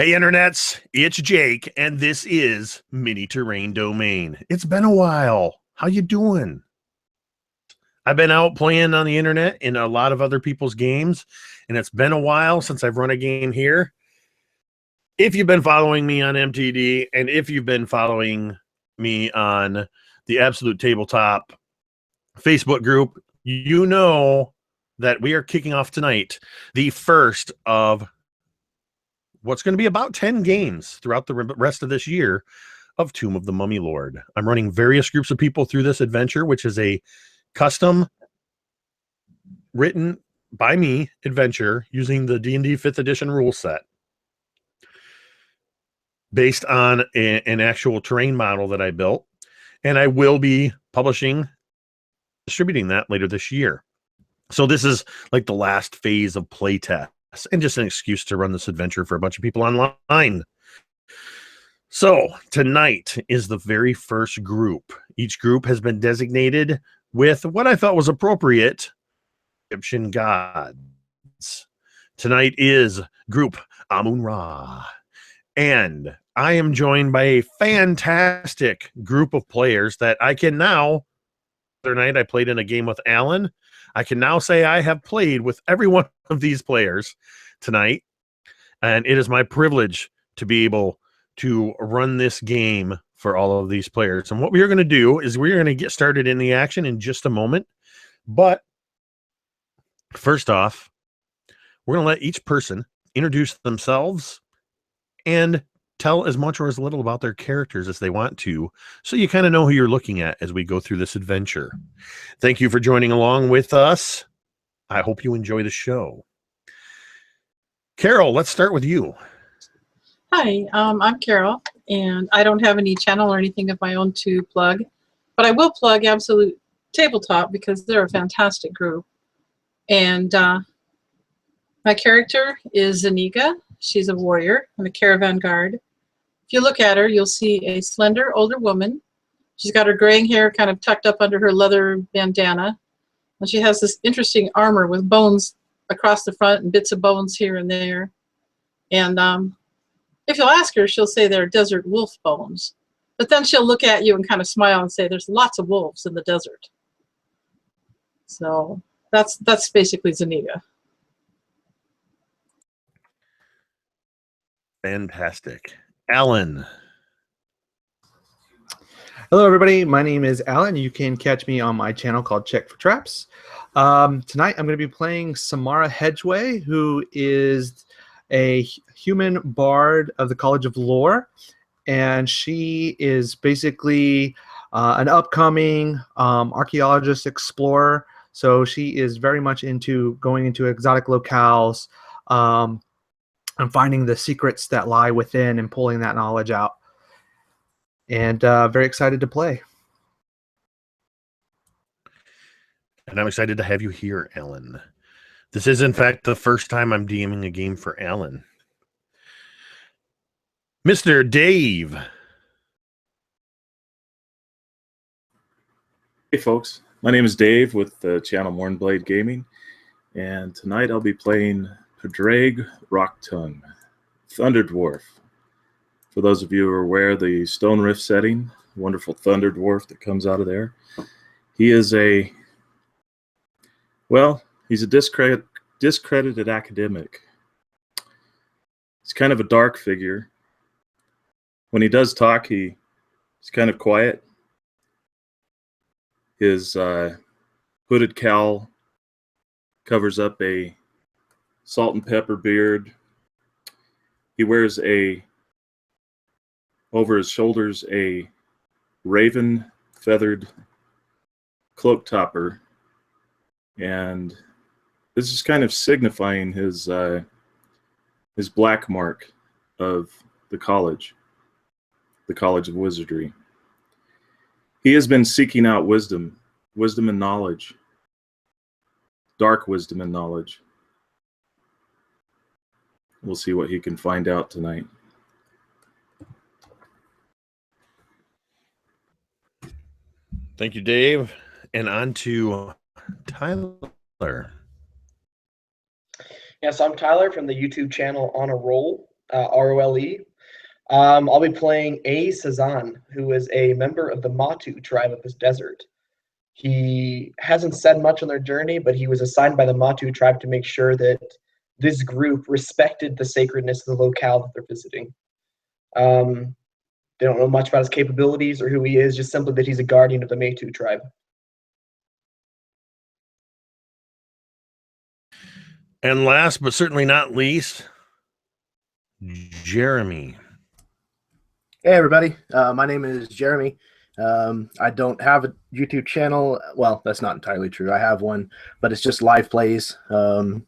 Hey internets, it's Jake, and this is Mini Terrain Domain. It's been a while. How you doing? I've been out playing on the internet in a lot of other people's games, and it's been a while since I've run a game here. If you've been following me on MTD, and if you've been following me on the Absolute Tabletop Facebook group, you know that we are kicking off tonight the first of what's going to be about 10 games throughout the rest of this year of Tomb of the Mummy Lord. I'm running various groups of people through this adventure, which is a custom written by me adventure using the D&D 5th edition rule set based on an actual terrain model that I built. And I will be distributing that later this year. So this is like the last phase of playtest and just an excuse to run this adventure for a bunch of people online. So tonight is the very first group. Each group has been designated with what I thought was appropriate Egyptian gods. Tonight is group Amun-Ra. And I am joined by a fantastic group of players that I can now, the other night I played in a game with Alan. I can now say I have played with every one of these players tonight, and it is my privilege to be able to run this game for all of these players. And what we are going to do is we're going to get started in the action in just a moment. But first off, we're going to let each person introduce themselves and tell as much or as little about their characters as they want to, so you kind of know who you're looking at as we go through this adventure. Thank you for joining along with us. I hope you enjoy the show. Carol, let's start with you. Hi, I'm Carol, and I don't have any channel or anything of my own to plug, but I will plug Absolute Tabletop because they're a fantastic group. And my character is Zaniga. She's a warrior and a caravan guard. If you look at her, you'll see a slender older woman. She's got her graying hair kind of tucked up under her leather bandana. And she has this interesting armor with bones across the front and bits of bones here and there. And if you'll ask her, she'll say they're desert wolf bones. But then she'll look at you and kind of smile and say there's lots of wolves in the desert. So that's basically Zaniga. Fantastic. Alan. Hello, everybody. My name is Alan. You can catch me on my channel called Check for Traps. Tonight, I'm going to be playing Samara Hedgeway, who is a human bard of the College of Lore. And she is basically an upcoming archaeologist explorer. So she is very much into going into exotic locales and finding the secrets that lie within and pulling that knowledge out. And very excited to play. And I'm excited to have you here, Alan. This is, in fact, the first time I'm DMing a game for Alan. Mr. Dave. Hey, folks. My name is Dave with the channel Mornblade Gaming. And tonight I'll be playing Padraig Rocktongue, Thunder Dwarf. For those of you who are aware, the Stone Rift setting, wonderful Thunder Dwarf that comes out of there. He is he's a discredited academic. He's kind of a dark figure. When he does talk, he's kind of quiet. His hooded cowl covers up a salt and pepper beard. He wears over his shoulders a raven feathered cloak topper, and this is kind of signifying his black mark of the college of wizardry. He has been seeking out wisdom and knowledge, dark wisdom and knowledge. We'll see what he can find out tonight. Thank you, Dave. And on to Tyler. Yes, I'm Tyler from the YouTube channel On a Roll. ROLE. I'll be playing A. Sazan, who is a member of the Matu tribe of this desert. He hasn't said much on their journey, but he was assigned by the Matu tribe to make sure that this group respected the sacredness of the locale that they're visiting. They don't know much about his capabilities or who he is, just simply that he's a guardian of the Matu tribe. And last but certainly not least, Jeremy. Hey everybody, my name is Jeremy. I don't have a YouTube channel. Well, that's not entirely true. I have one, but it's just live plays. If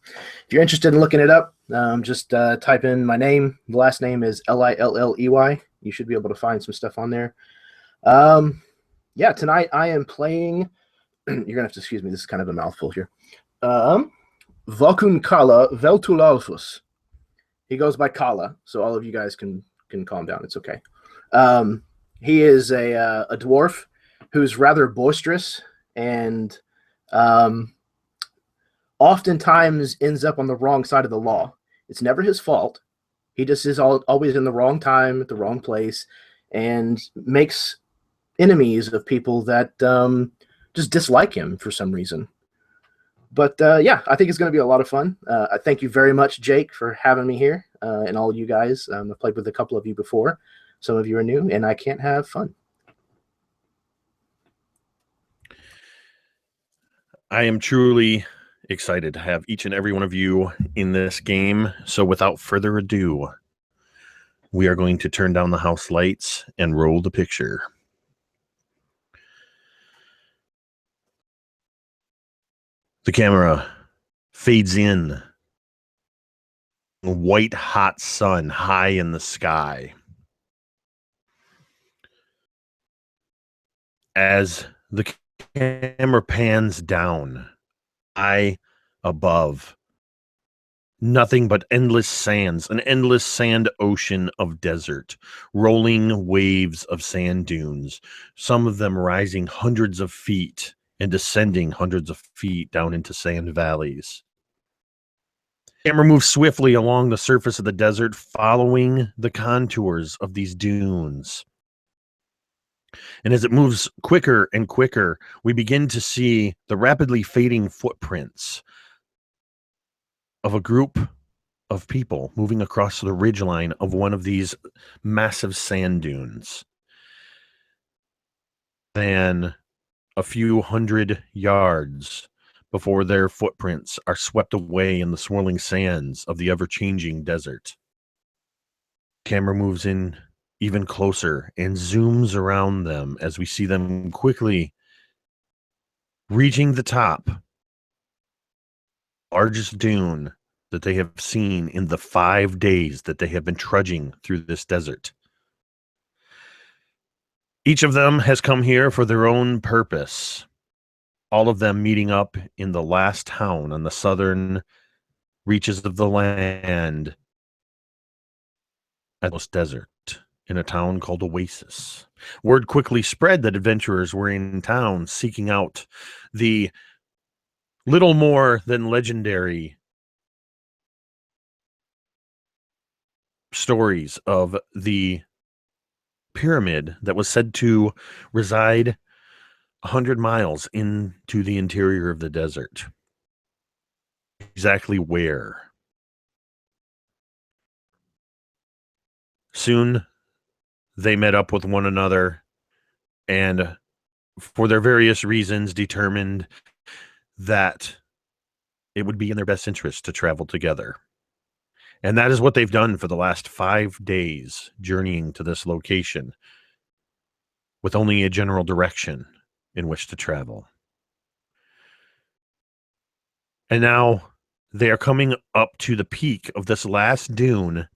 you're interested in looking it up, just type in my name. The last name is Lilley. You should be able to find some stuff on there. Yeah, tonight I am playing. You're gonna have to excuse me. This is kind of a mouthful here. Vokun Kala Veltulalfus. He goes by Kala, so all of you guys can calm down. It's okay. He is a dwarf who's rather boisterous and oftentimes ends up on the wrong side of the law. It's never his fault. He just is always in the wrong time at the wrong place and makes enemies of people that just dislike him for some reason. But yeah, I think it's going to be a lot of fun. I thank you very much, Jake, for having me here, and all you guys. I've played with a couple of you before. Some of you are new, and I can't have fun. I am truly excited to have each and every one of you in this game. So without further ado, we are going to turn down the house lights and roll the picture. The camera fades in. A white hot sun high in the sky. As the camera pans down, high above, nothing but endless sands, an endless sand ocean of desert, rolling waves of sand dunes, some of them rising hundreds of feet and descending hundreds of feet down into sand valleys. The camera moves swiftly along the surface of the desert, following the contours of these dunes. And as it moves quicker and quicker, we begin to see the rapidly fading footprints of a group of people moving across the ridgeline of one of these massive sand dunes. Then a few hundred yards before their footprints are swept away in the swirling sands of the ever-changing desert. Camera moves in even closer and zooms around them as we see them quickly reaching the top. Largest dune that they have seen in the 5 days that they have been trudging through this desert. Each of them has come here for their own purpose. All of them meeting up in the last town on the southern reaches of the land at this desert in a town called Oasis. Word quickly spread that adventurers were in town seeking out the little more than legendary stories of the pyramid that was said to reside 100 miles into the interior of the desert. Exactly where? Soon they met up with one another and, for their various reasons, determined that it would be in their best interest to travel together. And that is what they've done for the last 5 days, journeying to this location with only a general direction in which to travel. And now they are coming up to the peak of this last dune,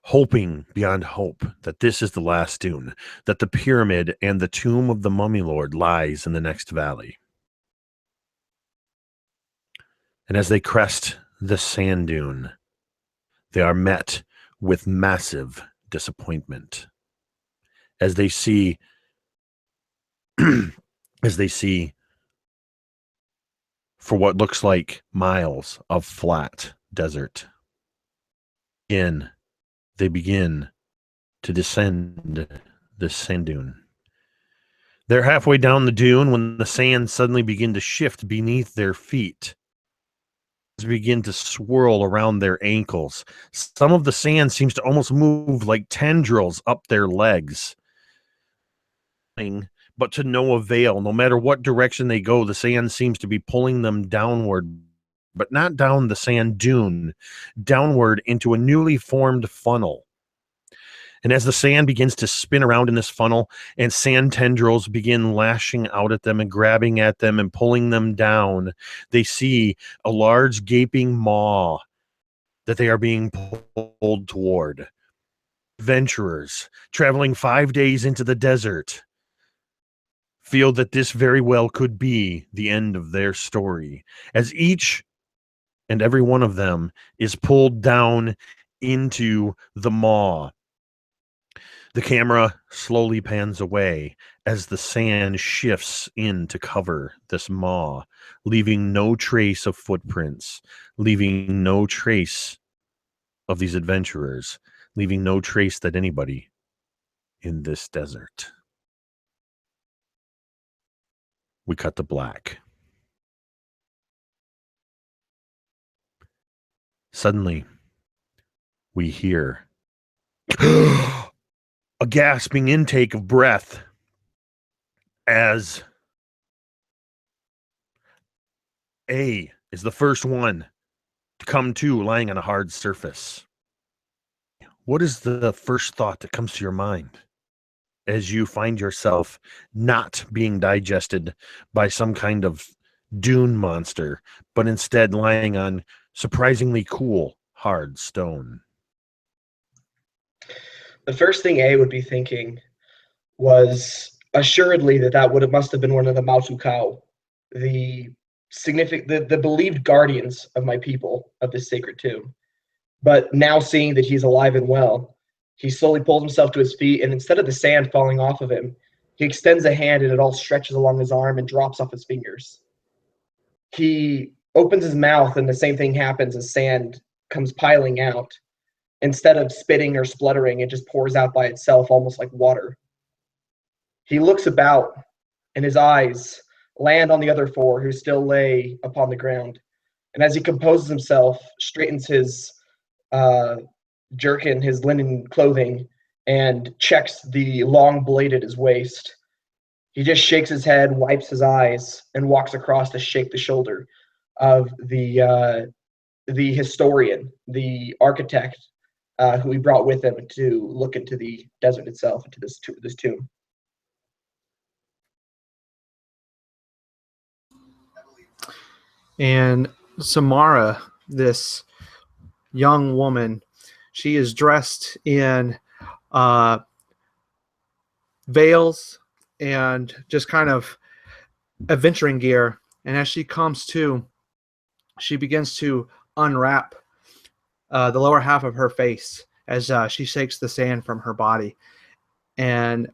hoping beyond hope that this is the last dune, that the pyramid and the tomb of the Mummy Lord lies in the next valley. And as they crest the sand dune, they are met with massive disappointment as they see for what looks like miles of flat desert. Again, they begin to descend this sand dune. They're halfway down the dune when the sand suddenly begin to shift beneath their feet. Begin to swirl around their ankles. Some of the sand seems to almost move like tendrils up their legs. But to no avail. No matter what direction they go, the sand seems to be pulling them downward, but not down the sand dune, downward into a newly formed funnel. And as the sand begins to spin around in this funnel and sand tendrils begin lashing out at them and grabbing at them and pulling them down, they see a large gaping maw that they are being pulled toward. Adventurers traveling 5 days into the desert feel that this very well could be the end of their story, as each and every one of them is pulled down into the maw. The camera slowly pans away as the sand shifts in to cover this maw, leaving no trace of footprints, leaving no trace of these adventurers, leaving no trace that anybody in this desert. We cut to black. Suddenly, we hear a gasping intake of breath as A is the first one to come to, lying on a hard surface. What is the first thought that comes to your mind as you find yourself not being digested by some kind of dune monster, but instead lying on surprisingly cool, hard stone? The first thing A would be thinking was assuredly that must have been one of the Maotukao, the believed guardians of my people of this sacred tomb. But now seeing that he's alive and well, he slowly pulls himself to his feet, and instead of the sand falling off of him, he extends a hand and it all stretches along his arm and drops off his fingers. He opens his mouth and the same thing happens as sand comes piling out. Instead of spitting or spluttering, it just pours out by itself, almost like water. He looks about, and his eyes land on the other four who still lay upon the ground. And as he composes himself, straightens his jerkin, his linen clothing, and checks the long blade at his waist, he just shakes his head, wipes his eyes, and walks across to shake the shoulder of the historian, the architect, who he brought with him to look into the desert itself, into this tomb. And Samara, this young woman, she is dressed in veils and just kind of adventuring gear. And as she comes to, she begins to unwrap the lower half of her face as she shakes the sand from her body. And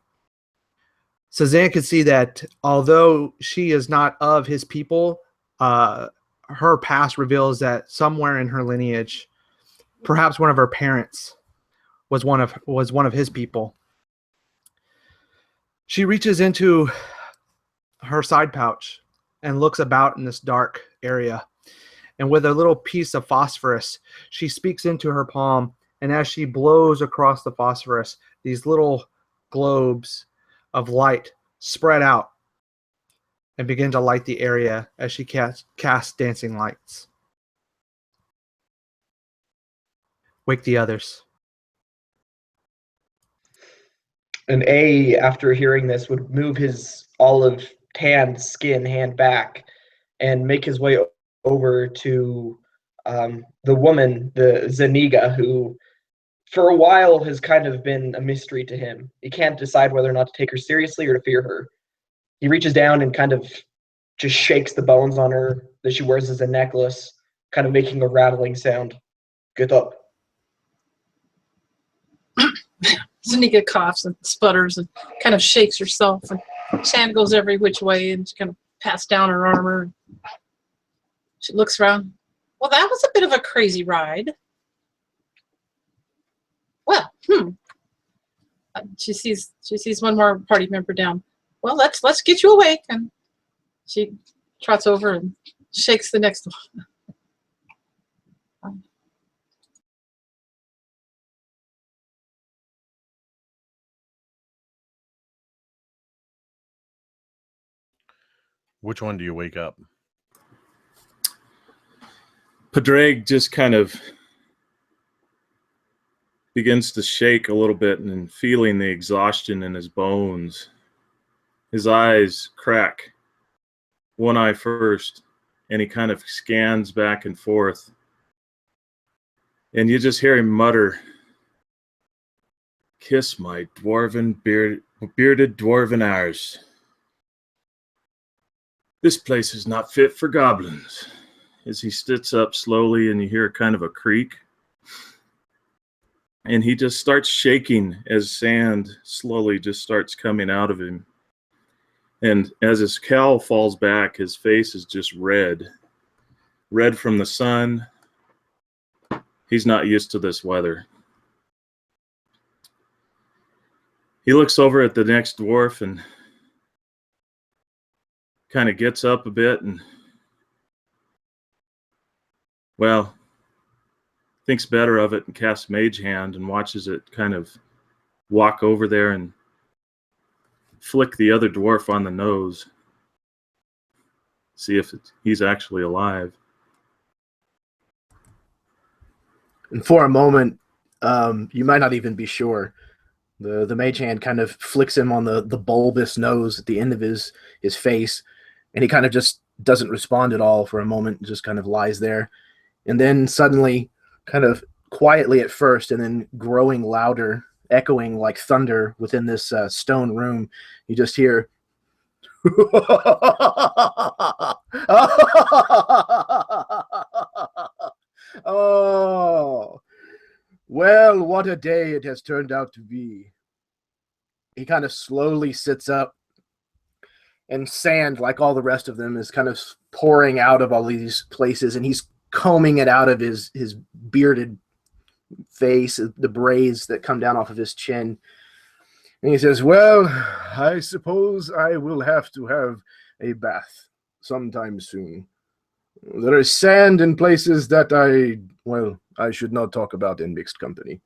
Cezanne can see that although she is not of his people, her past reveals that somewhere in her lineage, perhaps one of her parents was one of his people. She reaches into her side pouch and looks about in this dark area. And with a little piece of phosphorus, she speaks into her palm. And as she blows across the phosphorus, these little globes of light spread out and begin to light the area as she casts dancing lights. Wake the others. And A, after hearing this, would move his olive tanned skin hand back and make his way over to the woman, the Zaniga, who for a while has kind of been a mystery to him. He can't decide whether or not to take her seriously or to fear her. He reaches down and kind of just shakes the bones on her that she wears as a necklace, kind of making a rattling sound. Get up. Zanika coughs and sputters and kind of shakes herself, and sand goes every which way, and she kind of pats down her armor. She looks around. Well, that was a bit of a crazy ride. Well, she sees one more party member down. Well, let's get you awake. And she trots over and shakes the next one. Which one do you wake up? Padraig just kind of begins to shake a little bit and feeling the exhaustion in his bones. His eyes crack, one eye first, and he kind of scans back and forth. And you just hear him mutter, "Kiss my bearded dwarven arse. This place is not fit for goblins." As he sits up slowly and you hear kind of a creak. And he just starts shaking as sand slowly just starts coming out of him. And as his cowl falls back, his face is just red. Red from the sun. He's not used to this weather. He looks over at the next dwarf and kind of gets up a bit and, well, thinks better of it and casts Mage Hand and watches it kind of walk over there and flick the other dwarf on the nose. See if he's actually alive. And for a moment, you might not even be sure. The Mage Hand kind of flicks him on the bulbous nose at the end of his face, and he kind of just doesn't respond at all for a moment, just kind of lies there. And then suddenly, kind of quietly at first, and then growing louder, echoing like thunder within this stone room, you just hear, "Oh, well, what a day it has turned out to be." He kind of slowly sits up, and sand, like all the rest of them, is kind of pouring out of all these places, and he's combing it out of his bearded face, the braids that come down off of his chin. And he says, "Well, I suppose I will have to have a bath sometime soon. There is sand in places that I should not talk about in mixed company."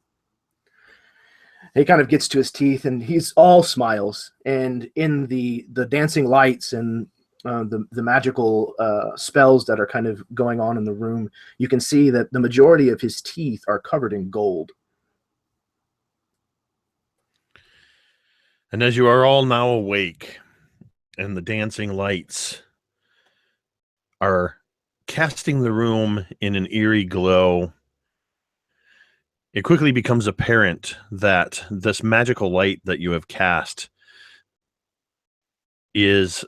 He kind of gets to his teeth, and he's all smiles. And in the dancing lights and the magical spells that are kind of going on in the room, you can see that the majority of his teeth are covered in gold. And as you are all now awake, and the dancing lights are casting the room in an eerie glow, it quickly becomes apparent that this magical light that you have cast is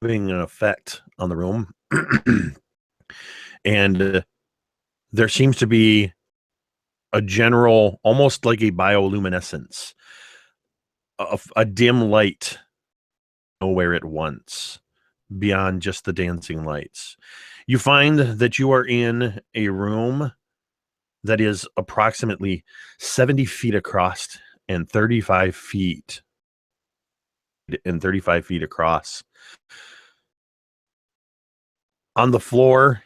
having an effect on the room. And there seems to be a general, almost like a bioluminescence, a dim light nowhere at once, beyond just the dancing lights. You find that you are in a room that is approximately 70 feet across and 35 feet across. On the floor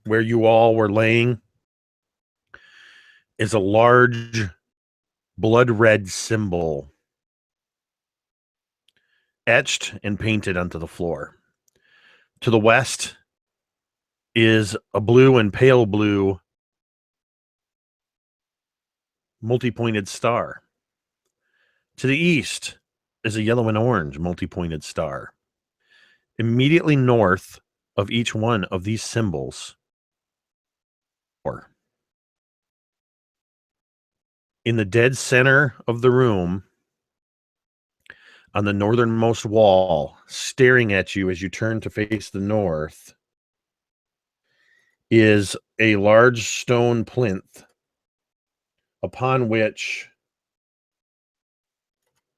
where you all were laying is a large blood red symbol etched and painted onto the floor. To the west is a blue and pale blue multi-pointed star. To the east is a yellow and orange multi-pointed star. Immediately north of each one of these symbols, or in the dead center of the room, on the northernmost wall, staring at you as you turn to face the north, is a large stone plinth upon which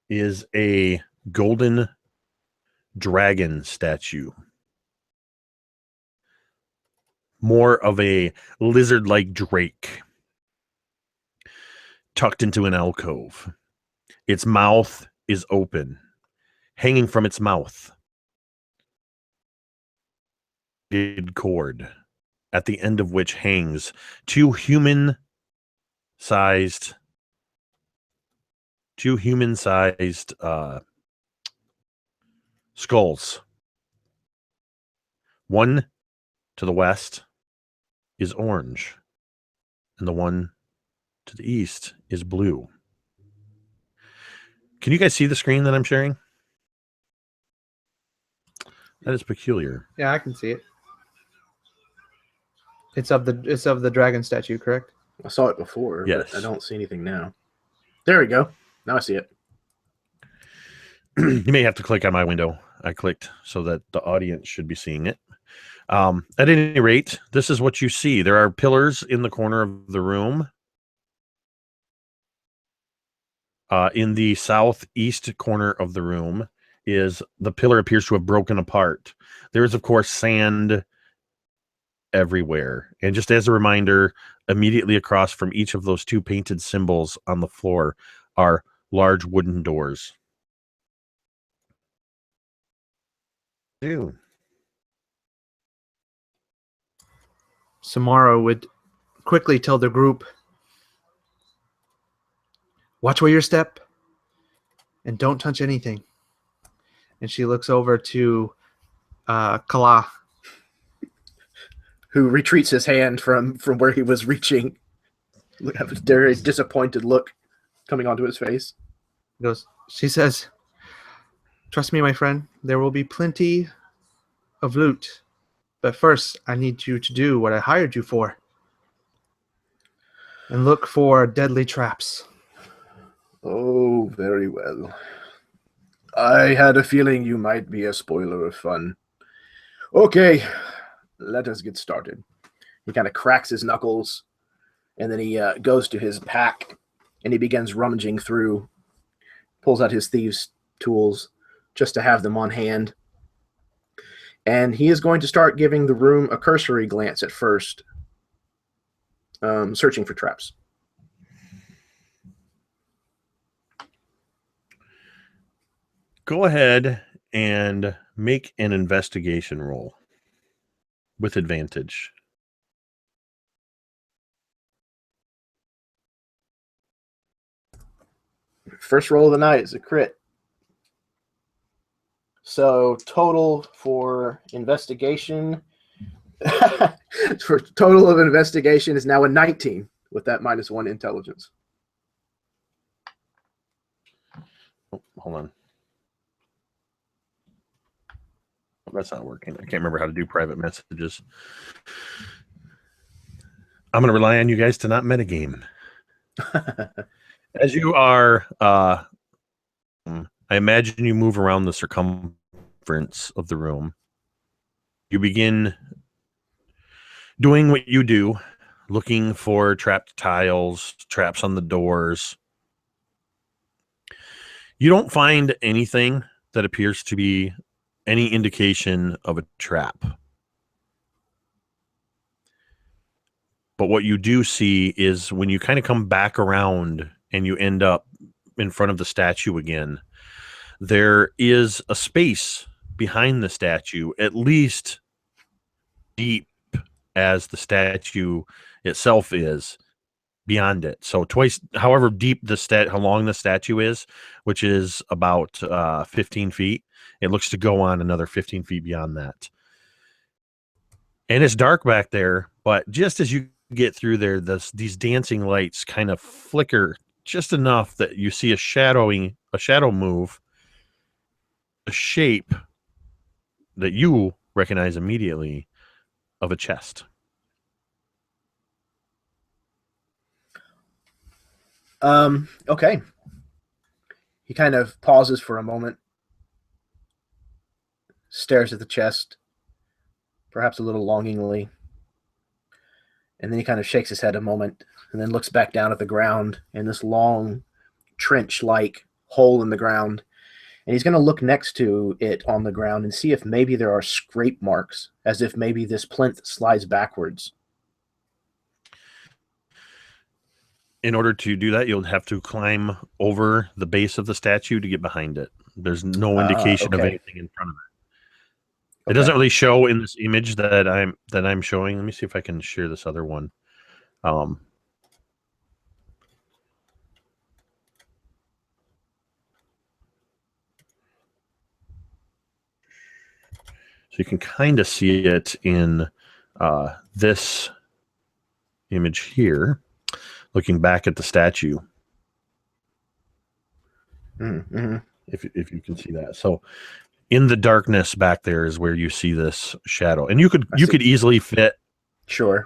is a golden dragon statue. More of a lizard-like drake. tucked into an alcove. Its mouth is open. Hanging from its mouth, cord, at the end of which hangs two human-sized skulls. One to the west is orange, and the one to the east is blue. Can you guys see the screen that I'm sharing? That is peculiar. Yeah, I can see it. It's of the dragon statue, correct? I saw it before, Yes. but I don't see anything now. There we go. Now I see it. You may have to click on my window. I clicked so that the audience should be seeing it. At any rate, this is what you see. There are pillars in the corner of the room. In the southeast corner of the room is the pillar appears to have broken apart. There is, of course, sand everywhere. And just as a reminder, immediately across from each of those two painted symbols on the floor are large wooden doors. Ew. Samara would quickly tell the group, watch where you step and don't touch anything. And she looks over to Kala, who retreats his hand from where he was reaching. Look at a very disappointed look coming onto his face. She says, trust me, my friend, there will be plenty of loot. But first, I need you to do what I hired you for. And look for deadly traps. Oh, very well. I had a feeling you might be a spoiler of fun. Okay, let us get started. He kind of cracks his knuckles, and then he goes to his pack, and he begins rummaging through, pulls out his thieves' tools just to have them on hand. And he is going to start giving the room a cursory glance at first, searching for traps. Go ahead and make an investigation roll with advantage. First roll of the night is a crit. So total for investigation, for total of investigation is now a 19 with that -1 intelligence. Oh, hold on. Oh, that's not working. I can't remember how to do private messages. I'm going to rely on you guys to not metagame. As you are, I imagine you move around the circumference of the room. You begin doing what you do, looking for trapped tiles, traps on the doors. You don't find anything that appears to be any indication of a trap. But what you do see is when you kind of come back around and you end up in front of the statue again, there is a space behind the statue, at least deep as the statue itself is, beyond it. So twice, however deep how long the statue is, which is about 15 feet, it looks to go on another 15 feet beyond that. And it's dark back there, but just as you get through there, these dancing lights kind of flicker just enough that you see a shadow move, a shape that you recognize immediately of a chest. Okay. He kind of pauses for a moment, stares at the chest, perhaps a little longingly, and then he kind of shakes his head a moment and then looks back down at the ground in this long trench-like hole in the ground. And he's going to look next to it on the ground and see if maybe there are scrape marks, as if maybe this plinth slides backwards. in order to do that, you'll have to climb over the base of the statue to get behind it. There's no indication of okay. anything in front of it. It Okay. doesn't really show in this image that I'm showing. Let me see if I can share this other one. So you can kind of see it in this image here, looking back at the statue. Mm-hmm. If you can see that. So in the darkness back there is where you see this shadow, and you could easily fit. Sure.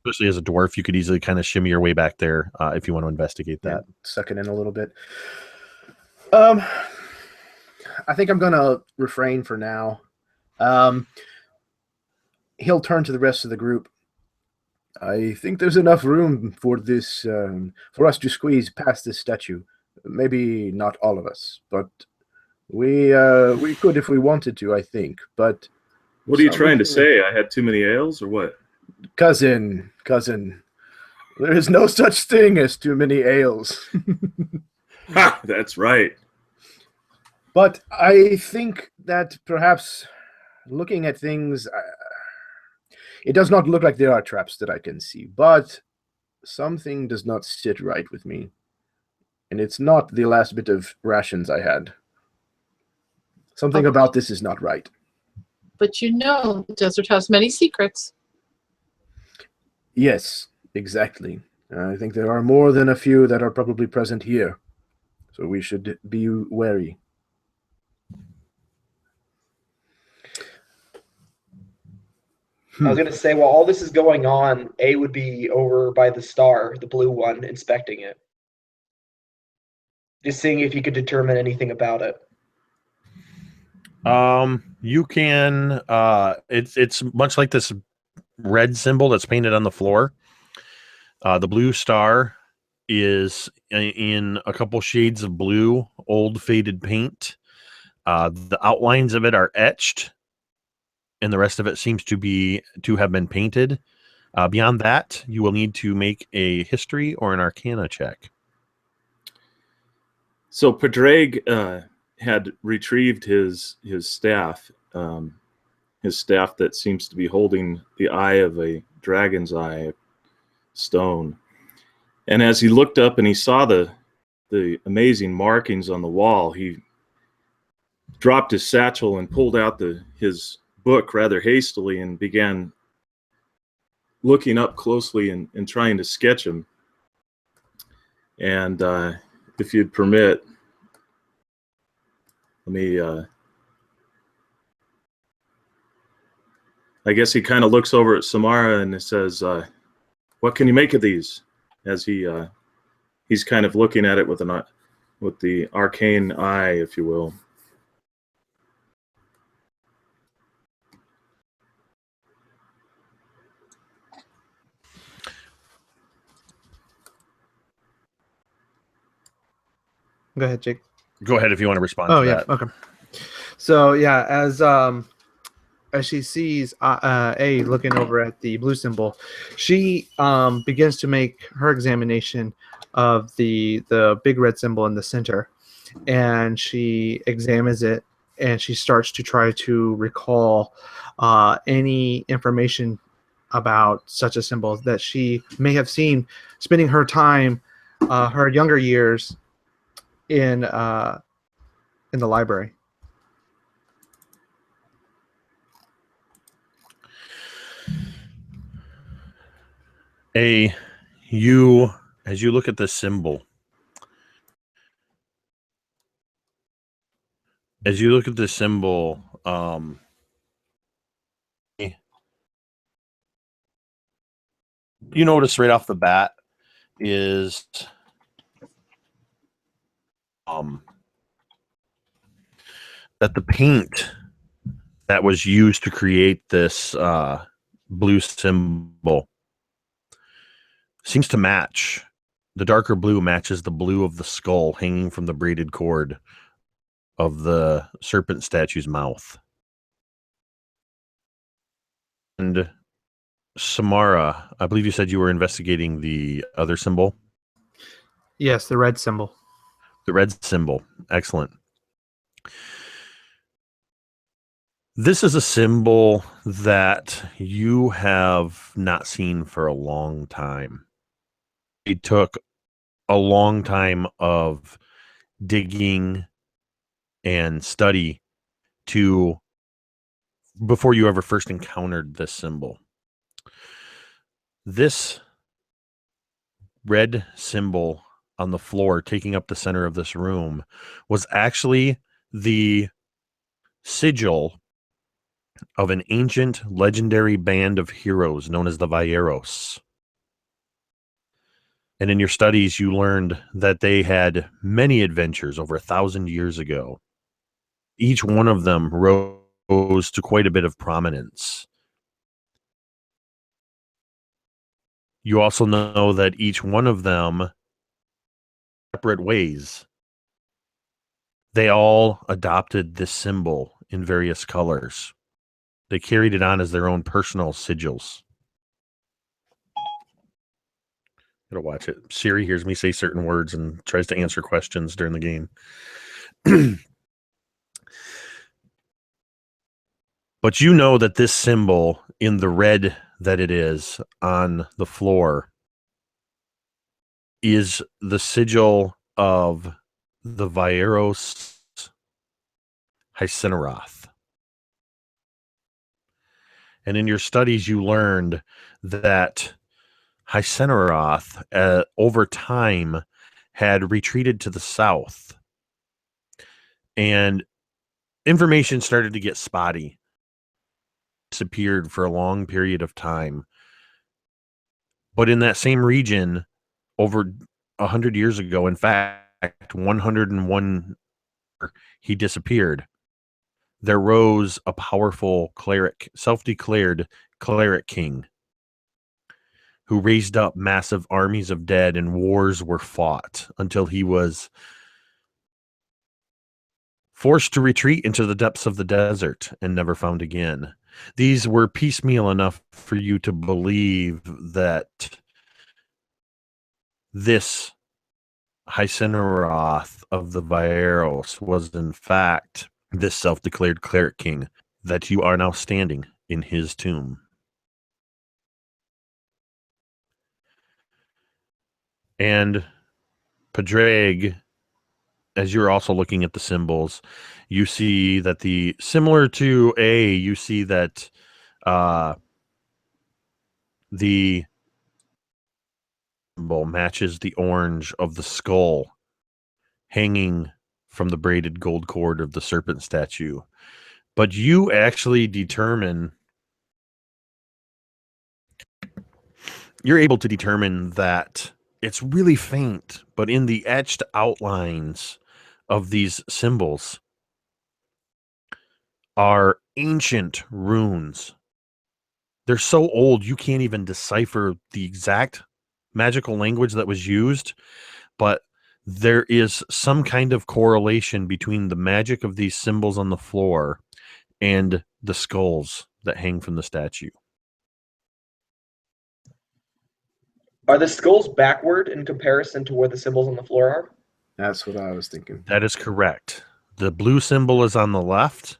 Especially as a dwarf, you could easily kind of shimmy your way back there if you want to investigate that. Yeah, suck it in a little bit. I think I'm gonna refrain for now. He'll turn to the rest of the group. I think there's enough room for this, for us to squeeze past this statue. Maybe not all of us, but we could if we wanted to, I think. But what are you trying to say? I had too many ales, or what? Cousin, there is no such thing as too many ales. Ha! That's right. But I think that perhaps looking at things, it does not look like there are traps that I can see, but something does not sit right with me. And it's not the last bit of rations I had. Something about this is not right. But you know, the desert has many secrets. Yes, exactly. I think there are more than a few that are probably present here. So we should be wary. I was going to say, while all this is going on, A would be over by the star, the blue one, inspecting it. Just seeing if you could determine anything about it. You can it's much like this red symbol that's painted on the floor. The blue star is in a couple shades of blue, old faded paint. The outlines of it are etched, and the rest of it seems to have been painted. Beyond that, you will need to make a history or an arcana check. So Padraig had retrieved his staff, his staff that seems to be holding the eye of a dragon's eye stone. And as he looked up and he saw the amazing markings on the wall, he dropped his satchel and pulled out his book rather hastily and began looking up closely and trying to sketch him. And if you'd permit, let me I guess he kind of looks over at Samara and says, what can you make of these? As he's kind of looking at it with the arcane eye, if you will. Go ahead, Jake. Go ahead if you want to respond to that. Okay. So yeah, as she sees A looking over at the blue symbol, she begins to make her examination of the big red symbol in the center, and she examines it, and she starts to try to recall any information about such a symbol that she may have seen spending her time, her younger years in the library. As you look at the symbol, you notice right off the bat is that the paint that was used to create this blue symbol seems to match. The darker blue matches the blue of the skull hanging from the braided cord of the serpent statue's mouth. And Samara, I believe you said you were investigating the other symbol, Yes, the red symbol. the red symbol. Excellent. This is a symbol that you have not seen for a long time. It took a long time of digging and study to before you ever first encountered this symbol. This red symbol on the floor taking up the center of this room was actually the sigil of an ancient legendary band of heroes known as the Vaeros. And in your studies, you learned that they had many adventures over 1,000 years ago. Each one of them rose to quite a bit of prominence. You also know that each one of them, separate ways, they all adopted this symbol in various colors. They carried it on as their own personal sigils. Gotta watch it. Siri hears me say certain words and tries to answer questions during the game. But you know that this symbol in the red that it is on the floor is the sigil of the Vaeros Hyceneroth. And in your studies, you learned that Hyceneroth, over time, had retreated to the south. And information started to get spotty. Disappeared for a long period of time. But in that same region, over 100 years ago, in fact, 101, he disappeared. There rose a powerful cleric, self-declared cleric king, who raised up massive armies of dead, and wars were fought until he was forced to retreat into the depths of the desert and never found again. These were piecemeal enough for you to believe that this Hyceneroth of the Vaeros was in fact this self-declared cleric king, that you are now standing in his tomb. And Padraig, as you're also looking at the symbols, you see that similar to A, you see that the symbol matches the orange of the skull hanging from the braided gold cord of the serpent statue. But you actually you're able to determine that it's really faint, but in the etched outlines of these symbols are ancient runes. They're so old you can't even decipher the exact magical language that was used, but there is some kind of correlation between the magic of these symbols on the floor and the skulls that hang from the statue. Are the skulls backward in comparison to where the symbols on the floor are? That's what I was thinking. That is correct. The blue symbol is on the left.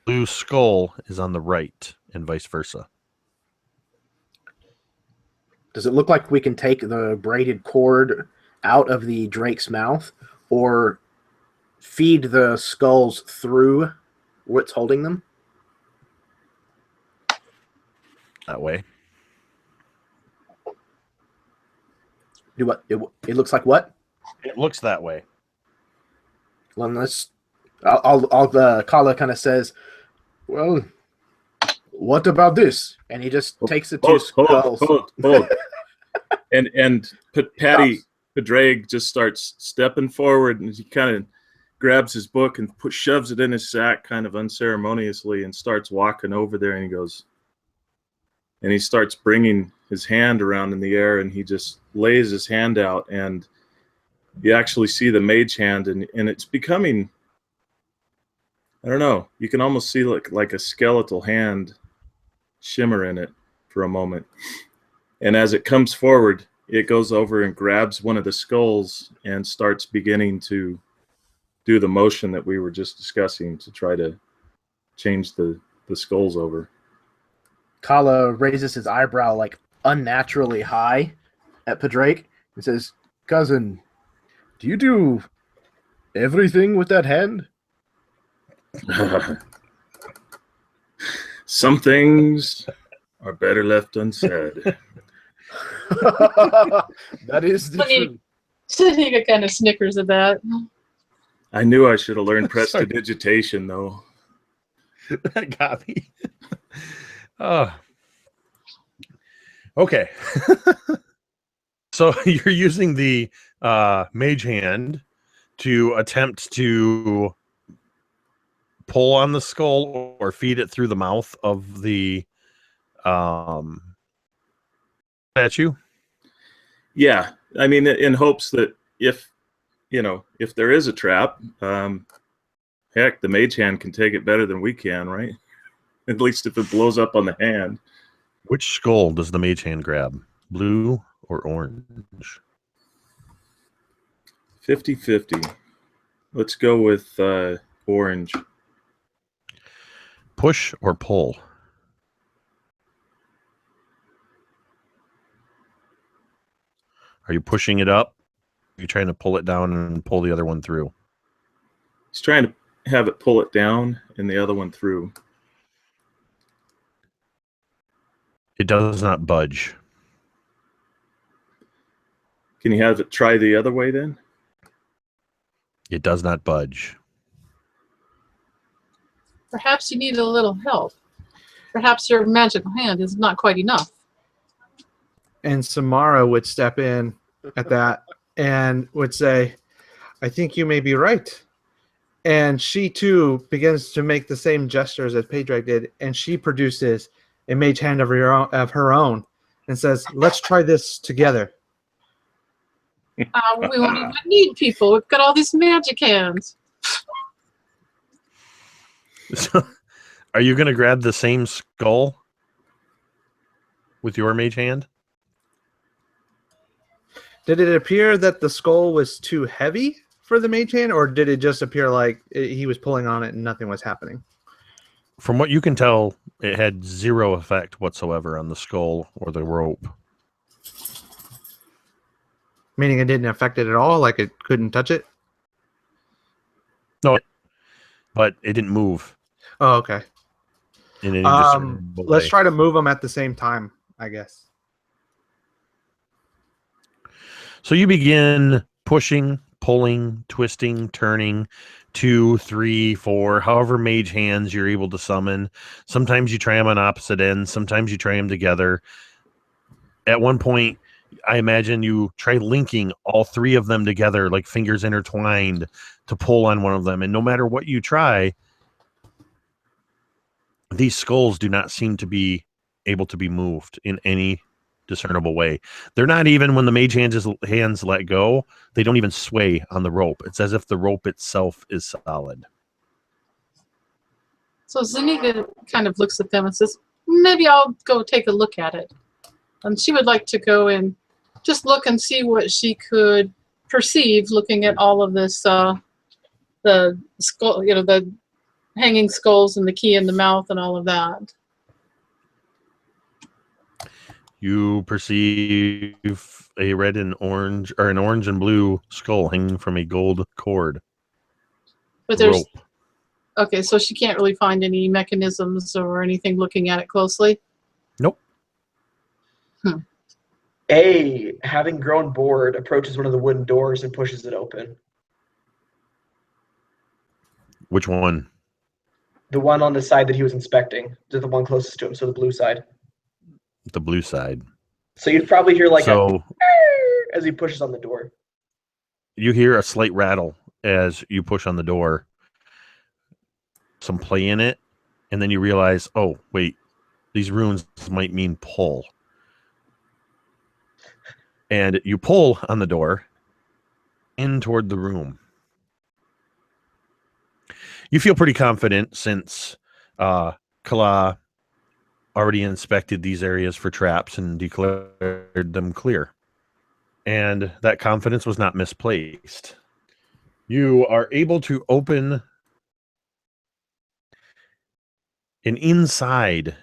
Blue skull is on the right, and vice versa. Does it look like we can take the braided cord out of the drake's mouth, or feed the skulls through what's holding them? That way. Do what? It looks like what? It looks that way. Well, Kala kind of says, well, what about this? And he just takes the two skulls. Hold. and Patty Padraig just starts stepping forward, and he kind of grabs his book and shoves it in his sack kind of unceremoniously and starts walking over there, and he starts bringing his hand around in the air, and he just lays his hand out, and you actually see the mage hand, and it's becoming, I don't know, you can almost see like a skeletal hand shimmer in it for a moment. And as it comes forward, it goes over and grabs one of the skulls and starts beginning to do the motion that we were just discussing to try to change the skulls over. Kala raises his eyebrow like unnaturally high at Padraig and says, "Cousin, do you do everything with that hand?" Some things are better left unsaid. That is the truth. Seneca kind of snickers at that. I knew I should have learned Sorry. prestidigitation, though. That got me. Okay. So you're using the mage hand to attempt to pull on the skull or feed it through the mouth of the statue. Yeah, I mean, in hopes that if there is a trap, heck, the mage hand can take it better than we can, right? At least if it blows up on the hand. Which skull does the mage hand grab? Blue or orange? 50-50. Let's go with orange. Push or pull? Are you pushing it up? Are you trying to pull it down and pull the other one through? He's trying to have it pull it down and the other one through. It does not budge. Can you have it try the other way then? It does not budge. Perhaps you need a little help. Perhaps your magical hand is not quite enough. And Samara would step in at that and would say, "I think you may be right." And she too begins to make the same gestures as Padraig did, and she produces a mage hand of her own and says, "Let's try this together." We won't even need people. We've got all these magic hands. So, are you going to grab the same skull with your mage hand? Did it appear that the skull was too heavy for the mage hand, or did it just appear like he was pulling on it and nothing was happening? From what you can tell, it had zero effect whatsoever on the skull or the rope. Meaning it didn't affect it at all, like it couldn't touch it? No, but it didn't move Oh, okay. in any discernible Let's way. try to move them at the same time, I guess. So you begin pushing, pulling, twisting, turning, 2, 3, 4, however mage hands you're able to summon. Sometimes you try them on opposite ends. Sometimes you try them together. At one point, I imagine you try linking all 3 of them together, like fingers intertwined, to pull on one of them. And no matter what you try, these skulls do not seem to be able to be moved in any discernible way. They're not even, when the mage hands let go, they don't even sway on the rope. It's as if the rope itself is solid. So Zanika kind of looks at them and says, maybe I'll go take a look at it. And she would like to go and just look and see what she could perceive looking at all of this, the skull, the hanging skulls and the key in the mouth and all of that. You perceive a red and orange, or an orange and blue skull hanging from a gold cord. But there's rope. Okay, so she can't really find any mechanisms or anything looking at it closely. Nope. A, having grown bored, approaches one of the wooden doors and pushes it open. Which one? The one on the side that he was inspecting, the one closest to him, so the blue side. The blue side. So you'd probably hear like So as he pushes on the door. you hear a slight rattle as you push on the door. Some play in it, and then you realize, oh, wait, these runes might mean pull. And you pull on the door in toward the room. You feel pretty confident since Kala already inspected these areas for traps and declared them clear. And that confidence was not misplaced. You are able to open, and inside,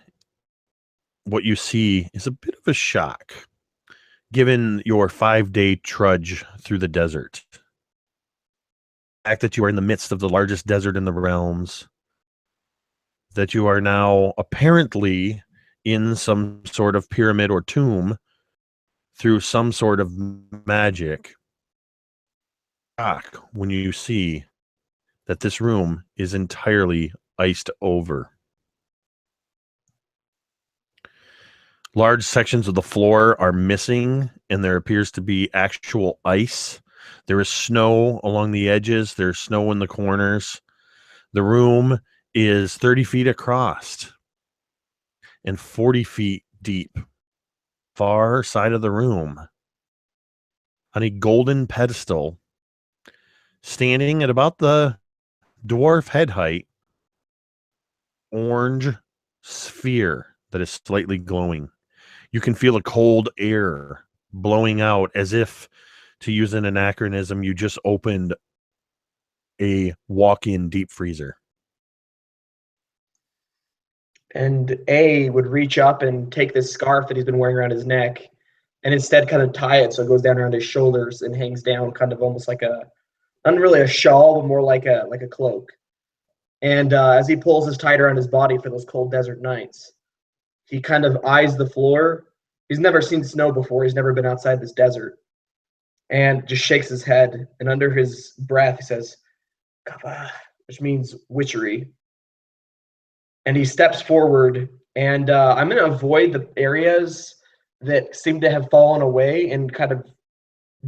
what you see is a bit of a shock, given your 5-day trudge through the desert. The fact that you are in the midst of the largest desert in the realms, that you are now apparently in some sort of pyramid or tomb through some sort of magic. Shock when you see that this room is entirely iced over. Large sections of the floor are missing, and there appears to be actual ice. There is snow along the edges. There's snow in the corners. The room is 30 feet across and 40 feet deep. Far side of the room, on a golden pedestal, standing at about the dwarf head height, orange sphere that is slightly glowing. You can feel a cold air blowing out, as if, to use an anachronism, you just opened a walk-in deep freezer. And A would reach up and take this scarf that he's been wearing around his neck and instead kind of tie it so it goes down around his shoulders and hangs down kind of almost like not really a shawl, but more like a cloak. And as he pulls this tight around his body for those cold desert nights, he kind of eyes the floor. He's never seen snow before. He's never been outside this desert. And just shakes his head. And under his breath, he says, "Kava," which means witchery. And he steps forward. And I'm going to avoid the areas that seem to have fallen away and kind of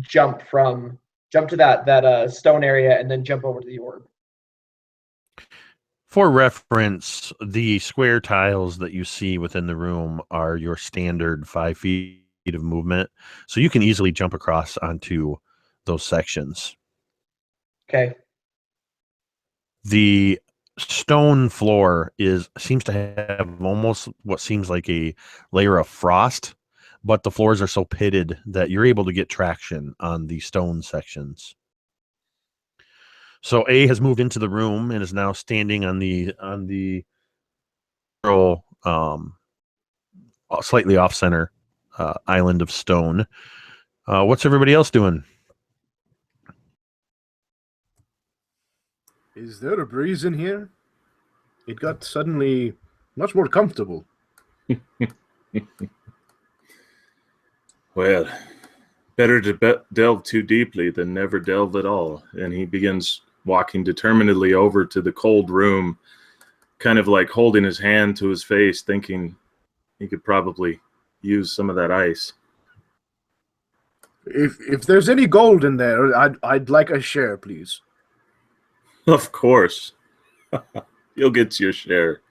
jump to that stone area and then jump over to the orb. For reference, the square tiles that you see within the room are your standard 5 feet of movement, so you can easily jump across onto those sections. Okay. The stone floor seems to have almost what seems like a layer of frost, but the floors are so pitted that you're able to get traction on the stone sections. So A has moved into the room and is now standing on the slightly off center island of stone. What's everybody else doing? Is there a breeze in here? It got suddenly much more comfortable. Well, better to delve too deeply than never delve at all. And he begins walking determinedly over to the cold room, kind of like holding his hand to his face, thinking he could probably use some of that ice. If there's any gold in there, I'd like a share, please. Of course. You'll get your share.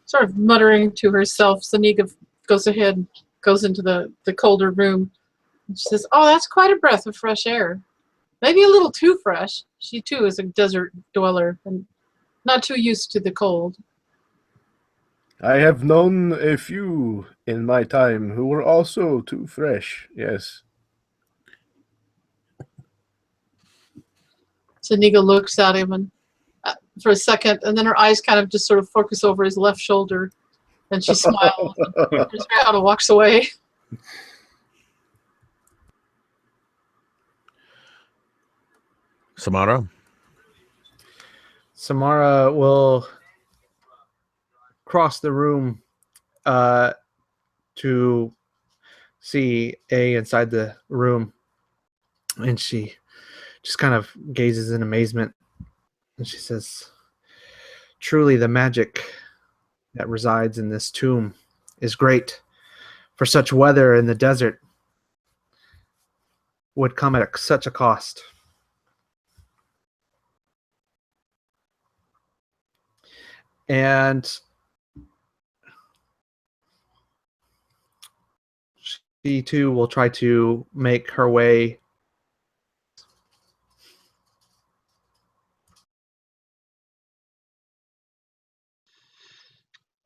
Sort of muttering to herself, Zaniga goes ahead, goes into the colder room. And she says, "Oh, that's quite a breath of fresh air. Maybe a little too fresh." She, too, is a desert dweller and not too used to the cold. I have known a few in my time who were also too fresh, yes. Zaniga looks at him and for a second, and then her eyes kind of just sort of focus over his left shoulder, and she smiles and turns around and walks away. Samara? Samara will cross the room to see A inside the room, and she just kind of gazes in amazement, and she says, "Truly the magic that resides in this tomb is great. For such weather in the desert would come at such a cost." And she too will try to make her way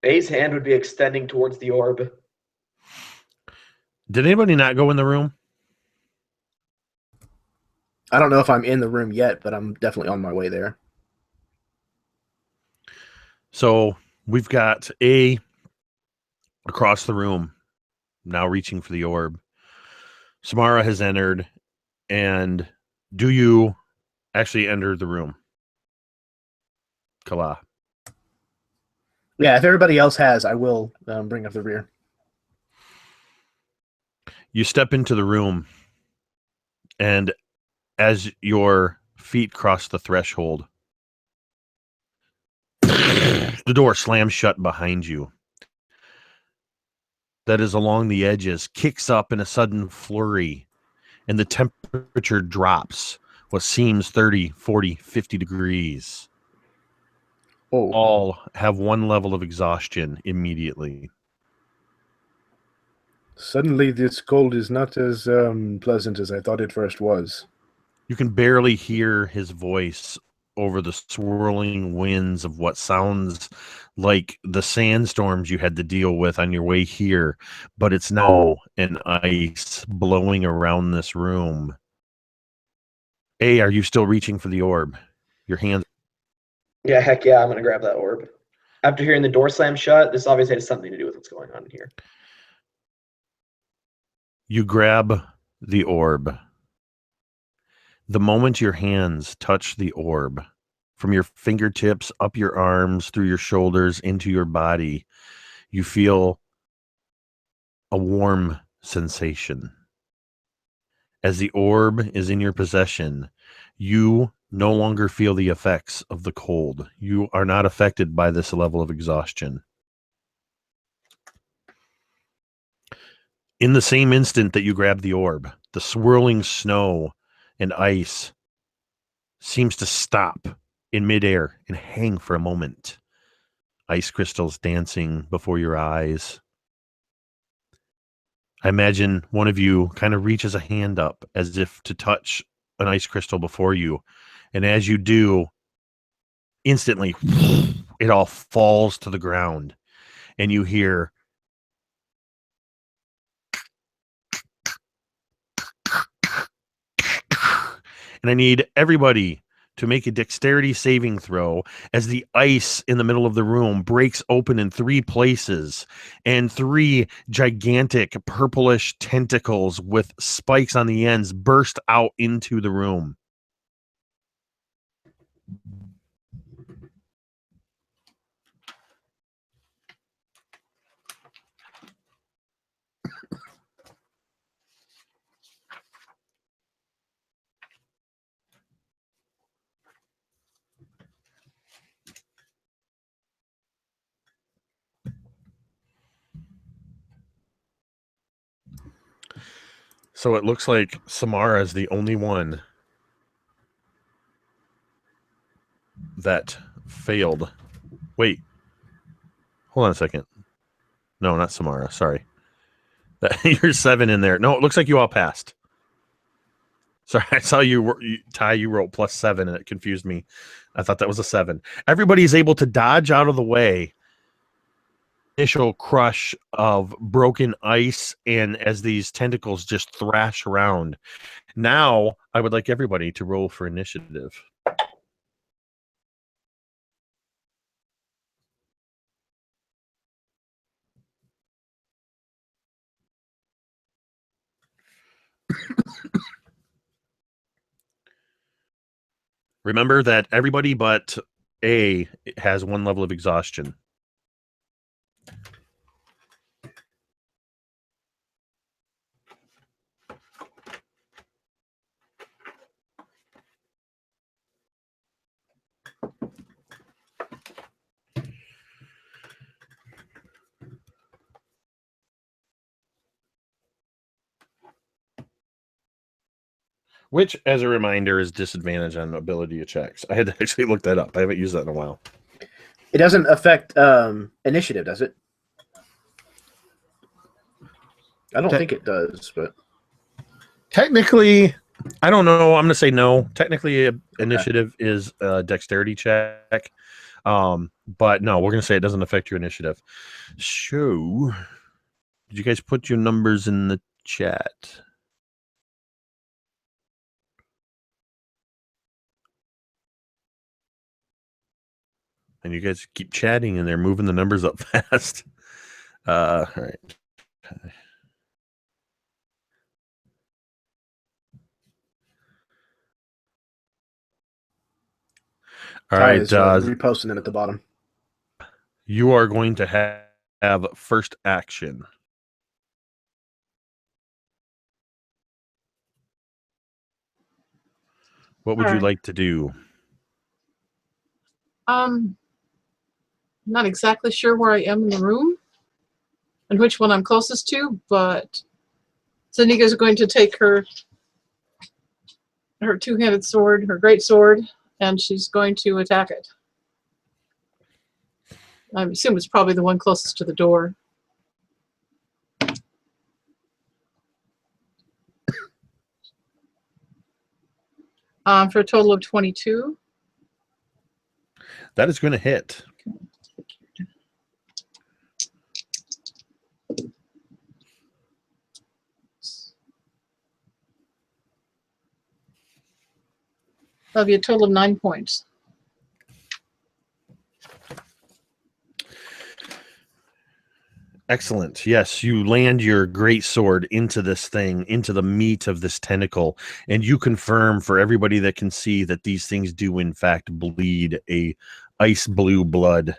A's hand would be extending towards the orb. Did anybody not go in the room? I don't know if I'm in the room yet, but I'm definitely on my way there. So we've got A across the room, now reaching for the orb. Samara has entered, and do you actually enter the room? Kala. Yeah, if everybody else has, I will bring up the rear. You step into the room, and as your feet cross the threshold, the door slams shut behind you. That is along the edges, kicks up in a sudden flurry, and the temperature drops what seems 30, 40, 50 degrees. Oh, All have one level of exhaustion immediately. suddenly this cold is not as pleasant as I thought it first was. You can barely hear his voice over the swirling winds of what sounds like the sandstorms you had to deal with on your way here, but it's now an ice blowing around this room. A, are you still reaching for the orb? Your hands. Yeah, heck yeah, I'm going to grab that orb. After hearing the door slam shut, this obviously has something to do with what's going on here. You grab the orb. The moment your hands touch the orb, from your fingertips, up your arms, through your shoulders, into your body, you feel a warm sensation. As the orb is in your possession, you no longer feel the effects of the cold. You are not affected by this level of exhaustion. In the same instant that you grab the orb, the swirling snow and ice seems to stop in midair and hang for a moment. Ice crystals dancing before your eyes. I imagine one of you kind of reaches a hand up as if to touch an ice crystal before you. And as you do, instantly, it all falls to the ground. And you hear and I need everybody to make a dexterity saving throw as the ice in the middle of the room breaks open in 3 places and 3 gigantic purplish tentacles with spikes on the ends burst out into the room. So it looks like Samara is the only one that failed. Wait. Hold on a second. No, not Samara. Sorry. You're 7 in there. No, it looks like you all passed. Sorry, I saw Ty, you wrote +7 and it confused me. I thought that was a 7. Everybody's able to dodge out of the way. Initial crush of broken ice, and as these tentacles just thrash around. Now, I would like everybody to roll for initiative. Remember that everybody but A has 1 level of exhaustion. Which, as a reminder, is disadvantage on ability checks. I had to actually look that up. I haven't used that in a while. It doesn't affect initiative, does it? I don't think it does, but technically, I don't know. I'm going to say no. Technically, initiative is a dexterity check. But no, we're gonna say it doesn't affect your initiative. So, did you guys put your numbers in the chat? And you guys keep chatting, and they're moving the numbers up fast. All right. All Ty right. is reposting it at the bottom. You are going to have first action. What would you like to do? Not exactly sure where I am in the room and which one I'm closest to, but Zanika's going to take her two-handed sword, her great sword, and she's going to attack it. I assume it's probably the one closest to the door. For a total of 22. That is going to hit. That'll be a total of 9 points. Excellent. Yes, you land your great sword into this thing, into the meat of this tentacle, and you confirm for everybody that can see that these things do in fact bleed a ice blue blood.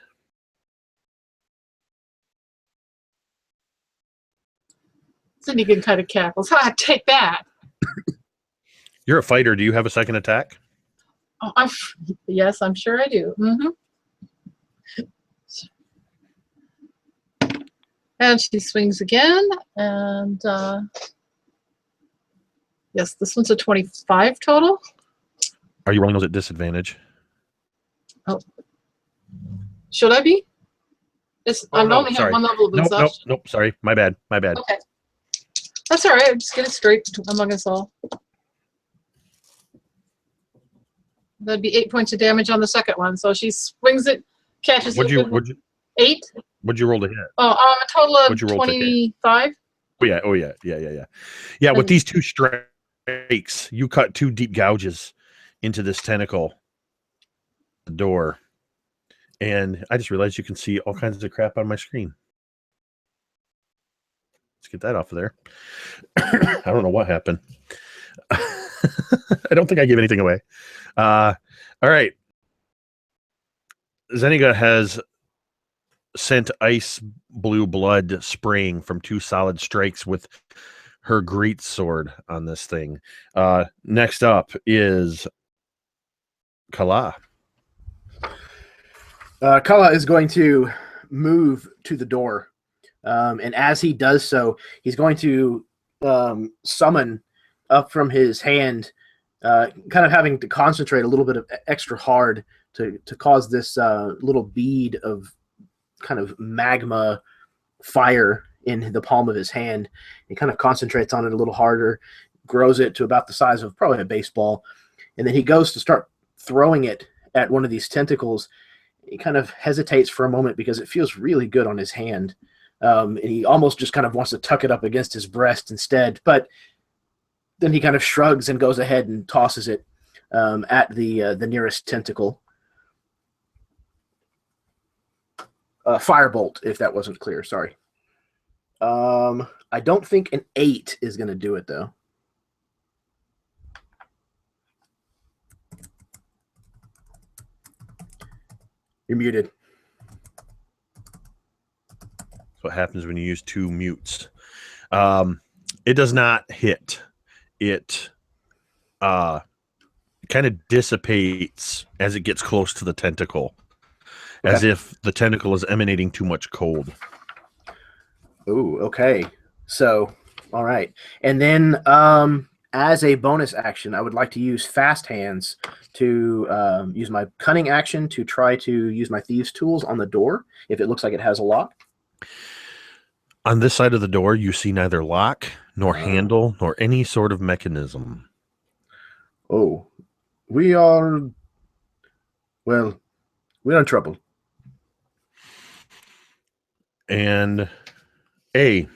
Zanika kind of cackles. Ha! Take that. You're a fighter. Do you have a second attack? Oh, yes, I'm sure I do. And she swings again, and yes, this one's a 25 total. Are you rolling those at disadvantage? Oh, should I be? I only have one level of exhaustion. Nope. Sorry, my bad. Okay, that's all right. I'll just get it straight among us all. That'd be 8 points of damage on the second one. So she swings it, catches it. 8. What'd you roll to hit? Oh, a total of 25. Oh yeah. Yeah, with these two strikes, you cut 2 deep gouges into this tentacle door. And I just realized you can see all kinds of crap on my screen. Let's get that off of there. I don't know what happened. I don't think I gave anything away. All right. Zeniga has sent ice blue blood spraying from 2 solid strikes with her great sword on this thing. Next up is Kala. Kala is going to move to the door. And as he does so, he's going to summon up from his hand, kind of having to concentrate a little bit of extra hard to cause this little bead of kind of magma fire in the palm of his hand. He kind of concentrates on it a little harder, grows it to about the size of probably a baseball, and then he goes to start throwing it at one of these tentacles. He kind of hesitates for a moment because it feels really good on his hand. And he almost just kind of wants to tuck it up against his breast instead, but then he kind of shrugs and goes ahead and tosses it at the nearest tentacle. Firebolt, if that wasn't clear. Sorry. I don't think an 8 is going to do it, though. You're muted. That's what happens when you use 2 mutes. It does not hit. It kind of dissipates as it gets close to the tentacle, as if the tentacle is emanating too much cold. Oh, okay. So, all right. And then as a bonus action, I would like to use Fast Hands to use my Cunning action to try to use my Thieves' Tools on the door if it looks like it has a lock. On this side of the door, you see neither lock, nor handle, nor any sort of mechanism. Oh, we are... Well, We're in trouble. And A.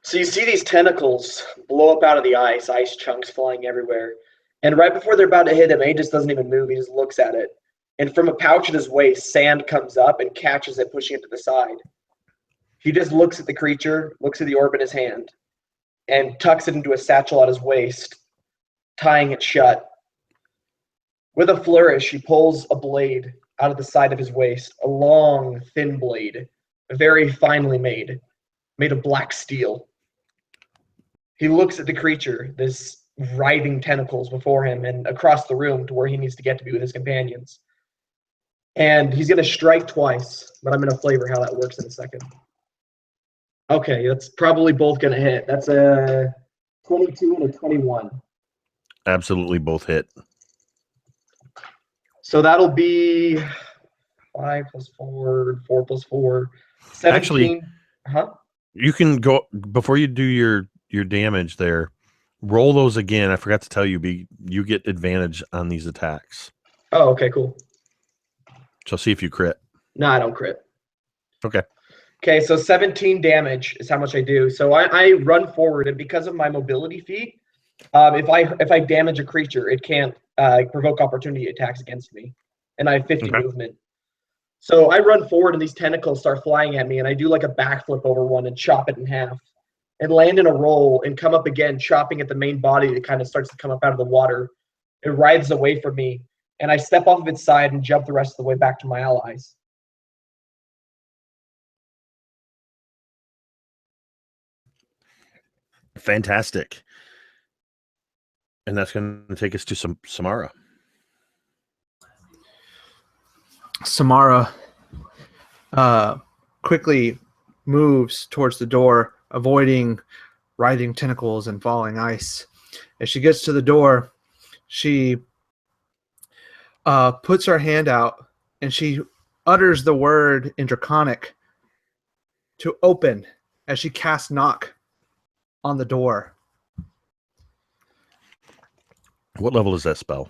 So you see these tentacles blow up out of the ice chunks flying everywhere. And right before they're about to hit him, A just doesn't even move. He just looks at it. And from a pouch at his waist, sand comes up and catches it, pushing it to the side. He just looks at the creature, looks at the orb in his hand, and tucks it into a satchel at his waist, tying it shut. With a flourish, he pulls a blade out of the side of his waist, a long, thin blade, very finely made of black steel. He looks at the creature, this writhing tentacles before him, and across the room to where he needs to get to be with his companions. And he's going to strike twice, but I'm going to flavor how that works in a second. Okay, that's probably both going to hit. That's a 22 and a 21. Absolutely both hit. So that'll be 5 plus 4, 4 plus 4, 17. Actually, you can go, before you do your damage there, roll those again. I forgot to tell you, you get advantage on these attacks. Oh, okay, cool. So see if you crit. No, I don't crit. Okay. Okay, so 17 damage is how much I do. So I run forward, and because of my mobility feat, if I damage a creature, it can't provoke opportunity attacks against me, and I have 50 movement. So I run forward, and these tentacles start flying at me, and I do like a backflip over one and chop it in half, and land in a roll and come up again, chopping at the main body that kind of starts to come up out of the water. It writhes away from me, and I step off of its side and jump the rest of the way back to my allies. Fantastic. And that's going to take us to Samara. Samara quickly moves towards the door, avoiding writhing tentacles and falling ice. As she gets to the door, she puts her hand out and she utters the word in Draconic to open as she casts knock on the door. What level is that spell?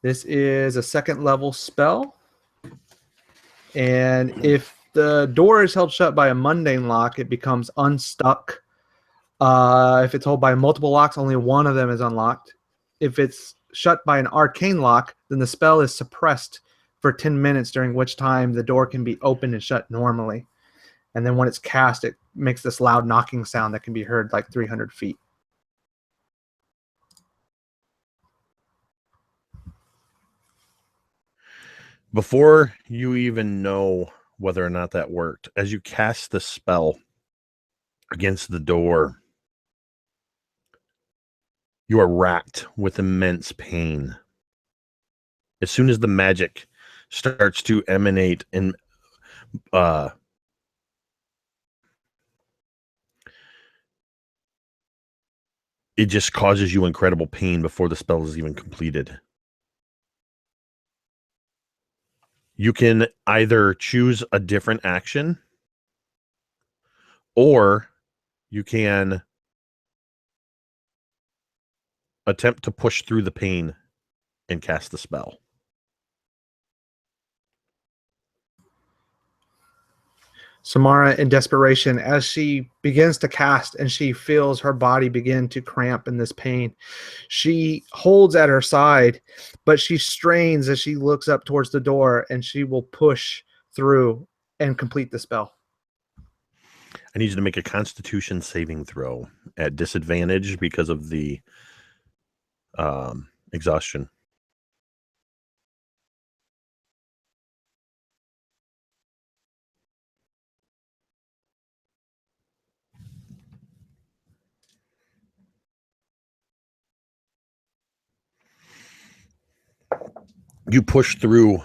This is a 2nd level spell. And if the door is held shut by a mundane lock, it becomes unstuck. If it's held by multiple locks, only one of them is unlocked. If it's shut by an arcane lock, then the spell is suppressed for 10 minutes, during which time the door can be opened and shut normally. And then when it's cast, it makes this loud knocking sound that can be heard like 300 feet. Before you even know whether or not that worked, as you cast the spell against the door, you are racked with immense pain. As soon as the magic starts to emanate and it just causes you incredible pain before the spell is even completed. You can either choose a different action, or you can attempt to push through the pain and cast the spell. Samara, in desperation, as she begins to cast and she feels her body begin to cramp in this pain, she holds at her side, but she strains as she looks up towards the door, and she will push through and complete the spell. I need you to make a Constitution saving throw at disadvantage because of the exhaustion. You push through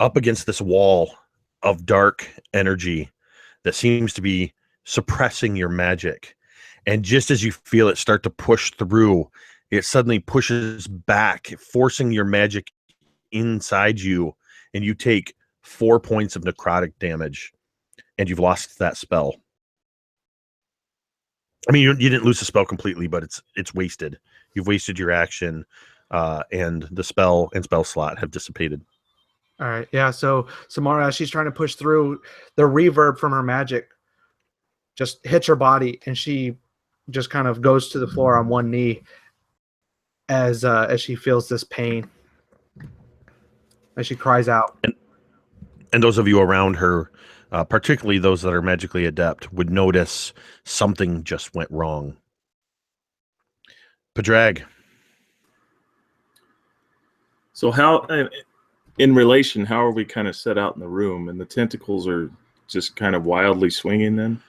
up against this wall of dark energy that seems to be suppressing your magic. And just as you feel it start to push through, it suddenly pushes back, forcing your magic inside you, and you take 4 points of necrotic damage, and you've lost that spell. I mean, you didn't lose the spell completely, but it's wasted. You've wasted your action. and the spell and spell slot have dissipated. All right, yeah. So Samara, as she's trying to push through, the reverb from her magic just hits her body, and she just kind of goes to the floor on one knee as she feels this pain, as she cries out. And those of you around her, particularly those that are magically adept, would notice something just went wrong. Padraig. So how, in relation, how are we kind of set out in the room? And the tentacles are just kind of wildly swinging then?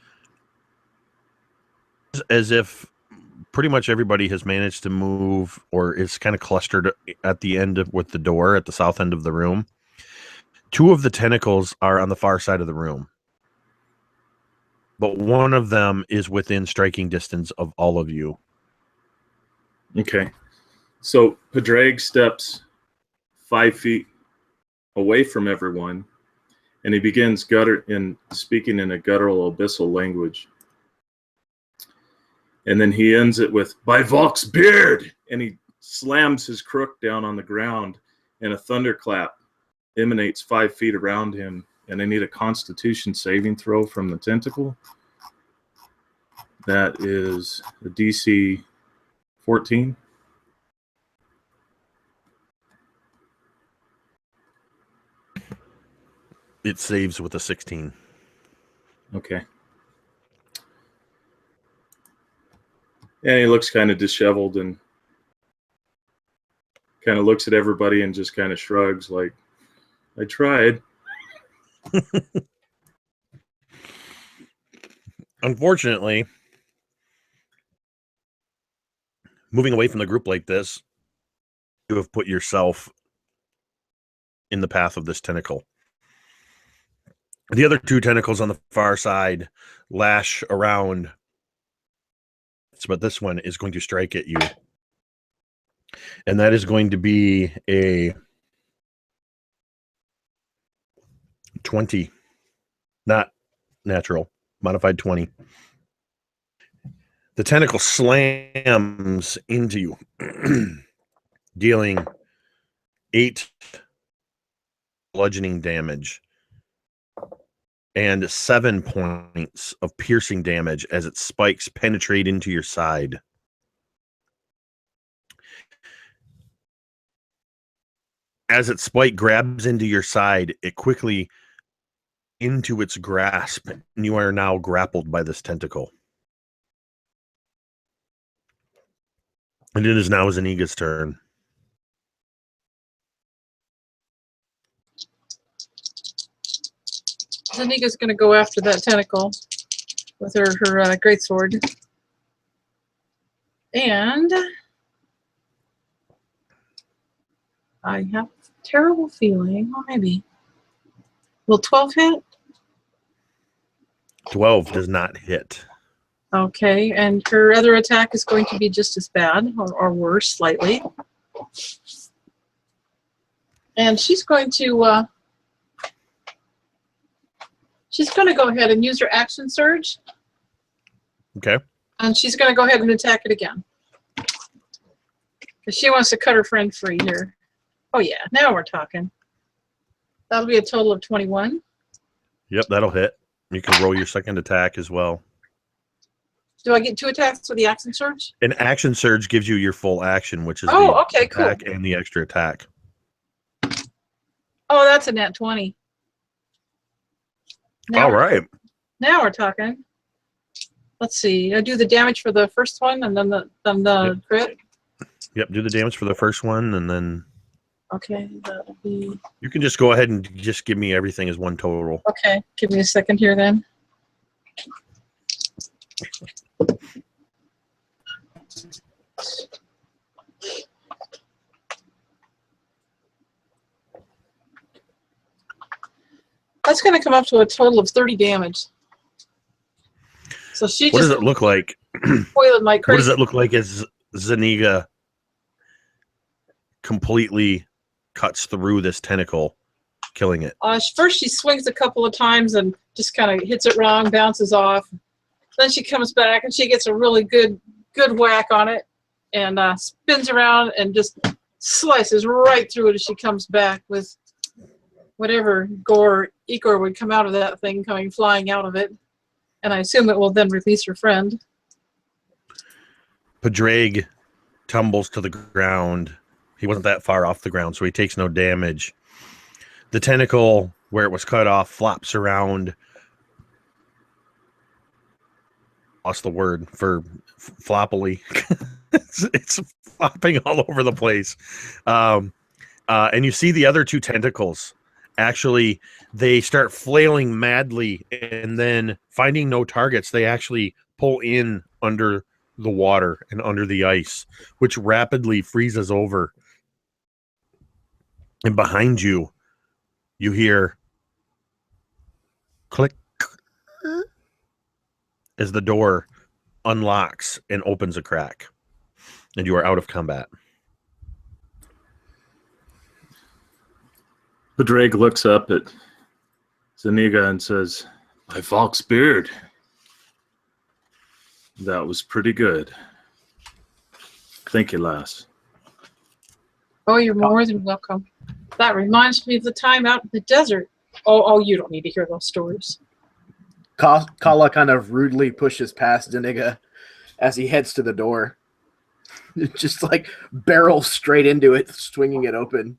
As if pretty much everybody has managed to move or is kind of clustered at the end with the door at the south end of the room. Two of the tentacles are on the far side of the room, but one of them is within striking distance of all of you. Okay. So Padraig steps 5 feet away from everyone, and he begins speaking in a guttural abyssal language. And then he ends it with, "By Volk's beard!" And he slams his crook down on the ground, and a thunderclap emanates 5 feet around him. And I need a Constitution saving throw from the tentacle. That is a DC 14. It saves with a 16. Okay. And he looks kind of disheveled and kind of looks at everybody and just kind of shrugs like, "I tried." Unfortunately, moving away from the group like this, you have put yourself in the path of this tentacle. The other two tentacles on the far side lash around, but this one is going to strike at you. And that is going to be a 20. Not natural. Modified 20. The tentacle slams into you, dealing 8 bludgeoning damage and 7 points of piercing damage as its spikes penetrate into your side. As its spike grabs into your side, it quickly into its grasp, and you are now grappled by this tentacle. And it is now Zaniga's turn. Zaniga's going to go after that tentacle with her greatsword. And I have a terrible feeling, or maybe, will 12 hit? 12 does not hit. Okay, and her other attack is going to be just as bad, or worse, slightly. And she's going to go ahead and use her action surge. Okay. And she's going to go ahead and attack it again. Because she wants to cut her friend free here. Oh yeah, now we're talking. That'll be a total of 21. Yep, that'll hit. You can roll your second attack as well. Do I get 2 attacks with the action surge? An action surge gives you your full action, which is Oh, the okay, attack cool. and the extra attack. Oh, that's a nat 20. All right. Now we're talking. Let's see. I do the damage for the first one and then the crit. Yep, do the damage for the first one, and then Okay, that'll be... you can just go ahead and just give me everything as one total. Okay, give me a second here then. That's going to come up to a total of 30 damage. So she What just does it look like? boiling like crazy. What does it look like as Zaniga completely cuts through this tentacle, killing it? First she swings a couple of times and just kind of hits it wrong, bounces off. Then she comes back and she gets a really good whack on it and spins around and just slices right through it as she comes back with whatever gore ichor would come out of that thing coming flying out of it. And I assume it will then release her friend. Padraig tumbles to the ground. He wasn't that far off the ground, so he takes no damage. The tentacle, where it was cut off, flops around. Lost the word for floppily. it's flopping all over the place. And you see the other two tentacles. Actually, they start flailing madly, and then finding no targets, they actually pull in under the water and under the ice, which rapidly freezes over. And behind you, you hear click as the door unlocks and opens a crack, and you are out of combat. Padraig looks up at Zuniga and says, "My Falk's beard. That was pretty good. Thank you, lass." Oh, you're more than welcome. That reminds me of the time out in the desert. Oh, you don't need to hear those stories. Kala kind of rudely pushes past Zuniga as he heads to the door. Just like barrels straight into it, swinging it open.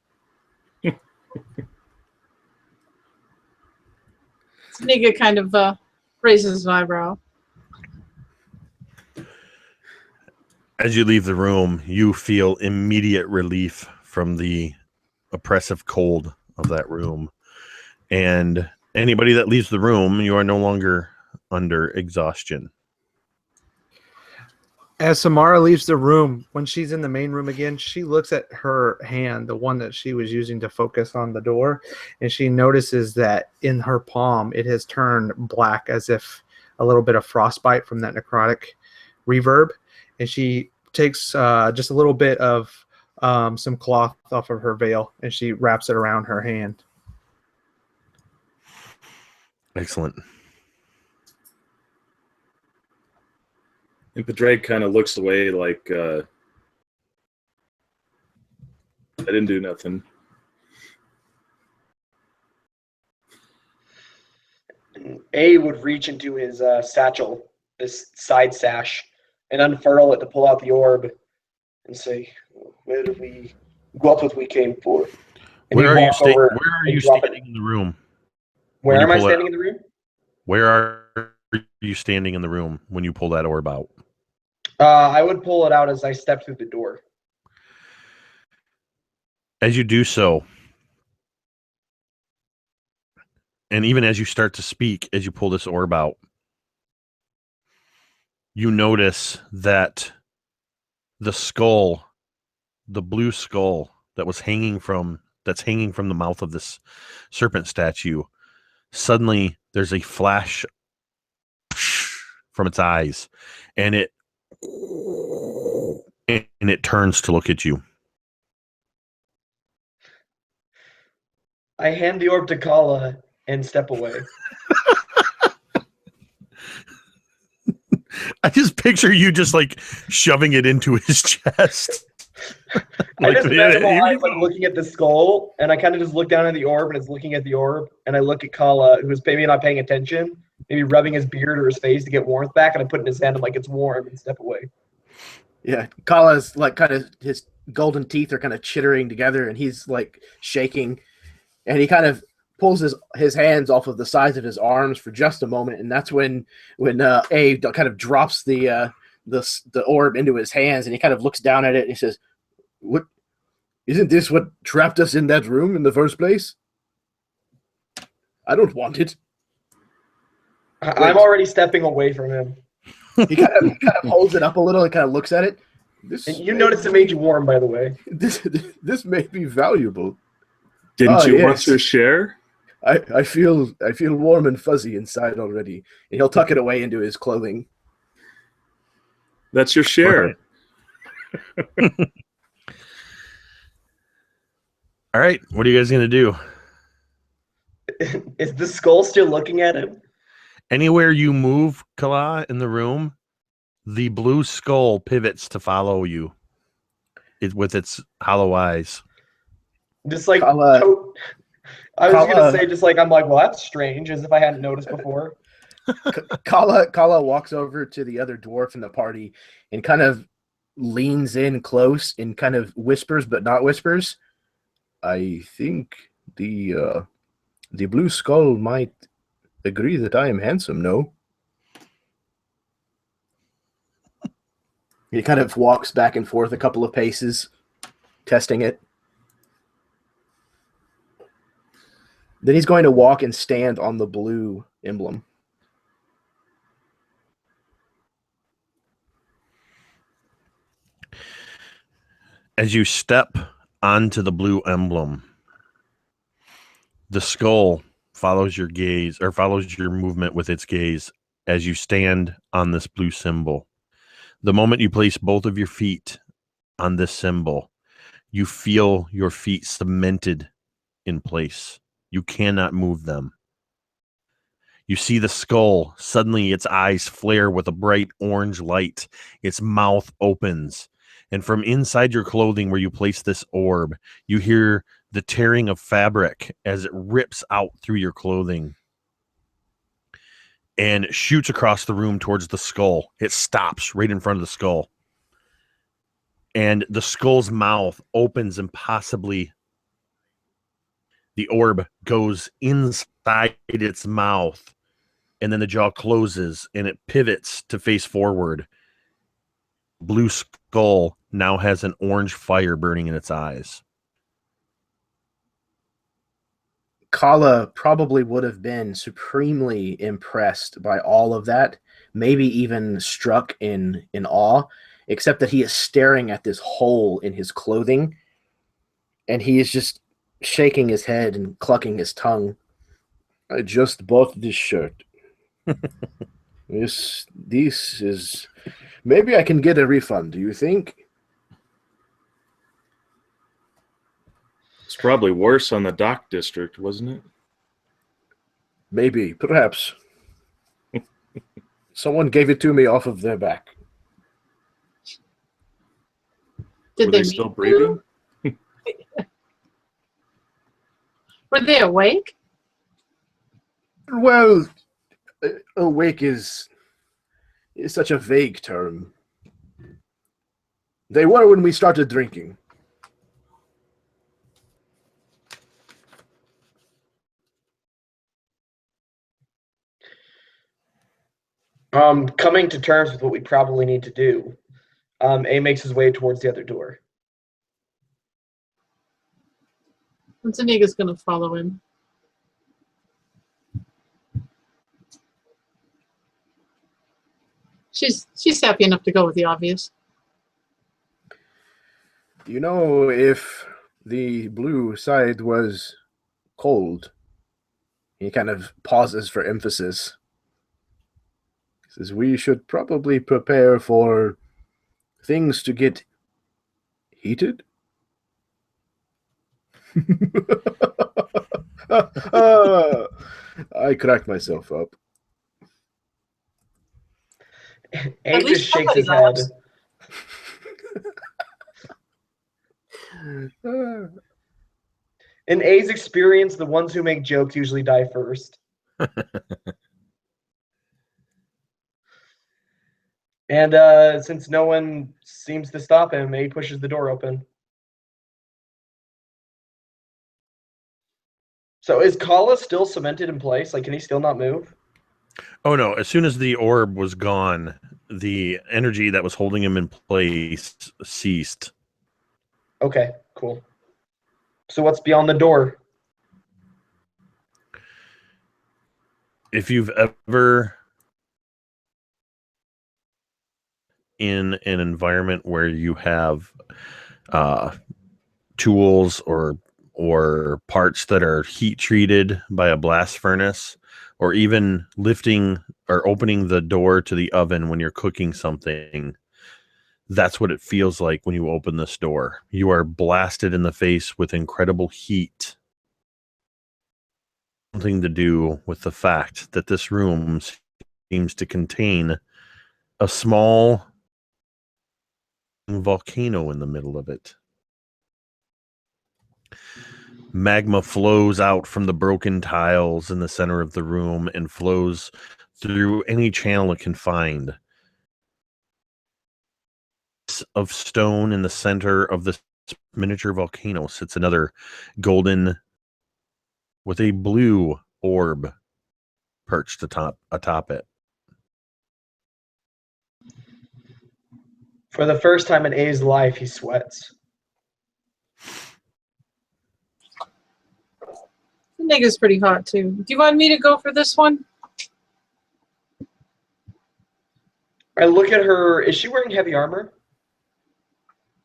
Zuniga kind of raises an eyebrow. As you leave the room, you feel immediate relief from the oppressive cold of that room. And anybody that leaves the room, you are no longer under exhaustion. As Samara leaves the room, when she's in the main room again, she looks at her hand, the one that she was using to focus on the door, and she notices that in her palm, it has turned black as if a little bit of frostbite from that necrotic reverb. And she takes just a little bit of some cloth off of her veil, and she wraps it around her hand. Excellent. And Padraig kind of looks away like, I didn't do nothing. A would reach into his satchel, this side sash, and unfurl it to pull out the orb and say, "Where did we go up what we came for?" And Where are you standing it. in the room? Where am I standing in the room? Where are you standing in the room when you pull that orb out? I would pull it out as I step through the door. As you do so, and even as you start to speak, as you pull this orb out, you notice that the skull, the blue skull that's hanging from the mouth of this serpent statue, suddenly there's a flash from its eyes, and it turns to look at you. I hand the orb to Kala and step away. I just picture you just like shoving it into his chest. I just imagine my eyes like looking at the skull, and I kind of just look down at the orb, and it's looking at the orb, and I look at Kala, who's maybe not paying attention, maybe rubbing his beard or his face to get warmth back, and I put it in his hand, I'm like, it's warm, and step away. Yeah, Kala's like kind of, his golden teeth are kind of chittering together, and he's like shaking, and he kind of pulls his hands off of the sides of his arms for just a moment, and that's when A kind of drops the orb into his hands, and he kind of looks down at it and he says, "What? Isn't this what trapped us in that room in the first place? I don't want it." I'm already stepping away from him. He kind of holds it up a little and kind of looks at it. And you noticed it made you warm, by the way. This may be valuable. Didn't you want to share? I feel warm and fuzzy inside already. And he'll tuck it away into his clothing. That's your share. All right, what are you guys gonna do? Is the skull still looking at him? Anywhere you move, Kala, in the room, the blue skull pivots to follow you. with its hollow eyes. Just like Kala- I was gonna Kala- say, just like I'm like, well, that's strange, as if I hadn't noticed before. Kala walks over to the other dwarf in the party and kind of leans in close and kind of whispers, but not whispers. I think the blue skull might agree that I am handsome, no? He kind of walks back and forth a couple of paces, testing it. Then he's going to walk and stand on the blue emblem. As you step onto the blue emblem, the skull follows your gaze, or follows your movement with its gaze as you stand on this blue symbol. The moment you place both of your feet on this symbol, you feel your feet cemented in place. You cannot move them. You see the skull. Suddenly its eyes flare with a bright orange light. Its mouth opens. And from inside your clothing where you place this orb, you hear the tearing of fabric as it rips out through your clothing and shoots across the room towards the skull. It stops right in front of the skull. And the skull's mouth opens and possibly the orb goes inside its mouth. And then the jaw closes and it pivots to face forward. Blue skull now has an orange fire burning in its eyes. Kala probably would have been supremely impressed by all of that, maybe even struck in awe, except that he is staring at this hole in his clothing, and he is just shaking his head and clucking his tongue. I just bought this shirt. This is... Maybe I can get a refund, do you think? It's probably worse on the dock district, wasn't it? Maybe, perhaps. Someone gave it to me off of their back. Did Were they they still breathing? Were they awake? Well, awake is such a vague term. They were when we started drinking. Coming to terms with what we probably need to do, A makes his way towards the other door. And Zaniga's going to follow him. She's happy enough to go with the obvious. Do you know if the blue side was cold? He kind of pauses for emphasis. He says, we should probably prepare for things to get heated. I cracked myself up. A just shakes his head. In A's experience, the ones who make jokes usually die first. And since no one seems to stop him, A pushes the door open. So is Kala still cemented in place? Like, can he still not move? Oh no, as soon as the orb was gone, the energy that was holding him in place ceased. Okay, cool. So what's beyond the door? If you've ever in an environment where you have tools or parts that are heat treated by a blast furnace, or even lifting or opening the door to the oven when you're cooking something, that's what it feels like when you open this door. You are blasted in the face with incredible heat. Something to do with the fact that this room seems to contain a small volcano in the middle of it. Magma flows out from the broken tiles in the center of the room and flows through any channel it can find. Of stone in the center of this miniature volcano sits another golden with a blue orb perched atop it. For the first time in A's life, he sweats. The nigga's pretty hot too. Do you want me to go for this one? I look at her. Is she wearing heavy armor?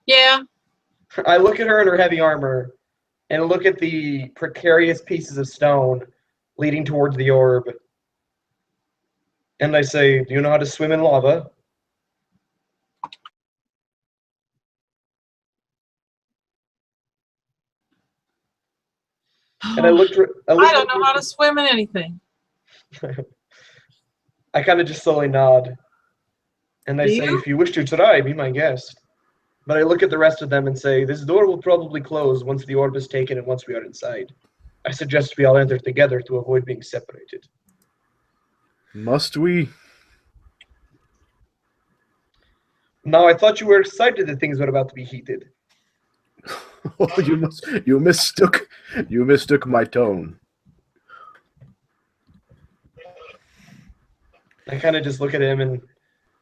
Yeah. I look at her in her heavy armor and look at the precarious pieces of stone leading towards the orb. And I say, do you know how to swim in lava? And I don't know how to swim in anything. I kind of just slowly nod. And I say, if you wish to try, be my guest. But I look at the rest of them and say, this door will probably close once the orb is taken and once we are inside. I suggest we all enter together to avoid being separated. Must we? Now, I thought you were excited that things were about to be heated. Oh, you mistook my tone. I kind of just look at him, and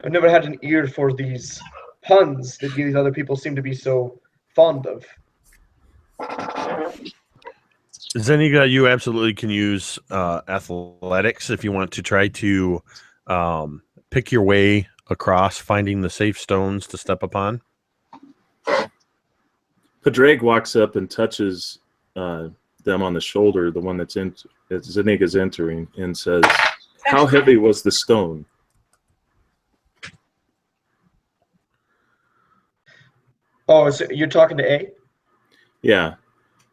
I've never had an ear for these puns that these other people seem to be so fond of. Zeniga, you absolutely can use athletics if you want to try to pick your way across, finding the safe stones to step upon. Padraig walks up and touches them on the shoulder, the one that's Zeniga's entering, and says, how heavy was the stone? Oh, so you're talking to A? Yeah.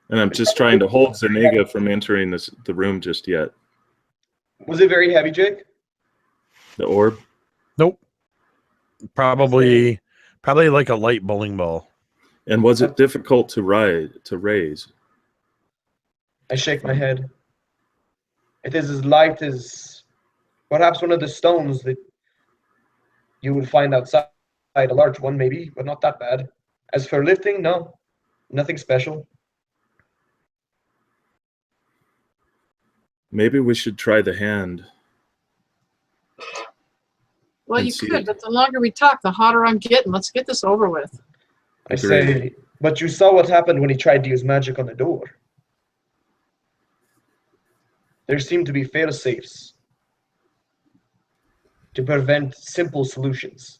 And I'm just trying to hold Zeniga from entering the room just yet. Was it very heavy, Jake? The orb? Nope. Probably like a light bowling ball. And was it difficult to raise? I shake my head. It is as light as perhaps one of the stones that you would find outside. A large one, maybe, but not that bad. As for lifting, no. Nothing special. Maybe we should try the hand. Well, you could, but the longer we talk, the hotter I'm getting. Let's get this over with. I say, but you saw what happened when he tried to use magic on the door. There seem to be fail-safes to prevent simple solutions.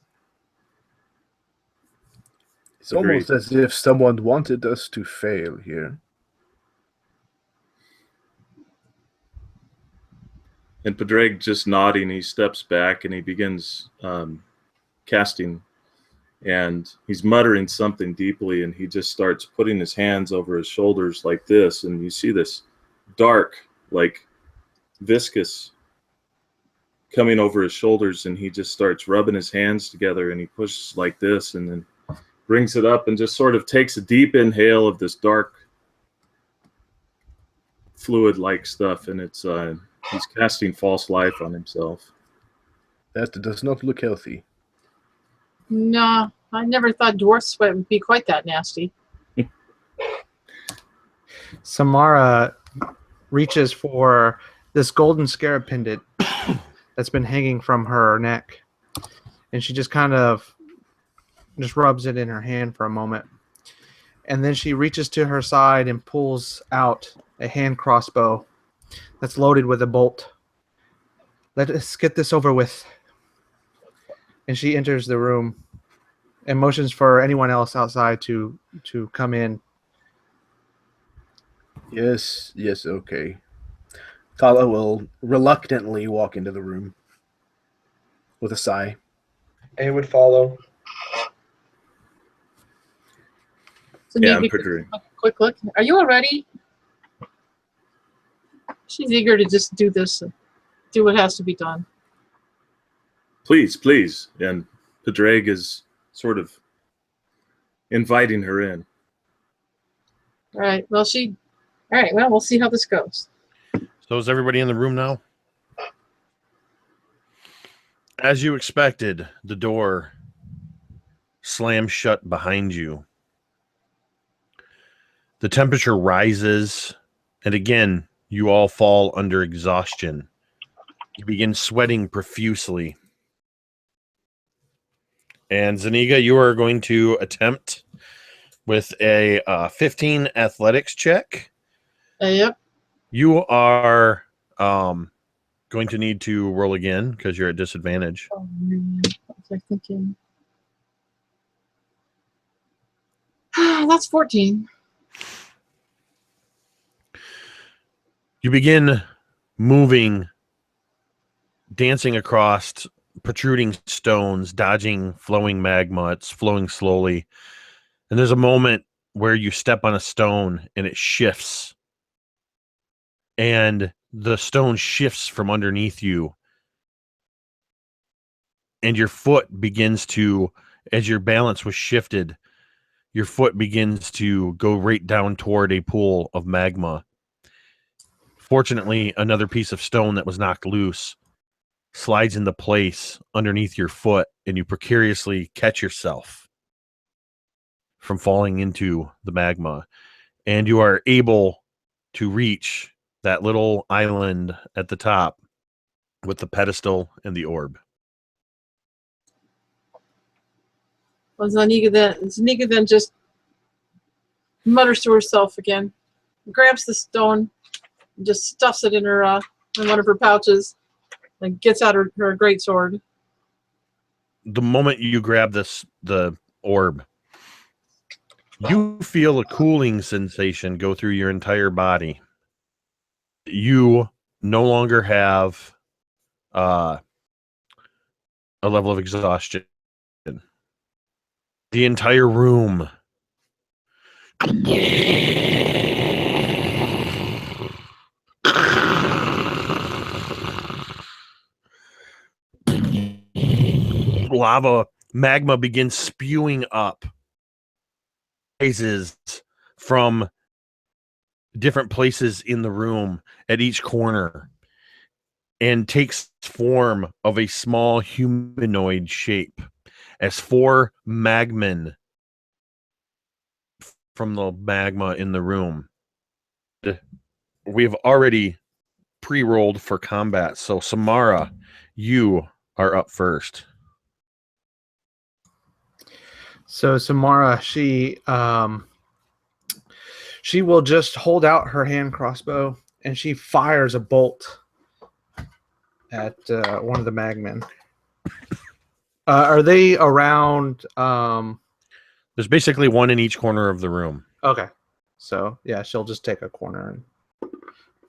It's almost as if someone wanted us to fail here. And Padraig just nodding, he steps back and he begins casting. And he's muttering something deeply, and he just starts putting his hands over his shoulders like this. And you see this dark, like viscous coming over his shoulders, and he just starts rubbing his hands together, and he pushes like this and then brings it up and just sort of takes a deep inhale of this dark fluid-like stuff, and it's he's casting false life on himself. That does not look healthy. No, I never thought dwarf sweat would be quite that nasty. Samara reaches for this golden scarab pendant that's been hanging from her neck, and she just kind of just rubs it in her hand for a moment, and then she reaches to her side and pulls out a hand crossbow that's loaded with a bolt. Let us get this over with. And she enters the room and motions for anyone else outside to come in. Yes, okay. Thala will reluctantly walk into the room with a sigh. A would follow. So Yeah, maybe a quick look. Are you all ready? She's eager to just do this, do what has to be done. Please. And Padraig is sort of inviting her in. All right. Well, all right. Well, we'll see how this goes. So is everybody in the room now? As you expected, the door slams shut behind you. The temperature rises, and again, you all fall under exhaustion. You begin sweating profusely. And Zaniga, you are going to attempt with a 15 athletics check. Yep. You are going to need to roll again because you're at disadvantage. Oh, man. What was I thinking? That's 14. You begin moving, dancing across protruding stones, dodging flowing magma. It's flowing slowly. And there's a moment where you step on a stone and it shifts. And the stone shifts from underneath you. And your foot begins to, as your balance was shifted, your foot begins to go right down toward a pool of magma. Fortunately, another piece of stone that was knocked loose slides into place underneath your foot, and you precariously catch yourself from falling into the magma. And you are able to reach that little island at the top with the pedestal and the orb. Well, Zaniga then just mutters to herself again, grabs the stone, and just stuffs it in one of her pouches, and gets out her greatsword. The moment you grab the orb, you feel a cooling sensation go through your entire body. You no longer have a level of exhaustion. The entire room magma begins spewing up, rises from different places in the room at each corner, and takes form of a small humanoid shape as 4 magmen from the magma in the room. We've already pre-rolled for combat, so Samara, you are up first. So Samara, she will just hold out her hand crossbow and she fires a bolt at one of the magmen. Are they around? There's basically one in each corner of the room. Okay, so yeah, she'll just take a corner and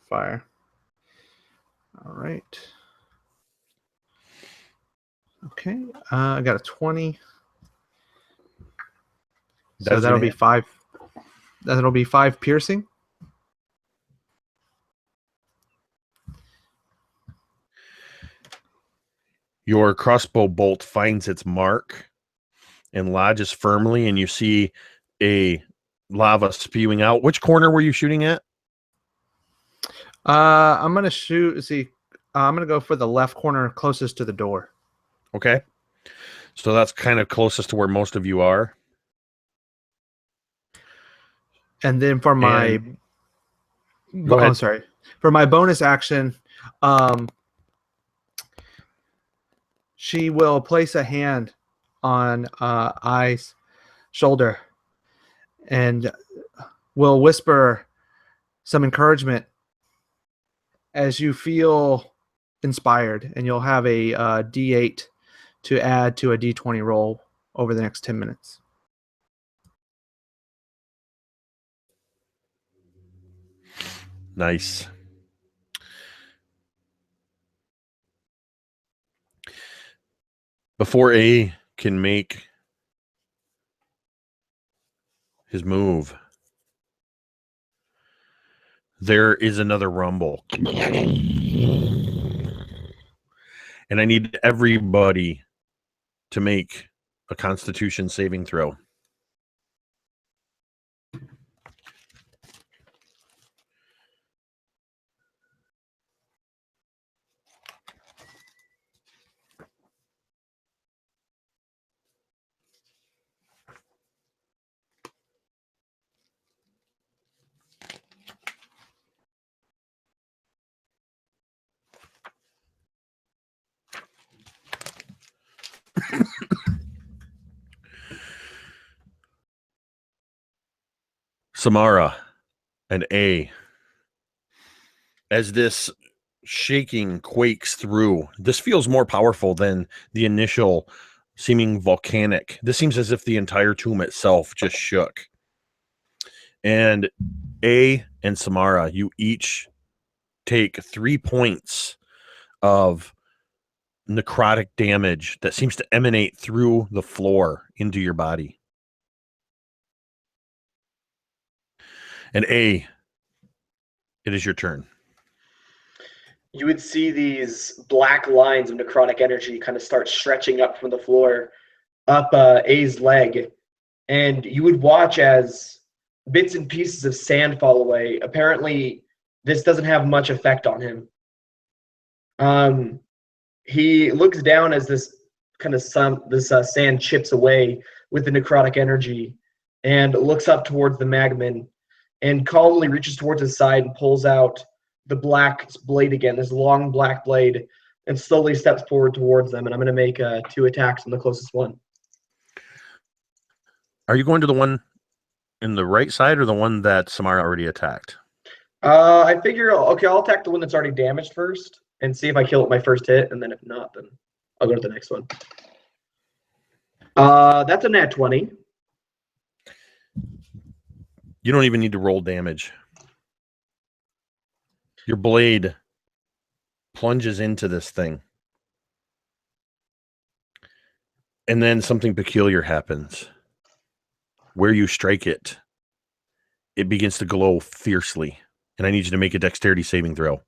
fire. All right. Okay, I got a 20. So that'll be 5. That'll be 5 piercing. Your crossbow bolt finds its mark and lodges firmly, and you see a lava spewing out. Which corner were you shooting at? I'm gonna shoot. See, I'm gonna go for the left corner closest to the door. Okay, so that's kind of closest to where most of you are. And then for my, Go ahead. oh, sorry, for my bonus action, she will place a hand on I's shoulder and will whisper some encouragement as you feel inspired, and you'll have a D8 to add to a D20 roll over the next 10 minutes. Nice. Before A can make his move, there is another rumble. And I need everybody to make a Constitution saving throw. Samara and A. As this shaking quakes through, this feels more powerful than the initial seeming volcanic. This seems as if the entire tomb itself just shook. And A and Samara, you each take 3 points of necrotic damage that seems to emanate through the floor into your body. And A, it is your turn. You would see these black lines of necrotic energy kind of start stretching up from the floor, up A's leg, and you would watch as bits and pieces of sand fall away. Apparently, this doesn't have much effect on him. He looks down as this kind of sand chips away with the necrotic energy, and looks up towards the Magman, and calmly reaches towards his side and pulls out the black blade again, this long black blade, and slowly steps forward towards them. And I'm going to make 2 attacks on the closest one. Are you going to the one in the right side or the one that Samara already attacked? I figure, okay, I'll attack the one that's already damaged first and see if I kill it my first hit, and then if not, then I'll go to the next one. That's a nat 20. You don't even need to roll damage. Your blade plunges into this thing. And then something peculiar happens. Where you strike it, it begins to glow fiercely. And I need you to make a dexterity saving throw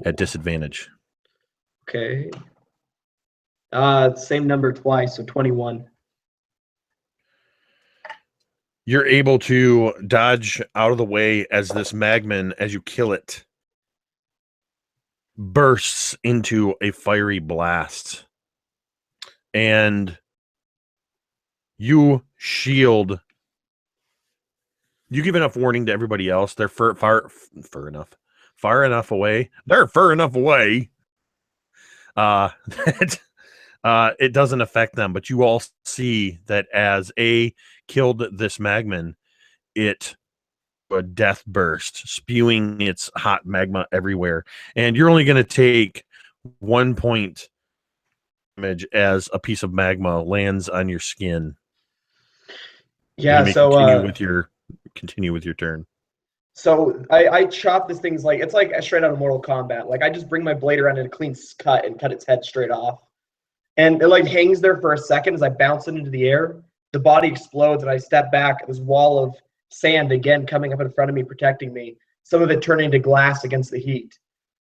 at disadvantage. Okay. Same number twice, so 21. You're able to dodge out of the way as this Magman, as you kill it, bursts into a fiery blast. And you shield. You give enough warning to everybody else. They're far enough away. They're far enough away that it doesn't affect them. But you all see that as A killed this Magman, it a death burst, spewing its hot magma everywhere. And you're only going to take 1 point damage as a piece of magma lands on your skin. Yeah, so continue with your turn. So I chop this thing's like, it's like straight out of Mortal Kombat. Like I just bring my blade around in a clean cut and cut its head straight off. And it like hangs there for a second as I bounce it into the air. The body explodes and I step back. This wall of sand again coming up in front of me, protecting me. Some of it turning to glass against the heat.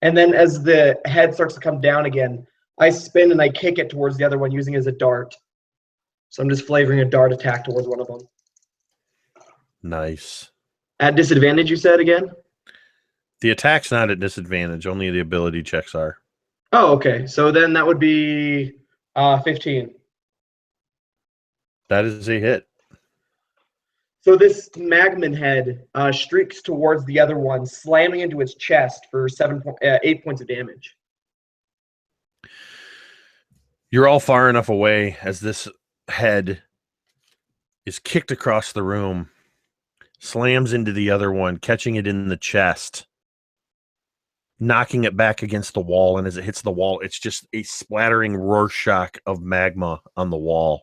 And then as the head starts to come down again, I spin and I kick it towards the other one using it as a dart. So I'm just flavoring a dart attack towards one of them. Nice. At disadvantage, you said again? The attack's not at disadvantage. Only the ability checks are. Oh, okay. So then that would be 15. That is a hit. So this Magman head streaks towards the other one, slamming into its chest for 8 points of damage. You're all far enough away as this head is kicked across the room, slams into the other one, catching it in the chest, knocking it back against the wall. And as it hits the wall, it's just a splattering Rorschach of magma on the wall.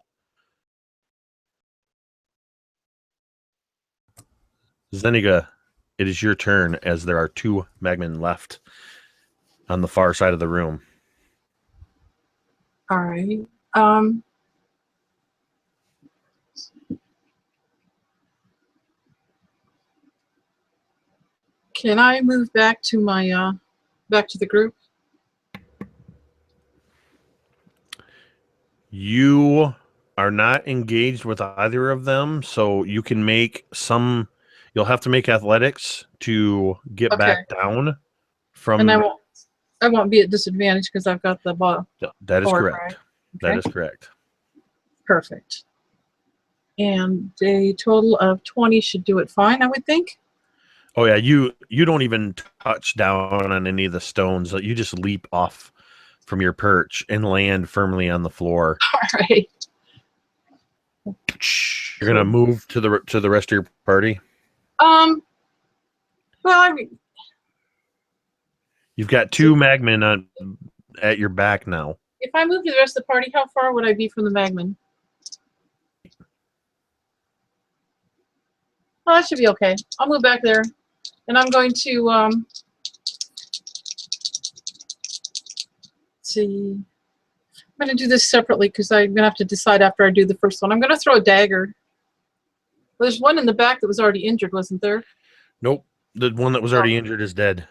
Zeniga, it is your turn as there are 2 Magmen left on the far side of the room. All right. Can I move back to my back to the group? You are not engaged with either of them, so you can make some. You'll have to make athletics to get back down from. And I won't be at disadvantage because I've got the ball. That is correct. Right? That Okay. is correct. Perfect. And a total of 20 should do it fine, I would think. Oh yeah, you don't even touch down on any of the stones. You just leap off from your perch and land firmly on the floor. All right. You're gonna move to the rest of your party. Well, I mean, You've got 2 Magman at your back now. if I move to the rest of the party, how far would I be from the Magman? Oh, that should be okay. I'll move back there, and I'm going to let's see. I'm going to do this separately because I'm going to have to decide after I do the first one. I'm going to throw a dagger. Well, there's one in the back that was already injured, wasn't there? Nope. The one that was already injured is dead.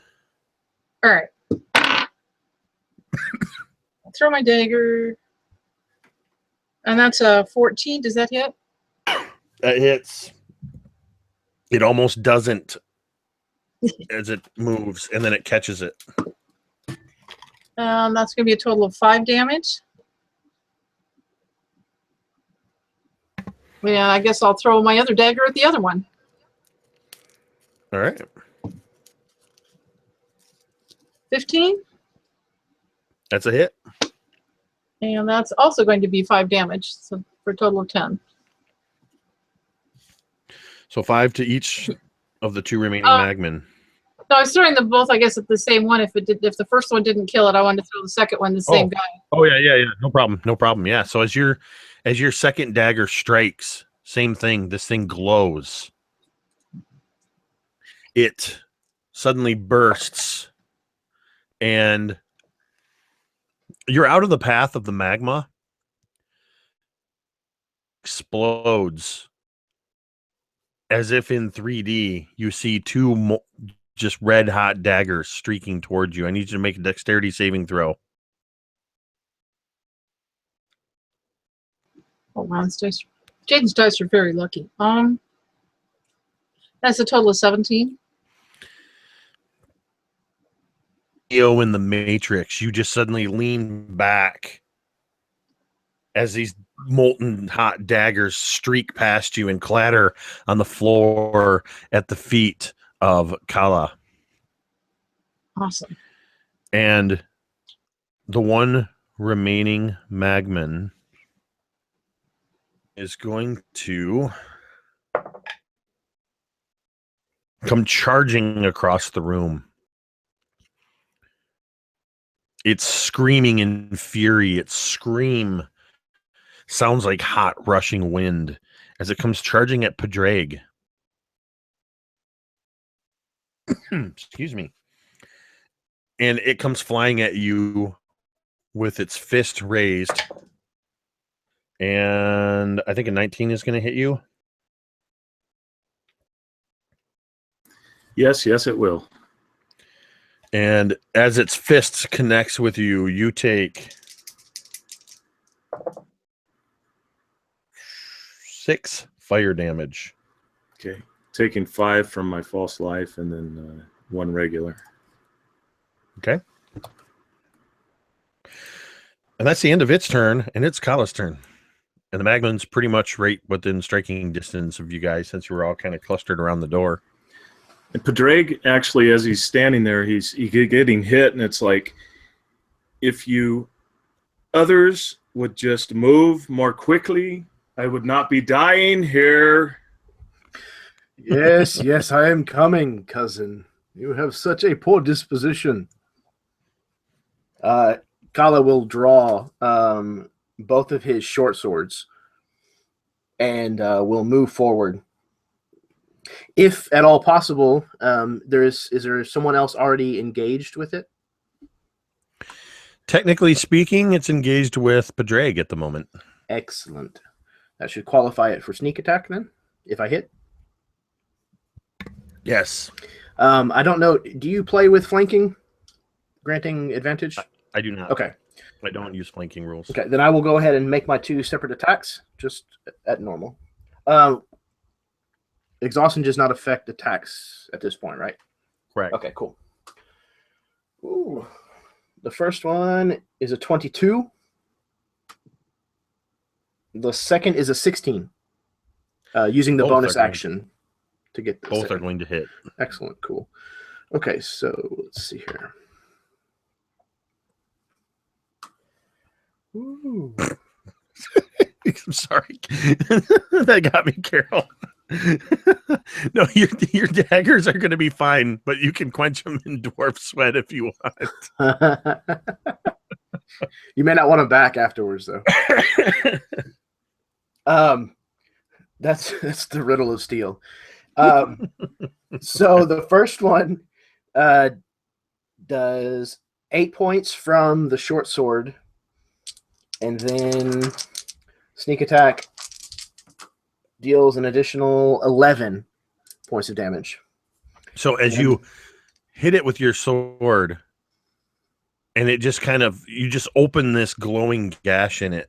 All right. I'll throw my dagger. And that's a 14. Does that hit? That hits. It almost doesn't as it moves, and then it catches it. That's going to be a total of 5 damage. Yeah, I guess I'll throw my other dagger at the other one. All right. 15. That's a hit. And that's also going to be 5 damage, so for a total of 10. So 5 to each of the 2 remaining Magman. No, I was throwing them both, I guess, at the same one. If the first one didn't kill it, I wanted to throw the second one the same guy. Oh yeah. No problem. Yeah. So as your second dagger strikes, same thing. This thing glows. It suddenly bursts, and you're out of the path of the magma. Explodes. As if in 3D, you see 2 just red hot daggers streaking towards you. I need you to make a dexterity saving throw. Oh wow, Jaden's dice are very lucky. That's a total of 17. Neo in the Matrix, you just suddenly lean back as these molten hot daggers streak past you and clatter on the floor at the feet of Kala. Awesome. And the one remaining Magman is going to come charging across the room. It's screaming in fury. Its scream sounds like hot rushing wind as it comes charging at Padraig. Excuse me. And it comes flying at you with its fist raised. And I think a 19 is going to hit you. Yes, it will. And as its fist connects with you, you take 6 fire damage. Okay. Taking 5 from my false life and then 1 regular. Okay. And that's the end of its turn, and it's Kala's turn. And the Magman's pretty much right within striking distance of you guys since you were all kind of clustered around the door. And Padraig, actually, as he's standing there, he's getting hit, and it's like, if you others would just move more quickly, I would not be dying here. Yes, I am coming, cousin. You have such a poor disposition. Kala will draw both of his short swords and will move forward. If at all possible, is there someone else already engaged with it? Technically speaking, it's engaged with Padraig at the moment. Excellent. That should qualify it for sneak attack then, if I hit. Yes. I don't know. Do you play with flanking, granting advantage? I do not. Okay. I don't use flanking rules. Okay, then I will go ahead and make my 2 separate attacks, just at normal. Exhaustion does not affect attacks at this point, right? Correct. Okay, cool. Ooh. The first one is a 22. The second is a 16. Using the Both bonus are going action to get the Both second. are going to hit. Excellent, cool. Okay, so let's see here. Ooh. I'm sorry. That got me, Carol. No, your daggers are going to be fine, but you can quench them in dwarf sweat if you want. You may not want them back afterwards, though. That's the riddle of steel. So the first one does 8 points from the short sword, and then sneak attack deals an additional 11 points of damage. So as you hit it with your sword, and it just you just open this glowing gash in it,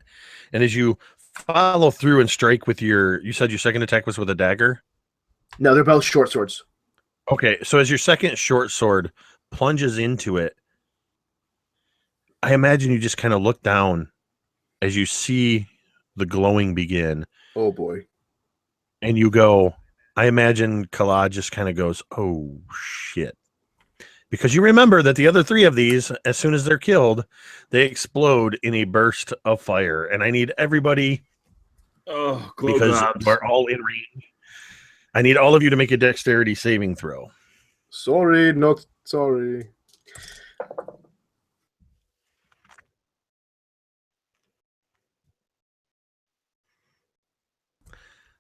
and as you follow through and strike with you said your second attack was with a dagger? No, they're both short swords. Okay, so as your second short sword plunges into it, I imagine you just kind of look down as you see the glowing begin. Oh boy. And you go, I imagine Kala just kind of goes, oh shit. Because you remember that the other 3 of these, as soon as they're killed, they explode in a burst of fire. And I need everybody, because we're all in range, I need all of you to make a dexterity saving throw. Sorry, not sorry.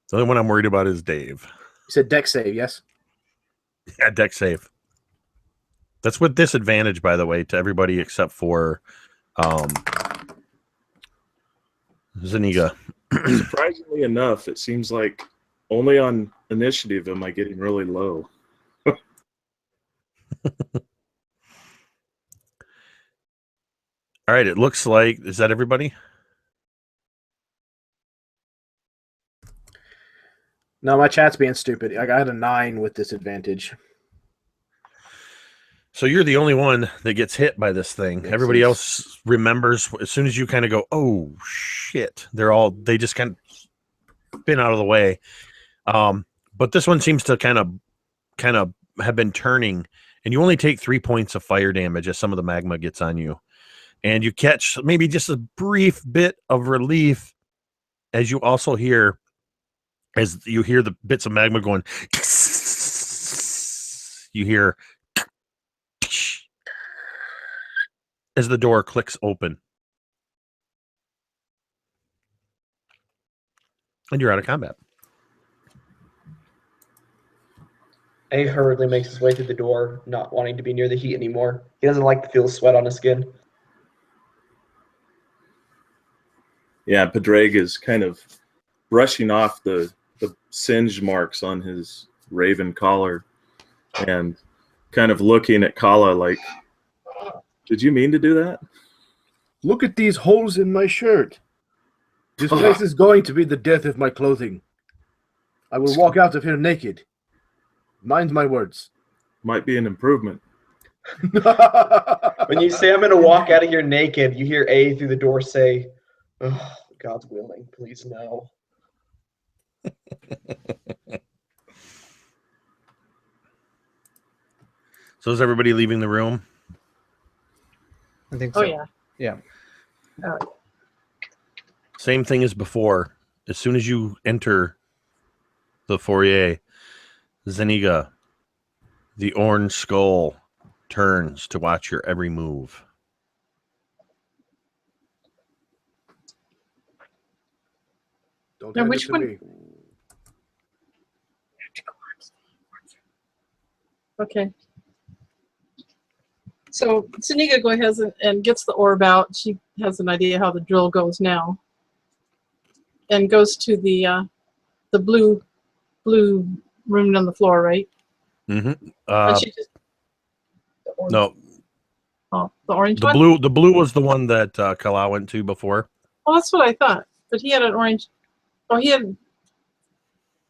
The only one I'm worried about is Dave. You said dex save, yes? Yeah, dex save. That's with disadvantage, by the way, to everybody except for Zaniga. Surprisingly enough, it seems like only on initiative am I getting really low. All right, it looks like, is that everybody? No, my chat's being stupid. I got a 9 with disadvantage. So you're the only one that gets hit by this thing. Everybody else remembers as soon as you kind of go, oh shit. They just kind of spin out of the way. But this one seems to kind of have been turning, and you only take 3 points of fire damage as some of the magma gets on you. And you catch maybe just a brief bit of relief as you also hear, as you hear the bits of magma going, you hear as the door clicks open. And you're out of combat. A hurriedly makes his way through the door, not wanting to be near the heat anymore. He doesn't like to feel sweat on his skin. Yeah, Padraig is kind of brushing off the singe marks on his raven collar and kind of looking at Kala like, did you mean to do that? Look at these holes in my shirt. This place is going to be the death of my clothing. I will walk out of here naked. Mind my words. Might be an improvement. When you say I'm going to walk out of here naked, you hear A through the door say, oh, God's willing, please no. So is everybody leaving the room? I think so. Oh, yeah. Yeah. Oh, Same thing as before. As soon as you enter the foyer, Zaniga, the orange skull, turns to watch your every move. Don't Now, hand which it to one- me. okay. So Zaniga go ahead and gets the orb out. She has an idea how the drill goes now, and goes to the blue room on the floor, right? Mm-hmm. And she just, the orange, No, the orange the one. blue was the one that Kala went to before. Well, that's what I thought. But he had an orange. Oh, he had.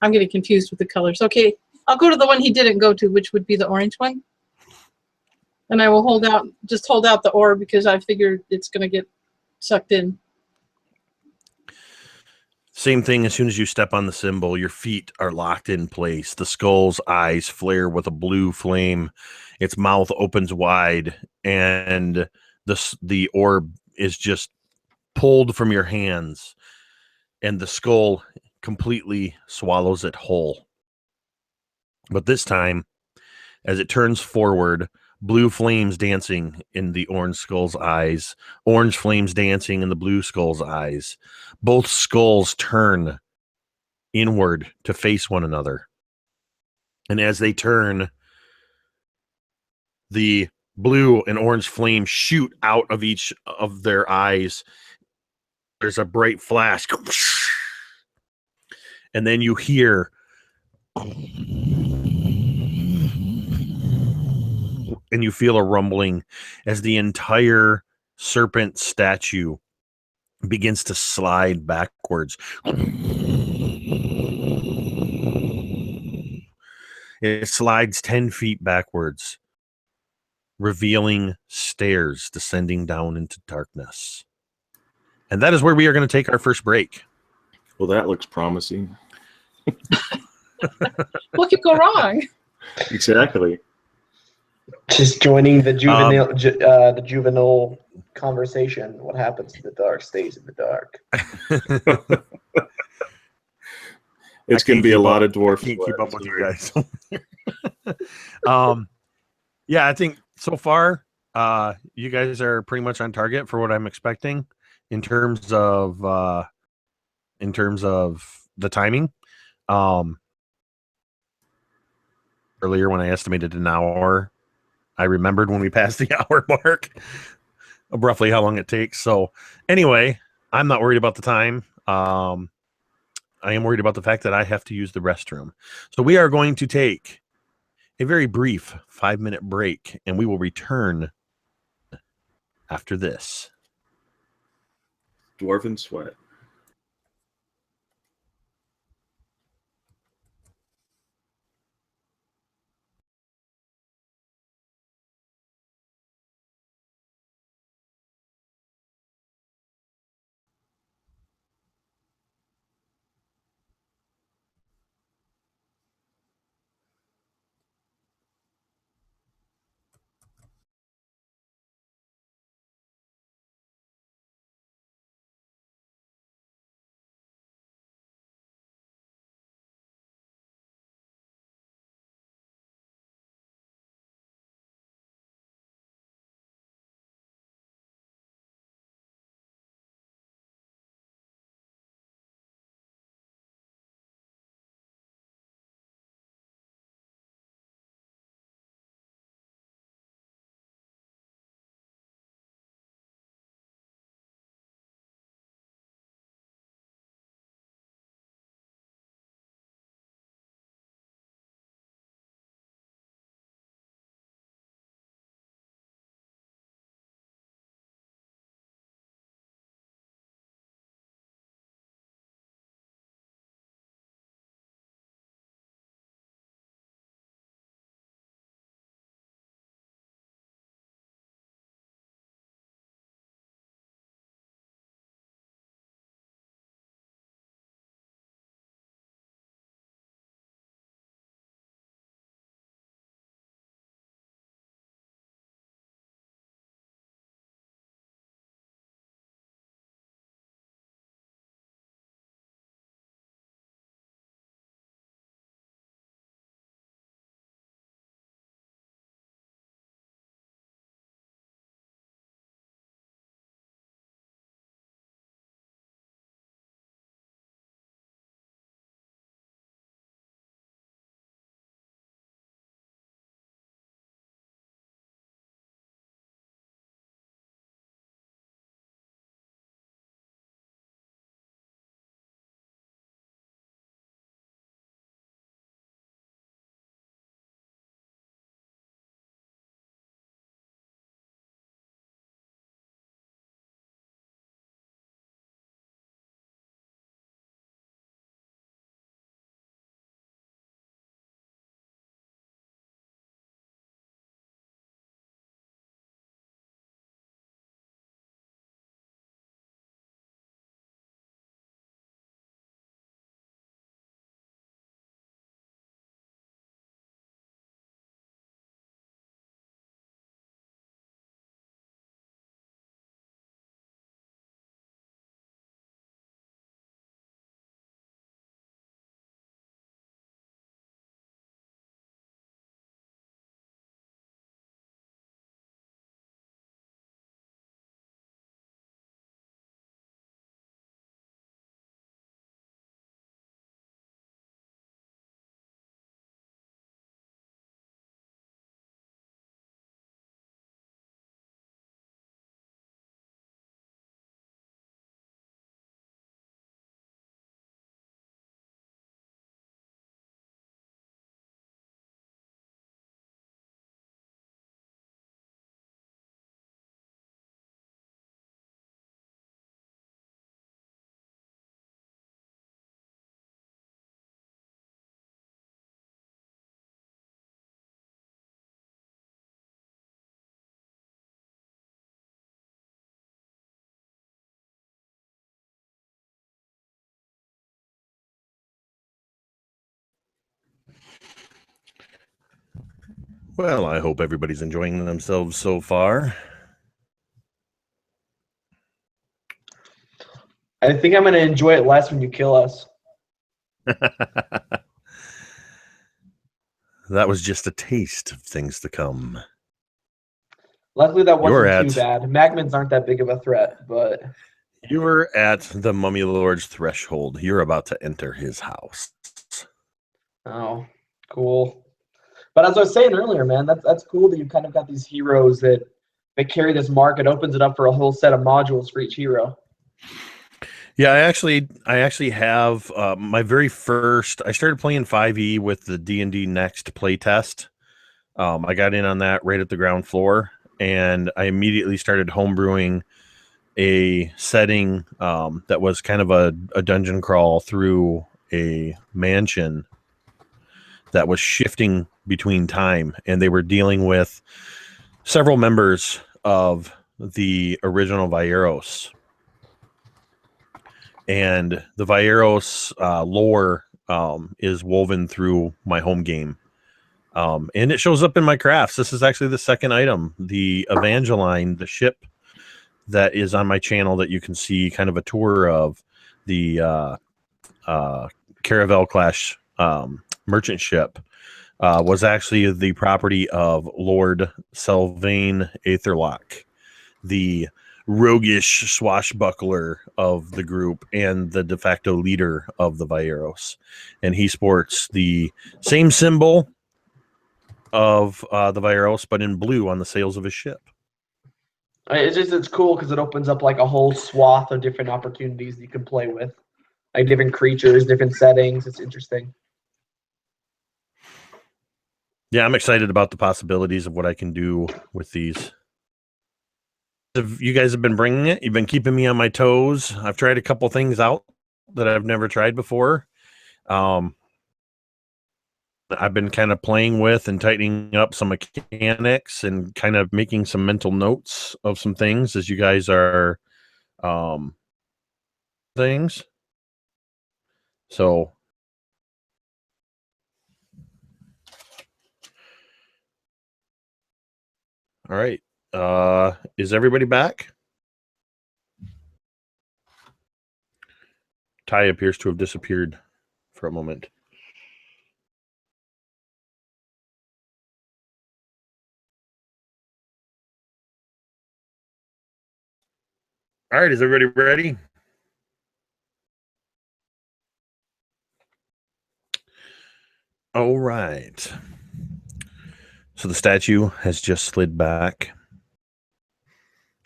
I'm getting confused with the colors. Okay, I'll go to the one he didn't go to, which would be the orange one. And I will hold out the orb because I figured it's going to get sucked in. Same thing. As soon as you step on the symbol, your feet are locked in place. The skull's eyes flare with a blue flame. Its mouth opens wide, and the orb is just pulled from your hands. And the skull completely swallows it whole. But this time, as it turns forward, blue flames dancing in the orange skull's eyes, orange flames dancing in the blue skull's eyes. Both skulls turn inward to face one another. And as they turn, the blue and orange flames shoot out of each of their eyes. There's a bright flash. And then you hear and you feel a rumbling as the entire serpent statue begins to slide backwards. It slides 10 feet backwards, revealing stairs descending down into darkness. And that is where we are going to take our first break. Well, that looks promising. What could go wrong? Exactly. Just joining the juvenile conversation. What happens in the dark stays in the dark. It's going to be a lot of dwarf I can't keep up with you sweat. guys. Yeah, I think so far you guys are pretty much on target for what I'm expecting in terms of the timing. Earlier when I estimated an hour, I remembered when we passed the hour mark of roughly how long it takes. So anyway, I'm not worried about the time. I am worried about the fact that I have to use the restroom. So we are going to take a very brief 5-minute break, and we will return after this. Dwarven sweat. Well, I hope everybody's enjoying themselves so far. I think I'm going to enjoy it less when you kill us. That was just a taste of things to come. Luckily, that You're wasn't too at- bad. Magmans aren't that big of a threat, but You were at the Mummy Lord's threshold. You're about to enter his house. oh, cool. But as I was saying earlier, man, that's cool that you kind of got these heroes that carry this mark. It opens it up for a whole set of modules for each hero. Yeah, I actually have my very first. I started playing 5e with the D&D Next playtest. I got in on that right at the ground floor, and I immediately started homebrewing a setting that was kind of a dungeon crawl through a mansion that was shifting between time, and they were dealing with several members of the original Vieros. And the Vieros lore is woven through my home game. And it shows up in my crafts. This is actually the second item, the Evangeline, the ship that is on my channel that you can see kind of a tour of, the Caravel class merchant ship. Was actually the property of Lord Sylvain Aetherlock, the roguish swashbuckler of the group and the de facto leader of the Vieros. And he sports the same symbol of the Vieros, but in blue on the sails of his ship. It's cool because it opens up like a whole swath of different opportunities that you can play with, like different creatures, different settings. It's interesting. Yeah, I'm excited about the possibilities of what I can do with these. If you guys have been bringing it, you've been keeping me on my toes. I've tried a couple things out that I've never tried before. I've been kind of playing with and tightening up some mechanics and kind of making some mental notes of some things as you guys are things. So all right. Is everybody back? Ty appears to have disappeared for a moment. All right, is everybody ready? All right. So the statue has just slid back,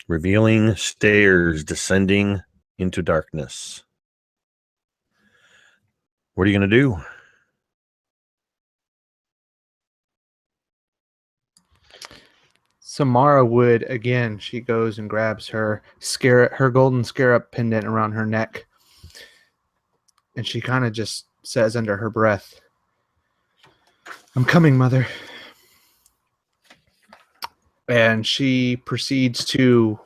revealing stairs descending into darkness. What are you going to do? Samara would, again, she goes and grabs her golden scarab pendant around her neck. And she kind of just says under her breath, "I'm coming, Mother." And she proceeds to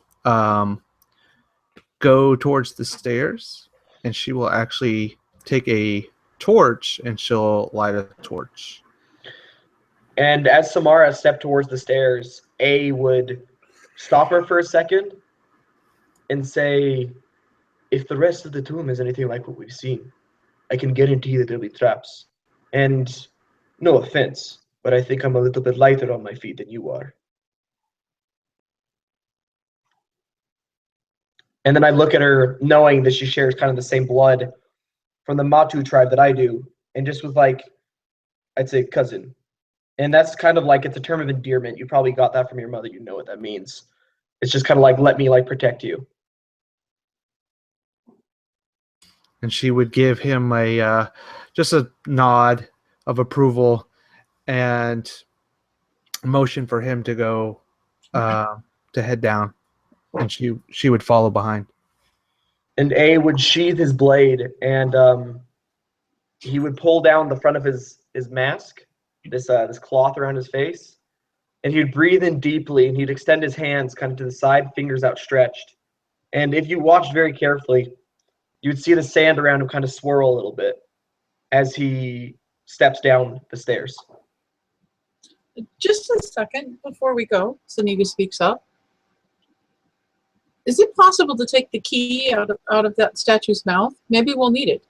go towards the stairs. And she will actually take a torch and she'll light a torch. And as Samara stepped towards the stairs, A would stop her for a second and say, "If the rest of the tomb is anything like what we've seen, I can guarantee that there'll be traps. And no offense, but I think I'm a little bit lighter on my feet than you are." And then I look at her knowing that she shares kind of the same blood from the Matu tribe that I do, and just was like, I'd say cousin. And that's kind of like, it's a term of endearment. You probably got that from your mother. You know what that means. It's just kind of like, let me like protect you. And she would give him a just a nod of approval and motion for him to go to head down, and she would follow behind. And A would sheathe his blade, and he would pull down the front of his mask, this cloth around his face, and he'd breathe in deeply, and he'd extend his hands kind of to the side, fingers outstretched. And if you watched very carefully, you'd see the sand around him kind of swirl a little bit as he steps down the stairs. Just a second before we go, Saniga speaks up. Is it possible to take the key out of that statue's mouth? Maybe we'll need it.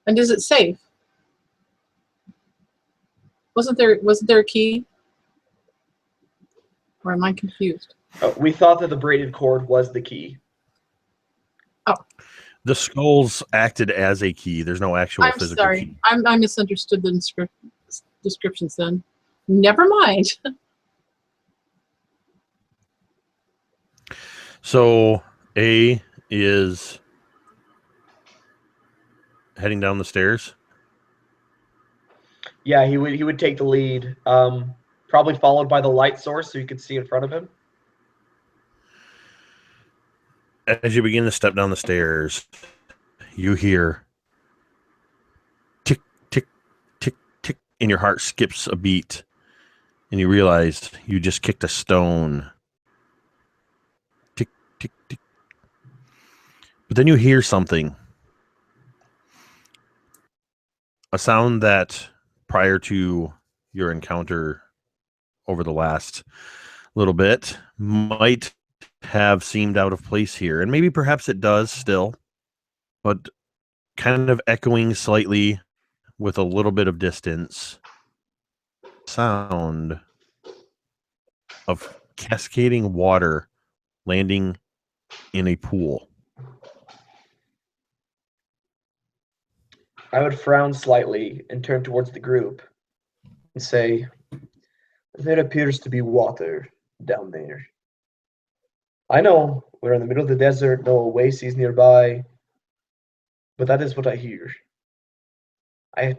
And is it safe? Wasn't there a key? Or am I confused? Oh, we thought that the braided cord was the key. Oh. The skulls acted as a key. There's no actual I'm physical sorry. key. I misunderstood the descriptions then. Never mind. So A is heading down the stairs. Yeah, he would take the lead. Probably followed by the light source so you could see in front of him. As you begin to step down the stairs, you hear tick, tick, tick, tick, and your heart skips a beat, and you realize you just kicked a stone. Tick, tick, tick. But then you hear something. A sound that prior to your encounter over the last little bit might have seemed out of place here, and maybe perhaps it does still, but kind of echoing slightly with a little bit of distance, sound of cascading water landing in a pool. I would frown slightly and turn towards the group and say, "There appears to be water down there. I know we're in the middle of the desert, no oases nearby, but that is what I hear. I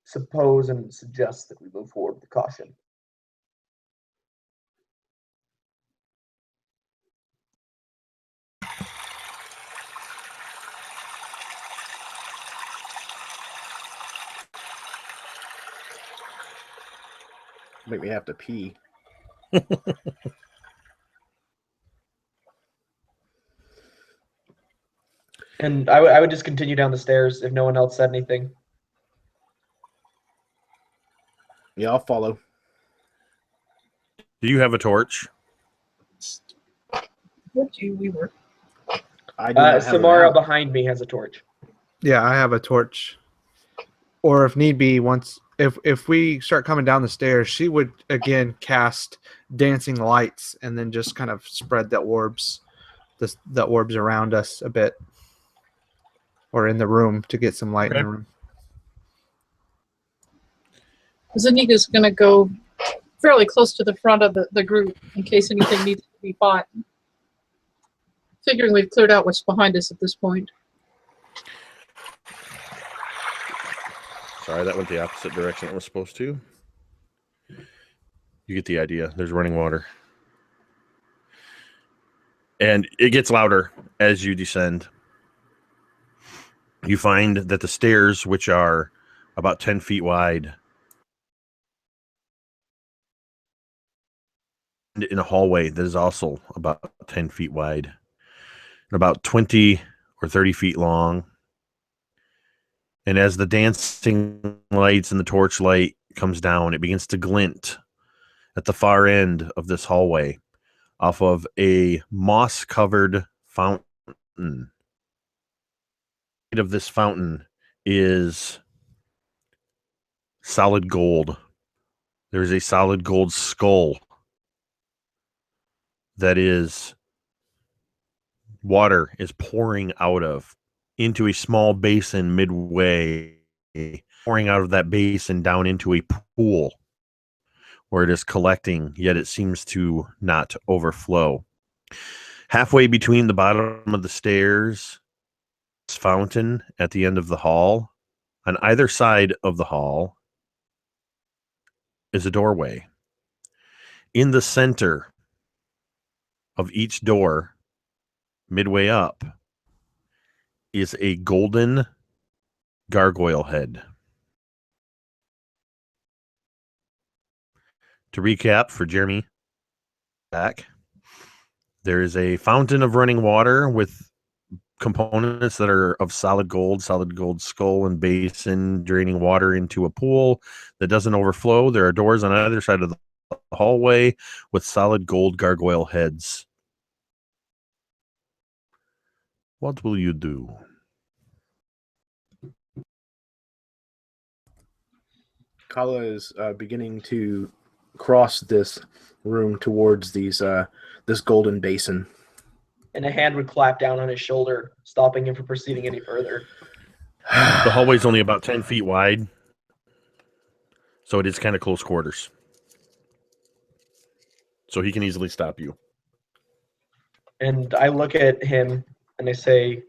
suppose and suggest that we move forward with caution." Make me have to pee. And I would just continue down the stairs if no one else said anything. Yeah, I'll follow. Do you have a torch? We were. I do not have Samara one now. behind me has a torch. Yeah, I have a torch. Or if need be, once if we start coming down the stairs, she would again cast dancing lights and then just kind of spread the orbs around us a bit, or in the room to get some light in the room. Zanika's going to go fairly close to the front of the group in case anything needs to be fought. Figuring we've cleared out what's behind us at this point. Sorry, that went the opposite direction it was supposed to. You get the idea. There's running water. And it gets louder as you descend. You find that the stairs, which are about 10 feet wide, in a hallway that is also about 10 feet wide, and about 20 or 30 feet long. And as the dancing lights and the torchlight comes down, it begins to glint at the far end of this hallway off of a moss-covered fountain. Of this fountain is solid gold. There's a solid gold skull that is water is pouring out of into a small basin midway, pouring out of that basin down into a pool where it is collecting, yet it seems to not overflow. Halfway between the bottom of the stairs, this fountain at the end of the hall, on either side of the hall is a doorway. In the center of each door, midway up, is a golden gargoyle head. To recap for Jeremy, back, there is a fountain of running water with components that are of solid gold skull and basin draining water into a pool that doesn't overflow. There are doors on either side of the hallway with solid gold gargoyle heads. What will you do? Kala is beginning to cross this room towards these this golden basin. And a hand would clap down on his shoulder, stopping him from proceeding any further. The hallway's only about 10 feet wide, so it is kind of close quarters. So he can easily stop you. And I look at him and I say,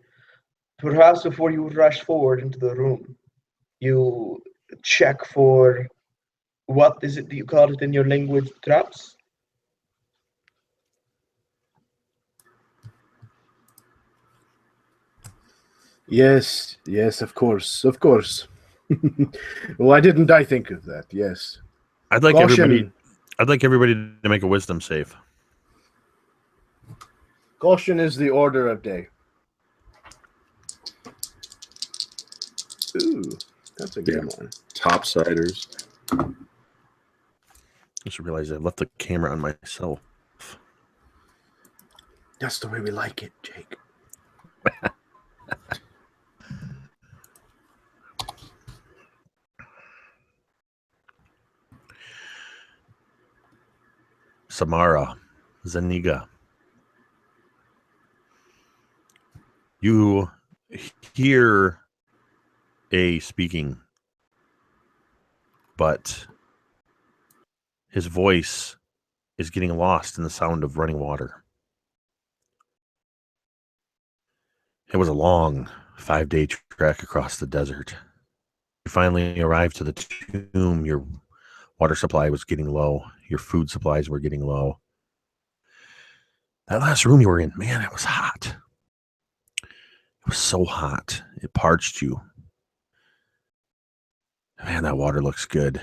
perhaps before you rush forward into the room, you check for, what is it that you call it in your language, traps? Yes, of course. Why didn't I think of that? Yes. I'd like Caution. everybody to make a wisdom save. Caution is the order of day. Ooh, that's a good one. Topsiders. Just realized I left the camera on myself. That's the way we like it, Jake. Samara, Zaniga. You hear A speaking, but his voice is getting lost in the sound of running water. It was a long 5-day trek across the desert. You finally arrived to the tomb. Your water supply was getting low. Your food supplies were getting low. That last room you were in, man, it was hot. It was so hot. It parched you. Man, that water looks good.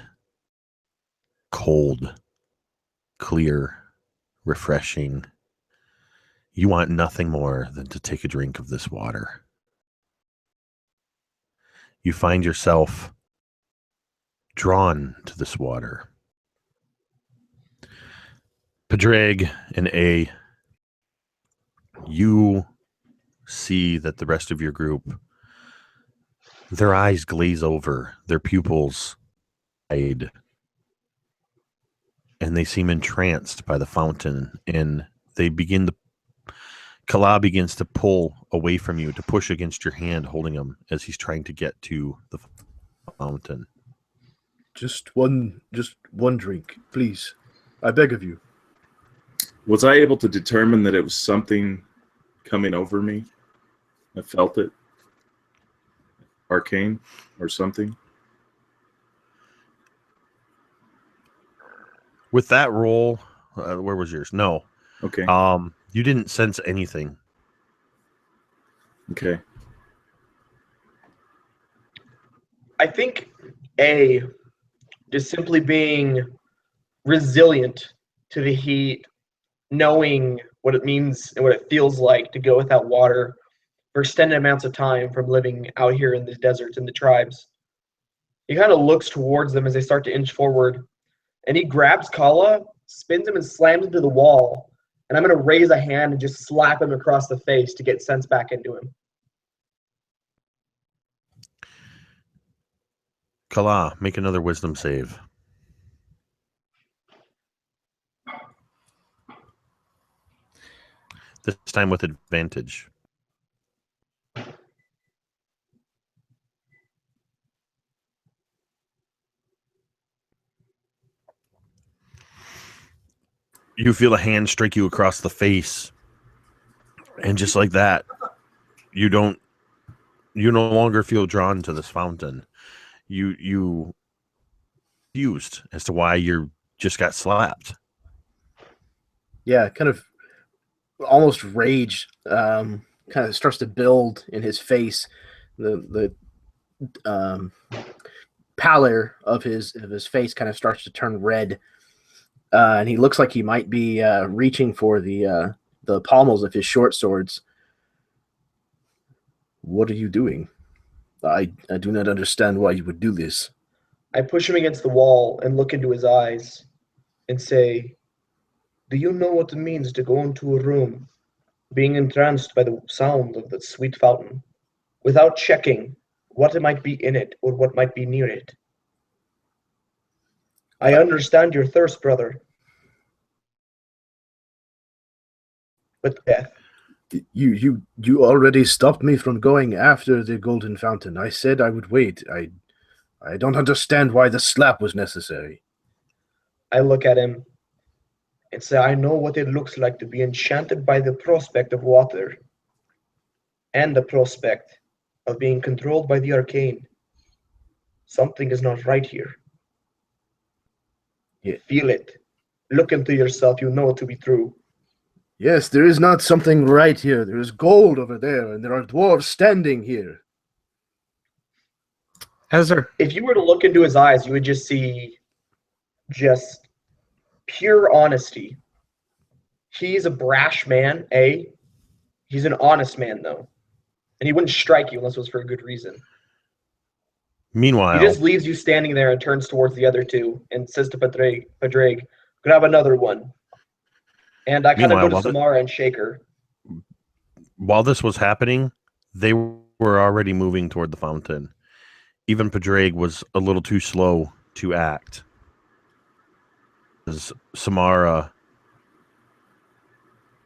Cold, clear, refreshing. You want nothing more than to take a drink of this water. You find yourself drawn to this water. Padraig and A, you see that the rest of your group, their eyes glaze over, their pupils wide, and they seem entranced by the fountain, and they begin to Kala begins to pull away from you, to push against your hand, holding him as he's trying to get to the fountain. Just one drink, please. I beg of you. Was I able to determine that it was something coming over me? I felt it. Arcane or something? With that roll, where was yours? No. Okay. You didn't sense anything. Okay. I think A, just simply being resilient to the heat, knowing what it means and what it feels like to go without water for extended amounts of time from living out here in the deserts and the tribes. He kind of looks towards them as they start to inch forward, and he grabs Kala, spins him and slams him to the wall, and I'm going to raise a hand and just slap him across the face to get sense back into him. Kala, make another wisdom save. This time with advantage. You feel a hand strike you across the face, and just like that, you no longer feel drawn to this fountain. You confused as to why you just got slapped. Yeah, kind of almost rage kind of starts to build in his face. The pallor of his face kind of starts to turn red, and he looks like he might be reaching for the pommels of his short swords. What are you doing? I do not understand why you would do this. I push him against the wall and look into his eyes and say, "Do you know what it means to go into a room, being entranced by the sound of the sweet fountain, without checking what might be in it or what might be near it? I understand your thirst, brother, but death." You already stopped me from going after the golden fountain. I said I would wait. I don't understand why the slap was necessary. I look at him and say, "I know what it looks like to be enchanted by the prospect of water and the prospect of being controlled by the arcane. Something is not right here. Yeah. Feel it. Look into yourself. You know it to be true." Yes, there is not something right here. There is gold over there, and there are dwarves standing here. Ezra, If you were to look into his eyes, you would just see just pure honesty. He's a brash man, He's an honest man, though. And he wouldn't strike you unless it was for a good reason. Meanwhile, He just leaves you standing there and turns towards the other two and says to Padraig, "Grab another one." And I kind of go to Samara and shake her. while this was happening, they were already moving toward the fountain. Even Padraig was a little too slow to act. Samara.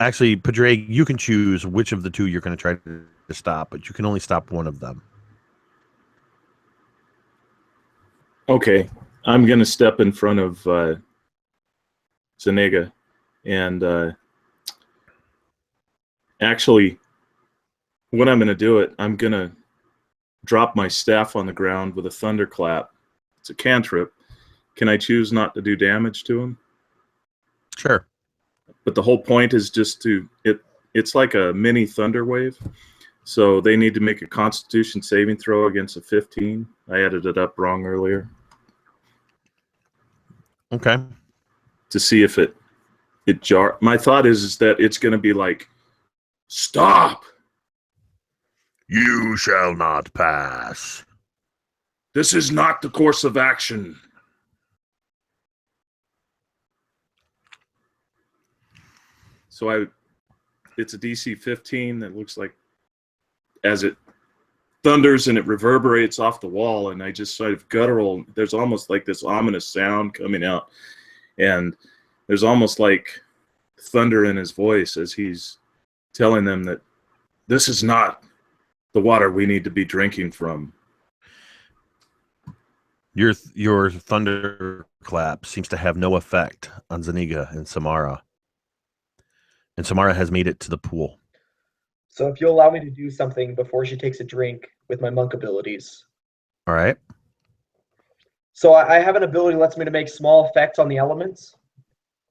Actually, Padraig, you can choose which of the two you're going to try to stop, but you can only stop one of them. Okay, I'm going to step in front of Zuniga, and actually, when I'm going to do it, I'm going to drop my staff on the ground with a thunderclap. It's a cantrip. Can I choose not to do damage to him? Sure. But the whole point is just to it's like a mini thunder wave. So they need to make a Constitution saving throw against a 15. I added it up wrong earlier. Okay. To see if it jar. My thought is that it's going to be like, "Stop! You shall not pass. This is not the course of action." So it's a DC 15 that looks like, as it thunders and it reverberates off the wall, and I just sort of guttural, there's almost like this ominous sound coming out, and there's almost like thunder in his voice as he's telling them that this is not the water we need to be drinking from. Your thunderclap seems to have no effect on Zuniga and Samara. And Samara has made it to the pool. So if you'll allow me to do something before she takes a drink with my monk abilities. All right. So I have an ability that lets me to make small effects on the elements.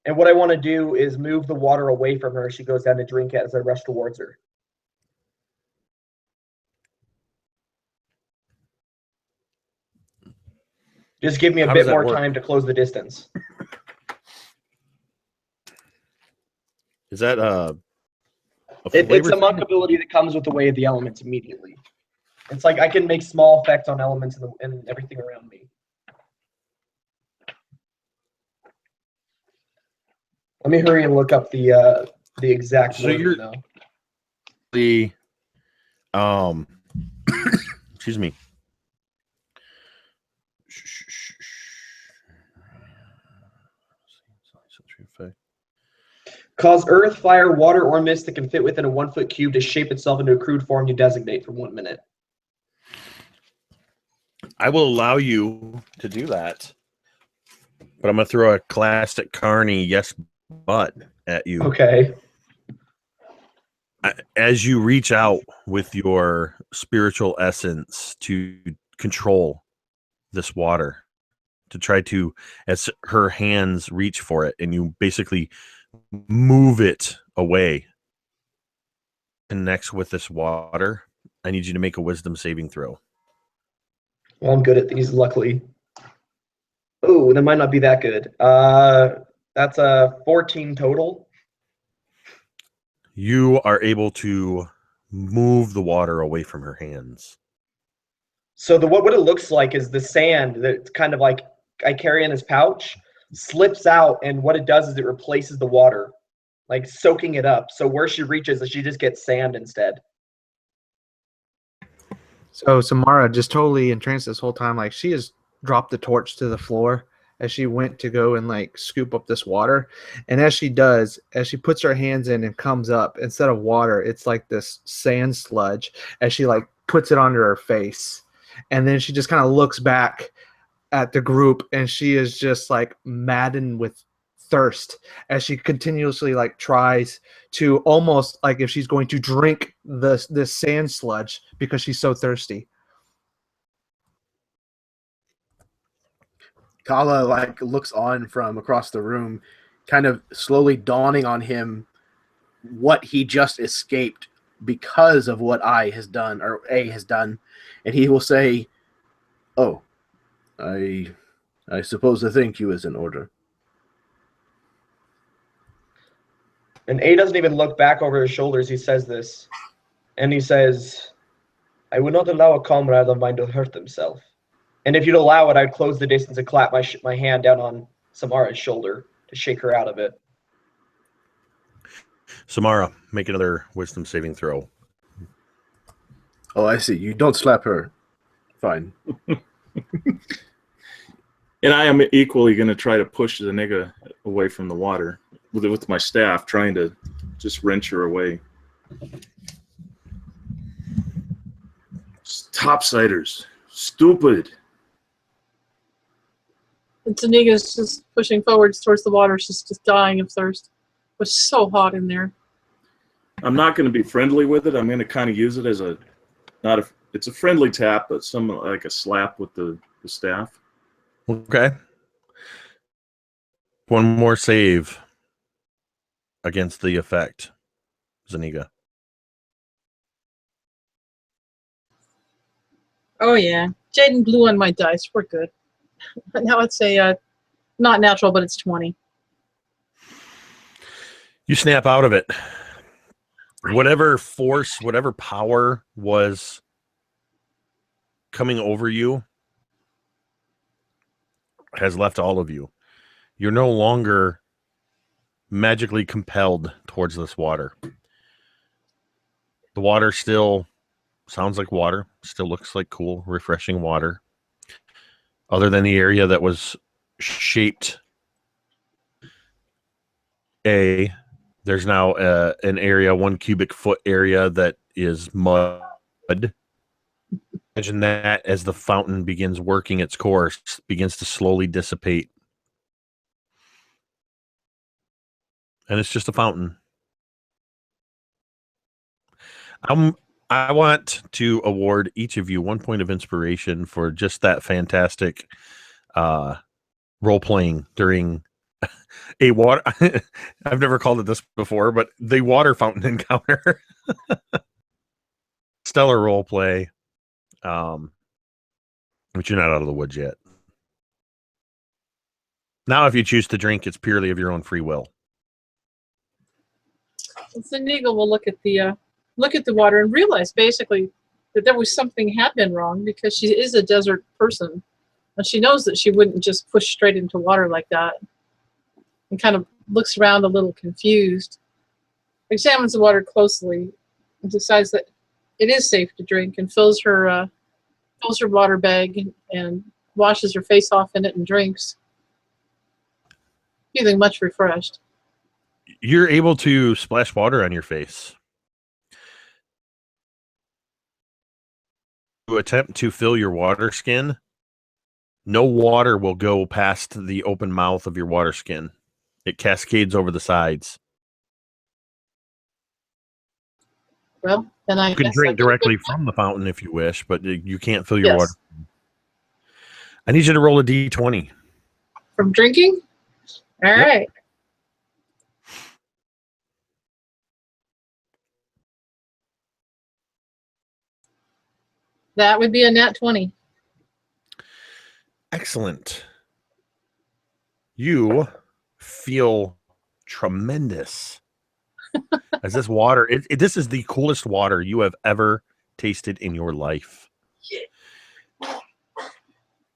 And what I want to do is move the water away from her as she goes down to drink it as I rush towards her. Just give me a bit more time to close the distance. Is that it's a monk ability that comes with the way of the elements immediately. It's like I can make small effects on elements and everything around me. Let me hurry and look up the exact wording, though. The excuse me. Cause earth, fire, water, or mist that can fit within a 1-foot cube to shape itself into a crude form you designate for 1 minute. I will allow you to do that, but I'm going to throw a classic Carney yes but at you. Okay. As you reach out with your spiritual essence to control this water, to try to, as her hands reach for it, and you basically move it away, connects with this water, I need you to make a wisdom saving throw. Well, I'm good at these, luckily. Oh, that might not be that good. That's a 14 total. You are able to move the water away from her hands. So what it looks like is the sand that kind of like I carry in this pouch slips out, and what it does is it replaces the water, like soaking it up. So where she reaches, she just gets sand instead. So Samara just totally entranced this whole time. Like, she has dropped the torch to the floor as she went to go and like scoop up this water. And as she does, as she puts her hands in and comes up, instead of water, it's like this sand sludge as she like puts it onto her face. And then she just kind of looks back at the group, and she is just like maddened with thirst as she continuously like tries to, almost like if she's going to drink this sand sludge because she's so thirsty. Kala like looks on from across the room, kind of slowly dawning on him what he just escaped because of what I has done, or A has done, and he will say, "Oh, I suppose the thank you is in order." And A doesn't even look back over his shoulders. He says this, and he says, "I would not allow a comrade of mine to hurt himself. And if you'd allow it, I'd close the distance and clap my hand down on Samara's shoulder to shake her out of it." Samara, make another wisdom saving throw. Oh, I see. You don't slap her. Fine. And I am equally going to try to push the nigga away from the water with my staff, trying to just wrench her away. Topsiders. Stupid. And Taniga's just pushing forwards towards the water. She's just dying of thirst. It was so hot in there. I'm not going to be friendly with it. I'm going to kind of use it as it's a friendly tap, but some like a slap with the staff. Okay. One more save against the effect, Zaniga. Oh yeah, Jaden blew on my dice. We're good. Now it's a not natural, but it's 20. You snap out of it. Whatever force, whatever power was coming over you has left all of you. You're no longer magically compelled towards this water. The water still sounds like water, still looks like cool, refreshing water. Other than the area that was shaped there's now an area, 1 cubic foot area that is mud. Imagine that as the fountain begins working its course, begins to slowly dissipate. And it's just a fountain. I want to award each of you 1 point of inspiration for just that fantastic role-playing during a water... I've never called it this before, but the water fountain encounter. Stellar role-play. But you're not out of the woods yet. Now, if you choose to drink, it's purely of your own free will. Zaniga will look at the water and realize basically that there was something had been wrong, because she is a desert person, and she knows that she wouldn't just push straight into water like that. And kind of looks around a little confused, examines the water closely, and decides that it is safe to drink, and fills her water bag and washes her face off in it and drinks, feeling much refreshed. You're able to splash water on your face. To attempt to fill your water skin, no water will go past the open mouth of your water skin. It cascades over the sides. Well, then I You can guess drink directly from the fountain if you wish, but you can't fill your Yes. water. I need you to roll a d20. From drinking? All Yep. right. That would be a nat 20. Excellent. You feel tremendous. As this water, this is the coolest water you have ever tasted in your life.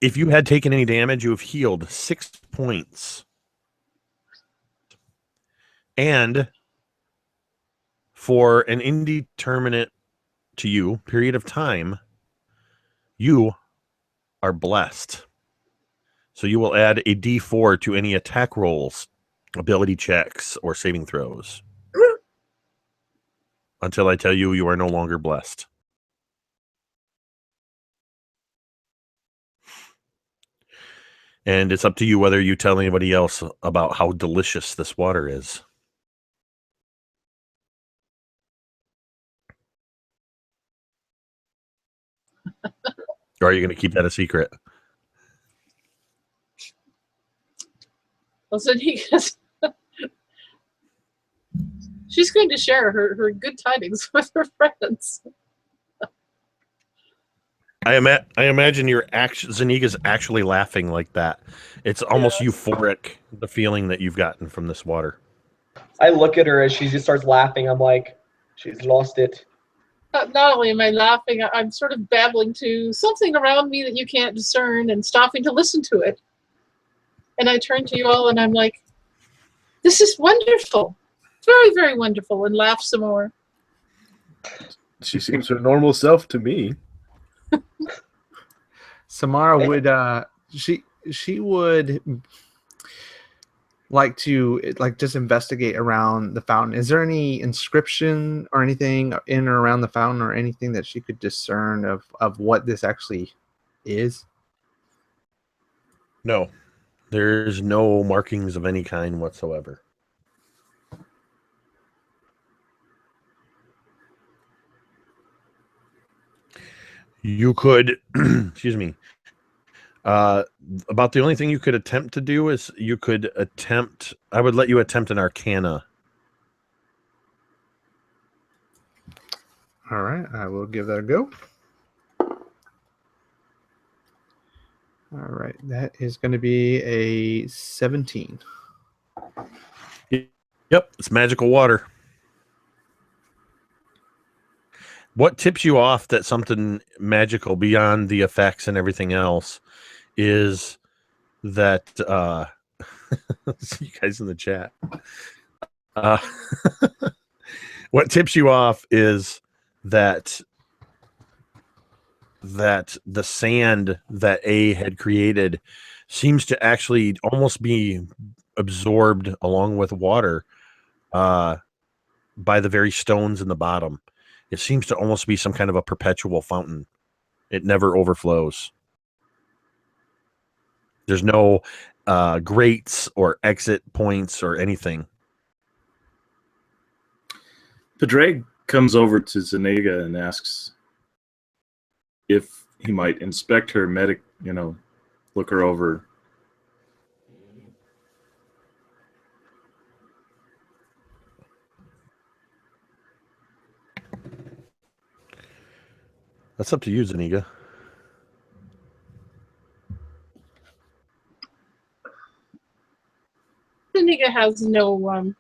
If you had taken any damage, you have healed 6 points. And for an indeterminate to you period of time, you are blessed. So you will add a D4 to any attack rolls, ability checks, or saving throws. Until I tell you you are no longer blessed. And it's up to you whether you tell anybody else about how delicious this water is. Or are you going to keep that a secret? Well, so she's going to share her good tidings with her friends. I imagine Zaniga's actually laughing like that. It's almost euphoric, the feeling that you've gotten from this water. I look at her as she just starts laughing. I'm like, she's lost it. Not only am I laughing, I'm sort of babbling to something around me that you can't discern and stopping to listen to it. And I turn to you all and I'm like, this is wonderful. Very, very wonderful. And laugh some more. She seems her normal self to me. Samara would she would like to just investigate around the fountain. Is there any inscription or anything in or around the fountain or anything that she could discern of what this actually is? No. There's no markings of any kind whatsoever. You could, excuse me, about the only thing you could attempt to do is I would let you attempt an Arcana. All right, I will give that a go. All right, that is going to be a 17. Yep, it's magical water. What tips you off that something magical beyond the effects and everything else is that see you guys in the chat. What tips you off is that the sand that A had created seems to actually almost be absorbed along with water by the very stones in the bottom. It seems to almost be some kind of a perpetual fountain. It never overflows. There's no grates or exit points or anything. Padraig comes over to Zaniga and asks if he might inspect her look her over. That's up to you, Zaniga. Zaniga has no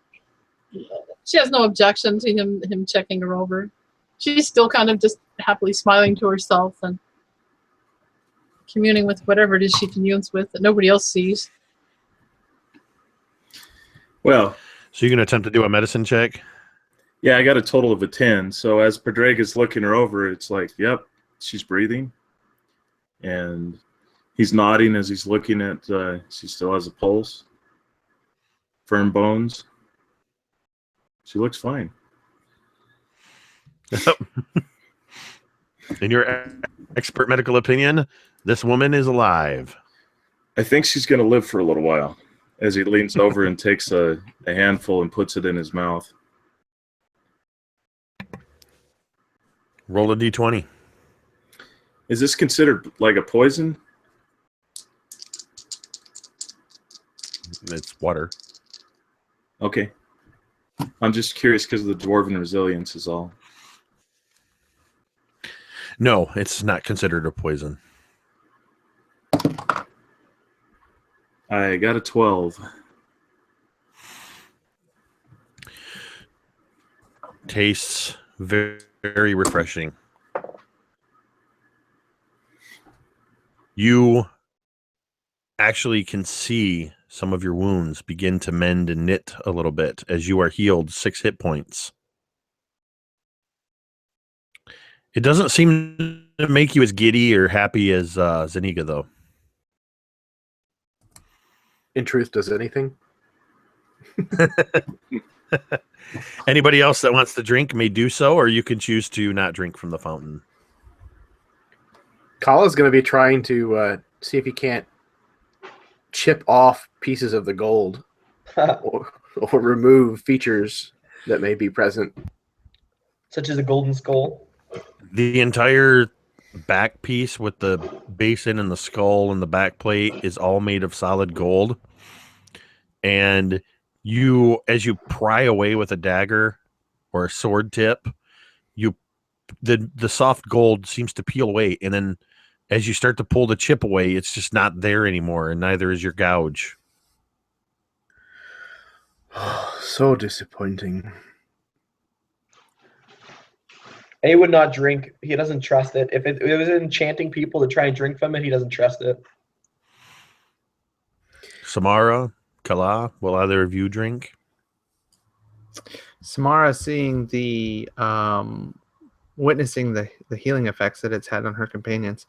she has no objection to him checking her over. She's still kind of just happily smiling to herself and communing with whatever it is she communes with that nobody else sees. Well, so you're going to attempt to do a medicine check? Yeah, I got a total of a 10. So as Padraig is looking her over, it's like, yep, she's breathing. And he's nodding as he's looking at, she still has a pulse. Firm bones. She looks fine. In your expert medical opinion, this woman is alive. I think she's going to live for a little while. As he leans over and takes a handful and puts it in his mouth. Roll a d20. Is this considered like a poison? It's water. Okay. I'm just curious because of the dwarven resilience is all. No, it's not considered a poison. I got a 12. tastes very, very refreshing. You actually can see some of your wounds begin to mend and knit a little bit as you are healed 6 hit points. It doesn't seem to make you as giddy or happy as Zaniga, though. In truth, does anything? Anybody else that wants to drink may do so, or you can choose to not drink from the fountain. Kala's going to be trying to see if he can't chip off pieces of the gold or remove features that may be present. Such as a golden skull. The entire back piece with the basin and the skull and the back plate is all made of solid gold. And you, as you pry away with a dagger or a sword tip, the soft gold seems to peel away, and then as you start to pull the chip away, it's just not there anymore, and neither is your gouge. So disappointing. A would not drink. He doesn't trust it. If it was enchanting people to try and drink from it, he doesn't trust it. Samara, Kala, will either of you drink? Samara, seeing the witnessing the healing effects that it's had on her companions,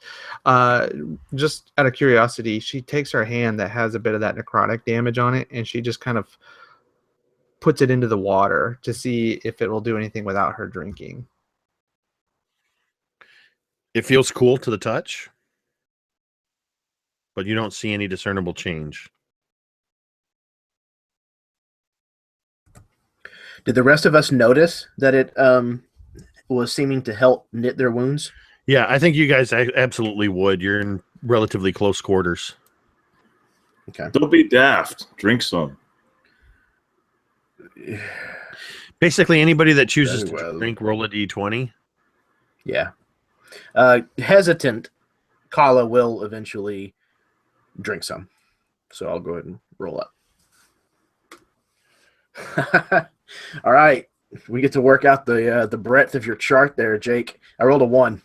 just out of curiosity, she takes her hand that has a bit of that necrotic damage on it, and she just kind of puts it into the water to see if it will do anything without her drinking. It feels cool to the touch, but you don't see any discernible change. Did the rest of us notice that it was seeming to help knit their wounds? Yeah, I think you guys absolutely would. You're in relatively close quarters. Okay. Don't be daft. Drink some. Basically, anybody that chooses Very well. to drink, roll a d20. Yeah. Hesitant, Kala will eventually drink some. So I'll go ahead and roll up. All right. We get to work out the breadth of your chart there, Jake. I rolled a 1.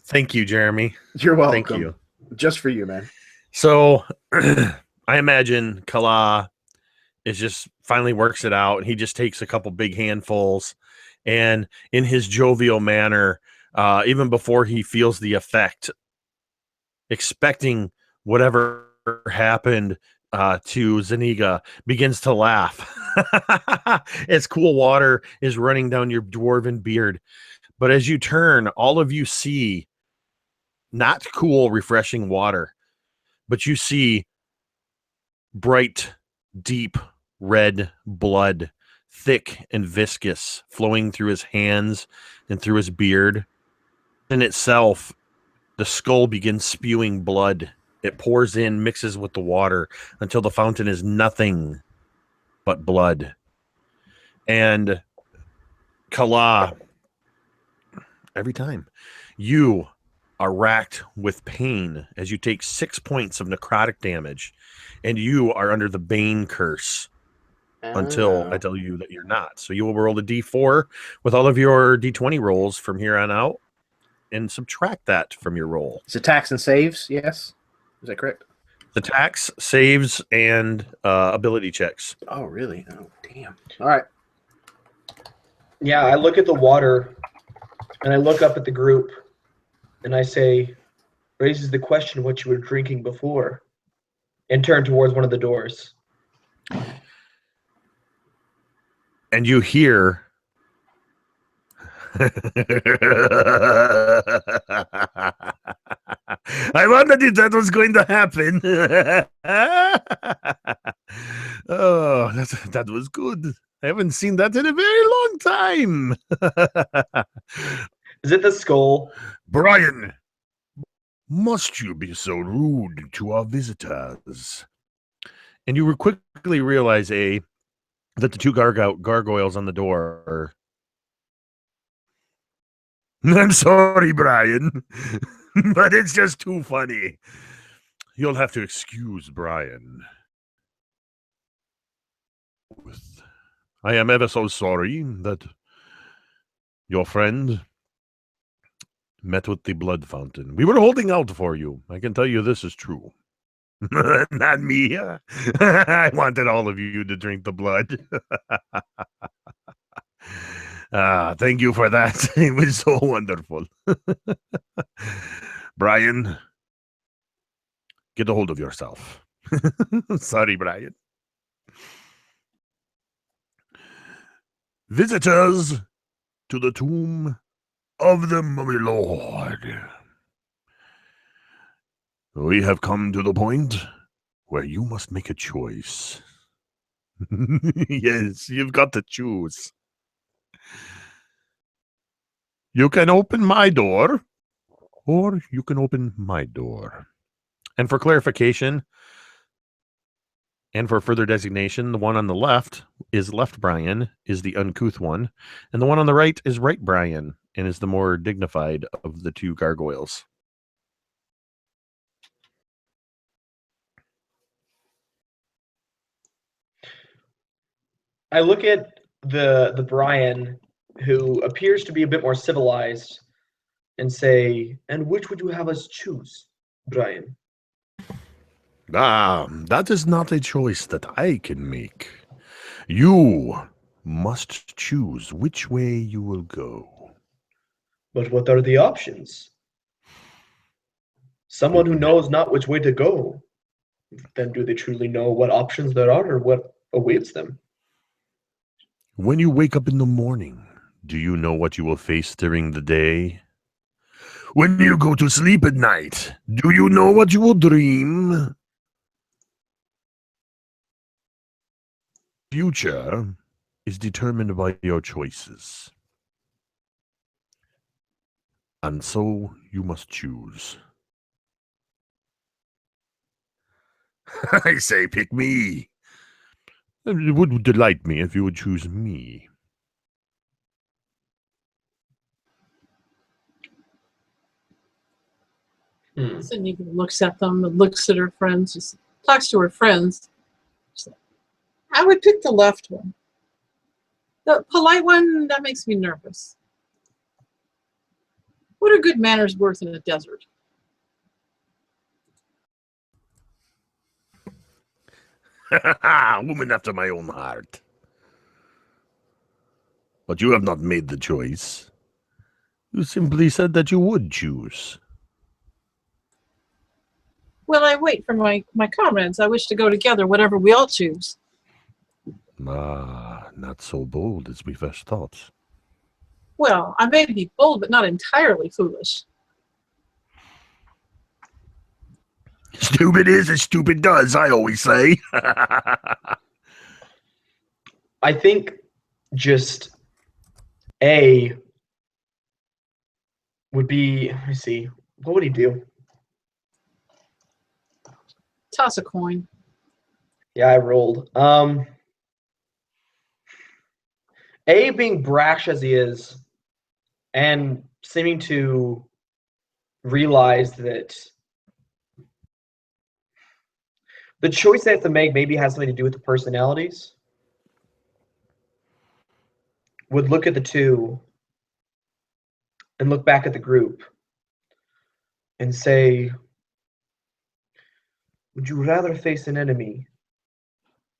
Thank you, Jeremy. You're welcome. Thank you. Just for you, man. So I imagine Kala is just finally works it out, and he just takes a couple big handfuls, and in his jovial manner, even before he feels the effect, expecting whatever happened to Zaniga, begins to laugh as cool water is running down your dwarven beard. But as you turn, all of you see not cool, refreshing water, but you see bright, deep red blood, thick and viscous, flowing through his hands and through his beard. In itself, the skull begins spewing blood. It pours in, mixes with the water until the fountain is nothing but blood. And Kala, every time you are racked with pain as you take 6 points of necrotic damage, and you are under the Bane curse until I tell you that you're not. So you will roll a d4 with all of your d20 rolls from here on out and subtract that from your roll. It's attacks and saves, yes? Is that correct? The attacks, saves, and ability checks. Oh, really? Oh, damn. All right. Yeah, I look at the water, and I look up at the group, and I say, raises the question what you were drinking before, and turn towards one of the doors. And you hear I wondered if that was going to happen. Oh, that was good. I haven't seen that in a very long time. Is it the skull? Brian, must you be so rude to our visitors? And you quickly realize, that the two gargoyles on the door are... I'm sorry, Brian, but it's just too funny. You'll have to excuse Brian. With I am ever so sorry that your friend met with the blood fountain. We were holding out for you. I can tell you this is true. Not me. I wanted all of you to drink the blood. Thank you for that. It was so wonderful. Brian, get a hold of yourself. Sorry, Brian. Visitors to the tomb of the Mummy Lord. We have come to the point where you must make a choice. Yes, you've got to choose. You can open my door, or you can open my door. And for clarification, and for further designation, the one on the left is Left Brian, is the uncouth one, and the one on the right is Right Brian, and is the more dignified of the two gargoyles. I look at the Brian who appears to be a bit more civilized and say, "And which would you have us choose, Brian?" That is not a choice that I can make. You must choose which way you will go. But what are the options? Someone who knows not which way to go, then do they truly know what options there are or what awaits them? When you wake up in the morning, do you know what you will face during the day? When you go to sleep at night, do you know what you will dream? Future is determined by your choices. And so you must choose. I say pick me. It would delight me if you would choose me. Sydney looks at them and looks at her friends, just talks to her friends. I would pick the left one. The polite one, that makes me nervous. What are good manners worth in a desert? Woman after my own heart. But you have not made the choice. You simply said that you would choose. Well, I wait for my comrades. I wish to go together, whatever we all choose. Not so bold as we first thought. Well, I may be bold, but not entirely foolish. Stupid is as stupid does, I always say. I think just A would be, let me see, what would he do? Toss a coin. Yeah, I rolled. A, being brash as he is, and seeming to realize that the choice they have to make maybe has something to do with the personalities, would look at the two and look back at the group and say, would you rather face an enemy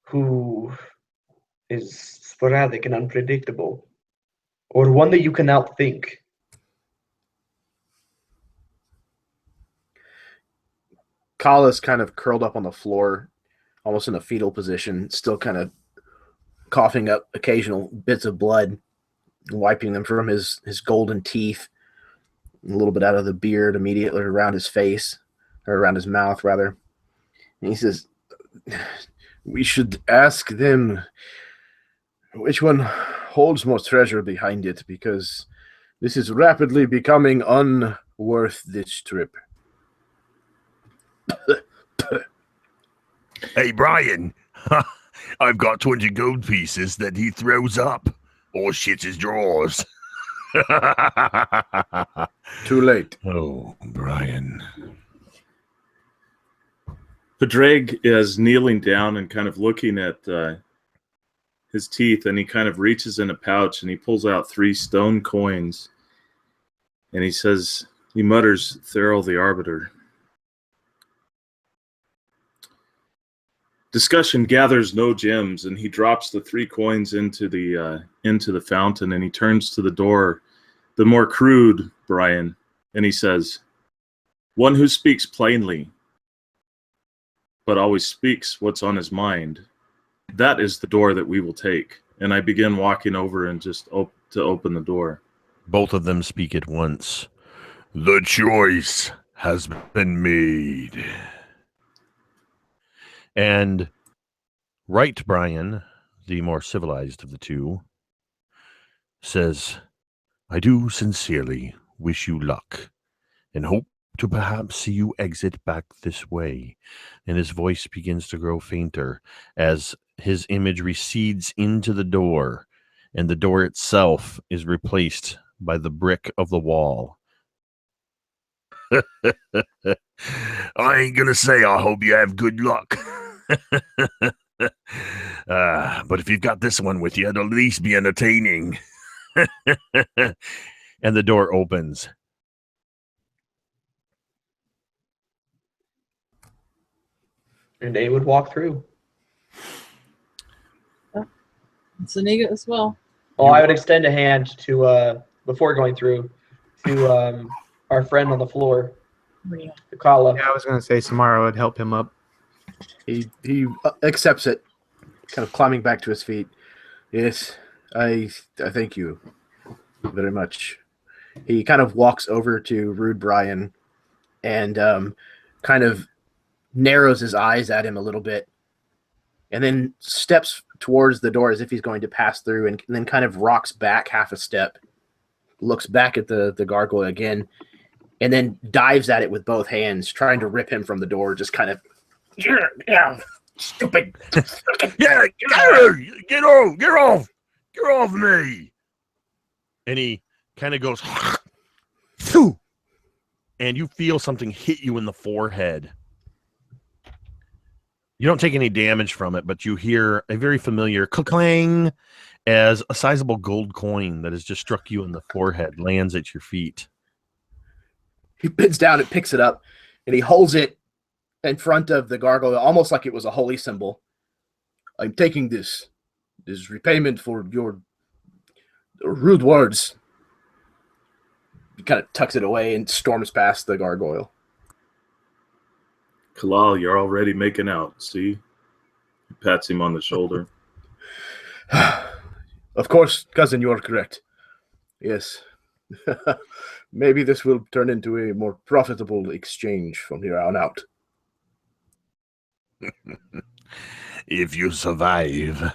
who is sporadic and unpredictable, or one that you can outthink? Kala's kind of curled up on the floor, almost in a fetal position, still kind of coughing up occasional bits of blood, wiping them from his golden teeth, a little bit out of the beard immediately around his face, or around his mouth, rather. And he says, we should ask them which one holds more treasure behind it, because this is rapidly becoming unworth this trip. Hey, Brian, I've got 20 gold pieces that he throws up or shits his drawers. Too late. Oh, Brian. Padraig is kneeling down and kind of looking at his teeth, and he kind of reaches in a pouch and he pulls out 3 stone coins. And he says, he mutters, Thurl the Arbiter. Discussion gathers no gems, and he drops the 3 coins into the fountain, and he turns to the door, the more crude Brian, and he says, one who speaks plainly, but always speaks what's on his mind. That is the door that we will take. And I begin walking over and just to open the door. Both of them speak at once. The choice has been made. And Right Brian, the more civilized of the two, says, I do sincerely wish you luck and hope to perhaps see you exit back this way. And his voice begins to grow fainter as his image recedes into the door, and the door itself is replaced by the brick of the wall. I ain't gonna say I hope you have good luck. But if you've got this one with you, it'll at least be entertaining. And the door opens. And they would walk through. Zuniga as well. Well, I would extend a hand to, before going through, to our friend on the floor, to Kala. Yeah, I was going to say Samara would help him up. He accepts it, kind of climbing back to his feet. Yes, I thank you very much. He kind of walks over to Rude Brian and kind of narrows his eyes at him a little bit, and then steps towards the door as if he's going to pass through, and then kind of rocks back half a step, looks back at the gargoyle again, and then dives at it with both hands, trying to rip him from the door, just kind of, yeah, stupid. Yeah, get off me. And he kind of goes, phew, and you feel something hit you in the forehead. You don't take any damage from it, but you hear a very familiar clang as a sizable gold coin that has just struck you in the forehead lands at your feet. He bends down and picks it up, and he holds it in front of the gargoyle, almost like it was a holy symbol. I'm taking this repayment for your rude words. He kind of tucks it away and storms past the gargoyle. Kalal, you're already making out, see? He pats him on the shoulder. Of course, cousin, you are correct. Yes. Maybe this will turn into a more profitable exchange from here on out. If you survive,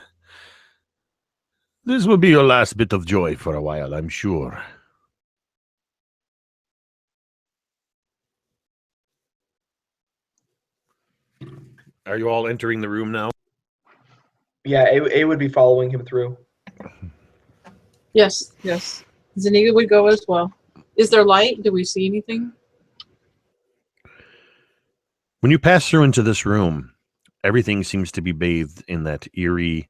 this will be your last bit of joy for a while, I'm sure. Are you all entering the room now? Yeah, it would be following him through. Yes. Zuniga would go as well. Is there light? Do we see anything? When you pass through into this room, everything seems to be bathed in that eerie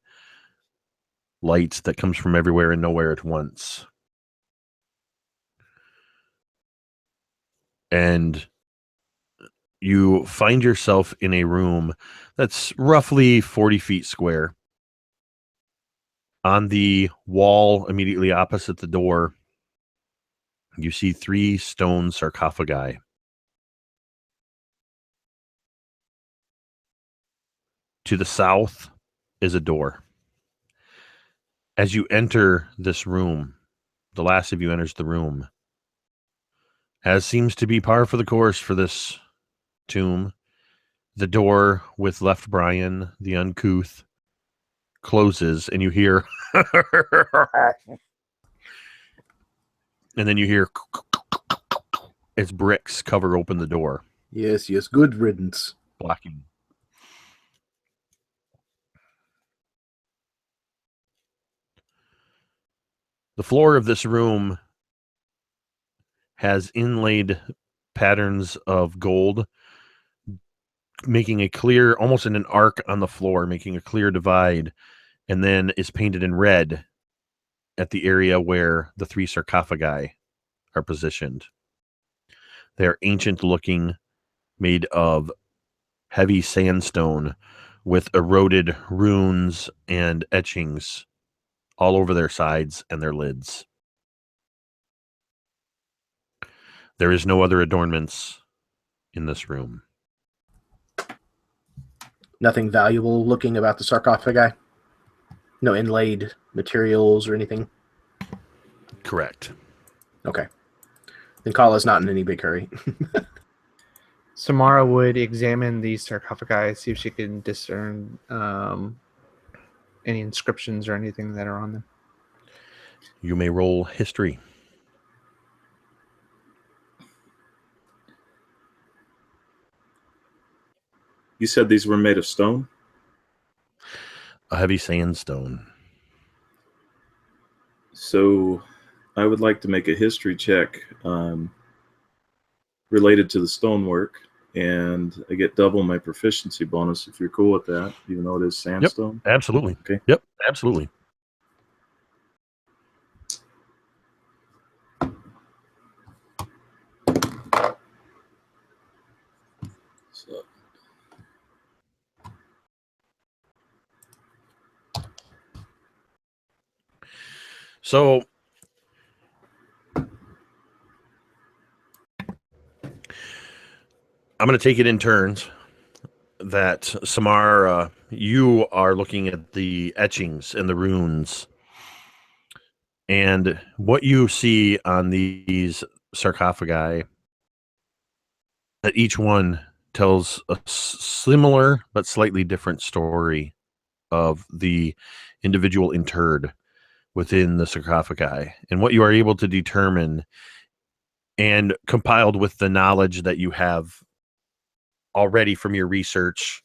light that comes from everywhere and nowhere at once. And you find yourself in a room that's roughly 40 feet square. On the wall immediately opposite the door, you see 3 stone sarcophagi. To the south is a door. As you enter this room, the last of you enters the room, as seems to be par for the course for this tomb, the door with left Brian, the uncouth, closes, and you hear and then you hear as bricks cover open the door. Yes, good riddance. Blocking. The floor of this room has inlaid patterns of gold, making a clear, almost in an arc on the floor, making a clear divide. and then is painted in red at the area where the 3 sarcophagi are positioned. They are ancient looking, made of heavy sandstone with eroded runes and etchings all over their sides and their lids. There is no other adornments in this room. Nothing valuable looking about the sarcophagi? No inlaid materials or anything? Correct. Okay. Then Kala's not in any big hurry. Samara would examine these sarcophagi, see if she can discern any inscriptions or anything that are on them. You may roll history. You said these were made of stone? A heavy sandstone. So I would like to make a history check related to the stonework, and I get double my proficiency bonus if you're cool with that, even though it is sandstone. Yep, absolutely. Okay. Yep, absolutely. So I'm going to take it in turns. That Samara, you are looking at the etchings and the runes, and what you see on these sarcophagi, that each one tells a similar but slightly different story of the individual interred within the sarcophagi. And what you are able to determine, and compiled with the knowledge that you have already from your research,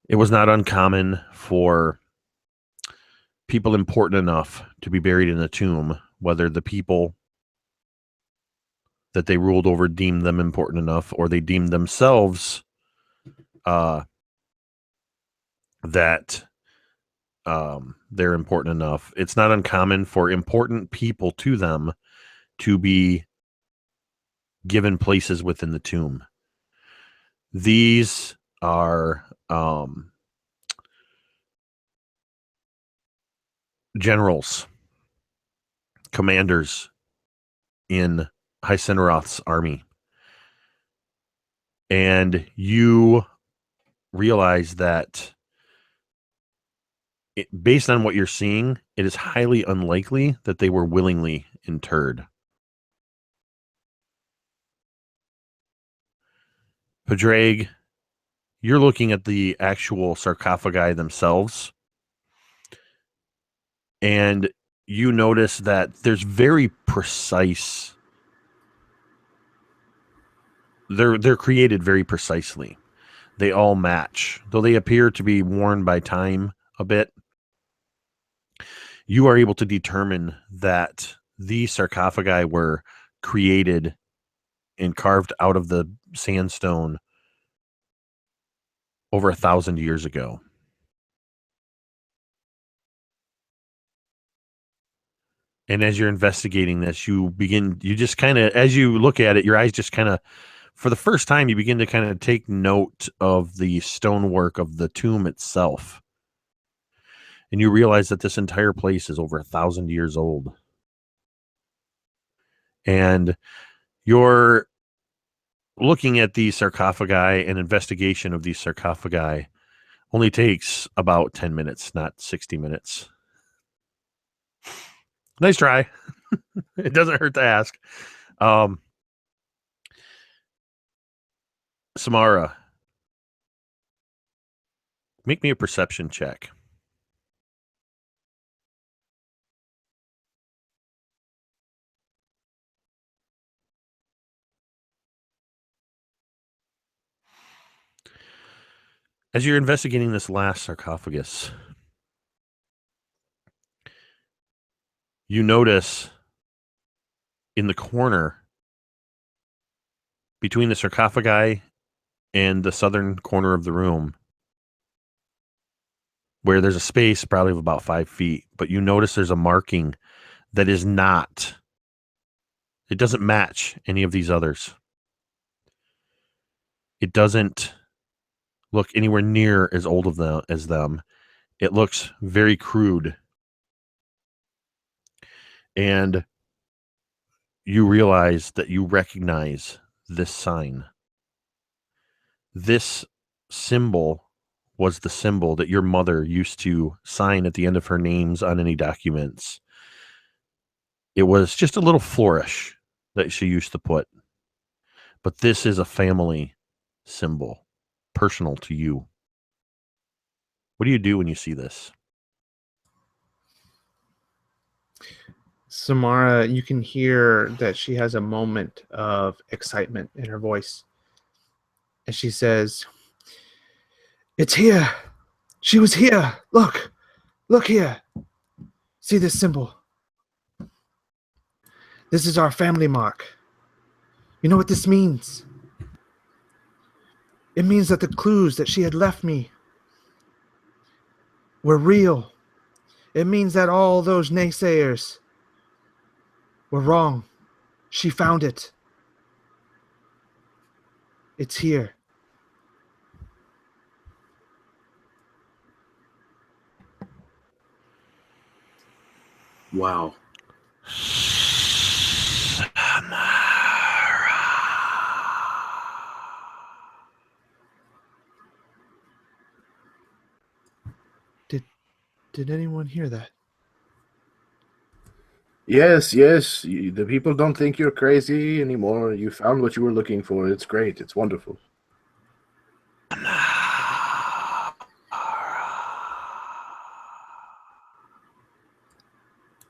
it was not uncommon for people important enough to be buried in a tomb, whether the people that they ruled over deemed them important enough, or they deemed themselves that they're important enough. It's not uncommon for important people to them to be given places within the tomb. These are generals, commanders in Hysenroth's army. And you realize that based on what you're seeing, it is highly unlikely that they were willingly interred. Padraig, you're looking at the actual sarcophagi themselves, and you notice that there's very precise. They're created very precisely. They all match, though they appear to be worn by time a bit. You are able to determine that these sarcophagi were created and carved out of the sandstone over 1,000 years ago. And as you're investigating this, you just kind of, as you look at it, your eyes just kind of, for the first time, you begin to kind of take note of the stonework of the tomb itself. And you realize that this entire place is over 1,000 years old. And you're looking at these sarcophagi, and investigation of these sarcophagi only takes about 10 minutes, not 60 minutes. Nice try. It doesn't hurt to ask. Samara, make me a perception check. As you're investigating this last sarcophagus, you notice in the corner between the sarcophagi and the southern corner of the room, where there's a space probably of about 5 feet, but you notice there's a marking that is not, it doesn't match any of these others. It doesn't look anywhere near as old of them as them. It looks very crude. And you realize that you recognize this sign. This symbol was the symbol that your mother used to sign at the end of her names on any documents. It was just a little flourish that she used to put. But this is a family symbol, personal to you. What do you do when you see this? Samara, you can hear that she has a moment of excitement in her voice. And she says, "It's here. She was here. Look. Look here. See this symbol? This is our family mark. You know what this means? It means that the clues that she had left me were real. It means that all those naysayers were wrong. She found it. It's here." Wow. Did anyone hear that? Yes, yes. The people don't think you're crazy anymore. You found what you were looking for. It's great. It's wonderful.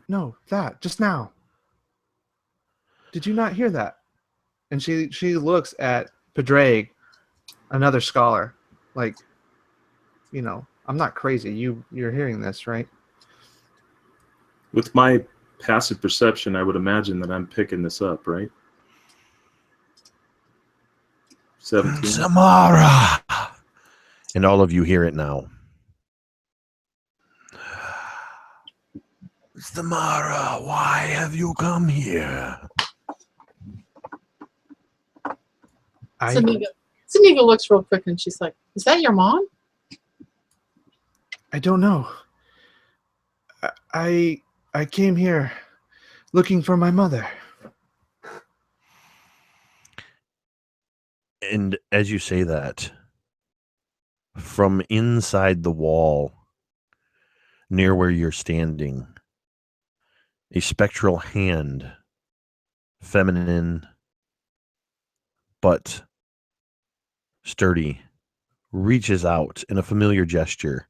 No, that just now. Did you not hear that? And she looks at Padraig, another scholar, like, you know, I'm not crazy. You're hearing this, right? With my passive perception, I would imagine that I'm picking this up, right? 17. Samara! And all of you hear it now. Samara, why have you come here? Sanika looks real quick and she's like, "Is that your mom?" I don't know. I came here looking for my mother. And as you say that, from inside the wall, near where you're standing, a spectral hand, feminine but sturdy, reaches out in a familiar gesture.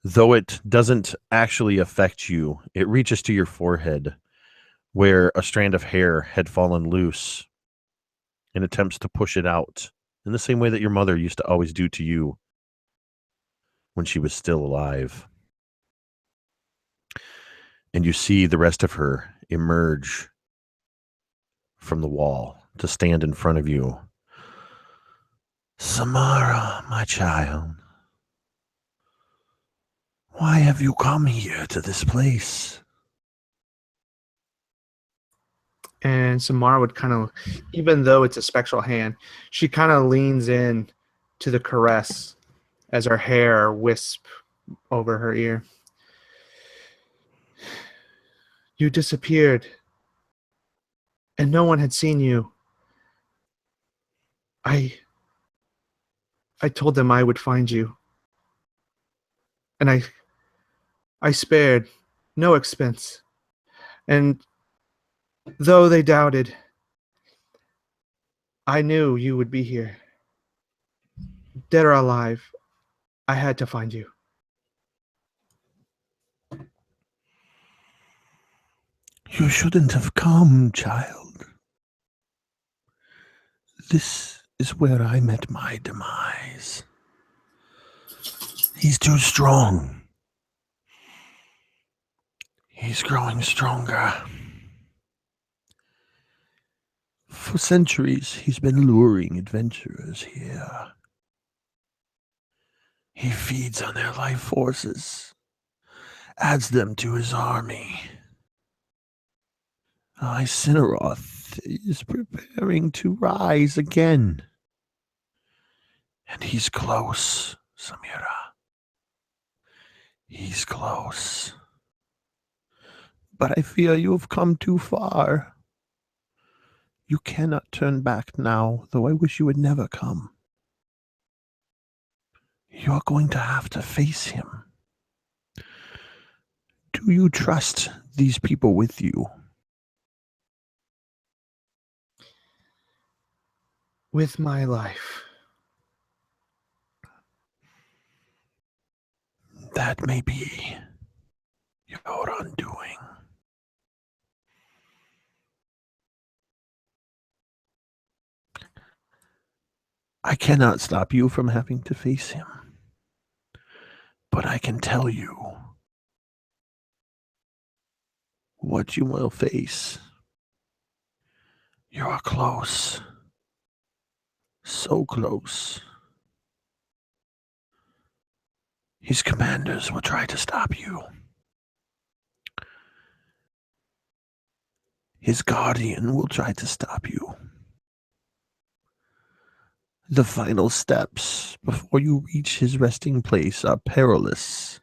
Though it doesn't actually affect you, it reaches to your forehead where a strand of hair had fallen loose and attempts to push it out in the same way that your mother used to always do to you when she was still alive. And you see the rest of her emerge from the wall to stand in front of you. Samara, my child, why have you come here to this place? And Samara would kind of, even though it's a spectral hand, she kind of leans in to the caress as her hair wisp over her ear. You disappeared, and no one had seen you. I told them I would find you, and I spared no expense. And though they doubted, I knew you would be here. Dead or alive, I had to find you. You shouldn't have come, child. This is where I met my demise. He's too strong. He's growing stronger. For centuries, he's been luring adventurers here. He feeds on their life forces, adds them to his army. Incineroth is preparing to rise again. And he's close, Samira. He's close. But I fear you have come too far. You cannot turn back now, though I wish you would never come. You're going to have to face him. Do you trust these people with you? With my life. That may be your undoing. I cannot stop you from having to face him. But I can tell you what you will face. You are close. So close. His commanders will try to stop you. His guardian will try to stop you. The final steps before you reach his resting place are perilous,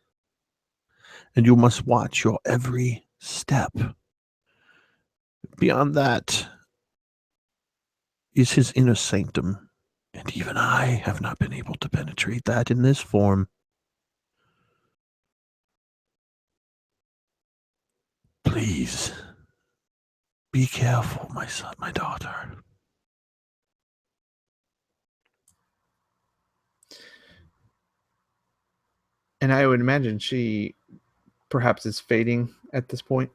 and you must watch your every step. Beyond that is his inner sanctum, and even I have not been able to penetrate that in this form. Please, be careful, my son, my daughter. And I would imagine she perhaps is fading at this point.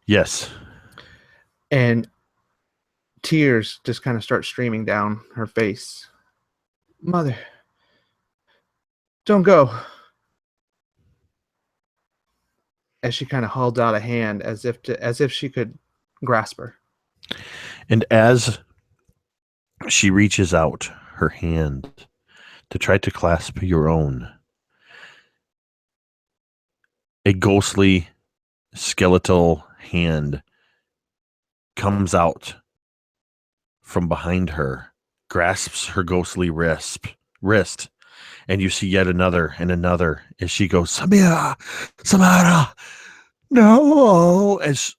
Yes. And tears just kind of start streaming down her face. Mother, don't go. As she kind of holds out a hand as if she could grasp her. And as she reaches out her hand to try to clasp your own, a ghostly skeletal hand comes out from behind her, grasps her ghostly wrist, and you see yet another and another as she goes, Samara, no, as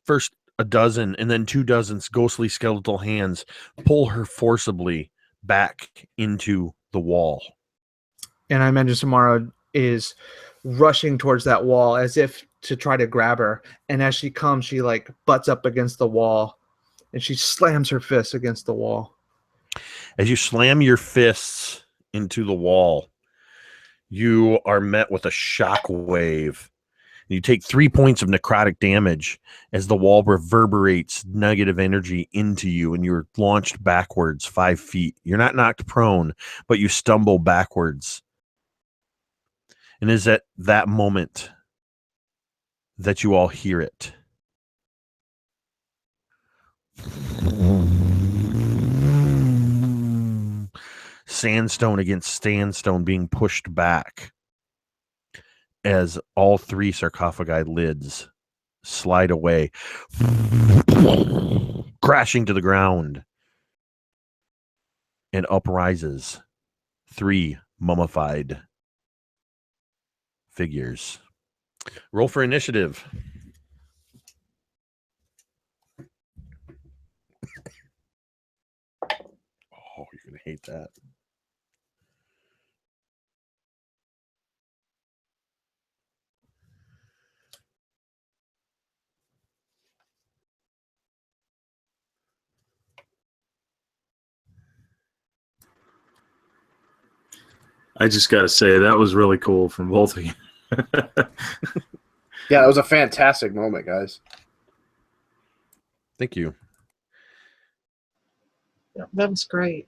first a dozen and then 24 ghostly skeletal hands pull her forcibly back into the wall. And I imagine Samara is rushing towards that wall as if to try to grab her. And as she comes, she like butts up against the wall and she slams her fists against the wall. As you slam your fists into the wall, you are met with a shock wave. You take 3 points of necrotic damage as the wall reverberates negative energy into you, and you're launched backwards 5 feet. You're not knocked prone, but you stumble backwards. And is at that moment that you all hear it. Sandstone against sandstone being pushed back as all 3 sarcophagi lids slide away, crashing to the ground, and uprises 3 mummified figures. Roll for initiative. Oh, you're going to hate that. I just got to say, that was really cool from both of you. Yeah, it was a fantastic moment, guys. Thank you. Yeah, that was great.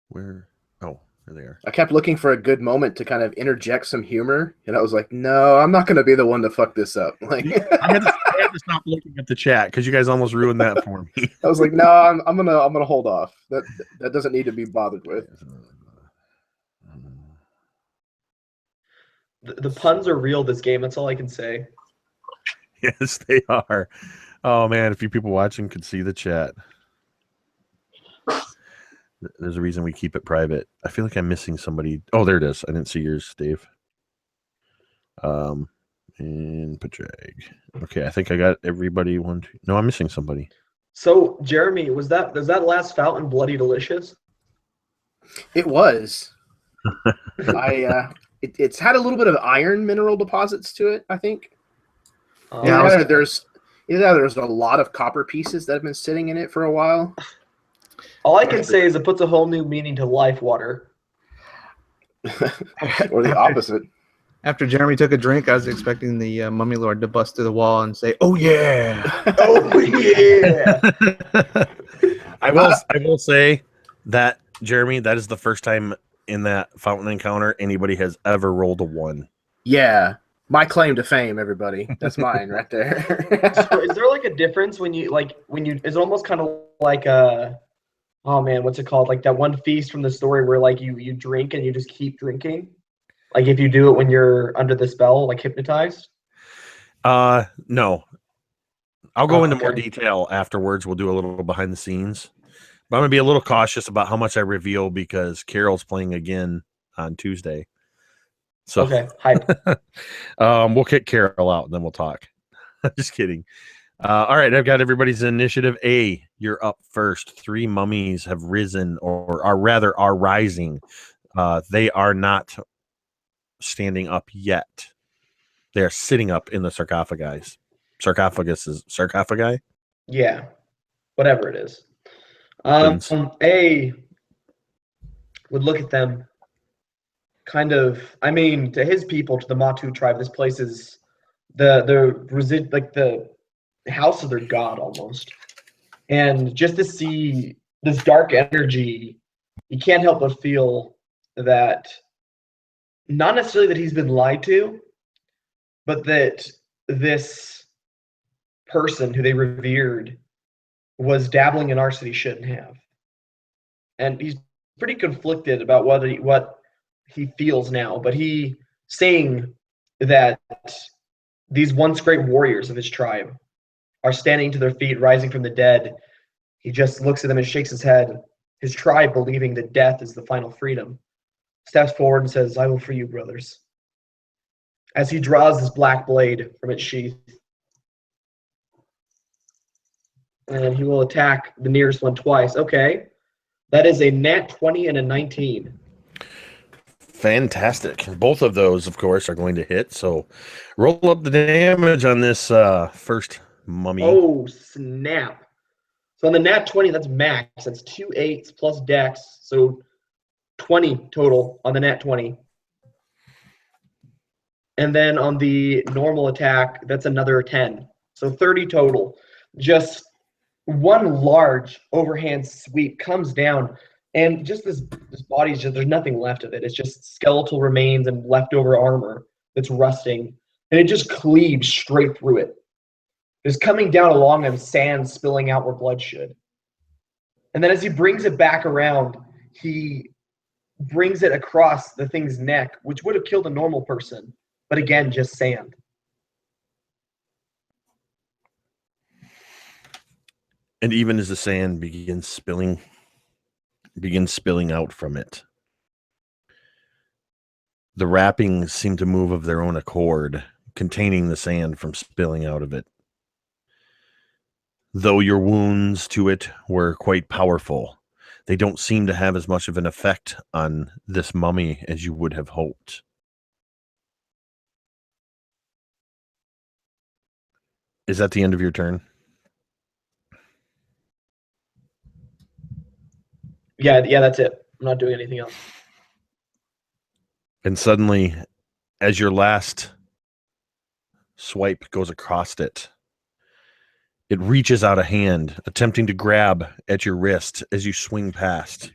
Where? Oh, There they are. I kept looking for a good moment to kind of interject some humor, and I was like, no, I'm not going to be the one to fuck this up. Like, I had to stop looking at the chat because you guys almost ruined that for me. I was like, no, I'm gonna hold off. That doesn't need to be bothered with. The puns are real this game. That's all I can say. Yes, they are. Oh man, a few people watching could see the chat. There's a reason we keep it private. I feel like I'm missing somebody. Oh, there it is. I didn't see yours, Dave. And Padraig. Okay, I think I got everybody. No, I'm missing somebody. So, Jeremy, was that last fountain bloody delicious? It was. It's had a little bit of iron mineral deposits to it, I think. Yeah, There's a lot of copper pieces that have been sitting in it for a while. all I can say is it puts a whole new meaning to life water. Or the opposite. After Jeremy took a drink, I was expecting the Mummy Lord to bust through the wall and say, "Oh yeah, Oh yeah!" I will say that, Jeremy, that is the first time in that fountain encounter anybody has ever rolled a 1. Yeah. My claim to fame, everybody. That's mine right there. So is there like a difference when you is it almost kind of like oh man, what's it called? Like that one feast from the story where like you drink and you just keep drinking? Like if you do it when you're under the spell, like hypnotized? No. I'll go into more okay. detail afterwards. We'll do a little behind the scenes. But I'm going to be a little cautious about how much I reveal because Carol's playing again on Tuesday. So Okay, hype. we'll kick Carol out and then we'll talk. Just kidding. All right, I've got everybody's initiative. A, you're up first. 3 mummies have risen, or are rising. They are not standing up yet. They are sitting up in the sarcophagi. Sarcophagi? Yeah, whatever it is. Wins. A would look at them kind of, I mean, to his people, to the Matu tribe, this place is the house of their god almost. And just to see this dark energy, you can't help but feel that not necessarily that he's been lied to, but that this person who they revered was dabbling in arts that he shouldn't have. And he's pretty conflicted about what he feels now, but he saying that these once great warriors of his tribe are standing to their feet, rising from the dead. He just looks at them and shakes his head. His tribe, believing that death is the final freedom, steps forward and says, "I will free you, brothers." As he draws his black blade from its sheath. And he will attack the nearest one twice. Okay. That is a nat 20 and a 19. Fantastic. Both of those, of course, are going to hit. So roll up the damage on this first mummy. Oh, snap. So on the nat 20, that's max. That's 2 8s plus dex. So 20 total on the nat 20. And then on the normal attack, that's another 10. So 30 total. Just one large overhand sweep comes down, and just this body's just, there's nothing left of it. It's just skeletal remains and leftover armor that's rusting, and it just cleaves straight through it. It's coming down along and sand spilling out where blood should. And then as he brings it back around, he brings it across the thing's neck, which would have killed a normal person, but again, just sand. And even as the sand begins spilling out from it, the wrappings seem to move of their own accord, containing the sand from spilling out of it. Though your wounds to it were quite powerful, they don't seem to have as much of an effect on this mummy as you would have hoped. Is that the end of your turn? Yeah, that's it. I'm not doing anything else. And suddenly, as your last swipe goes across it, it reaches out a hand, attempting to grab at your wrist as you swing past.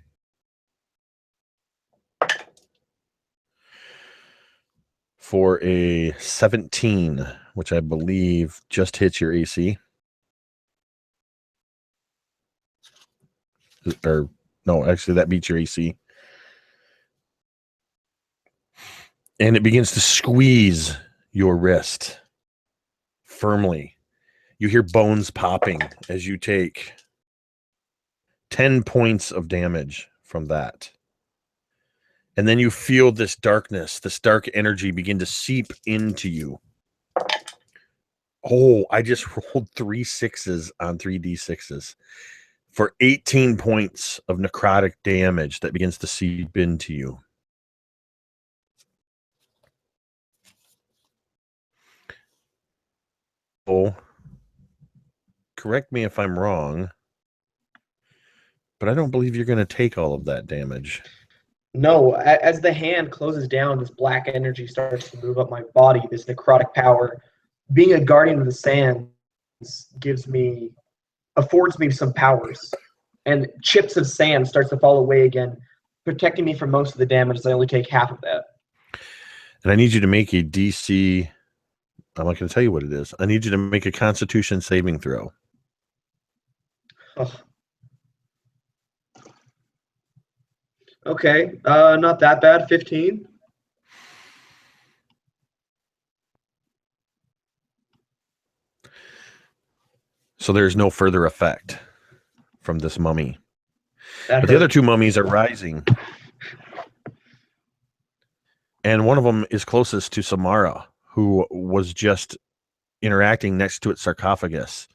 for a 17, which I believe just hits your AC. Or no, actually that beats your AC. And it begins to squeeze your wrist firmly. You hear bones popping as you take 10 points of damage from that. And then you feel this darkness, this dark energy begin to seep into you. Oh, I just rolled 3 6s on 3d6s for 18 points of necrotic damage that begins to seep into you. Oh, correct me if I'm wrong, but I don't believe you're going to take all of that damage. No, as the hand closes down, this black energy starts to move up my body, this necrotic power. Being a guardian of the sands affords me some powers. And chips of sand starts to fall away again, protecting me from most of the damage, as I only take half of that. And I need you to make a DC. I'm not going to tell you what it is. I need you to make a Constitution saving throw. Oh. Okay, not that bad. 15. So there's no further effect from this mummy. But the other 2 mummies are rising. And one of them is closest to Samara, who was just interacting next to its sarcophagus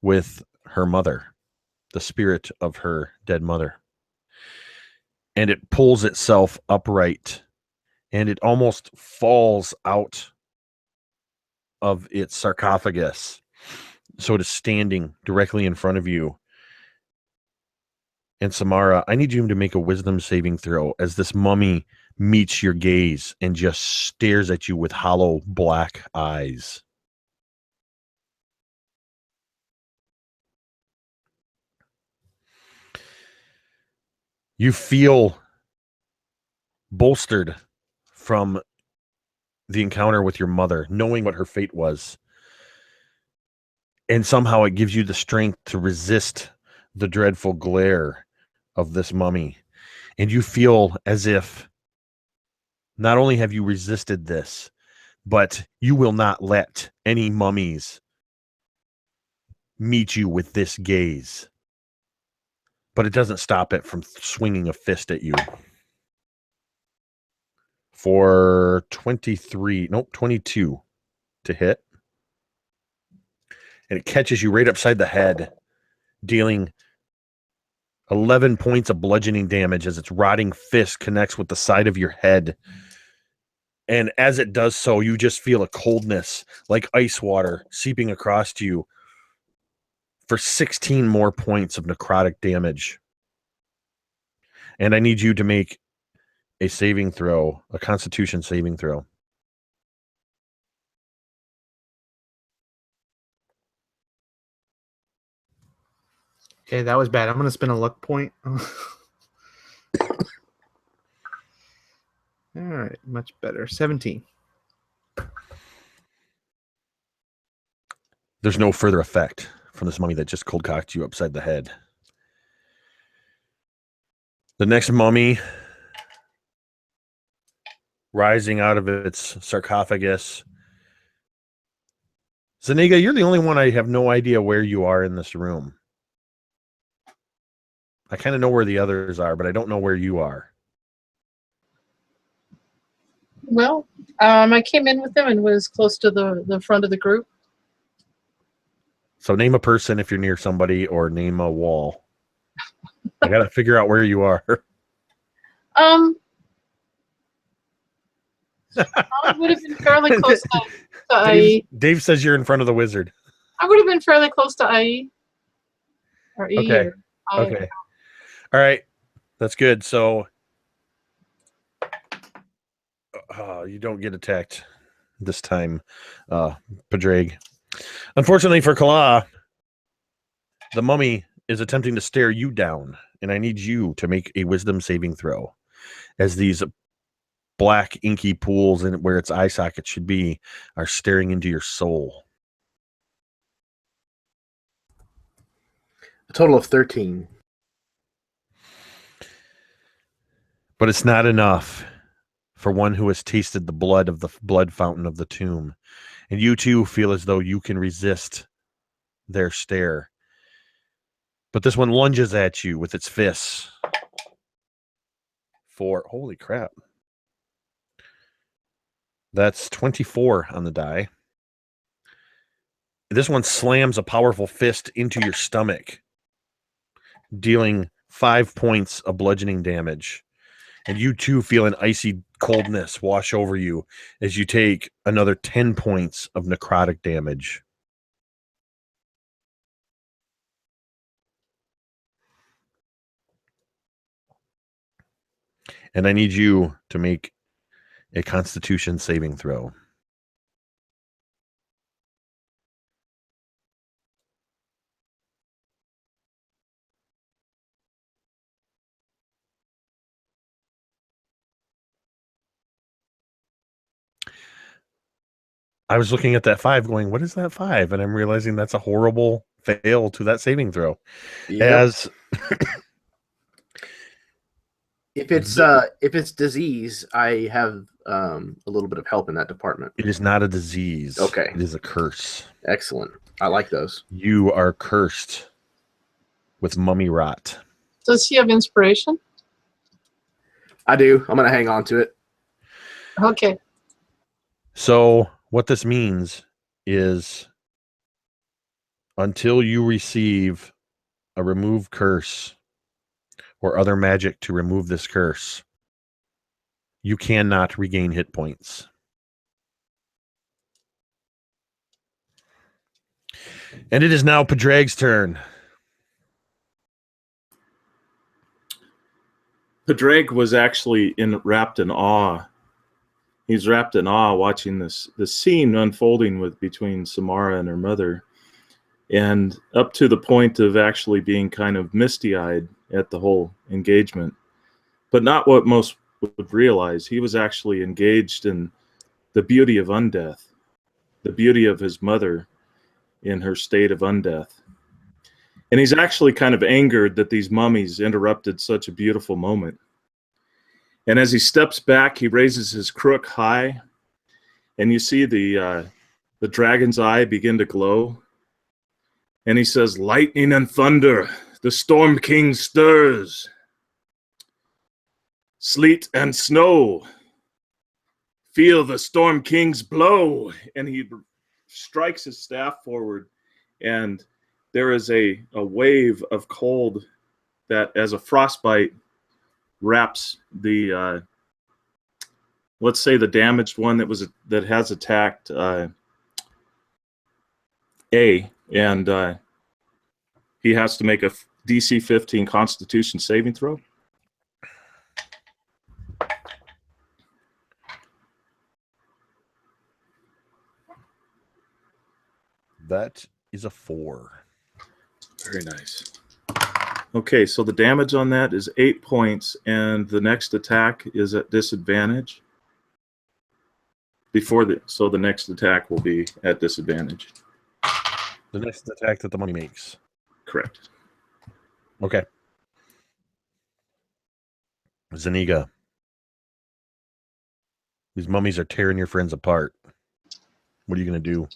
with her mother, the spirit of her dead mother. And it pulls itself upright, and it almost falls out of its sarcophagus. So it is standing directly in front of you. And Samara, I need you to make a wisdom saving throw as this mummy meets your gaze and just stares at you with hollow black eyes. You feel bolstered from the encounter with your mother, knowing what her fate was. And somehow it gives you the strength to resist the dreadful glare of this mummy. And you feel as if not only have you resisted this, but you will not let any mummies meet you with this gaze. But it doesn't stop it from swinging a fist at you. For 22 to hit. And it catches you right upside the head, dealing 11 points of bludgeoning damage as its rotting fist connects with the side of your head. And as it does so, you just feel a coldness like ice water seeping across to you for 16 more points of necrotic damage. And I need you to make a saving throw, a Constitution saving throw. Okay, that was bad. I'm going to spend a luck point. All right, much better. 17. There's no further effect from this mummy that just cold cocked you upside the head. The next mummy rising out of its sarcophagus. Zaniga, you're the only one I have no idea where you are in this room. I kind of know where the others are, but I don't know where you are. Well, I came in with them and was close to the front of the group. So name a person if you're near somebody, or name a wall. I got to figure out where you are. I would have been fairly close to IE. Dave says you're in front of the wizard. I would have been fairly close to IE. Or E. Okay. Or I. Okay. All right. That's good. So you don't get attacked this time, Padraig. Unfortunately for Kala, the mummy is attempting to stare you down, and I need you to make a wisdom saving throw as these black inky pools in where its eye socket should be are staring into your soul. A total of 13. But it's not enough for one who has tasted the blood of the blood fountain of the tomb. And you too feel as though you can resist their stare. But this one lunges at you with its fists. Holy crap. That's 24 on the die. This one slams a powerful fist into your stomach, dealing 5 points of bludgeoning damage. And you too feel an icy coldness wash over you as you take another 10 points of necrotic damage. And I need you to make a Constitution saving throw. I was looking at that 5 going, what is that 5? And I'm realizing that's a horrible fail to that saving throw. Yep. As if it's disease, I have a little bit of help in that department. it is not a disease. Okay. It is a curse. Excellent. I like those. You are cursed with mummy rot. Does he have inspiration? I do. I'm going to hang on to it. Okay. So what this means is until you receive a remove curse or other magic to remove this curse, you cannot regain hit points. And it is now Padraig's turn. Padraig was actually wrapped in awe. He's wrapped in awe watching this scene unfolding between Samara and her mother, and up to the point of actually being kind of misty-eyed at the whole engagement. But not what most would realize. He was actually engaged in the beauty of undeath, the beauty of his mother in her state of undeath. And he's actually kind of angered that these mummies interrupted such a beautiful moment. And as he steps back, he raises his crook high, and you see the dragon's eye begin to glow. And he says, "Lightning and thunder, the Storm King stirs. Sleet and snow, feel the Storm King's blow." And he strikes his staff forward, and there is a wave of cold that, as a frostbite, wraps the let's say the damaged one that has attacked A, and he has to make a DC 15 Constitution saving throw. That is a 4. Very nice. Okay, so the damage on that is 8 points, and the next attack is at disadvantage. So the next attack will be at disadvantage. The next attack that the mummy makes. Correct. Okay. Zaniga. These mummies are tearing your friends apart. What are you going to do?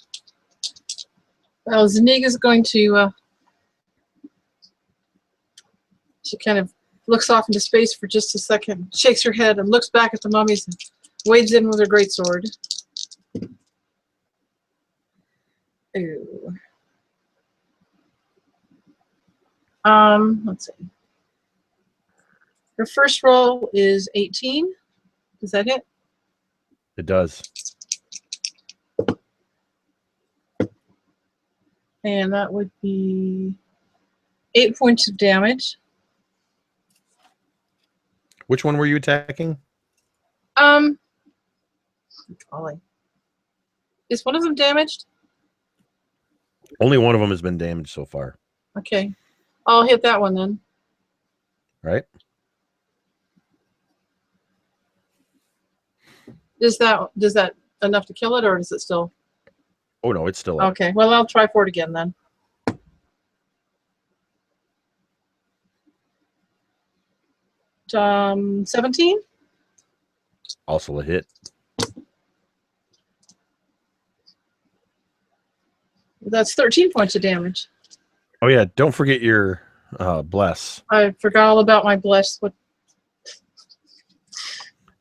Well, Zaniga's going to she kind of looks off into space for just a second, shakes her head, and looks back at the mummies and wades in with her greatsword. Ew. Let's see. Her first roll is 18. Does that hit? It does. And that would be 8 points of damage. Which one were you attacking? Golly. Is one of them damaged? Only one of them has been damaged so far. Okay. I'll hit that one then. Right? Does that enough to kill it, or is it still? Oh no, it's still up. Okay. Well, I'll try for it again then. Um, 17. Also a hit. That's 13 points of damage. Oh yeah, don't forget your bless. I forgot all about my bless. What?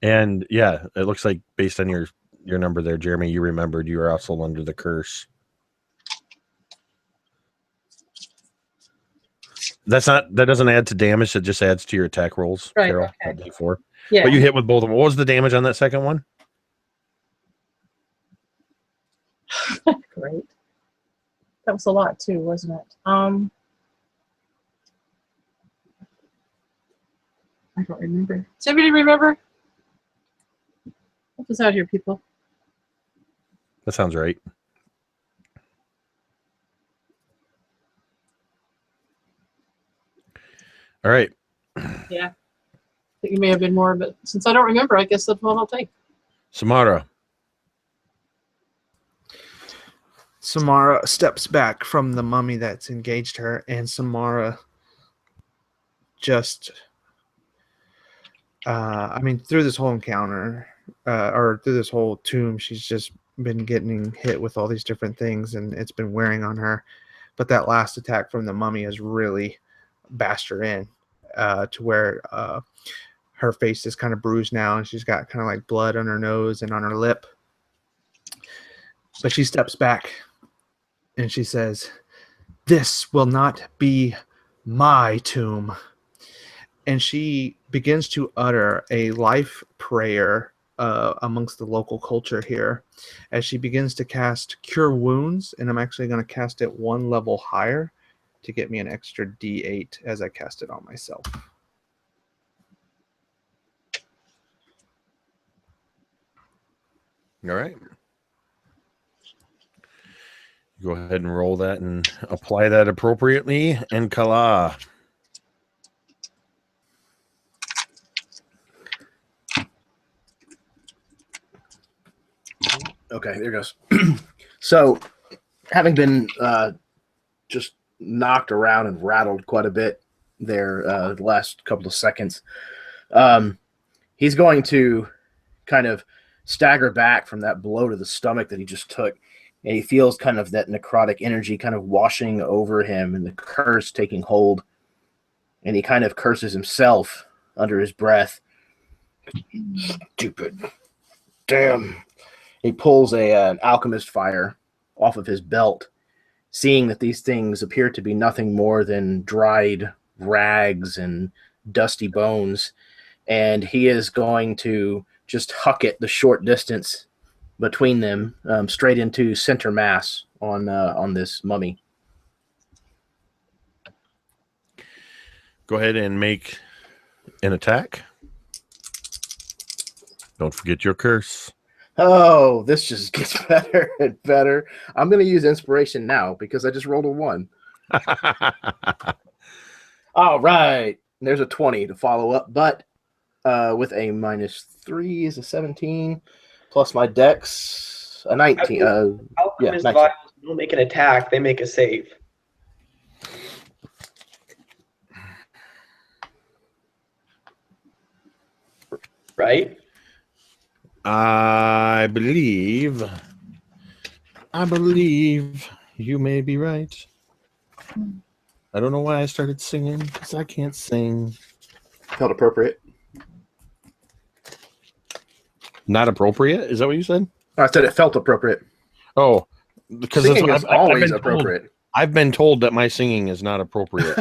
And yeah, it looks like based on your number there, Jeremy, you remembered you were also under the curse. That doesn't add to damage, it just adds to your attack rolls, Right, Carol, okay. at D4. Yeah. But you hit with both of them. What was the damage on that second one? Great. That was a lot too, wasn't it? I don't remember. Does anybody remember? Help us out here, people. That sounds right. All right. Yeah. I think it may have been more, but since I don't remember, I guess that's what I'll take. Samara. Samara steps back from the mummy that's engaged her, and Samara just, through this whole encounter, or through this whole tomb, she's just been getting hit with all these different things, and it's been wearing on her. But that last attack from the mummy has really bashed her in to where her face is kind of bruised now, and she's got kind of like blood on her nose and on her lip. But she steps back and she says, "This will not be my tomb." And she begins to utter a life prayer amongst the local culture here as she begins to cast Cure Wounds. And I'm actually going to cast it one level higher to get me an extra D8 as I cast it on myself. All right. Go ahead and roll that and apply that appropriately. And Kala. Okay, there goes. So, having been just knocked around and rattled quite a bit there the last couple of seconds, he's going to kind of stagger back from that blow to the stomach that he just took. And he feels kind of that necrotic energy kind of washing over him and the curse taking hold. And he kind of curses himself under his breath. Stupid. Damn. He pulls an alchemist fire off of his belt, seeing that these things appear to be nothing more than dried rags and dusty bones. And he is going to just huck it the short distance between them, straight into center mass on this mummy. Go ahead and make an attack. Don't forget your curse. Oh, this just gets better and better. I'm going to use inspiration now because I just rolled a 1. All right. There's a 20 to follow up, but with a -3 is a 17. Plus my dex, a 19. Alchemist 19. vials don't make an attack; they make a save. Right? I believe you may be right. I don't know why I started singing because I can't sing. Felt appropriate. Not appropriate? Is that what you said? I said it felt appropriate. Oh, because Singing is always appropriate. I've been told that my singing is not appropriate.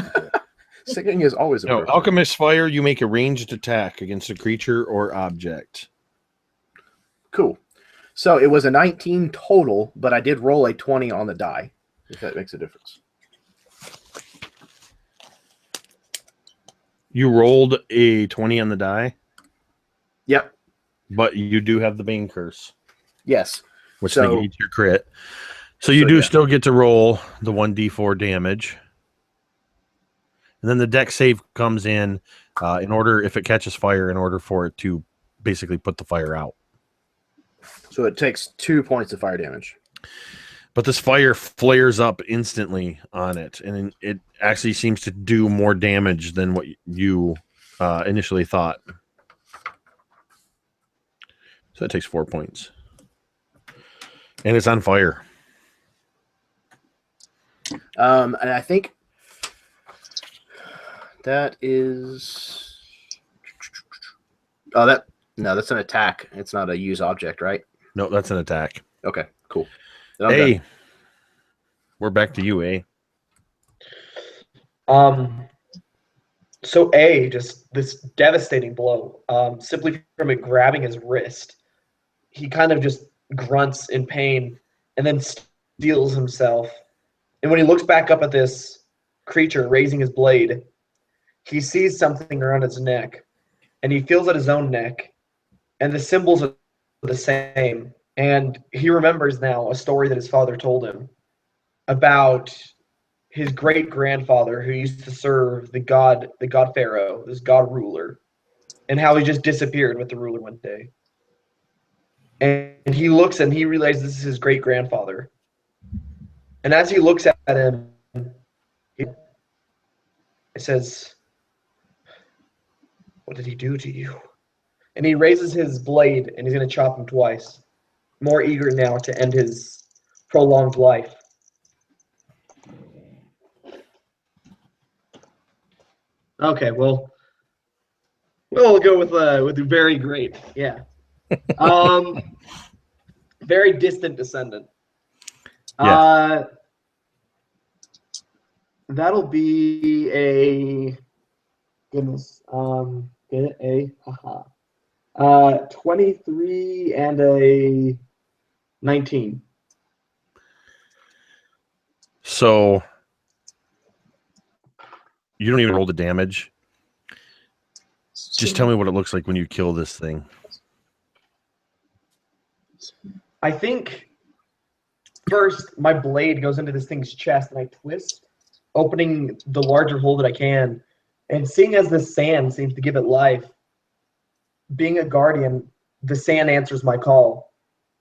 Singing is always No, appropriate. alchemist fire, you make a ranged attack against a creature or object. Cool. So it was a 19 total, but I did roll a 20 on the die, if that makes a difference. You rolled a 20 on the die? Yep. But you do have the Bane Curse, Yes. which So- negates your crit. So you do still get to roll the 1d4 damage. And then the dex save comes in order, if it catches fire, in order for it to basically put the fire out. So it takes 2 points of fire damage. But this fire flares up instantly on it, and it actually seems to do more damage than what you initially thought. So it takes 4 points. And it's on fire. And I think that is... Oh, that's an attack. It's not a use object, right? No, that's an attack. Okay, cool. Then I'm Hey, done. we're back to you, eh? So A, just this devastating blow, simply from it grabbing his wrist. He kind of just grunts in pain and then steels himself. And when he looks back up at this creature raising his blade, he sees something around its neck, and he feels at his own neck, and the symbols are the same. And he remembers now a story that his father told him about his great-grandfather who used to serve the god Pharaoh, this god ruler, and how he just disappeared with the ruler one day. And he looks and he realizes this is his great-grandfather. And as he looks at him, it says, "What did he do to you?" And he raises his blade and he's going to chop him twice, more eager now to end his prolonged life. Okay, well, we'll go with very great. Yeah. Very distant descendant. Yeah. That'll be a goodness. Get it? A haha. 23 and a 19. So you don't even roll the damage. Just tell me what it looks like when you kill this thing. I think first my blade goes into this thing's chest and I twist, opening the larger hole that I can. And seeing as this sand seems to give it life, being a guardian, the sand answers my call.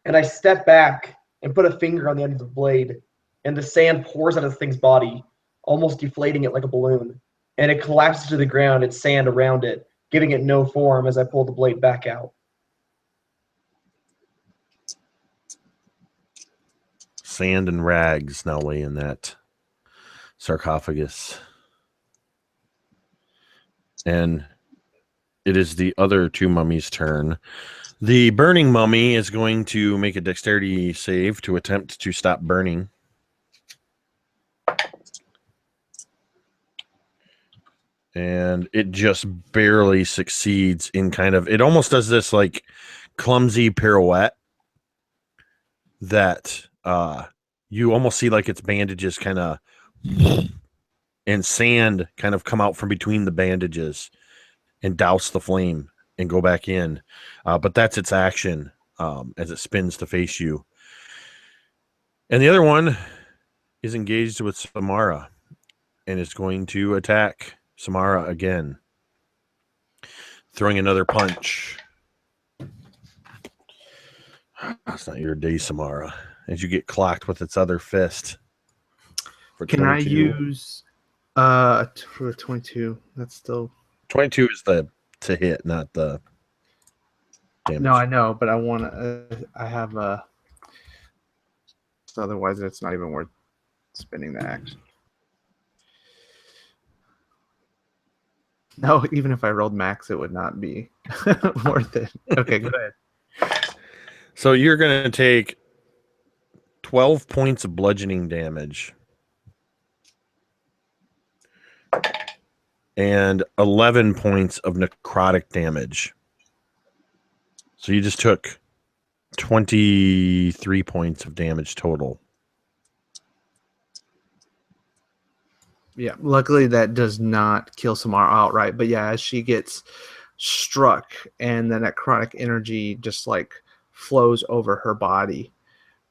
And I step back and put a finger on the end of the blade, and the sand pours out of the thing's body, almost deflating it like a balloon. And it collapses to the ground, its sand around it, giving it no form as I pull the blade back out. Sand and rags now lay in that sarcophagus. And it is the other two mummies' turn. The burning mummy is going to make a dexterity save to attempt to stop burning. And it just barely succeeds in kind of, it almost does this like clumsy pirouette that you almost see like its bandages kind of and sand kind of come out from between the bandages and douse the flame and go back in. But that's its action as it spins to face you. And the other one is engaged with Samara and is going to attack Samara again, throwing another punch. That's not your day, Samara. As you get clocked with its other fist. For Can 22. I use for 22? That's still 22 is the to hit, not the damage. no, I know, but I want to. I have a. Otherwise, it's not even worth spending the action. No, even if I rolled max, it would not be worth it. Okay, go ahead. So you're going to take 12 points of bludgeoning damage and 11 points of necrotic damage. So you just took 23 points of damage total. Yeah, luckily that does not kill Samara outright. But yeah, as she gets struck and the necrotic energy just like flows over her body,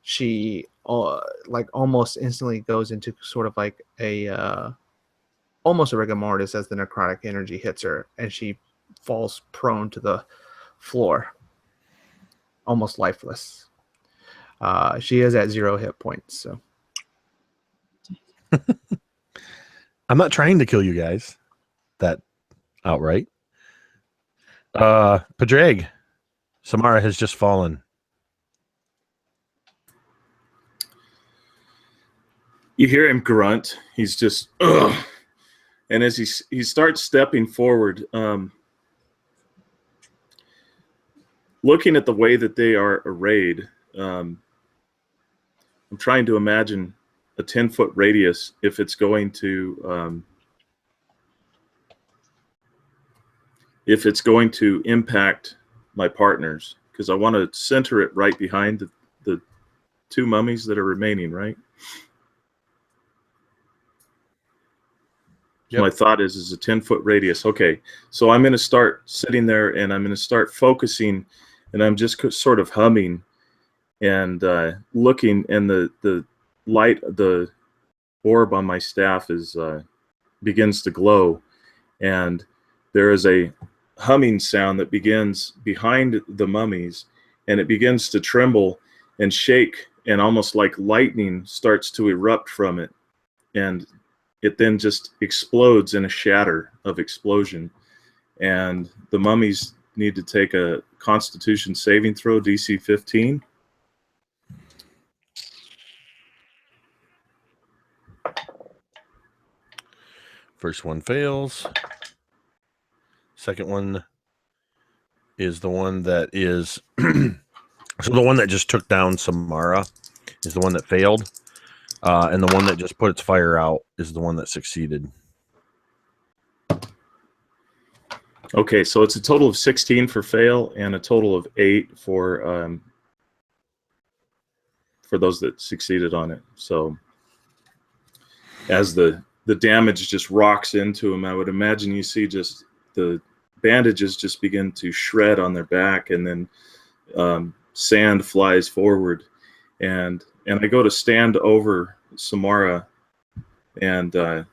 she like almost instantly goes into sort of like a almost a rigor mortis as the necrotic energy hits her and she falls prone to the floor. almost lifeless. She is at 0 hit points. So I'm not trying to kill you guys that outright. Padraig, Samara has just fallen. You hear him grunt. He's just, ugh. And as he starts stepping forward, looking at the way that they are arrayed, I'm trying to imagine a 10-foot radius if it's going to impact my partners, because I want to center it right behind the two mummies that are remaining, right? Yep. My thought is a 10-foot radius. Okay, so I'm going to start sitting there and I'm going to start focusing, and I'm just sort of humming and looking, and the light, the orb on my staff is begins to glow, and there is a humming sound that begins behind the mummies, and it begins to tremble and shake, and almost like lightning starts to erupt from it, and it then just explodes in a shatter of explosion, and the mummies need to take a Constitution saving throw, DC 15. First one fails. Second one is the one that is so the one that just took down Samara is the one that failed. And the one that just put its fire out is the one that succeeded. Okay, so it's a total of 16 for fail and a total of 8 for those that succeeded on it. So as the damage just rocks into them, I would imagine you see just the bandages just begin to shred on their back, and then sand flies forward, and I go to stand over Samara and to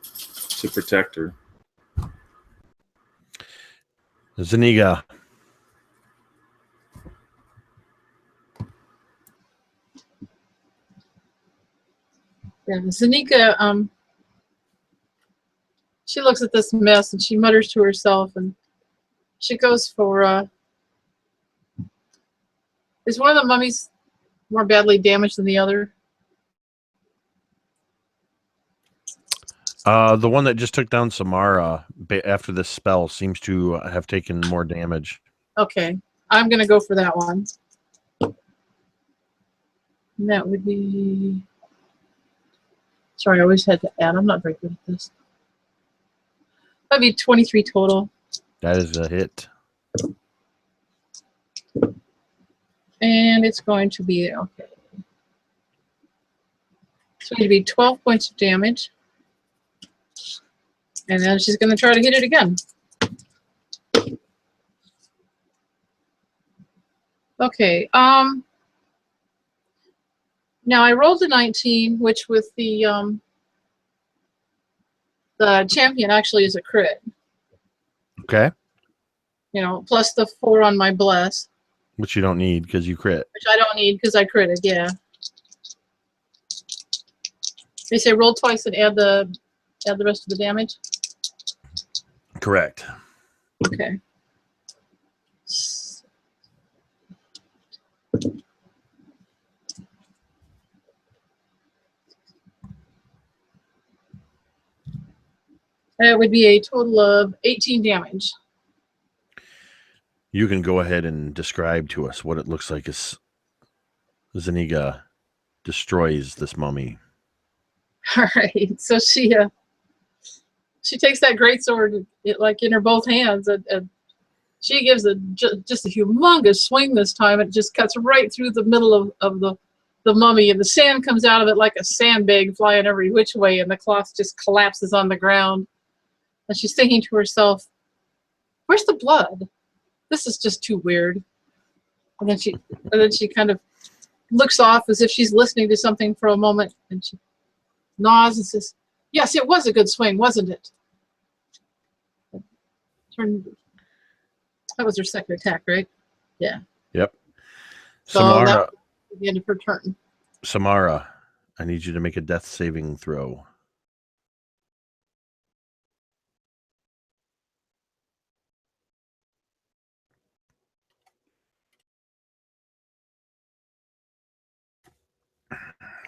protect her. Zaniga. Yeah, Zanika, she looks at this mess and she mutters to herself, and she goes for, is one of the mummies more badly damaged than the other? The one that just took down Samara after this spell seems to have taken more damage. Okay, I'm going to go for that one. And that would be... Sorry, I always had to add. I'm not very good at this. That'd be 23 total. That is a hit. And it's going to be, okay. It's going to be 12 points of damage. And then she's going to try to hit it again. Okay. Now I rolled a 19, which with the champion actually is a crit. Okay. You know, plus the 4 on my bless. Which you don't need because you crit. Which I don't need because I critted, yeah. They say roll twice and add the rest of the damage? Correct. Okay. That would be a total of 18 damage. You can go ahead and describe to us what it looks like as Zaniga destroys this mummy. All right. So she takes that greatsword like in her both hands, and she gives just a humongous swing this time. It just cuts right through the middle of the mummy, and the sand comes out of it like a sandbag flying every which way, and the cloth just collapses on the ground. And she's thinking to herself, "Where's the blood? This is just too weird." And then she kind of looks off as if she's listening to something for a moment, and she nods and says, "Yes, it was a good swing, wasn't it?" That was her second attack, right? Yeah. Yep. So Samara, that was the end of her turn. Samara, I need you to make a death saving throw.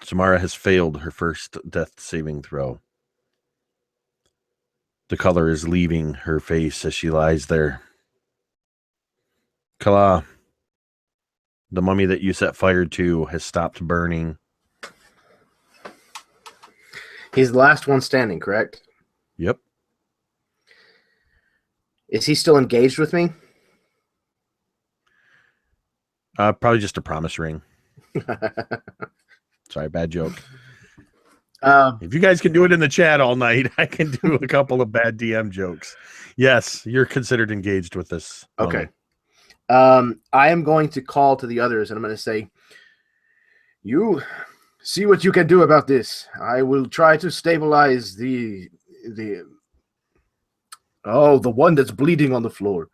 Samara has failed her first death saving throw. The color is leaving her face as she lies there. Kala, the mummy that you set fire to has stopped burning. He's the last one standing, correct? Yep. Is he still engaged with me? Probably just a promise ring. Sorry, bad joke. If you guys can do it in the chat all night, I can do a couple of bad DM jokes. Yes, you're considered engaged with this. Okay. I am going to call to the others, and I'm going to say, you see what you can do about this. I will try to stabilize the one that's bleeding on the floor.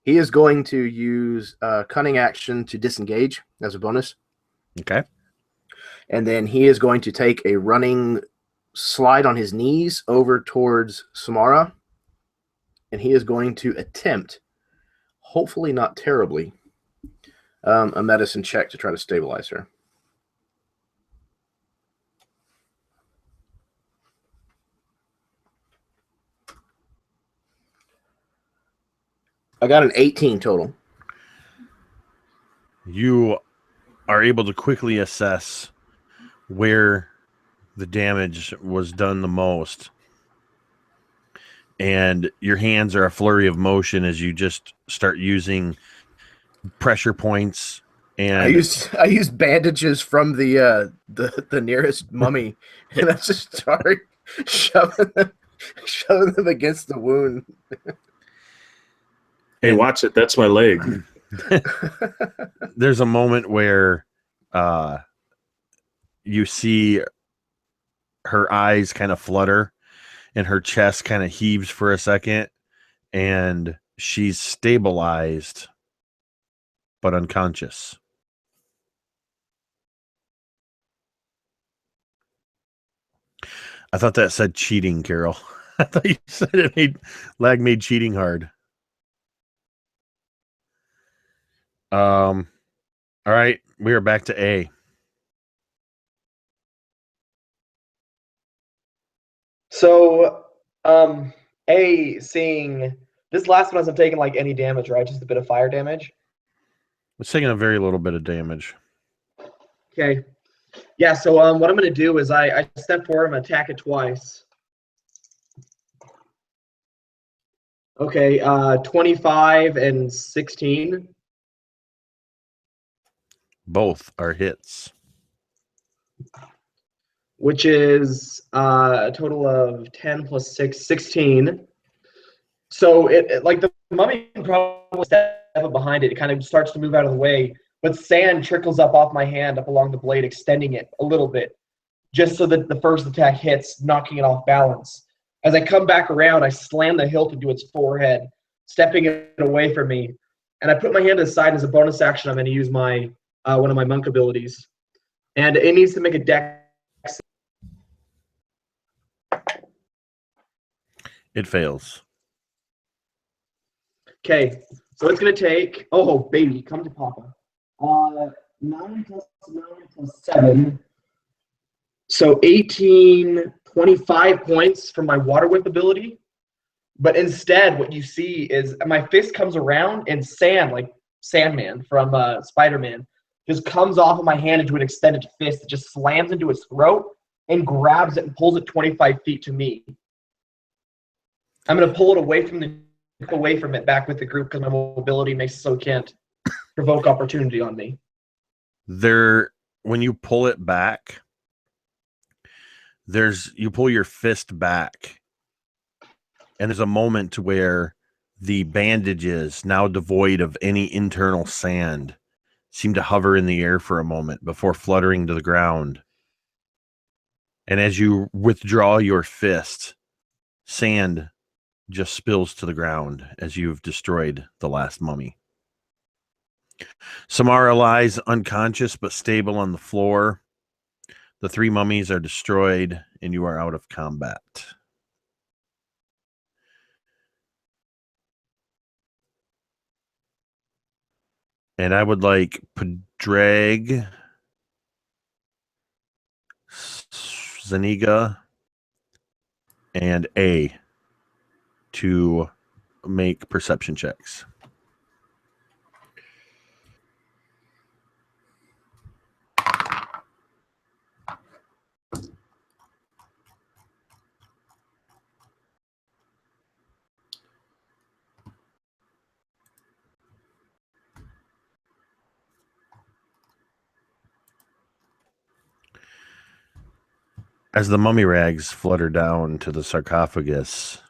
He is going to use a cunning action to disengage as a bonus. Okay. And then he is going to take a running slide on his knees over towards Samara. And he is going to attempt, hopefully not terribly, a medicine check to try to stabilize her. I got an 18 total. You are able to quickly assess where the damage was done the most. And your hands are a flurry of motion as you just start using pressure points. And I used bandages from the nearest mummy, and I just started shoving them against the wound. Hey, watch it. That's my leg. There's a moment where you see her eyes kind of flutter and her chest kind of heaves for a second, and she's stabilized but unconscious. I thought that said cheating, Carol. I thought you said lag made cheating hard. All right, we are back to A. So, seeing this last one hasn't taken like any damage, right? Just a bit of fire damage. It's taking a very little bit of damage. Okay. Yeah, so what I'm going to do is I step forward, I'm going to attack it twice. Okay, 25 and 16. Both are hits. Which is a total of 10 plus 6, 16. So it like the mummy probably step up behind it. It kind of starts to move out of the way, but sand trickles up off my hand up along the blade, extending it a little bit, just so that the first attack hits, knocking it off balance. As I come back around, I slam the hilt into its forehead, stepping it away from me. And I put my hand to the side. As a bonus action, I'm going to use my one of my monk abilities. And it needs to make a dex. It fails. Okay, so it's going to take, oh, baby, come to Papa. 9 plus 9 plus 7. So 18, 25 points from my water whip ability. But instead, what you see is my fist comes around and sand, like Sandman from Spider-Man, just comes off of my hand into an extended fist. It just slams into his throat and grabs it and pulls it 25 feet to me. I'm going to pull it away from it back with the group because my mobility makes it so it can't provoke opportunity on me. When you pull it back, you pull your fist back, and there's a moment where the bandages, now devoid of any internal sand, seem to hover in the air for a moment before fluttering to the ground. And as you withdraw your fist, sand just spills to the ground as you've destroyed the last mummy. Samara lies unconscious but stable on the floor. The 3 mummies are destroyed, and you are out of combat. And I would like Padraig, Zaniga, and A to make perception checks. As the mummy rags flutter down to the sarcophagus,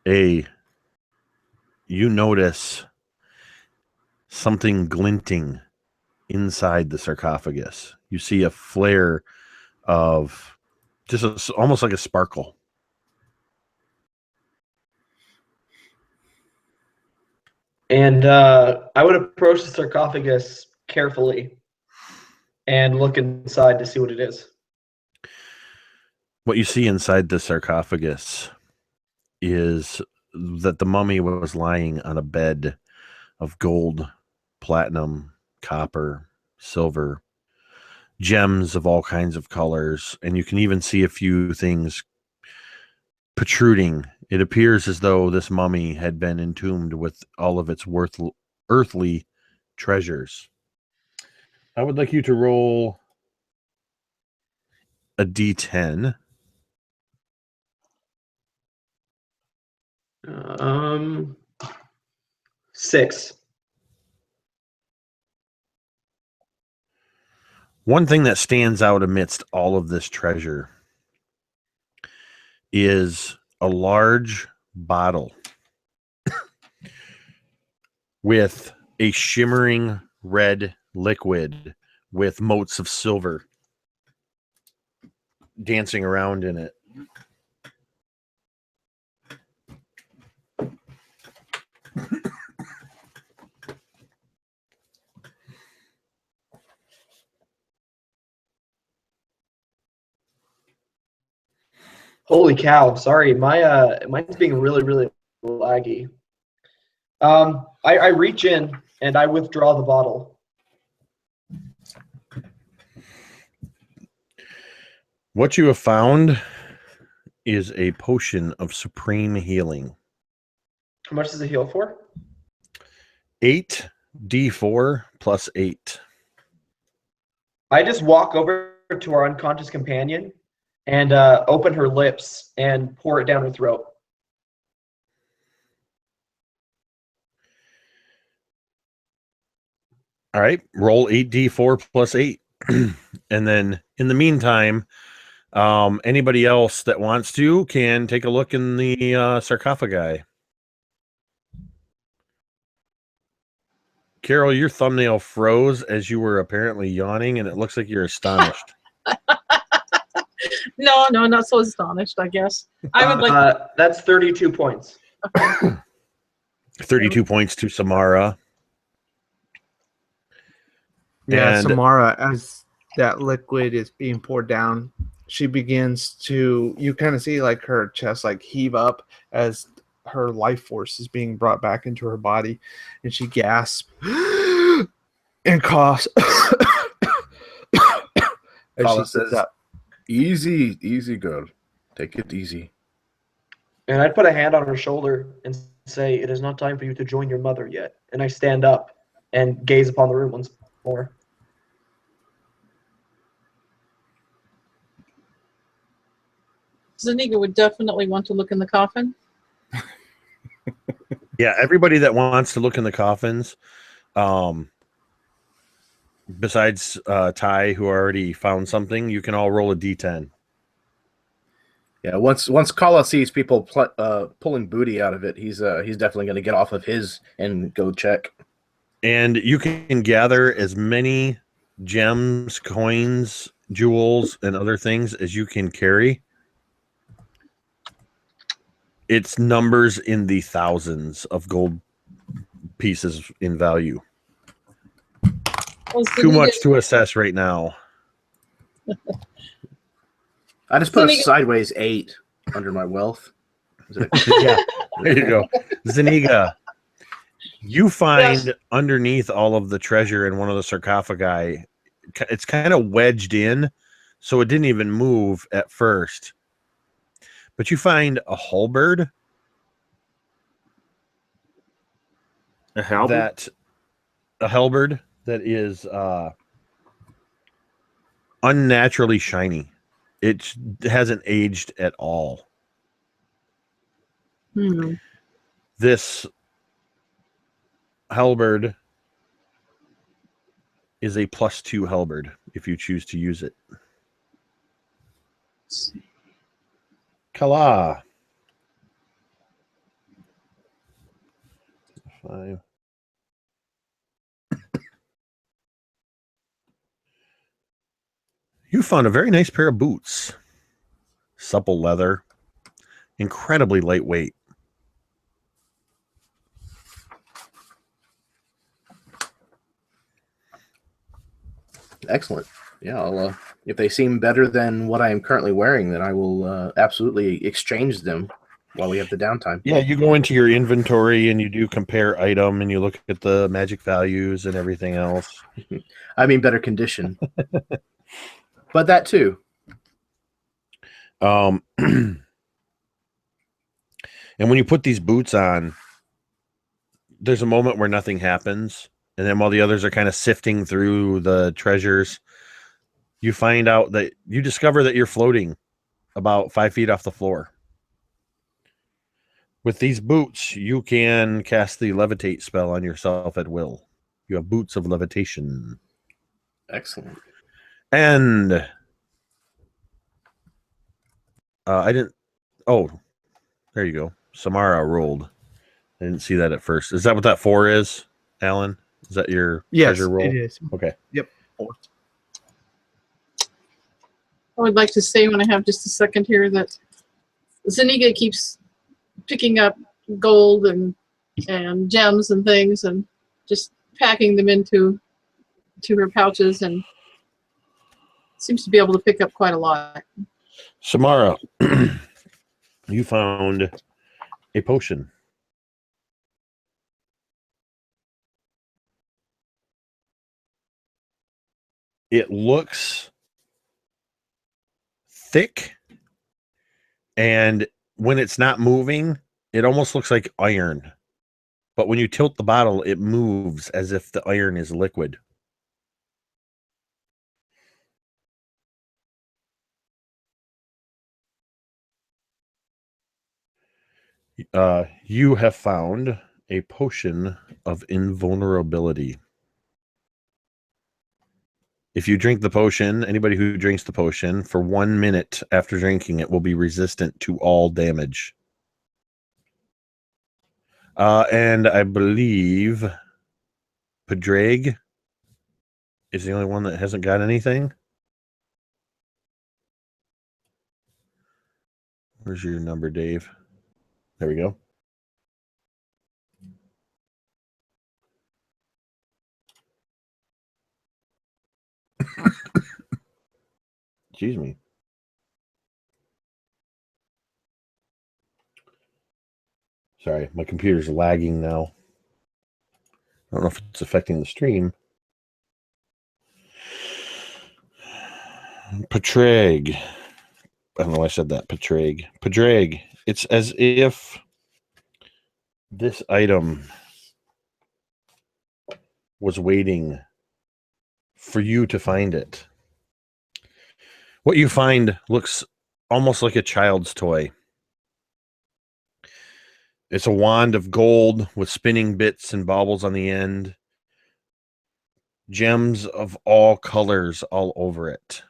you notice something glinting inside the sarcophagus. You see a flare of just almost like a sparkle. And I would approach the sarcophagus carefully and look inside to see what it is. What you see inside the sarcophagus is that the mummy was lying on a bed of gold, platinum, copper, silver, gems of all kinds of colors, and you can even see a few things protruding. It appears as though this mummy had been entombed with all of its earthly treasures. I would like you to roll a d10. 6. One thing that stands out amidst all of this treasure is a large bottle with a shimmering red liquid with motes of silver dancing around in it. Holy cow! Sorry, mine's being really laggy. I reach in and I withdraw the bottle. What you have found is a potion of supreme healing. How much does it heal for? 8d4 plus 8. I just walk over to our unconscious companion and open her lips and pour it down her throat. All right, roll 8d4 plus 8. And then in the meantime, anybody else that wants to can take a look in the sarcophagi. Carol, your thumbnail froze as you were apparently yawning, and it looks like you're astonished. No, not so astonished, I guess. I would like. That's 32 points. 32 points to Samara. Yeah, And Samara, as that liquid is being poured down, she begins to, you kind of see like her chest like heave up as her life force is being brought back into her body, and she gasps and coughs. As Paula she sits says, up. Easy, girl. Take it easy. And I put a hand on her shoulder and say, "It is not time for you to join your mother yet." And I stand up and gaze upon the room once more. Zaniga would definitely want to look in the coffin. yeah, everybody that wants to look in the coffins, besides Ty, who already found something, you can all roll a d10. Yeah, once Kala sees people pulling booty out of it, he's definitely going to get off of his and go check. And you can gather as many gems, coins, jewels, and other things as you can carry. It's numbers in the thousands of gold pieces in value. Well, Too much to assess right now. I just put a Zuniga- sideways 8 under my wealth. Yeah, there you go. Zuniga, you find Yes. underneath all of the treasure in one of the sarcophagi, it's kind of wedged in, so it didn't even move at first. But you find a halberd A halberd? that is unnaturally shiny. It hasn't aged at all. This halberd is a +2 halberd if you choose to use it. Kala. 5. You found a very nice pair of boots. Supple leather. Incredibly lightweight. Excellent. Yeah, I'll, if they seem better than what I am currently wearing, then I will absolutely exchange them while we have the downtime. Yeah, you go into your inventory and you do compare item and you look at the magic values and everything else. I mean, better condition. But that too. And when you put these boots on, there's a moment where nothing happens. And then while the others are kind of sifting through the treasures, you find out that you discover that you're floating about 5 feet off the floor. With these boots, you can cast the levitate spell on yourself at will. You have boots of levitation. Excellent. And I didn't. Oh, there you go. Samara rolled. I didn't see that at first. Is that what that 4 is, Alan? Is that your treasure roll? It is. Okay. Yep. 4. I would like to say when I have just a second here that Zuniga keeps picking up gold and gems and things and just packing them into her pouches and seems to be able to pick up quite a lot. Samara, you found a potion. It looks thick, and when it's not moving, it almost looks like iron. But when you tilt the bottle, it moves as if the iron is liquid. You have found a potion of invulnerability. If you drink the potion, anybody who drinks the potion for 1 minute after drinking it will be resistant to all damage. And I believe Padraig is the only one that hasn't got anything. Where's your number, Dave? There we go. Excuse me. Sorry, my computer's lagging now. I don't know if it's affecting the stream. Padraig. I don't know why I said that. Padraig. Padraig. It's as if this item was waiting for you to find it. What you find looks almost like a child's toy. It's a wand of gold with spinning bits and baubles on the end. Gems of all colors all over it.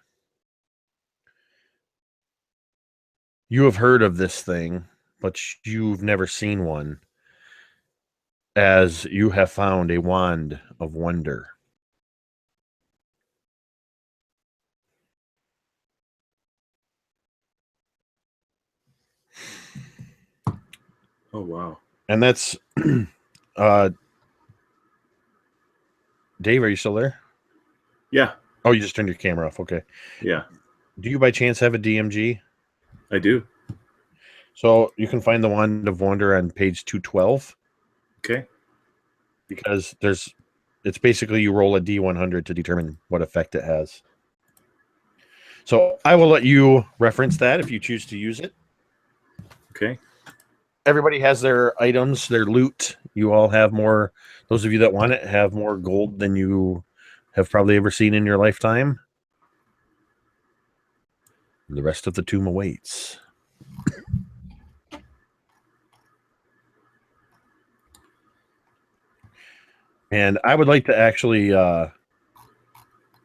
You have heard of this thing, but you've never seen one, as you have found a wand of wonder. Oh, wow. And that's Dave, are you still there? Yeah. Oh, you just turned your camera off. Okay. Yeah, Do you by chance have a DMG? I do. So you can find the Wand of Wonder on page 212 Okay. because it's basically you roll a D100 to determine what effect it has. So I will let you reference that if you choose to use it. Okay. Everybody has their items, their loot. You all have more. Those of you that want it have more gold than you have probably ever seen in your lifetime. The rest of the tomb awaits. And I would like to actually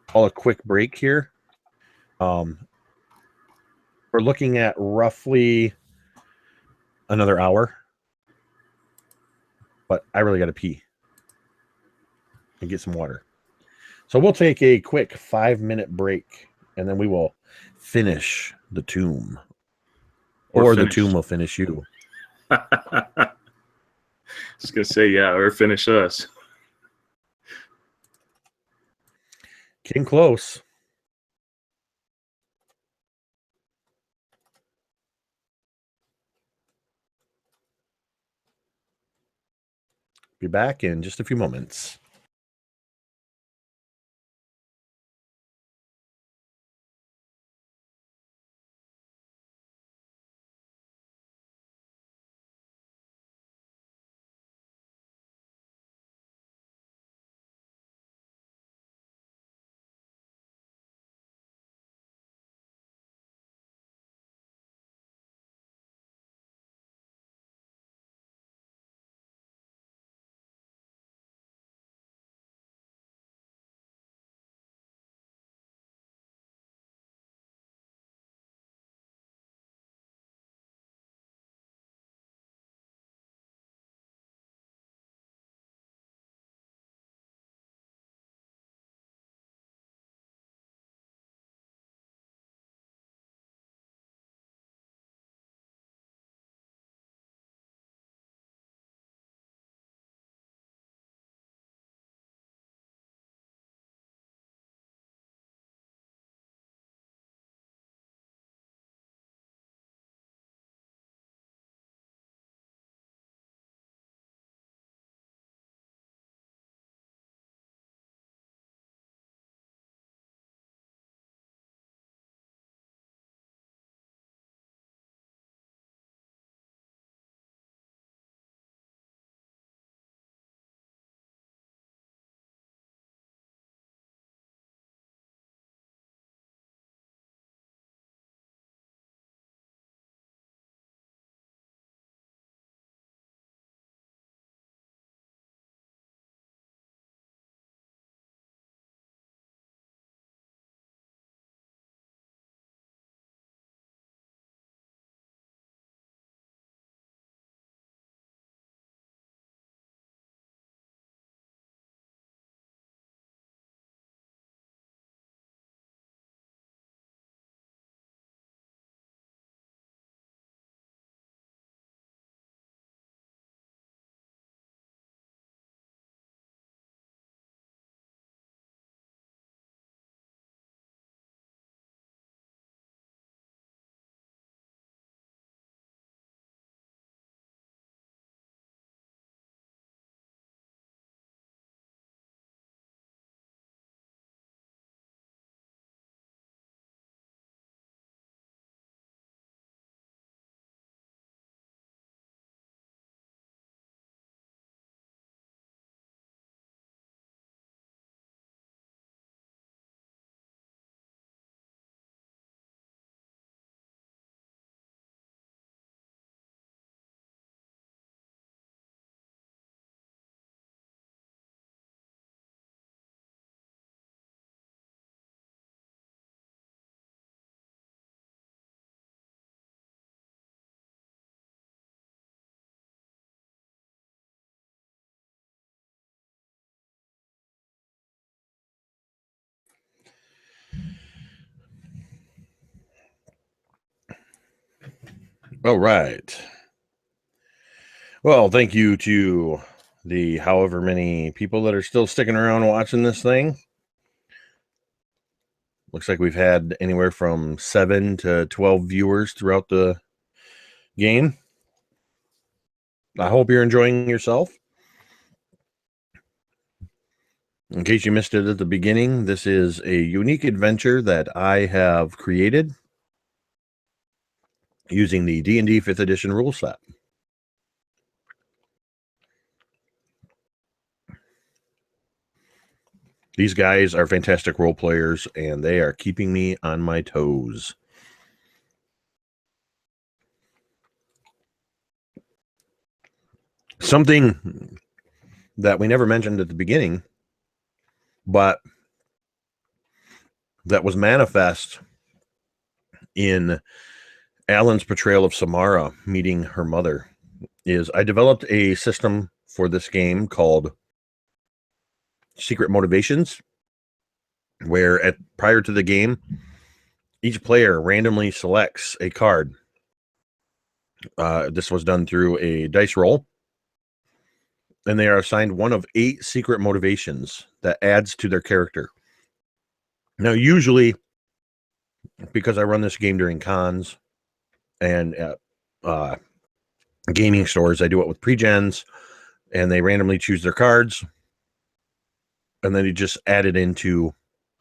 call a quick break here. We're looking at roughly another hour, but I really got to pee and get some water. So we'll take a quick 5-minute break, and then we will finish the tomb. Or the tomb will finish you. I was going to say, yeah, or finish us. Getting close. Be back in just a few moments. All right. Well, thank you to the however many people that are still sticking around watching this thing. Looks like we've had anywhere from 7 to 12 viewers throughout the game. I hope you're enjoying yourself. In case you missed it at the beginning, this is a unique adventure that I have created using the D&D 5th edition rule set. These guys are fantastic role players, and they are keeping me on my toes. Something that we never mentioned at the beginning, but that was manifest in Alan's portrayal of Samara meeting her mother, is I developed a system for this game called Secret Motivations, where prior to the game, each player randomly selects a card. This was done through a dice roll, and they are assigned one of 8 secret motivations that adds to their character. Now, usually, because I run this game during cons and at gaming stores, I do it with pre-gens, and they randomly choose their cards, and then you just add it into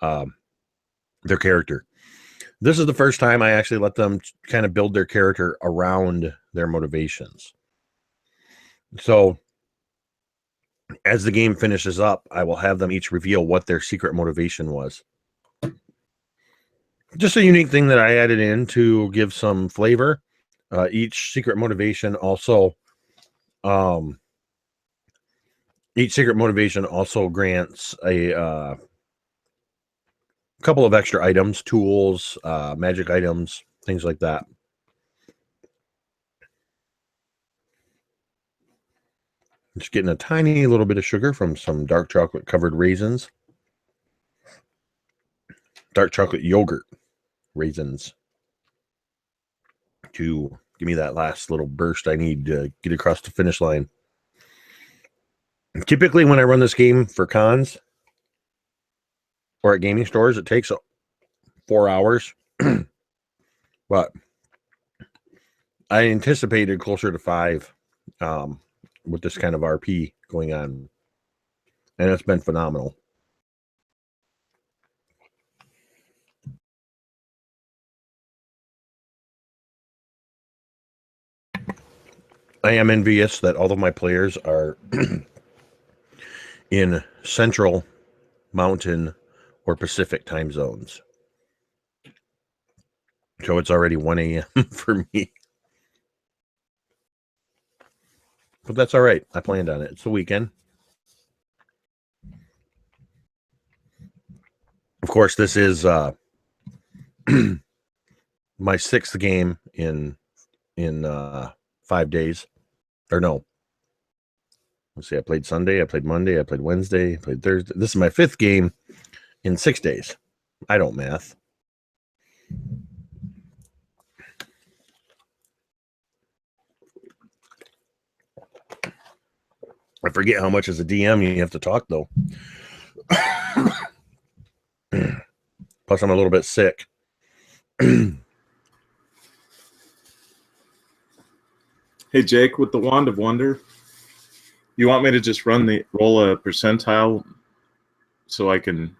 their character. This is the first time I actually let them kind of build their character around their motivations. So as the game finishes up, I will have them each reveal what their secret motivation was. Just a unique thing that I added in to give some flavor. Each secret motivation also grants a couple of extra items, tools, magic items, things like that. Just getting a tiny little bit of sugar from some dark chocolate covered raisins. Dark chocolate yogurt raisins to give me that last little burst I need to get across the finish line. Typically, when I run this game for cons or at gaming stores, it takes 4 hours. But I anticipated closer to 5 with this kind of RP going on. And it's been phenomenal. I am envious that all of my players are in Central, Mountain, or Pacific time zones. So it's already 1 a.m. for me. But that's all right. I planned on it. It's the weekend. Of course, this is my 6th game in 5 days. Or no. Let's see. I played Sunday. I played Monday. I played Wednesday. I played Thursday. This is my 5th game in 6 days. I don't math. I forget how much as a DM you have to talk, though. Plus, I'm a little bit sick. Hey, Jake, with the Wand of Wonder, you want me to just roll a percentile so I can,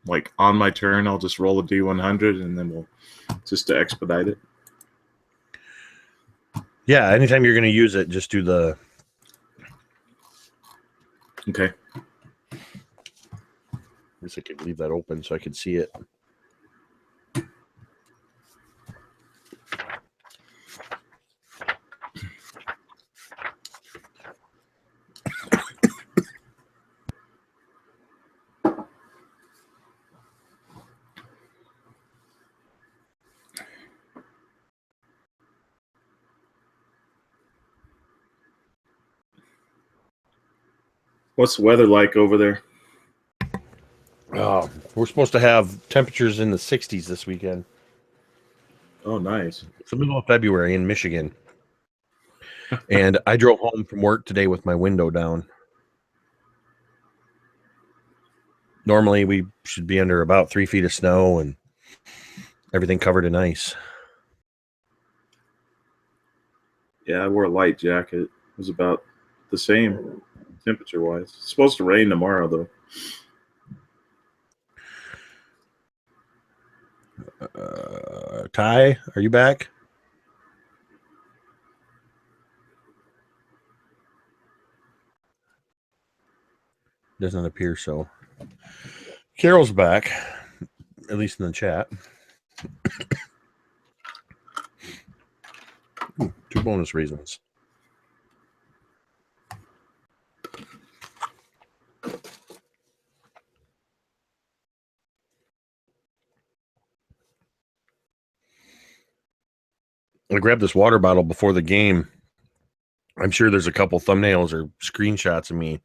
like, on my turn, I'll just roll a D100 and then we'll just to expedite it? Yeah, anytime you're going to use it, just do the... Okay. I guess I could leave that open so I could see it. What's the weather like over there? Oh, we're supposed to have temperatures in the 60s this weekend. Oh, nice. It's the middle of February in Michigan. And I drove home from work today with my window down. Normally, we should be under about 3 feet of snow and everything covered in ice. Yeah, I wore a light jacket. It was about the same temperature-wise. It's supposed to rain tomorrow, though. Ty, are you back? Doesn't appear so. Carol's back, at least in the chat. Ooh, 2 bonus reasons. I grabbed this water bottle before the game. I'm sure there's a couple thumbnails or screenshots of me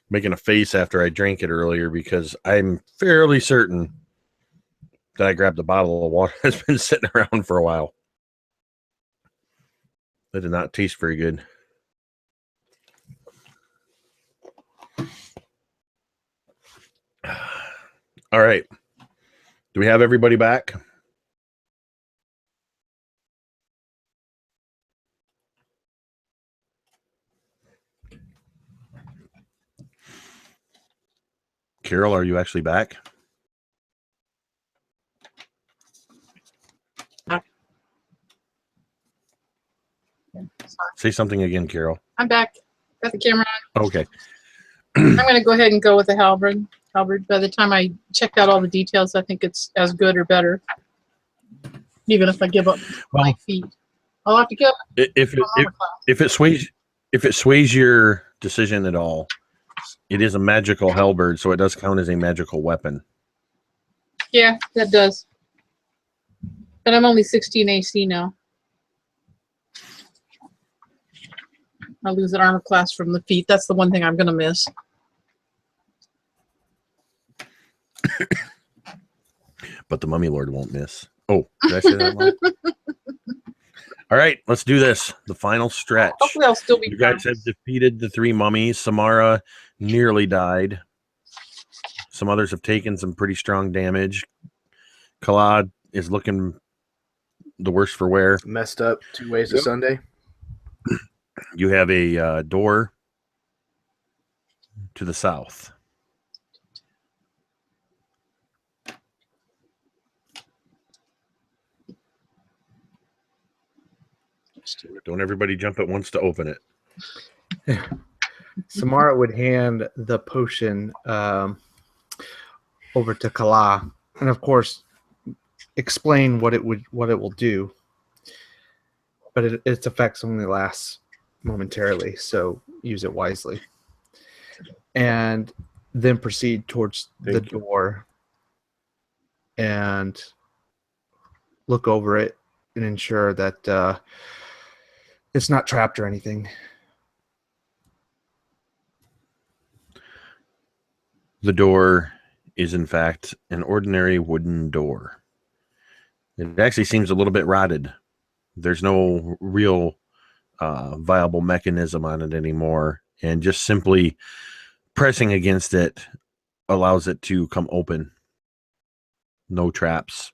making a face after I drank it earlier, because I'm fairly certain that I grabbed a bottle of water that's been sitting around for a while. That did not taste very good. All right. Do we have everybody back? Carol, are you actually back? Say something again, Carol. I'm back. Got the camera on. Okay. I'm going to go ahead and go with the halberd. By the time I checked out all the details, I think it's as good or better. Even if I give up my feet, I'll have to give. If it sways your decision at all, it is a magical halberd, so it does count as a magical weapon. Yeah, that does. But I'm only 16 AC now. I lose an armor class from the feet. That's the one thing I'm going to miss. But the Mummy Lord won't miss. Oh, did I say that wrong? All right, let's do this. The final stretch. Hopefully I'll still be You guys have defeated the 3 mummies. Samara nearly died. Some others have taken some pretty strong damage. Kalad is looking the worst for wear. Messed up 2 ways to Sunday. You have a door to the south. Don't everybody jump at once to open it. Samara would hand the potion over to Kala, and of course, explain what it will do. But its effects only lasts momentarily, so use it wisely. And then proceed towards the door and look over it and ensure that it's not trapped or anything. The door is, in fact, an ordinary wooden door. It actually seems a little bit rotted. There's no real viable mechanism on it anymore. And just simply pressing against it allows it to come open. No traps.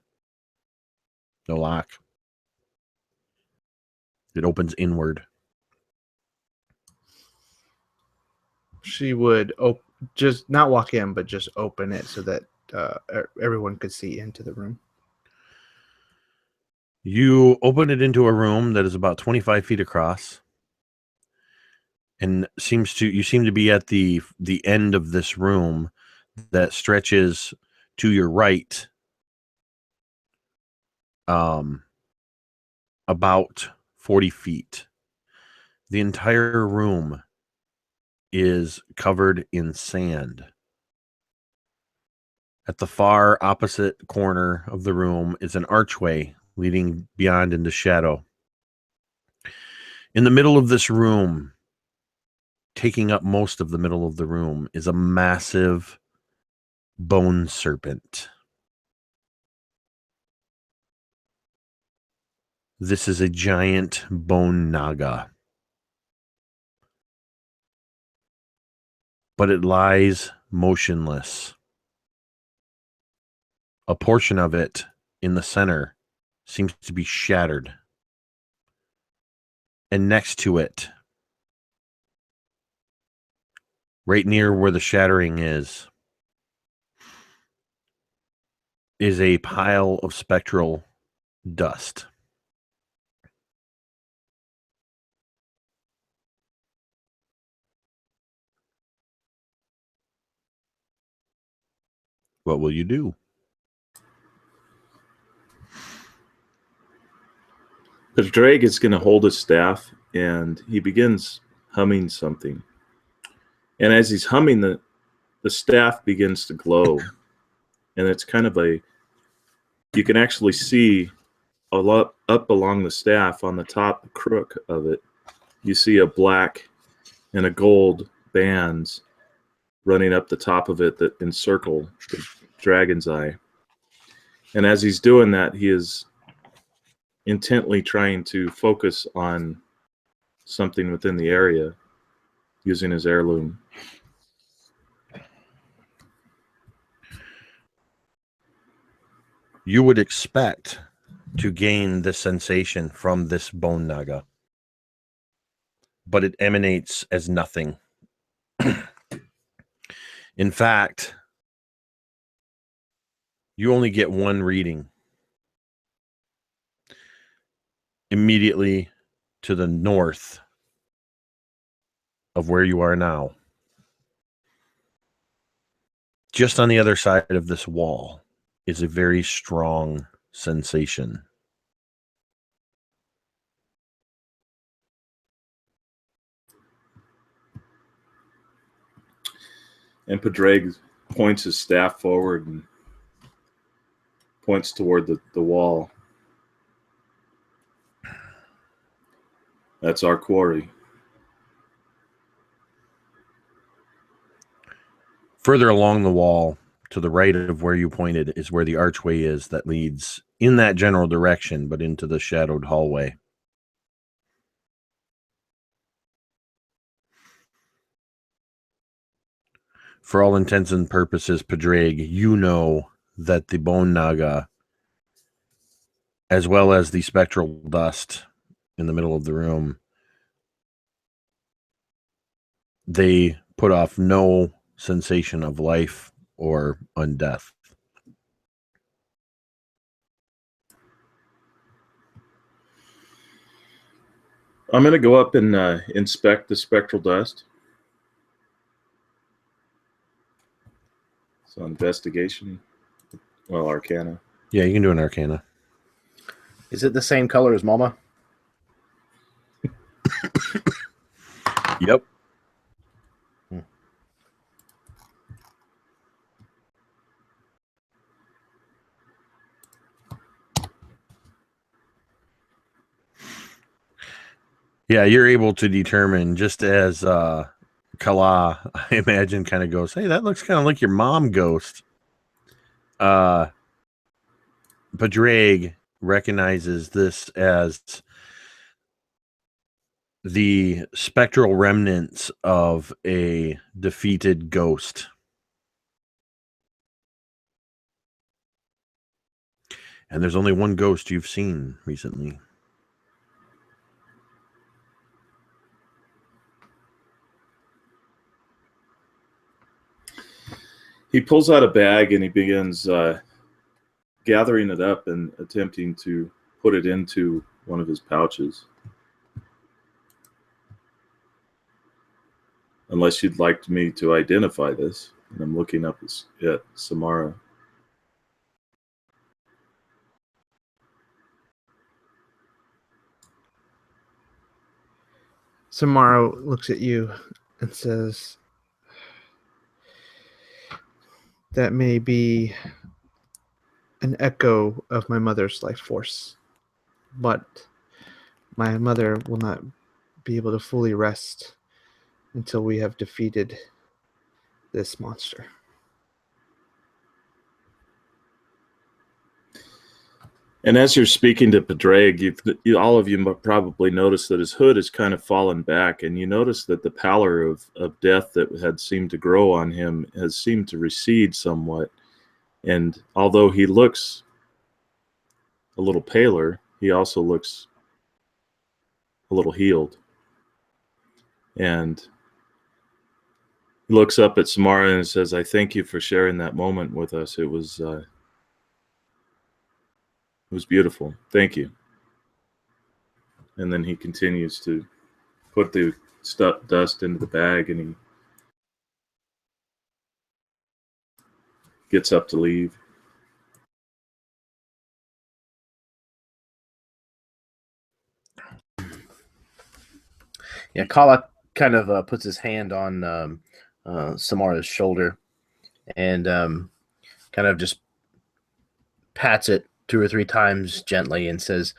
No lock. It opens inward. She would just not walk in, but just open it so that everyone could see into the room. You open it into a room that is about 25 feet across, and you seem to be at the end of this room that stretches to your right, about 40 feet. The entire room is covered in sand. At the far opposite corner of the room is an archway leading beyond into shadow. In the middle of this room, taking up most of the middle of the room, is a massive bone serpent. This is a giant bone naga. but it lies motionless. A portion of it in the center seems to be shattered. And next to it, right near where the shattering is a pile of spectral dust. What will you do? The Drake is going to hold his staff, and he begins humming something. And as he's humming, the staff begins to glow. And it's kind of you can actually see a lot up along the staff on the top crook of it. You see a black and a gold bands running up the top of it that encircle the dragon's eye. And as he's doing that, he is intently trying to focus on something within the area using his heirloom. You would expect to gain this sensation from this bone naga, but it emanates as nothing. In fact, you only get one reading. Immediately to the north of where you are now, just on the other side of this wall, is a very strong sensation. And Padraig points his staff forward and points toward the wall. That's our quarry. Further along the wall, to the right of where you pointed, is where the archway is that leads in that general direction, but into the shadowed hallway. For all intents and purposes, Padraig, you know that the bone naga, as well as the spectral dust in the middle of the room, they put off no sensation of life or undeath. I'm going to go up and inspect the spectral dust. So investigation, well, arcana. Yeah, you can do an arcana. Is it the same color as Mama? Yep. Yeah, you're able to determine, just as Kala, I imagine, kind of goes, hey, that looks kind of like your mom ghost. Padraig recognizes this as the spectral remnants of a defeated ghost. And there's only one ghost you've seen recently. He pulls out a bag and he begins gathering it up and attempting to put it into one of his pouches. Unless you'd like me to identify this. And I'm looking up at Samara. Samara looks at you and says, that may be an echo of my mother's life force, but my mother will not be able to fully rest until we have defeated this monster. And as you're speaking to Padraig, all of you probably noticed that his hood has kind of fallen back, and you notice that the pallor of death that had seemed to grow on him has seemed to recede somewhat. And although he looks a little paler, he also looks a little healed. And he looks up at Samara and says, "I thank you for sharing that moment with us. It was beautiful. Thank you." And then he continues to put the dust into the bag, and he gets up to leave. Yeah, Kala kind of puts his hand on Samara's shoulder and kind of just pats it 2 or 3 times gently and says,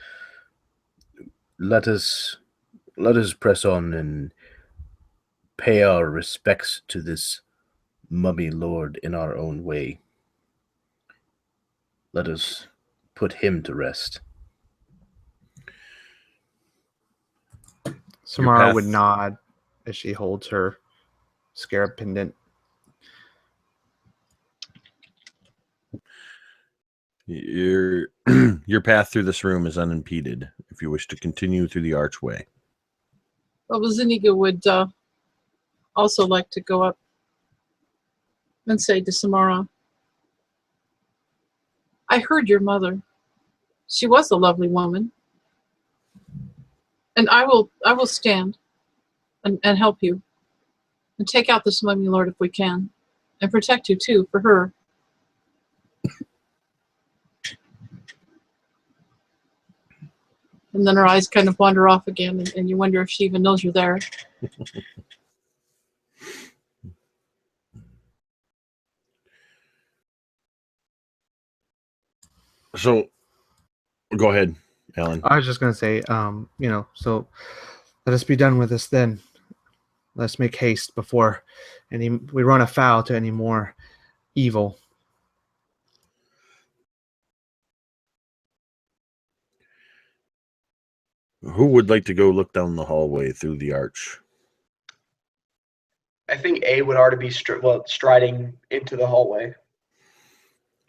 let us press on and pay our respects to this mummy lord in our own way. Let us put him to rest. Samara would nod as she holds her scarab pendant. Your path through this room is unimpeded if you wish to continue through the archway. Well, Zuniga would also like to go up and say to Samara, I heard your mother. She was a lovely woman. And I will stand and help you and take out this mummy lord if we can, and protect you too for her. And then her eyes kind of wander off again, and you wonder if she even knows you're there. So, go ahead, Alan. I was just going to say, so let us be done with this then. Let's make haste before we run afoul to any more evil. Who would like to go look down the hallway through the arch? I think A would already be striding into the hallway.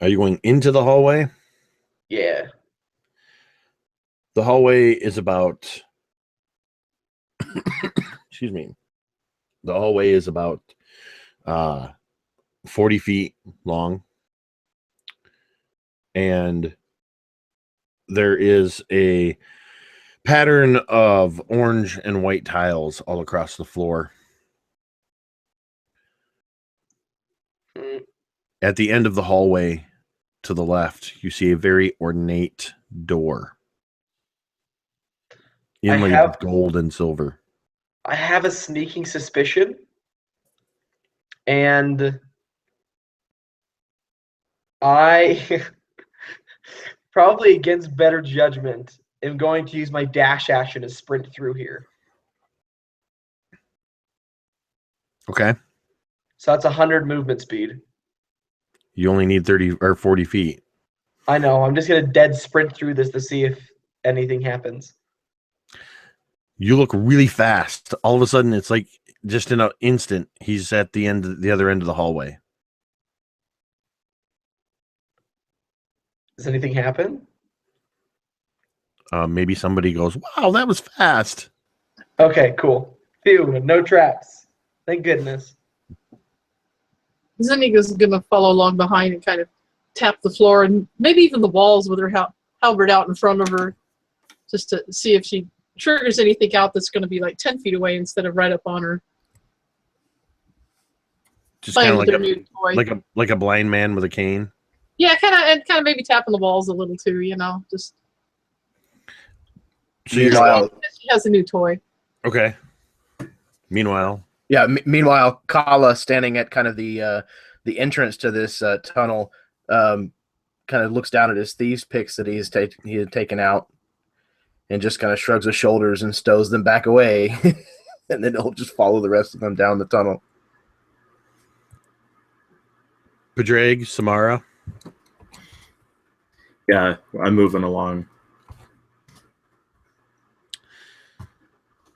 Are you going into the hallway? Yeah. The hallway is about... excuse me. The hallway is about 40 feet long. And there is a pattern of orange and white tiles all across the floor. At the end of the hallway to the left, you see a very ornate door inlaid with gold and silver. I have a sneaking suspicion, and I probably against better judgment am going to use my dash action to sprint through here. Okay. So that's 100 movement speed. You only need 30 or 40 feet. I know. I'm just going to dead sprint through this to see if anything happens. You look really fast. All of a sudden, it's like just in an instant, he's at the other end of the hallway. Does anything happen? Maybe somebody goes, wow, that was fast. Okay, cool. Phew, no traps. Thank goodness. Zuniga's going to follow along behind and kind of tap the floor and maybe even the walls with her halberd out in front of her, just to see if she triggers anything out that's going to be like 10 feet away instead of right up on her. Just kind of like a blind man with a cane. Yeah, kind of maybe tapping the walls a little too, just. So she has a new toy. Okay. Meanwhile. Yeah. Meanwhile, Kala, standing at kind of the entrance to this tunnel, kind of looks down at his thieves' picks that he had taken out, and just kind of shrugs his shoulders and stows them back away, and then he'll just follow the rest of them down the tunnel. Padraig, Samara. Yeah, I'm moving along.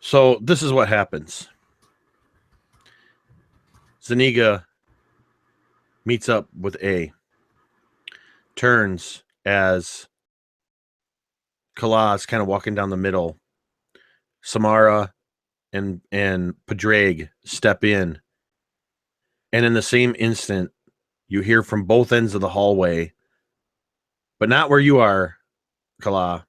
So this is what happens. Zaniga meets up with A. Turns as Kala's kind of walking down the middle. Samara and Padraig step in. And in the same instant, you hear from both ends of the hallway, but not where you are, Kala.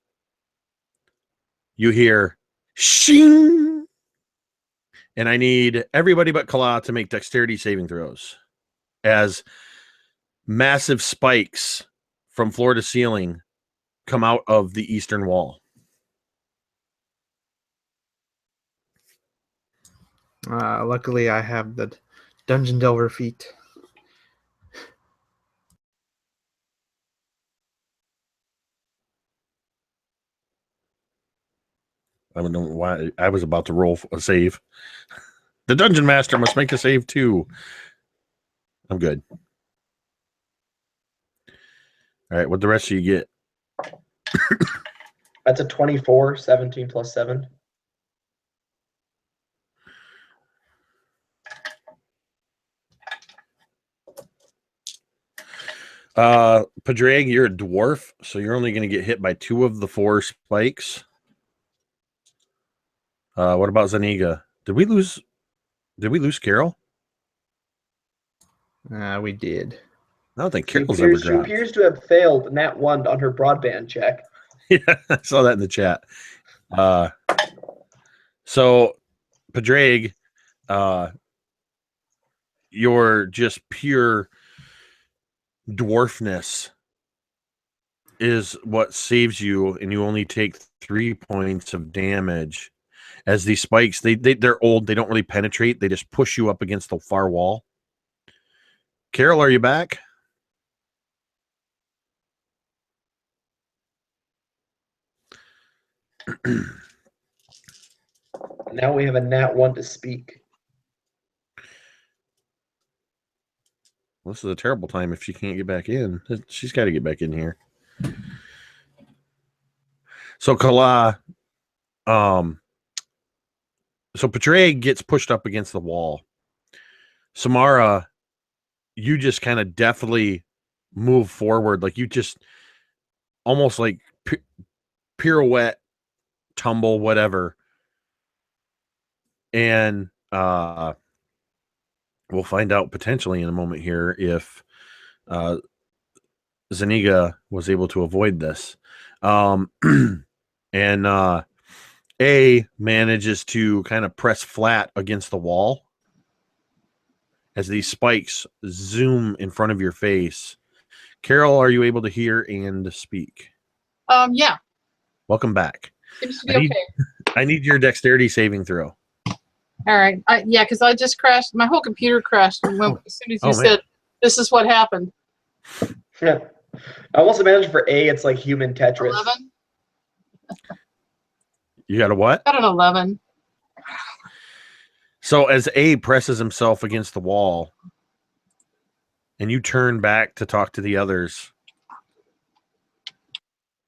You hear shing. And I need everybody but Kala to make dexterity saving throws as massive spikes from floor to ceiling come out of the eastern wall. Luckily, I have the Dungeon Delver feat. I don't know why I was about to roll a save. The Dungeon Master must make a save too. I'm good. All right, what the rest of you get? That's a 24, 17 plus 7. Padraig, you're a dwarf, so you're only going to get hit by 2 of the 4 spikes. What about Zaniga? Did we lose Carol? We did. I don't think She Carol's ever appears, she dropped. appears to have failed Nat 1 on her broadband check. Yeah, I saw that in the chat. So Padraig, your just pure dwarfness is what saves you, and you only take 3 points of damage. As these spikes, they're old, they don't really penetrate, they just push you up against the far wall. Carol, are you back? Now we have a Nat 1 to speak. Well, this is a terrible time if she can't get back in. She's got to get back in here. So Kala, so Padraig gets pushed up against the wall. Samara, you just kind of deftly move forward, like you just almost like pirouette, tumble, whatever. And we'll find out potentially in a moment here if Zaniga was able to avoid this. And A manages to kind of press flat against the wall as these spikes zoom in front of your face. Carol, are you able to hear and speak? Yeah. Welcome back. Seems to be okay. I need your dexterity saving throw. All right. Yeah, because I just crashed. My whole computer crashed as soon as you man. said, this is what happened. Yeah. I almost imagine for A, it's like human Tetris. 11? You got a what? Got an 11. So as A presses himself against the wall and you turn back to talk to the others,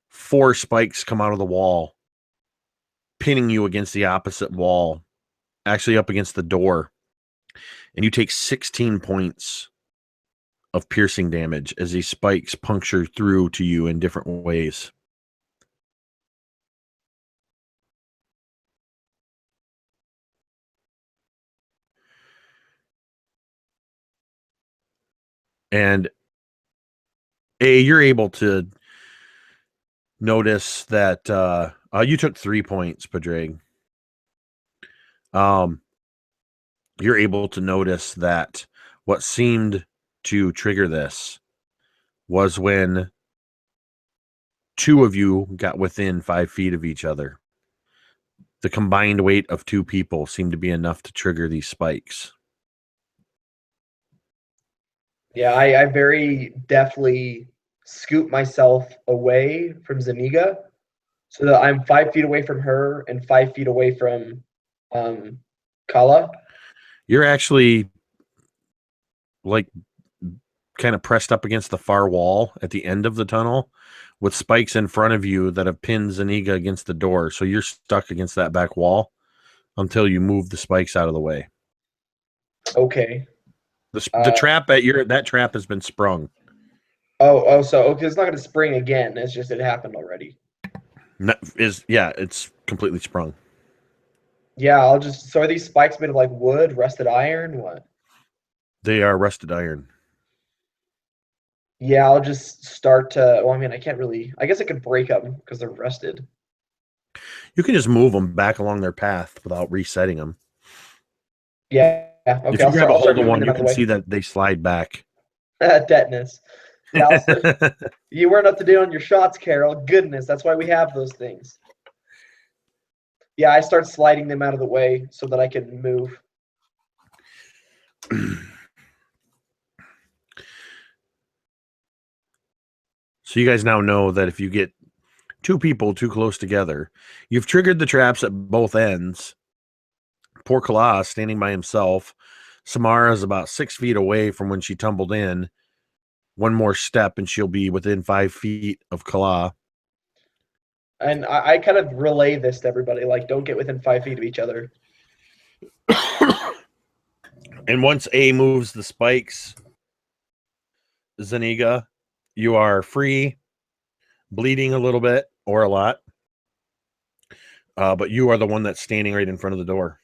4 spikes come out of the wall, pinning you against the opposite wall, actually up against the door. And you take 16 points of piercing damage as these spikes puncture through to you in different ways. And A, you're able to notice that you took 3 points, Padraig. You're able to notice that what seemed to trigger this was when 2 of you got within 5 feet of each other. The combined weight of 2 people seemed to be enough to trigger these spikes. Yeah, I very deftly scoop myself away from Zaniga so that I'm 5 feet away from her and 5 feet away from Kala. You're actually like kind of pressed up against the far wall at the end of the tunnel with spikes in front of you that have pinned Zaniga against the door. So you're stuck against that back wall until you move the spikes out of the way. Okay. The trap at that trap has been sprung. So it's not going to spring again. It's just it happened already. It's completely sprung. Yeah, so are these spikes made of like wood, rusted iron, what? They are rusted iron. Yeah, I'll just start to, well, I mean, I guess I could break them because they're rusted. You can just move them back along their path without resetting them. Yeah, okay. If you grab a hold of one, you can see see that they slide back. Tetanus. Yeah, you weren't up to date on your shots, Carol. Goodness, that's why we have those things. Yeah, I start sliding them out of the way so that I can move. So you guys now know that if you get two people too close together, you've triggered the traps at both ends. Poor Kala standing by himself. Samara is about 6 feet away from when she tumbled in. One more step and she'll be within 5 feet of Kala. And I kind of relay this to everybody, like, don't get within 5 feet of each other. And once A moves the spikes, Zaniga, you are free, bleeding a little bit or a lot. But you are the one that's standing right in front of the door.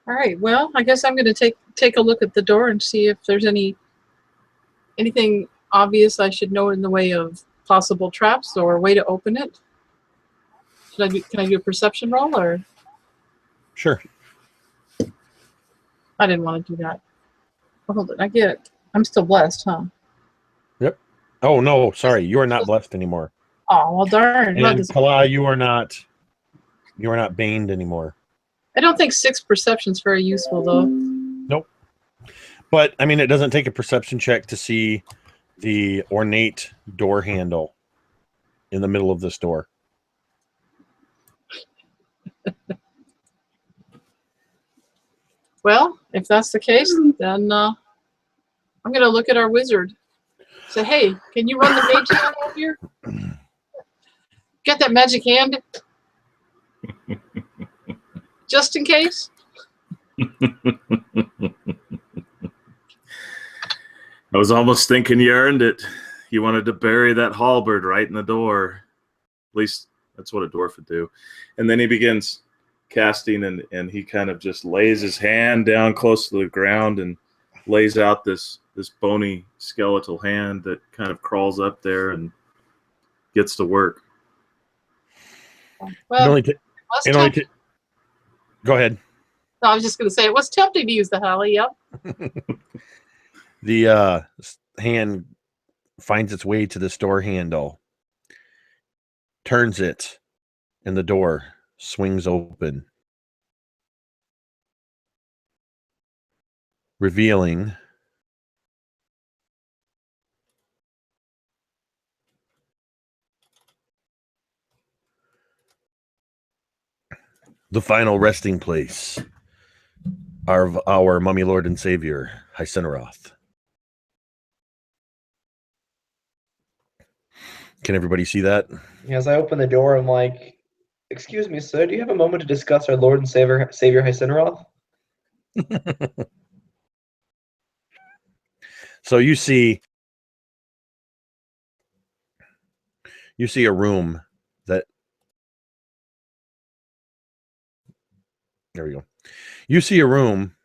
All right. Well, I guess I'm going to take a look at the door and see if there's anything obvious I should know in the way of possible traps or a way to open it. Can I do a perception roll or? Sure. I didn't want to do that. Oh, hold it. I'm still blessed, huh? Yep. Oh no, sorry, you are not blessed anymore. Oh well, darn. And Kala, you are not baned anymore. I don't think 6 perception's very useful though. Nope. But I mean, it doesn't take a perception check to see the ornate door handle in the middle of this door. Well, if that's the case, then I'm going to look at our wizard. Say, hey, can you run the mage hand out here? Get that magic hand? Just in case? I was almost thinking you earned it. You wanted to bury that halberd right in the door. At least that's what a dwarf would do. And then he begins casting, and he kind of just lays his hand down close to the ground and lays out this bony skeletal hand that kind of crawls up there and gets to work. Well, go ahead. No, I was just going to say it was tempting to use the holly. Yep. The hand finds its way to this door handle, turns it, and the door swings open, revealing the final resting place of our mummy lord and savior, Hyceneroth. Can everybody see that? As I open the door, I'm like, excuse me, sir, do you have a moment to discuss our Lord and Savior Hyceneroth? So you see a room that, there we go. You see a room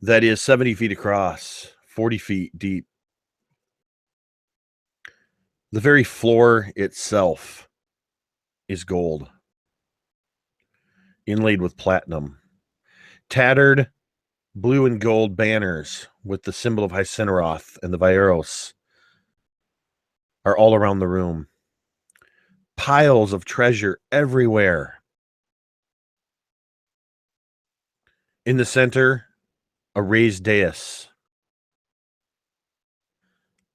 that is 70 feet across, 40 feet deep. The very floor itself is gold, inlaid with platinum. Tattered blue and gold banners with the symbol of Hyceneroth and the Vieros are all around the room. Piles of treasure everywhere. In the center, a raised dais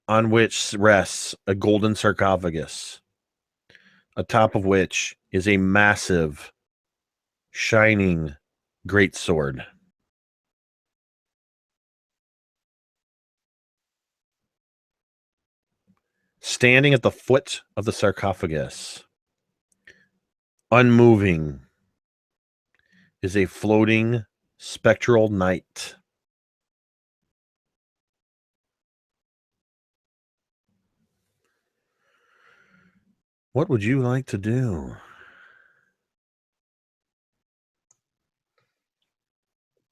on which rests a golden sarcophagus, atop of which is a massive, shining greatsword. standing at the foot of the sarcophagus, unmoving, is a floating spectral knight. What would you like to do?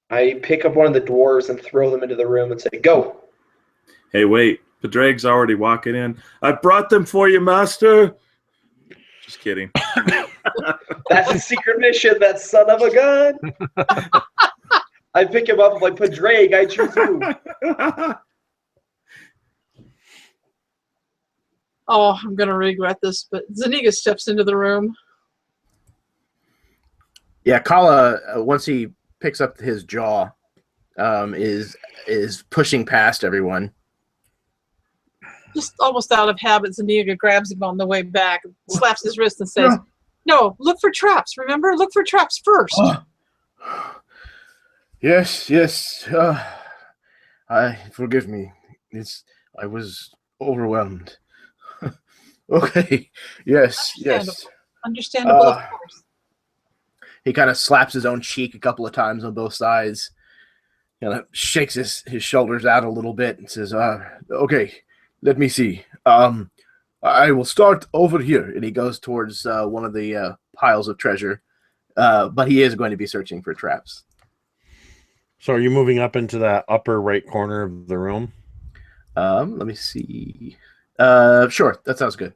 I pick up one of the dwarves and throw them into the room and say, "Go!" Hey, wait. Padraig's already walking in. I brought them for you, master. Just kidding. That's a secret mission, that son of a gun. I pick him up like, "Padraig, I choose you." Oh, I'm going to regret this, but Zaniga steps into the room. Yeah, Kala, once he picks up his jaw, is pushing past everyone. Just almost out of habit, Zaniga grabs him on the way back, slaps his wrist and says, "No, look for traps. Remember? Look for traps first." Yes. Forgive me. I was overwhelmed. Okay. Yes. Understandable, of course. He kind of slaps his own cheek a couple of times on both sides. Kind of shakes his shoulders out a little bit and says, "Okay, let me see. I will start over here." And he goes towards one of the piles of treasure. But he is going to be searching for traps. So are you moving up into that upper right corner of the room? Let me see. Sure, that sounds good.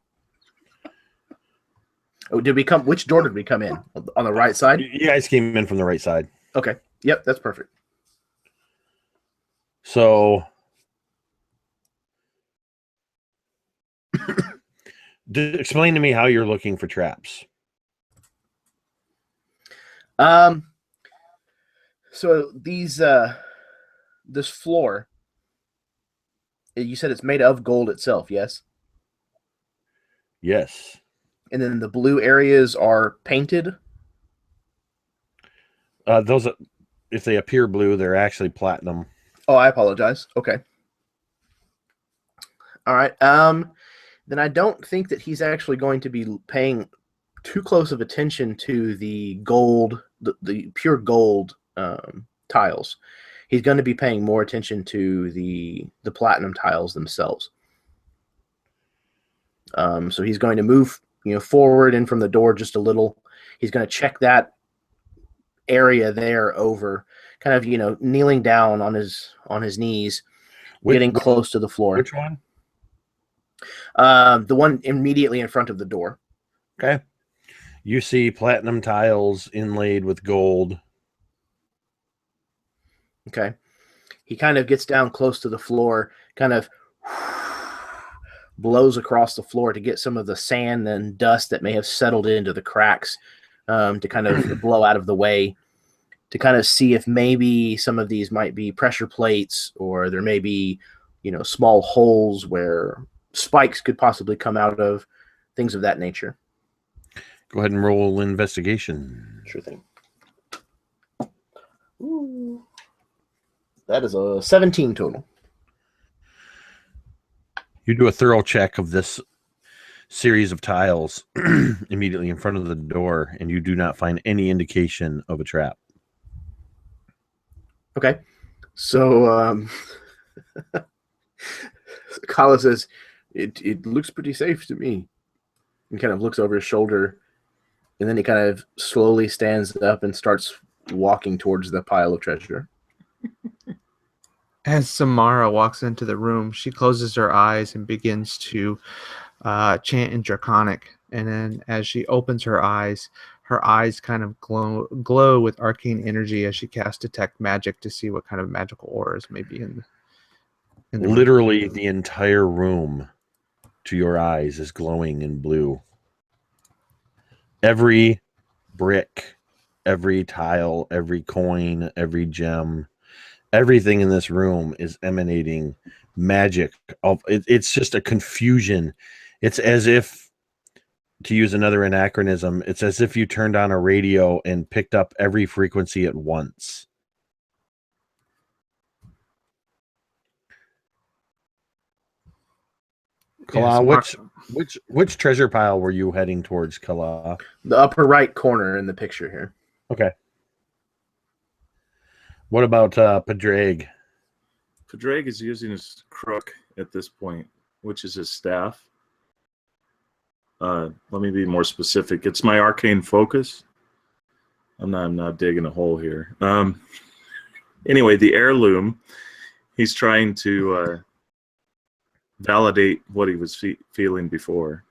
Oh, which door did we come in? On the right side? You guys came in from the right side. Okay. Yep, that's perfect. So explain to me how you're looking for traps. So this floor, you said it's made of gold itself, yes? Yes. And then the blue areas are painted? Those, if they appear blue, they're actually platinum. Oh, I apologize. Okay. All right. Then I don't think that he's actually going to be paying too close of attention to the gold, the pure gold tiles. He's going to be paying more attention to the platinum tiles themselves. So he's going to move, forward in from the door just a little. He's going to check that area there over, kind of, kneeling down on his knees, getting close to the floor. Which one? The one immediately in front of the door. Okay. You see platinum tiles inlaid with gold. Okay. He kind of gets down close to the floor, kind of blows across the floor to get some of the sand and dust that may have settled into the cracks, to kind of blow out of the way, to kind of see if maybe some of these might be pressure plates, or there may be, small holes where spikes could possibly come out of, things of that nature. Go ahead and roll investigation. Sure thing. Ooh. That is a 17 total. You do a thorough check of this series of tiles immediately in front of the door, and you do not find any indication of a trap. Okay. So Kala says, it looks pretty safe to me. He kind of looks over his shoulder, and then he kind of slowly stands up and starts walking towards the pile of treasure. As Samara walks into the room, she closes her eyes and begins to chant in Draconic. And then as she opens her eyes kind of glow with arcane energy as she casts Detect Magic to see what kind of magical auras may be in the Literally room. the entire room to your eyes is glowing in blue. Every brick, every tile, every coin, every gem, everything in this room is emanating magic. It's just a confusion. It's as if, to use another anachronism, it's as if you turned on a radio and picked up every frequency at once. Kala, Samara- which treasure pile were you heading towards, Kala? The upper right corner in the picture here. Okay. What about Padraig? Padraig is using his crook at this point, which is his staff. Let me be more specific. It's my arcane focus. I'm not digging a hole here. Anyway, the heirloom. He's trying to validate what he was feeling before.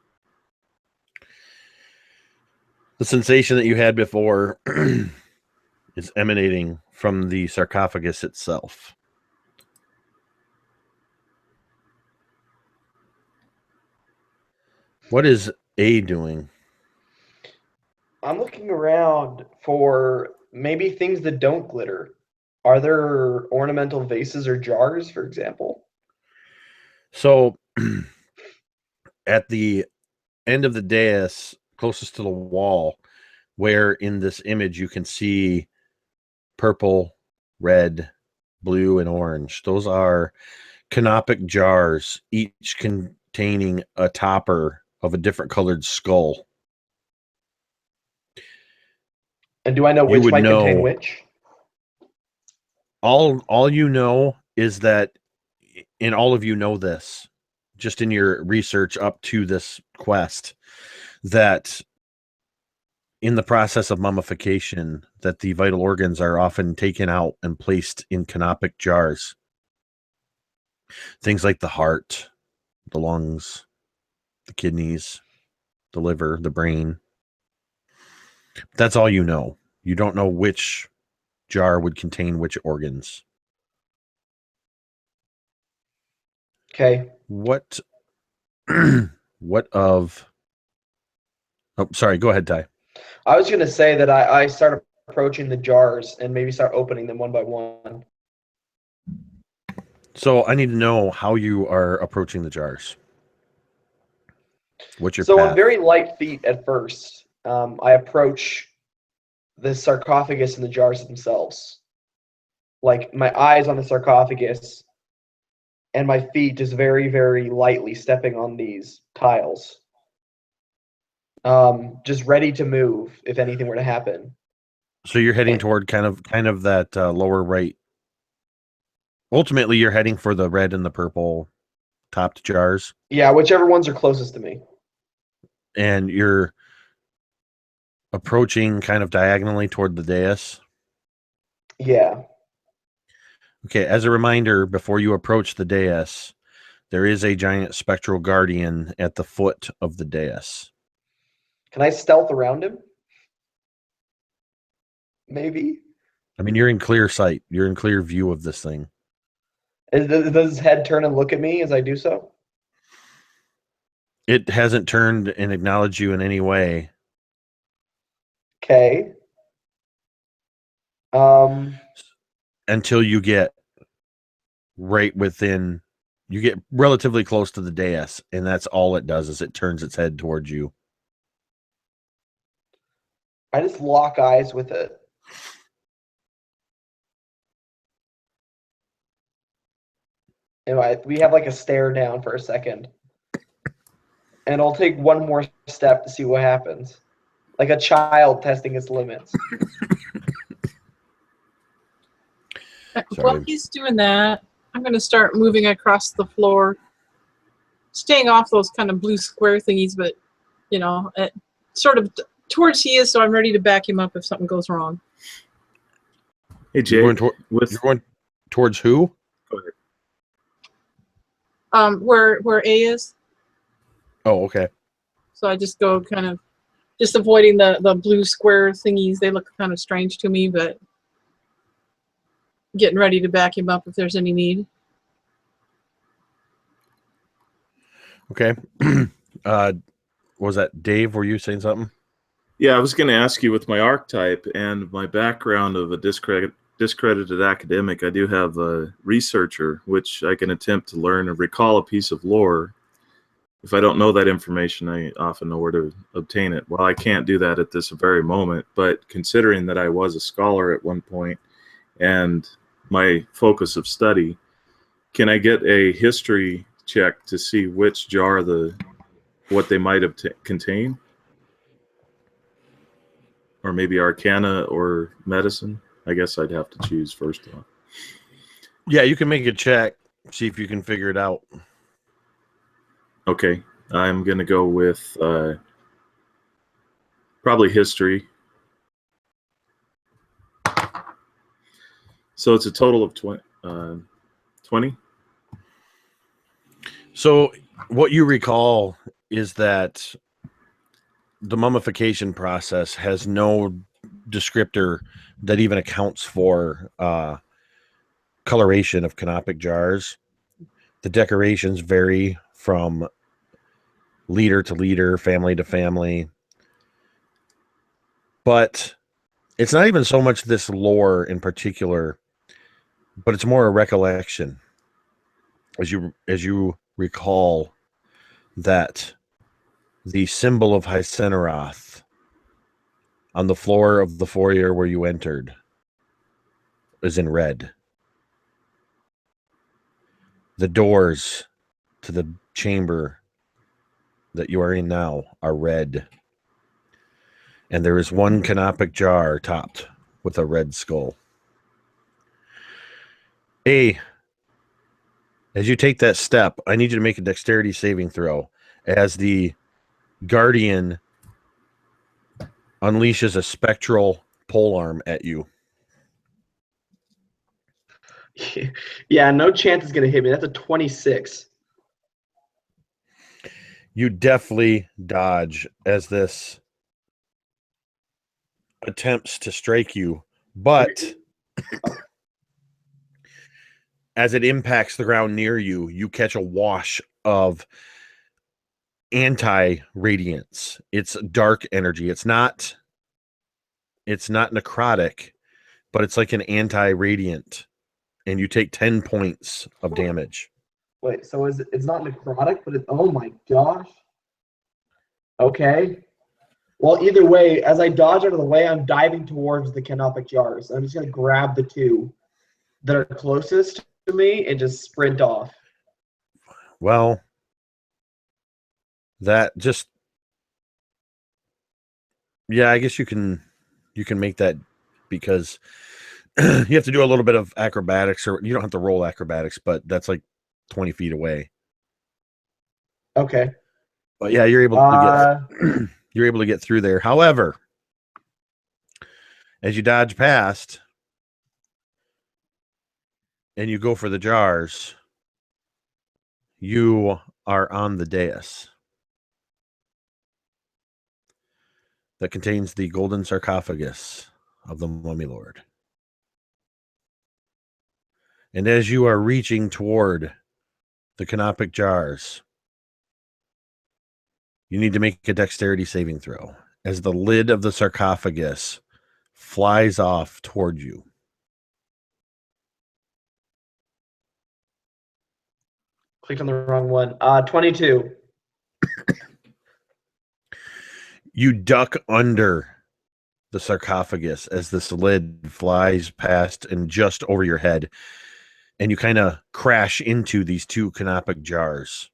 The sensation that you had before is emanating from the sarcophagus itself. What is A doing? I'm looking around for maybe things that don't glitter. Are there ornamental vases or jars, for example? So, at the end of the dais, closest to the wall, where in this image you can see purple, red, blue, and orange. Those are canopic jars, each containing a topper of a different colored skull. And do I know You which would might contain know. which? All you know is that, and all of you know this, just in your research up to this quest, that in the process of mummification, that the vital organs are often taken out and placed in canopic jars. Things like the heart, the lungs, the kidneys, the liver, the brain. That's all you know. You don't know which jar would contain which organs. Okay. What of... Oh, sorry, go ahead, Ty. I was going to say that I start approaching the jars and maybe start opening them one by one. So I need to know how you are approaching the jars. What's your So path? on very light feet at first, I approach the sarcophagus and the jars themselves. Like my eyes on the sarcophagus and my feet just very, very lightly stepping on these tiles. Just ready to move if anything were to happen. So you're heading toward kind of that lower right. Ultimately, you're heading for the red and the purple topped jars. Yeah, whichever ones are closest to me. And you're approaching kind of diagonally toward the dais. Yeah. Okay, as a reminder, before you approach the dais, there is a giant spectral guardian at the foot of the dais. Can I stealth around him? Maybe. I mean, you're in clear sight. You're in clear view of this thing. Does his head turn and look at me as I do so? It hasn't turned and acknowledged you in any way. Okay. Until you get right within, you get relatively close to the dais, and that's all it does is it turns its head towards you. I just lock eyes with it. And we have like a stare down for a second. And I'll take one more step to see what happens. Like a child testing its limits. While he's doing that, I'm going to start moving across the floor, staying off those kind of blue square thingies, but, you know, sort of towards he is, so I'm ready to back him up if something goes wrong. Hey, Jay. You're going towards who? Go ahead. Where A is. Oh, okay. So I just go kind of just avoiding the blue square thingies. They look kind of strange to me, but getting ready to back him up if there's any need. Okay. Was that Dave? Were you saying something? Yeah, I was going to ask you with my archetype and my background of a discredited academic, I do have a researcher, which I can attempt to learn and recall a piece of lore. If I don't know that information, I often know where to obtain it. Well, I can't do that at this very moment, but considering that I was a scholar at one point and my focus of study, can I get a history check to see which jar what they might have contained, or maybe Arcana or Medicine. I guess I'd have to choose first off. Yeah, you can make a check, see if you can figure it out. Okay, I'm gonna go with probably History. So it's a total of 20. So what you recall is that the mummification process has no descriptor that even accounts for coloration of canopic jars. The decorations vary from leader to leader, family to family. But it's not even so much this lore in particular, but it's more a recollection. As you recall that the symbol of Hyceneroth on the floor of the foyer where you entered is in red. The doors to the chamber that you are in now are red. And there is one canopic jar topped with a red skull. As you take that step, I need you to make a dexterity saving throw as the guardian unleashes a spectral polearm at you. Yeah, no chance it's gonna hit me. That's a 26. You definitely dodge as this attempts to strike you, but as it impacts the ground near you, you catch a wash of anti-radiance. It's dark energy. It's not necrotic, but it's like an anti-radiant, and you take 10 points of damage. Wait, so it's not necrotic, but oh my gosh. Okay. Well, either way, as I dodge out of the way, I'm diving towards the canopic jars. I'm just gonna grab the two that are closest to me and just sprint off. Well, that just, yeah, I guess you can make that, because you have to do a little bit of acrobatics, or you don't have to roll acrobatics, but that's like 20 feet away. Okay. But yeah, you're able to get you're able to get through there. However, as you dodge past and you go for the jars, you are on the dais that contains the golden sarcophagus of the Mummy Lord. And as you are reaching toward the canopic jars, you need to make a dexterity saving throw as the lid of the sarcophagus flies off toward you. Clicked on the wrong one. 22. You duck under the sarcophagus as this lid flies past and just over your head, and you kind of crash into these two canopic jars.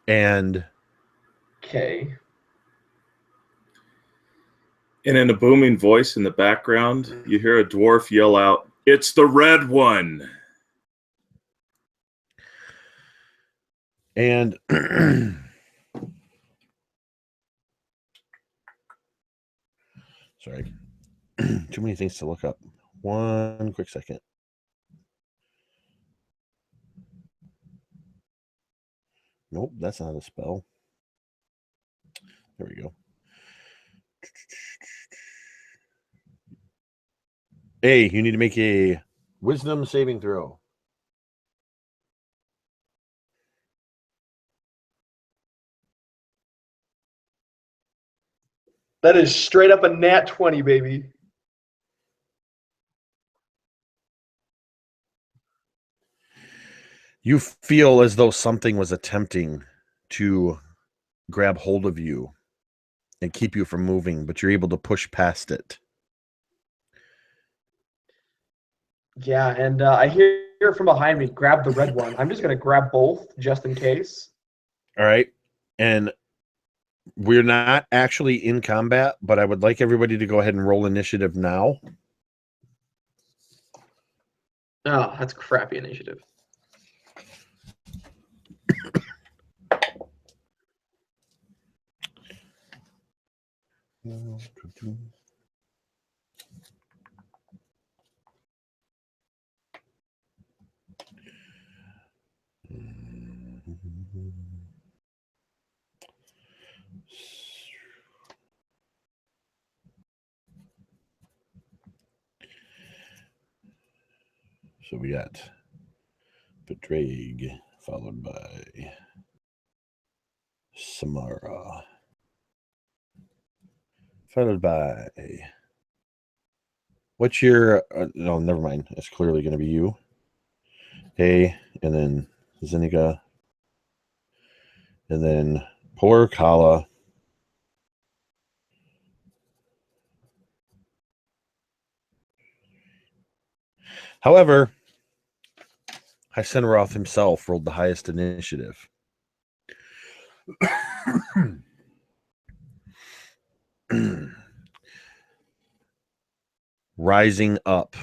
And Okay. And in a booming voice in the background, you hear a dwarf yell out, "It's the red one!" And sorry, too many things to look up. One quick second. Nope, that's not a spell. There we go. Hey, you need to make a wisdom saving throw. That is straight up a nat 20, baby. You feel as though something was attempting to grab hold of you and keep you from moving, but you're able to push past it. Yeah, and I hear from behind me, grab the red one. I'm just going to grab both just in case. All right. And we're not actually in combat, but I would like everybody to go ahead and roll initiative now. Oh, that's crappy initiative. So we got Bedrag, followed by Samara, followed by what's your no, never mind. It's clearly going to be you. Hey, and then Zeniga, and then poor Kala. However, Hysenroth himself rolled the highest initiative. Rising up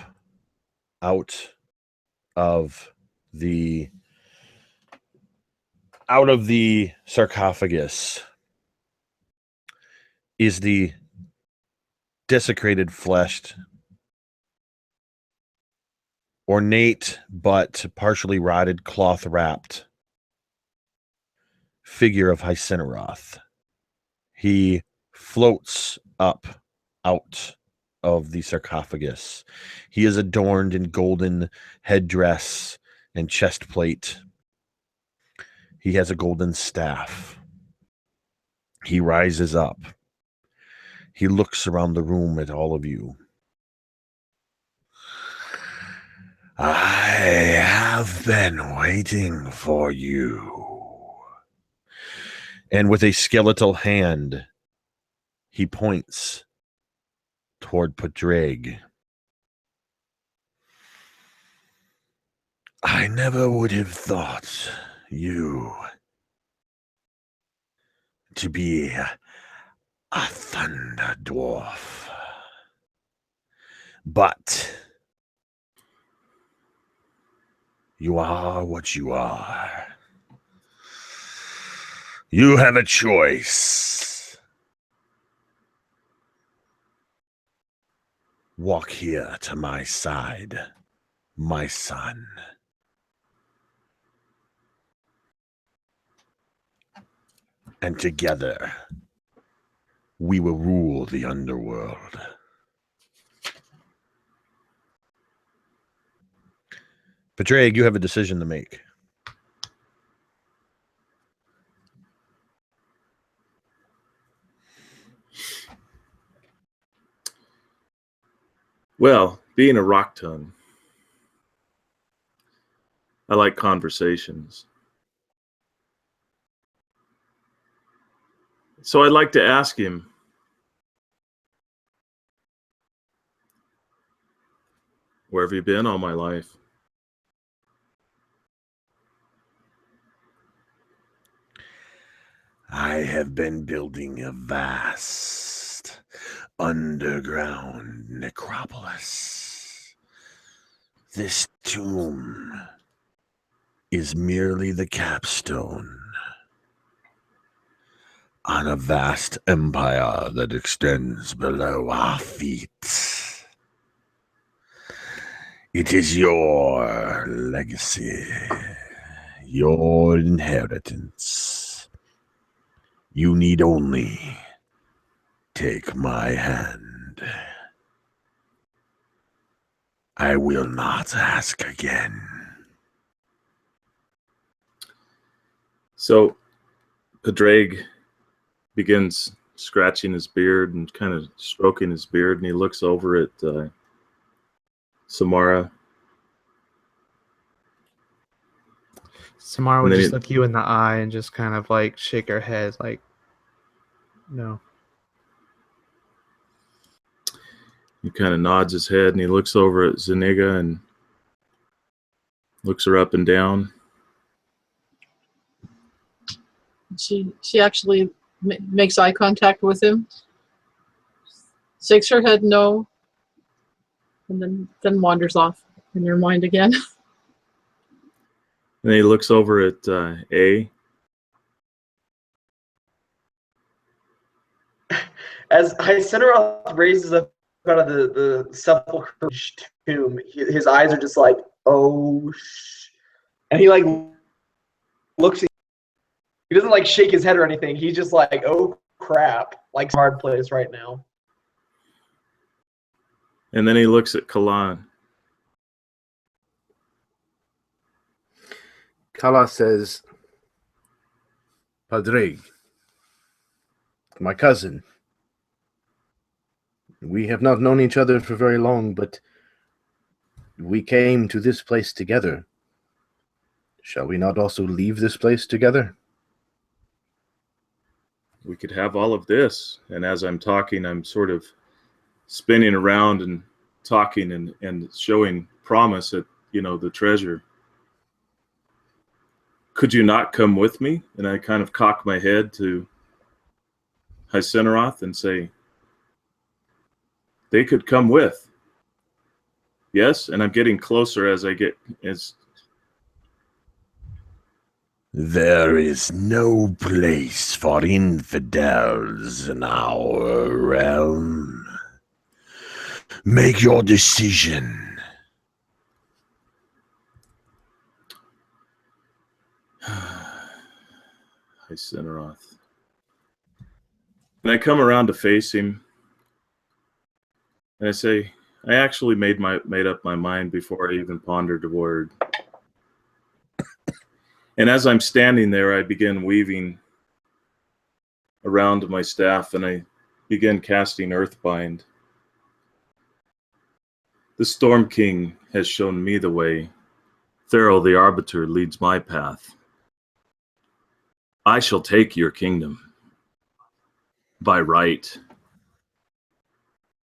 out of the sarcophagus is the desecrated fleshed, ornate but partially rotted, cloth wrapped figure of Hysenroth. He floats up out of the sarcophagus. He is adorned in golden headdress and chest plate. He has a golden staff. He rises up. He looks around the room at all of you. I have been waiting for you. And with a skeletal hand, he points toward Bedrag. I never would have thought you to be a thunder dwarf. But you are what you are. You have a choice. Walk here to my side, my son. And together, we will rule the underworld. Bedrag, you have a decision to make. Well, being a rock ton, I like conversations. So I'd like to ask him, where have you been all my life? I have been building a vast underground necropolis. This tomb is merely the capstone on a vast empire that extends below our feet. It is your legacy, your inheritance. You need only take my hand. I will not ask again. So Bedrag begins scratching his beard and kind of stroking his beard, and he looks over at Samara. Samara would And then just look you in the eye and just kind of like shake her head like, no. He kind of nods his head and he looks over at Zuniga, and Looks her up and down. She actually makes eye contact with him, shakes her head no, and then wanders off in your mind again. And he looks over at A. As Incineroth raises up out of the sepulchral tomb, his eyes are just like, oh, and he like looks. He doesn't like shake his head or anything. He's just like, oh crap, like hard place right now. And then he looks at Kalan. Kala says, Padre, my cousin, we have not known each other for very long, but we came to this place together. Shall we not also leave this place together? We could have all of this. And as I'm talking, I'm sort of spinning around and talking and showing promise at, the treasure. Could you not come with me? And I kind of cock my head to Incineroth and say, they could come with. Yes, and I'm getting closer as There is no place for infidels in our realm. Make your decision. Incineroth. And I come around to face him, and I say, I actually made up my mind before I even pondered a word. And as I'm standing there, I begin weaving around my staff, and I begin casting Earthbind. The Storm King has shown me the way. Thero the Arbiter leads my path. I shall take your kingdom by right.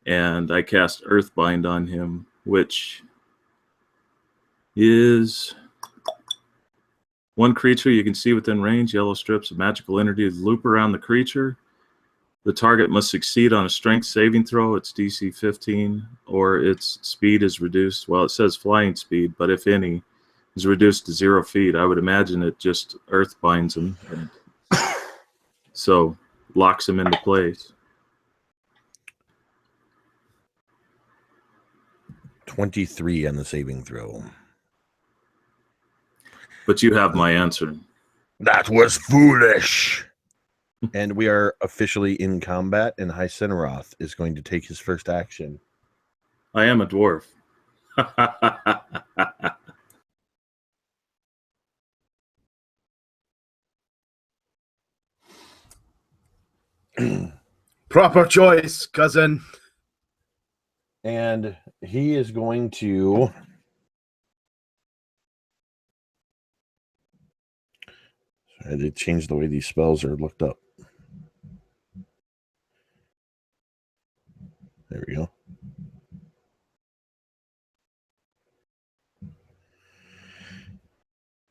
And I cast Earthbind on him, which is one creature you can see within range. Yellow strips of magical energy loop around the creature. The target must succeed on a strength saving throw. It's DC 15, or its speed is reduced. Well, it says flying speed, but if any, is reduced to 0 feet. I would imagine it just Earthbinds him. And so locks him into place. 23 on the saving throw. But you have my answer. That was foolish. And we are officially in combat, and Incineroth is going to take his first action. I am a dwarf. Proper choice, cousin. And he is going to I did change the way these spells are looked up. There we go.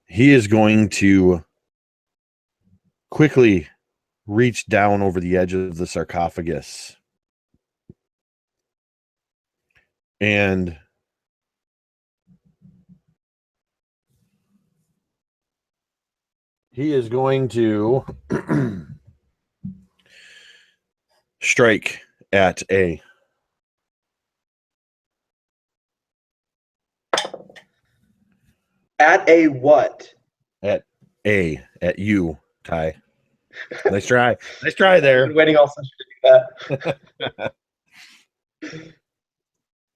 He is going to quickly reach down over the edge of the sarcophagus and he is going to strike at A. At a what? At A. At you, Ty. Nice try. Nice try there. I've been waiting all session to do that.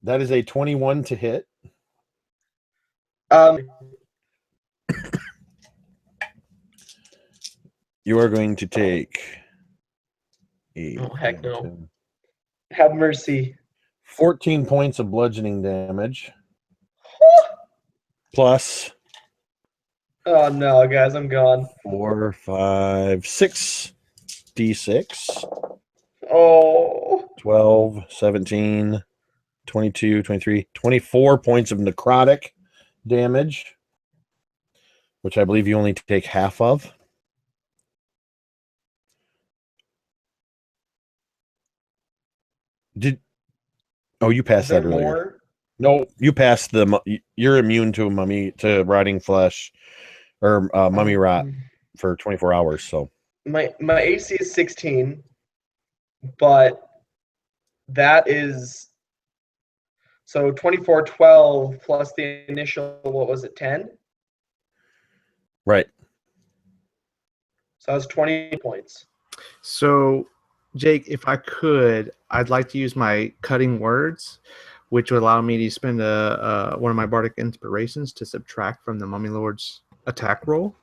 That is a 21 to hit. You are going to take oh, heck no. Have mercy. 14 points of bludgeoning damage. Plus. Oh no, guys, I'm gone. 4, 5, 6 D6. Oh. 12, 17, 22, 23, 24 points of necrotic damage. which I believe you only take half of. You passed Is there that earlier. more? No, you passed you're immune to rotting flesh or mummy rot for 24 hours. So My AC is 16, but that is so 24, 12 plus the initial, what was it, 10? right. So that was 20 points. So, Jake, if I could, I'd like to use my cutting words, which would allow me to spend one of my bardic inspirations to subtract from the Mummy Lord's attack roll,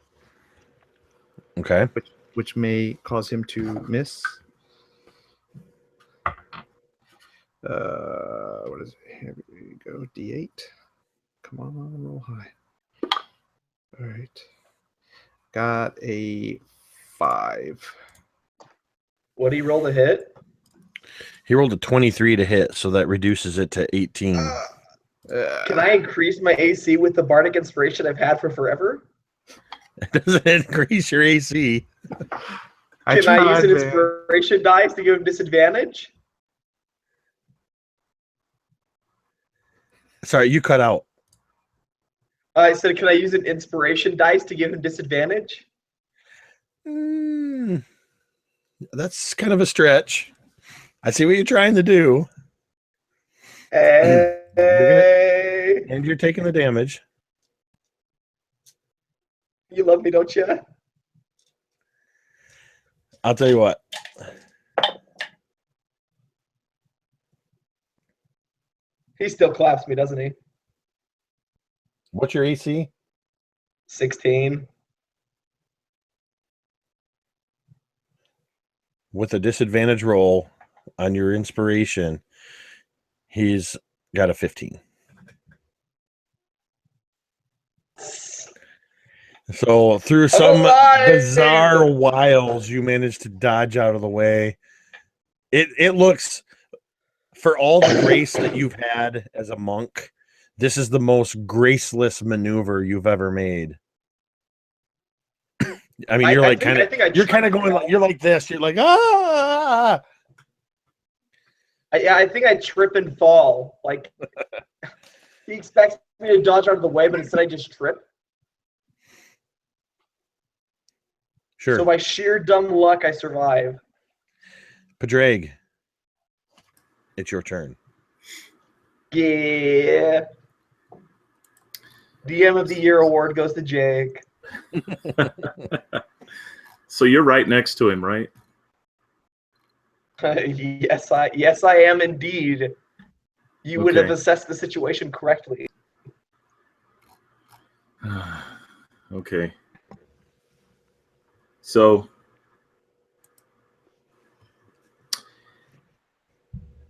Okay. which may cause him to miss. What is it? Here we go. D8. Come on, roll high. All right. Got a 5. What do you roll to hit? He rolled a 23 to hit, so that reduces it to 18. Can I increase my AC with the bardic inspiration I've had for forever? It doesn't increase your AC. Can I use tried, an man. inspiration dice to give him disadvantage? Sorry, you cut out. I said, can I use an inspiration dice to give him disadvantage? That's kind of a stretch. I see what you're trying to do. Hey, And you're taking the damage. you love me, don't you? I'll tell you what. He still claps me, doesn't he? What's your AC? 16. With a disadvantage roll on your inspiration, he's got a 15. So through some bizarre wiles, you managed to dodge out of the way. It looks, for all the grace that you've had as a monk, this is the most graceless maneuver you've ever made. I mean, you're kind of going like, you're like this. You're like, ah. I think I trip and fall. Like, he expects me to dodge out of the way, but instead I just trip. Sure. So by sheer dumb luck, I survive. Padraig, it's your turn. Yeah. DM of the Year award goes to Jake. So you're right next to him, right? Yes, I am indeed. You would have assessed the situation correctly. Okay. So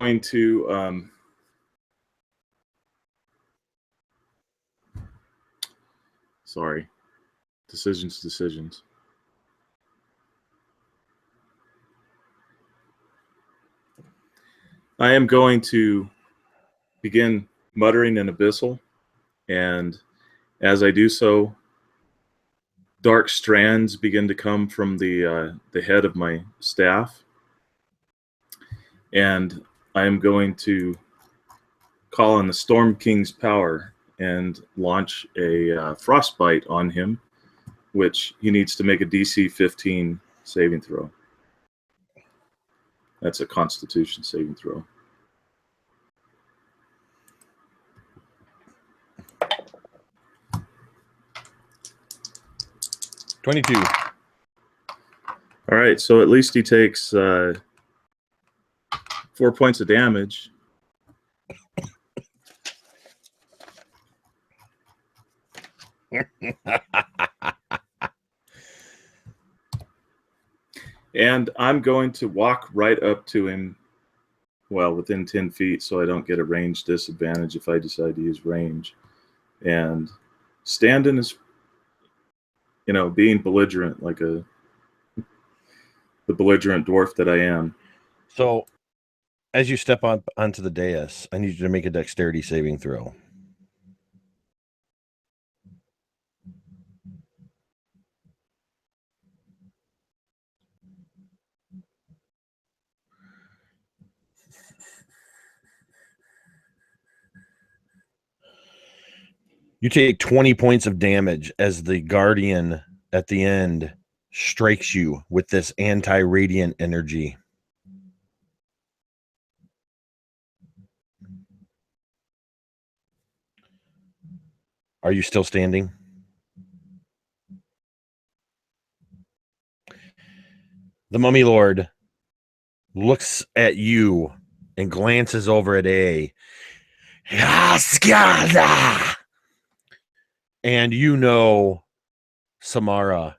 going to sorry. Decisions. I am going to begin muttering in Abyssal, and as I do so, dark strands begin to come from the head of my staff, and I am going to call on the Storm King's power and launch a frostbite on him, which he needs to make a DC 15 saving throw. That's a Constitution saving throw. $22. All right, so at least he takes 4 points of damage. And I'm going to walk right up to him, well, within 10 feet, so I don't get a range disadvantage if I decide to use range. And stand in his, being belligerent, like the belligerent dwarf that I am. So, as you step onto the dais, I need you to make a dexterity saving throw. You take 20 points of damage as the guardian at the end strikes you with this anti-radiant energy. Are you still standing? The Mummy Lord looks at you and glances over at A. And you know, Samara,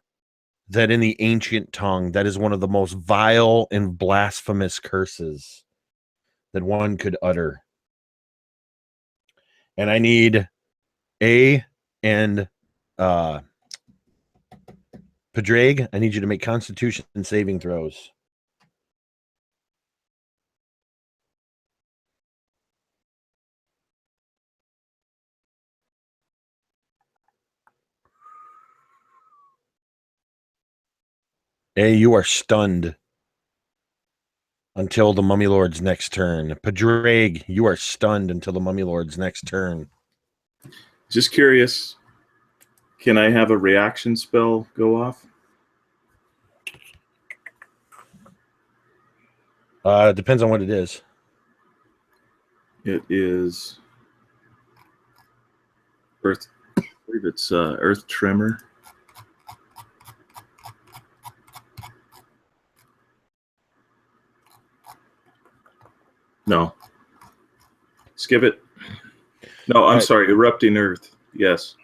that in the ancient tongue, that is one of the most vile and blasphemous curses that one could utter. And I need A and Padraig, I need you to make Constitution saving throws. A, you are stunned until the Mummy Lord's next turn. Padraig, you are stunned until the Mummy Lord's next turn. Just curious, can I have a reaction spell go off? Depends on what it is. It is Earth. I believe it's Earth Tremor. No. Skip it. No, I'm sorry. Erupting Earth. Yes.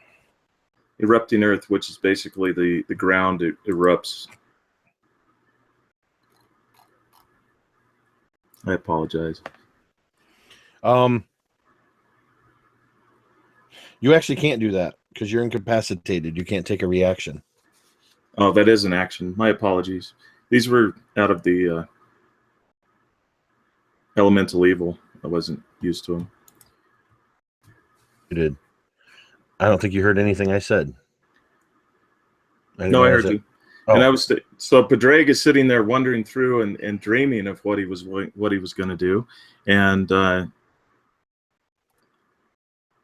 Erupting Earth, which is basically the ground erupts. I apologize. You actually can't do that because you're incapacitated. You can't take a reaction. Oh, that is an action. My apologies. These were out of the elemental evil. I wasn't used to them. You did. I don't think you heard anything I said. No, I heard you. Oh. And I was so Padraig is sitting there wandering through and dreaming of what he was going to do, and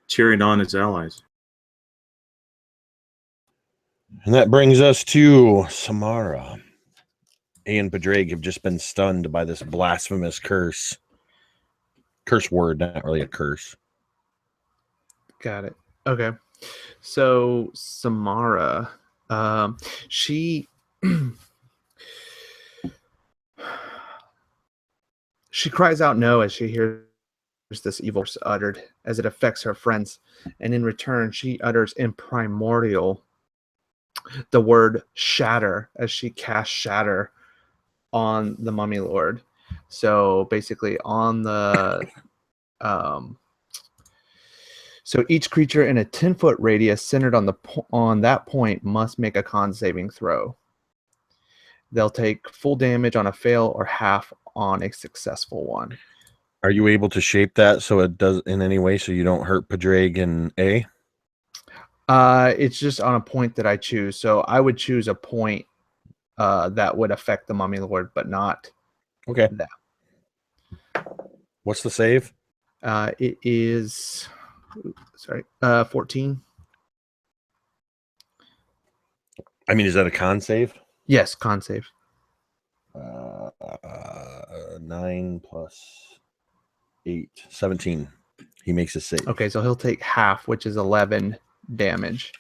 cheering on his allies. And that brings us to Samara. A and Padraig have just been stunned by this blasphemous curse. Curse word, not really a curse. Got it. Okay. So Samara, she she cries out no as she hears this evil uttered as it affects her friends, and in return she utters in primordial the word shatter as she casts shatter on the Mummy Lord. So basically on the so each creature in a 10-foot radius centered on that point must make a con saving throw. They'll take full damage on a fail or half on a successful one. Are you able to shape that so it does in any way so you don't hurt Padraig and A? It's just on a point that I choose. So I would choose a point that would affect the Mummy Lord, but not that. What's the save? It is 14. I mean, is that a con save? Yes, con save. 9 plus 8, 17. He makes a save. Okay, so he'll take half, which is 11 damage.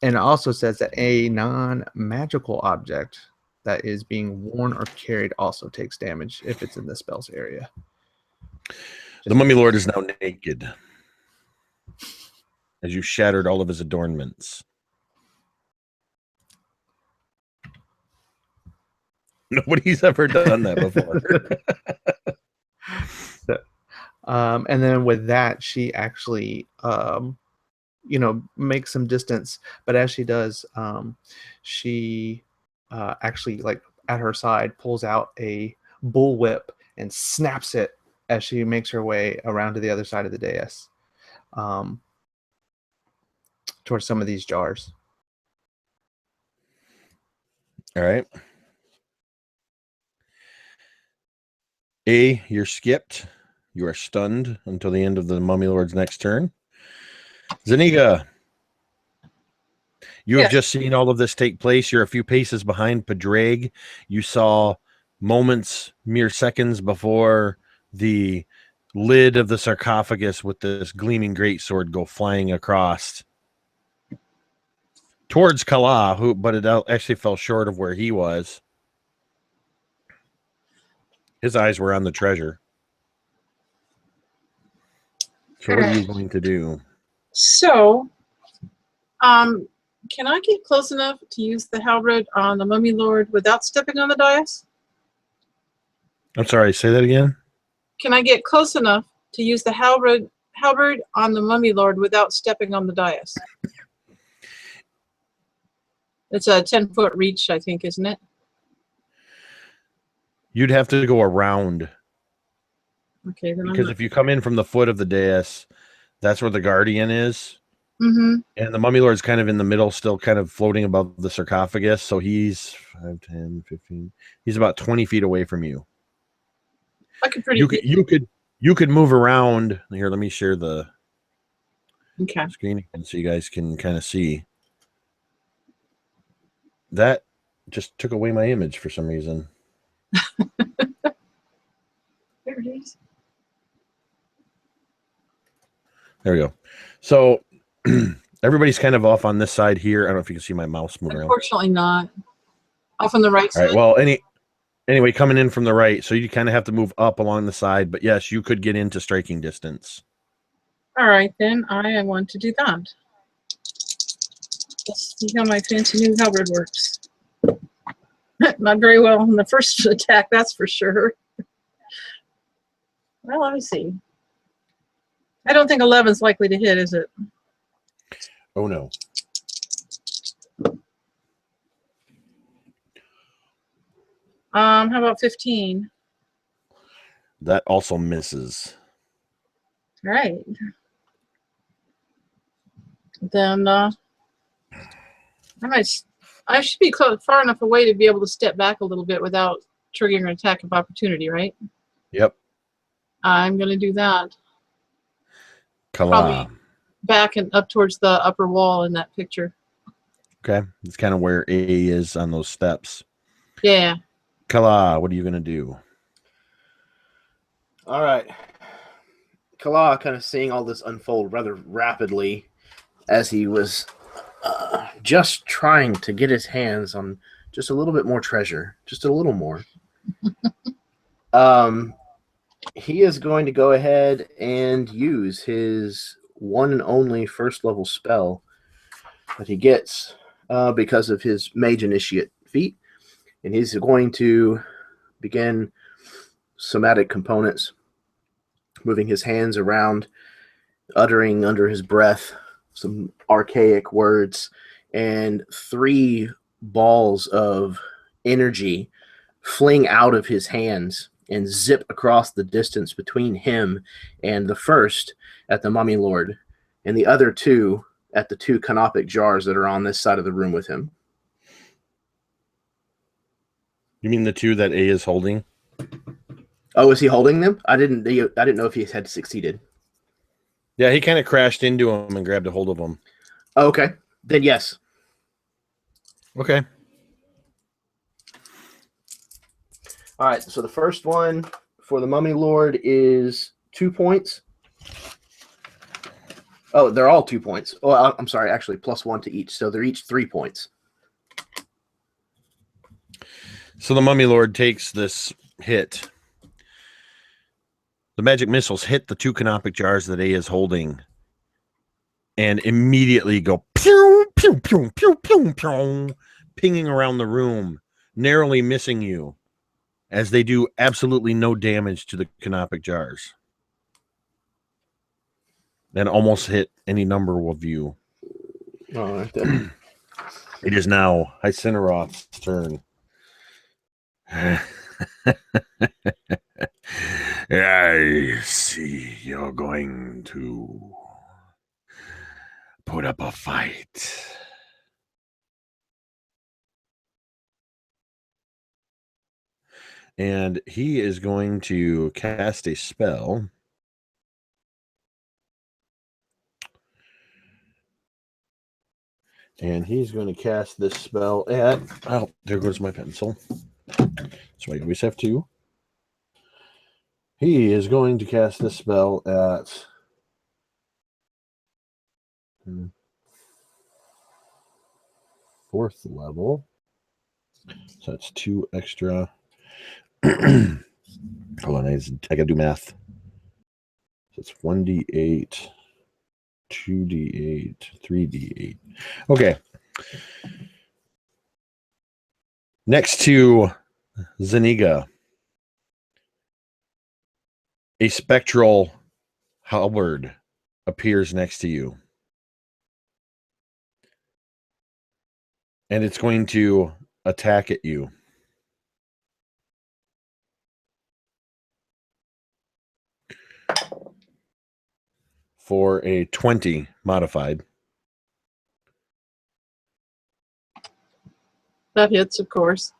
And it also says that a non-magical object that is being worn or carried also takes damage if it's in the spell's area. The Mummy Lord is now naked as you shattered all of his adornments. Nobody's ever done that before. And then with that, she actually, makes some distance. But as she does, she actually, like at her side, pulls out a bullwhip and snaps it as she makes her way around to the other side of the dais, towards some of these jars. All right. A, you're skipped. You are stunned until the end of the Mummy Lord's next turn. Zaniga, you have Yes. just seen all of this take place. You're a few paces behind Padraig. You saw moments, mere seconds before the lid of the sarcophagus with this gleaming greatsword go flying across towards Kala, but it actually fell short of where he was. His eyes were on the treasure. So what are you going to do? So, can I get close enough to use the halberd on the Mummy Lord without stepping on the dais? I'm sorry, say that again? Can I get close enough to use the halberd on the Mummy Lord without stepping on the dais? It's a 10-foot reach, I think, isn't it? You'd have to go around. Okay, then Because if you come in from the foot of the dais, that's where the Guardian is. Mm-hmm. And the Mummy Lord's kind of in the middle, still kind of floating above the sarcophagus. So he's 5, 10, 15. He's about 20 feet away from you. I could pretty. You could move around. Here, let me share the Okay. screen again so you guys can kind of see. That just took away my image for some reason. There it is. There we go. So everybody's kind of off on this side here. I don't know if you can see my mouse moving around. Unfortunately, not. Off on the right All side. right. Well, anyway, coming in from the right, so you kind of have to move up along the side. But yes, you could get into striking distance. All right, then I want to do that. Let's see how my fancy new halberd works. Not very well in the first attack, that's for sure. Well, let me see. I don't think 11 is likely to hit, is it? Oh no. How about 15? That also misses. All right. Then I should be far enough away to be able to step back a little bit without triggering an attack of opportunity, right? Yep. I'm going to do that. Kala. Probably back and up towards the upper wall in that picture. Okay. It's kind of where A is on those steps. Yeah. Kala, what are you going to do? All right. Kala kind of seeing all this unfold rather rapidly as he was just trying to get his hands on just a little bit more treasure, just a little more. He is going to go ahead and use his one and only first level spell that he gets because of his mage initiate feat, and he's going to begin somatic components, moving his hands around, uttering under his breath some archaic words, and 3 balls of energy fling out of his hands and zip across the distance between him and the first at the Mummy Lord, and the other 2 at the 2 canopic jars that are on this side of the room with him. You mean the 2 that A is holding? Oh, is he holding them? I didn't know if he had succeeded. Yeah, he kind of crashed into him and grabbed a hold of him. Oh, okay. Then yes. Okay. All right, so the first one for the Mummy Lord is 2 points. Oh, they're all 2 points. Oh, I'm sorry, actually +1 to each. So they're each 3 points. So the Mummy Lord takes this hit. The magic missiles hit the 2 canopic jars that A is holding and immediately go pew, pew, pew, pew, pew, pew, pinging around the room, narrowly missing you, as they do absolutely no damage to the canopic jars. And almost hit any number of you. All right, then. It is now Hyceneroth's turn. I see you're going to put up a fight. And he is going to cast a spell. And he's going to cast this spell at... Oh, there goes my pencil. So I always have two. He is going to cast this spell at... fourth level. So that's 2 extra. Hold on, I gotta do math. So it's 1d8, 2d8, 3d8. Okay. Next to Zaniga, a spectral halberd appears next to you. And it's going to attack at you. For a 20 modified. That hits, of course.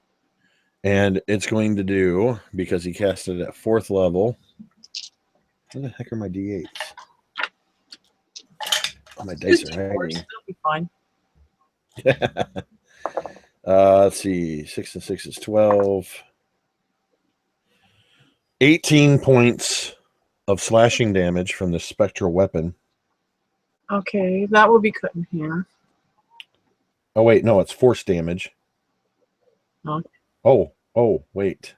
And it's going to do, because he cast it at 4th level. Where the heck are my d8s? Oh, my dice are hiding. That'll be fine. Let's see. 6 and 6 is 12. 18 points of slashing damage from the spectral weapon. Okay, that will be cut in half. Oh, wait. No, it's force damage. Oh. Oh, wait.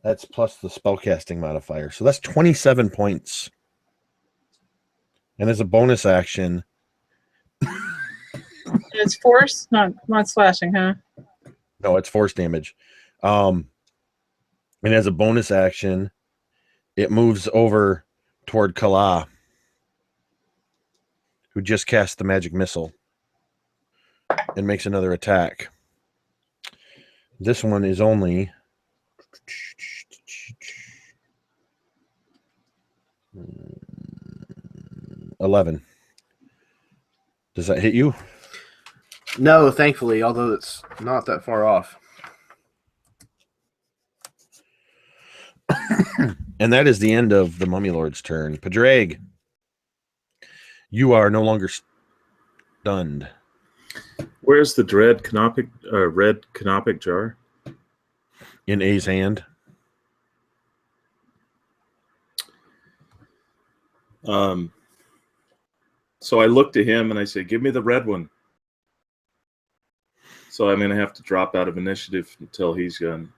That's plus the spellcasting modifier. So that's 27 points. And as a bonus action... It's force, not slashing, huh? No, it's force damage. And as a bonus action, it moves over toward Kala, who just cast the magic missile, and makes another attack. This one is only 11. Does that hit you? No, thankfully, although it's not that far off. And that is the end of the Mummy Lord's turn. Padraig, you are no longer stunned. Where's the red canopic jar? In A's hand. So I look to him and I say, "Give me the red one." So I'm going to have to drop out of initiative until he's gone.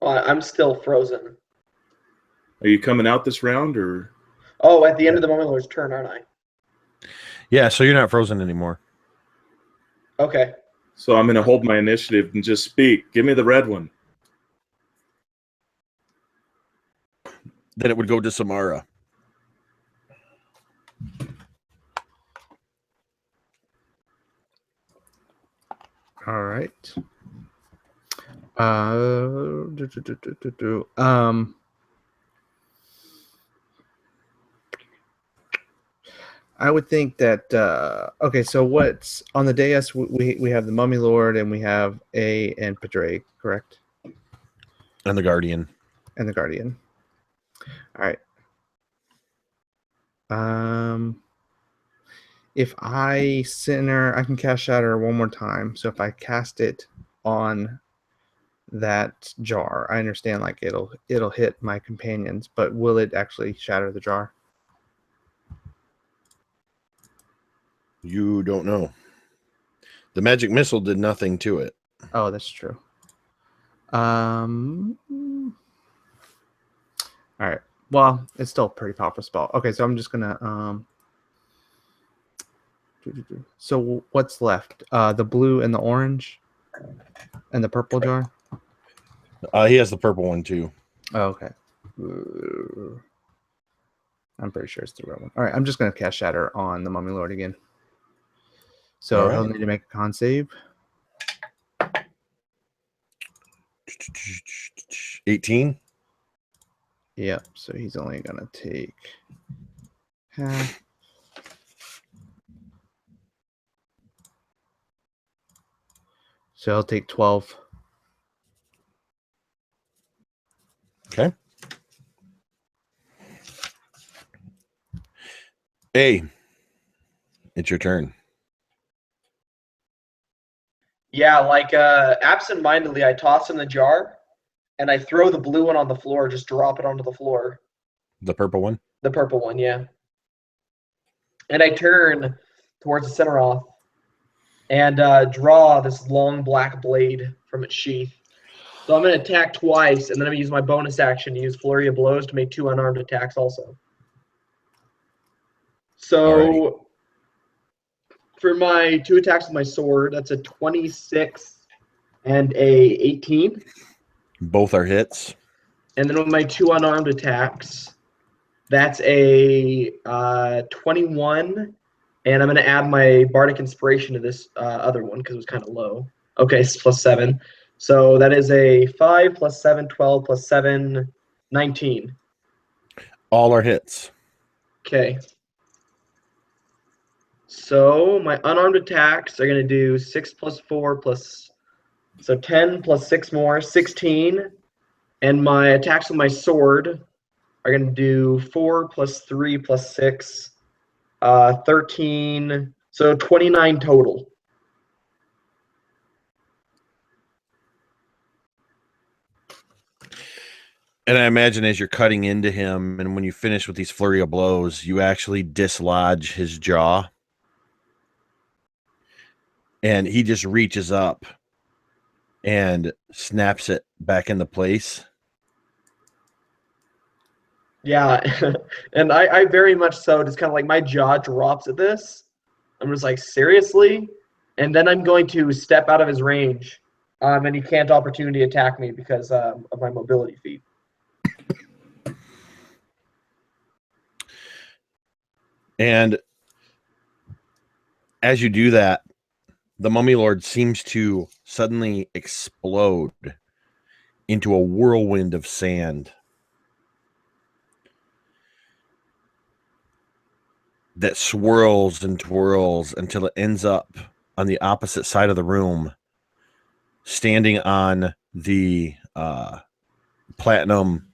Well, I'm still frozen. Are you coming out this round, or? Oh, at the end of the Mummy Lord's turn, aren't I? Yeah, so you're not frozen anymore. Okay. So I'm going to hold my initiative and just speak. Give me the red one. Then it would go to Samara. All right. I would think that okay. So what's on the dais? We have the Mummy Lord and we have A and Padraig, correct? And the Guardian. And the Guardian. All right. If I center, I can cast Shatter one more time. So if I cast it on that jar, I understand like it'll hit my companions, but will it actually shatter the jar? You don't know. The magic missile did nothing to it. Oh, that's true. All right. Well, it's still a pretty powerful spell. Okay, so I'm just gonna So what's left? The blue and the orange, and the purple jar. He has the purple one too. Oh, okay. I'm pretty sure it's the red one. All right, I'm just gonna cast Shatter on the Mummy Lord again. So he'll need to make a con save. 18. Yep. So he's only gonna take half. So he'll take 12. Okay. A. it's your turn. Yeah, like absent-mindedly, I toss in the jar, and I throw the blue one on the floor. Just drop it onto the floor. The purple one? The purple one, yeah. And I turn towards the Cineroth and draw this long black blade from its sheath. So I'm going to attack twice, and then I'm going to use my bonus action to use Flurry of Blows to make 2 unarmed attacks also. So for my 2 attacks with my sword, that's a 26 and a 18. Both are hits. And then with my 2 unarmed attacks, that's a 21. And I'm going to add my Bardic Inspiration to this other one because it was kind of low. Okay, it's +7. So that is a 5 + 7, 12 + 7, 19. All are hits. Okay. So my unarmed attacks are going to do 6 + 4 + so 10 + 6 more, 16. And my attacks with my sword are going to do 4 + 3 + 6, 13. So 29 total. And I imagine as you're cutting into him, and when you finish with these flurry of blows, you actually dislodge his jaw. And he just reaches up and snaps it back into place. Yeah, and I very much so, just kind of like my jaw drops at this. I'm just like, seriously? And then I'm going to step out of his range, and he can't opportunity attack me because of my mobility feat. And as you do that, the Mummy Lord seems to suddenly explode into a whirlwind of sand that swirls and twirls until it ends up on the opposite side of the room, standing on the platinum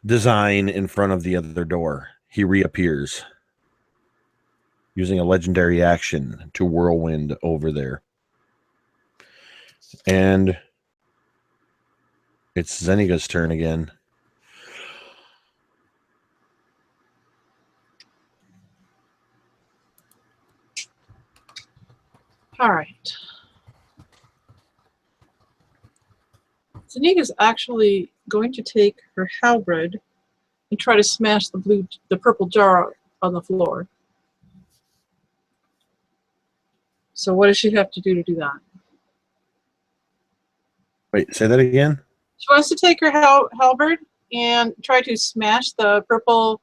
design in front of the other door. He reappears using a legendary action to whirlwind over there. And it's Zeniga's turn again. All right. Zeniga's actually going to take her halberd and try to smash the purple jar on the floor. So what does she have to do that? Wait, say that again? She wants to take her halberd and try to smash the purple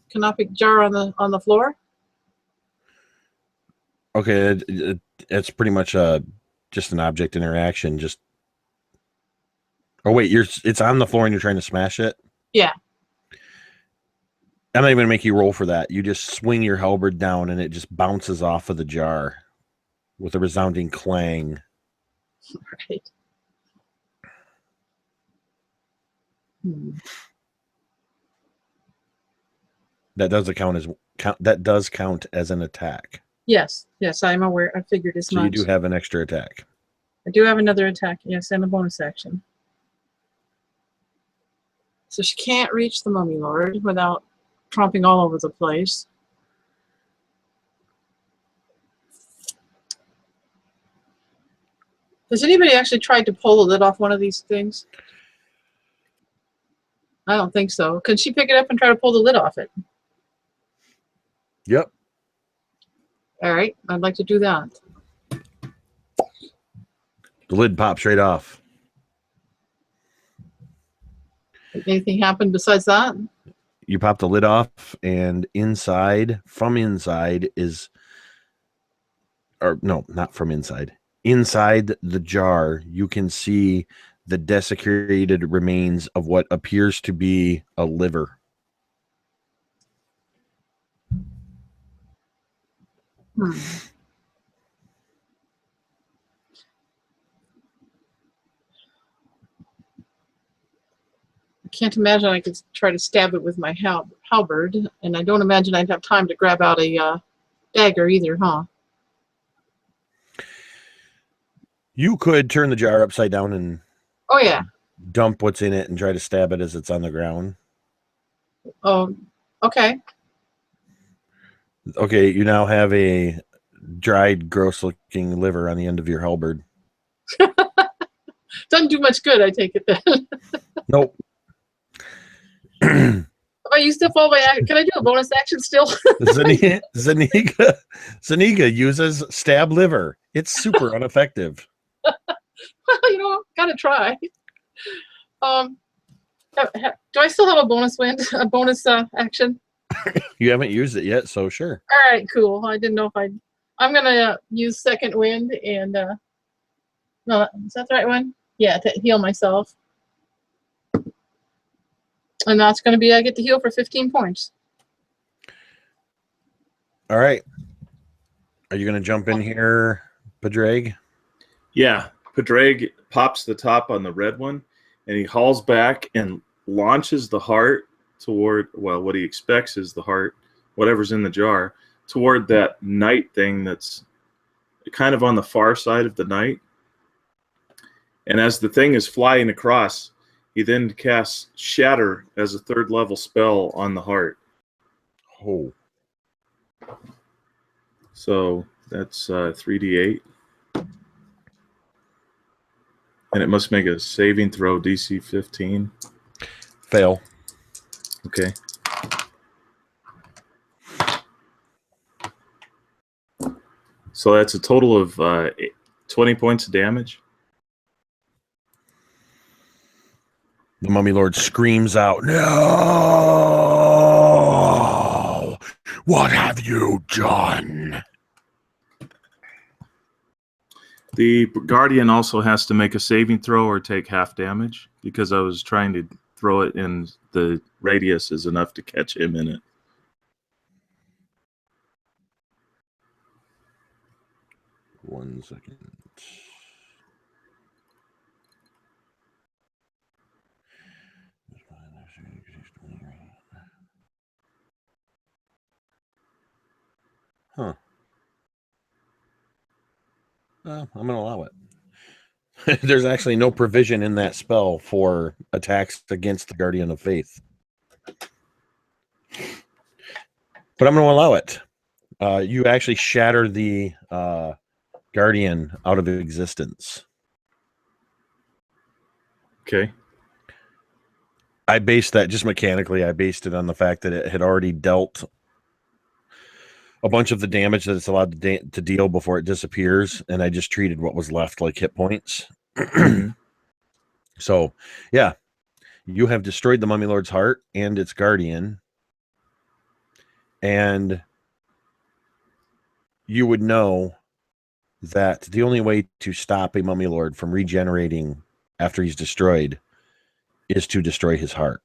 canopic jar on the floor. Okay, it's pretty much just an object interaction. Just wait, it's on the floor and you're trying to smash it? Yeah. I'm not even gonna make you roll for that. You just swing your halberd down and it just bounces off of the jar with a resounding clang. Right. That does count as an attack. Yes, I'm aware. I figured as much. So you do have an extra attack. I do have another attack, yes, and a bonus action. So she can't reach the Mummy Lord without tromping all over the place. Has anybody actually tried to pull the lid off one of these things? I don't think so. Can she pick it up and try to pull the lid off it? Yep. All right, I'd like to do that. The lid pops right off. Anything happen besides that? You pop the lid off, and from inside is, or no, not from inside. Inside the jar, you can see the desecrated remains of what appears to be a liver. I can't imagine I could try to stab it with my halberd, and I don't imagine I'd have time to grab out a dagger either, huh? You could turn the jar upside down and Oh yeah. dump what's in it and try to stab it as it's on the ground. Oh, okay. Okay, you now have a dried, gross-looking liver on the end of your halberd. Doesn't do much good, I take it then. Nope. If I use up all my action, can I do a bonus action still? Zaniga uses stab liver. It's super ineffective. Well, gotta try. Do I still have a bonus wind? A bonus action? You haven't used it yet, so sure. All right, cool. I didn't know if I'm gonna use second wind and no, is that the right one? Yeah, to heal myself. And that's gonna be I get to heal for 15 points. All right. Are you gonna jump in here, Padraig? Yeah, Padraig pops the top on the red one, and he hauls back and launches the heart toward, well, what he expects is the heart, whatever's in the jar, toward that knight thing that's kind of on the far side of the knight. And as the thing is flying across, he then casts Shatter as a 3rd level spell on the heart. Oh. So that's 3d8. And it must make a saving throw, DC 15. Fail. Okay. So that's a total of 20 points of damage. The Mummy Lord screams out, "No! What have you done?" The Guardian also has to make a saving throw or take half damage because I was trying to throw it in the radius is enough to catch him in it. One second. Huh. I'm going to allow it. There's actually no provision in that spell for attacks against the Guardian of Faith. But I'm going to allow it. You actually shatter the Guardian out of existence. Okay. I based that just mechanically. I based it on the fact that it had already dealt a bunch of the damage that it's allowed to deal before it disappears, and I just treated what was left like hit points. So, yeah, you have destroyed the Mummy Lord's heart and its guardian, and you would know that the only way to stop a Mummy Lord from regenerating after he's destroyed is to destroy his heart.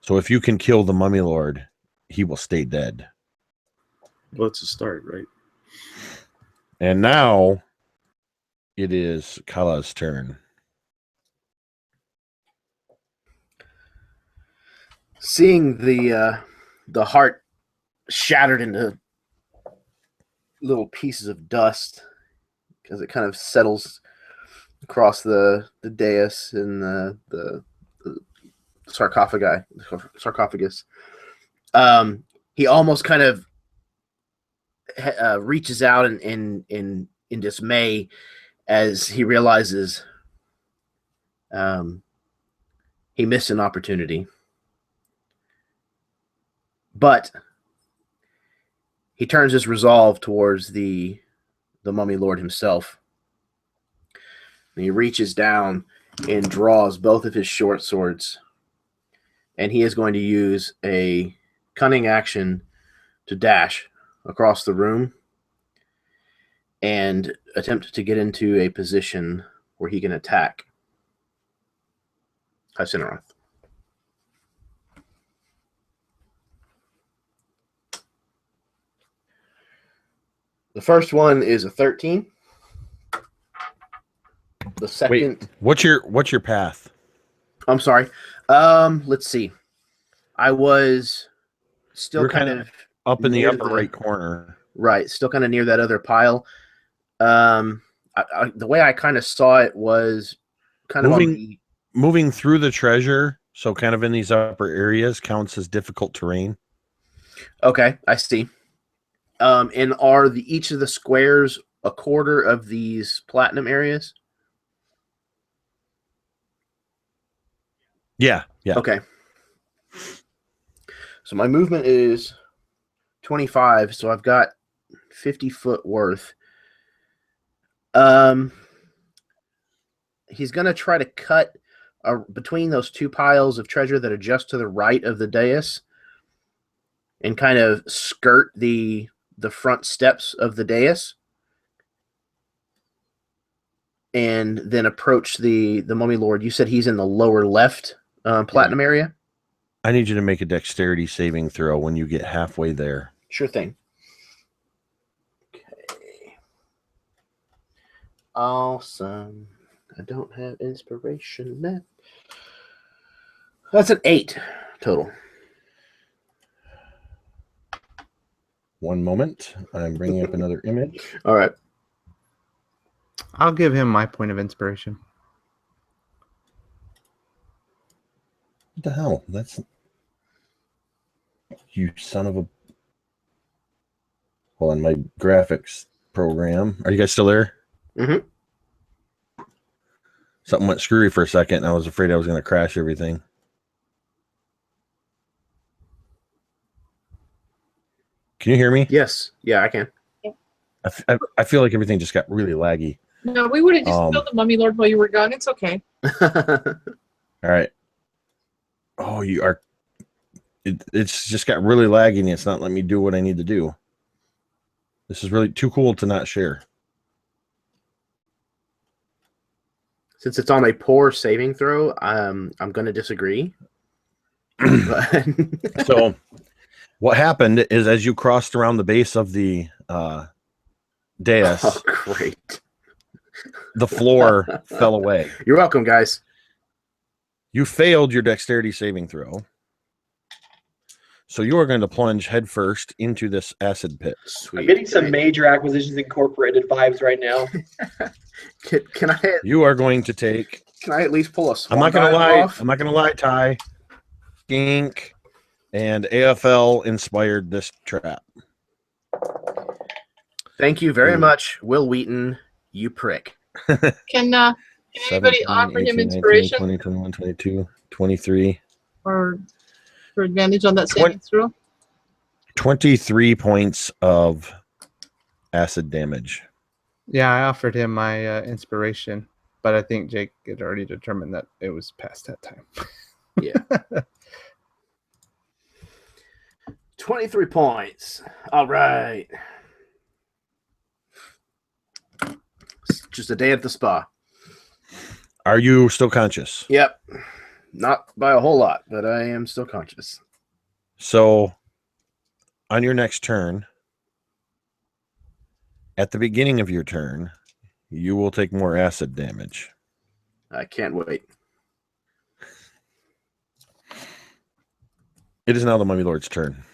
So if you can kill the Mummy Lord, he will stay dead. Well, it's a start, right? And now it is Kala's turn. Seeing the heart shattered into little pieces of dust as it kind of settles across the dais and the sarcophagus. He almost kind of reaches out in dismay as he realizes he missed an opportunity. But he turns his resolve towards the Mummy Lord himself. And he reaches down and draws both of his short swords. And he is going to use a cunning action to dash across the room and attempt to get into a position where he can attack Hycinerath. The first one is a 13. The second. Wait, what's your path? I'm sorry. Let's see. I was still You're kind of up in the near upper right corner. Right, still kind of near that other pile. The way I kind of saw it was kind of on the... Moving through the treasure, so kind of in these upper areas, counts as difficult terrain. Okay, I see. And are each of the squares a quarter of these platinum areas? Yeah. Okay. So my movement is 25, so I've got 50 foot worth. He's going to try to cut between those two piles of treasure that are just to the right of the dais and kind of skirt the front steps of the dais and then approach the Mummy Lord. You said he's in the lower left platinum area? I need you to make a dexterity saving throw when you get halfway there. Sure thing. Okay. Awesome. I don't have inspiration left. That's an 8 total. One moment. I'm bringing up another image. All right. I'll give him my point of inspiration. What the hell? That's... You son of a... Hold on, my graphics program. Are you guys still there? Mm-hmm. Something went screwy for a second, and I was afraid I was going to crash everything. Can you hear me? Yes. Yeah, I can. I feel like everything just got really laggy. No, we would have just killed the Mummy Lord while you were gone. It's okay. All right. Oh, you are... It's just got really laggy, and it's not letting me do what I need to do. This is really too cool to not share. Since it's on a poor saving throw, I'm going to disagree. So what happened is as you crossed around the base of the dais, oh, great. The floor fell away. You're welcome, guys. You failed your dexterity saving throw. So you are going to plunge headfirst into this acid pit. Sweet. I'm getting some major Acquisitions Incorporated vibes right now. Can I? You are going to take... Can I at least pull a swan I'm not going to dive lie. off? I'm not going to lie, Ty. Gink and AFL inspired this trap. Thank you very much, Will Wheaton, you prick. Can anybody 17, offer 18, him 19, inspiration 20, 21, 22, 23. or for advantage on that saving throw? 23 points of acid damage. Yeah, I offered him my inspiration, but I think Jake had already determined that it was past that time. Yeah. 23 points. All right. It's just a day at the spa. Are you still conscious? Yep. Not by a whole lot, but I am still conscious. So on your next turn, at the beginning of your turn, you will take more acid damage. I can't wait. It is now the Mummy Lord's turn.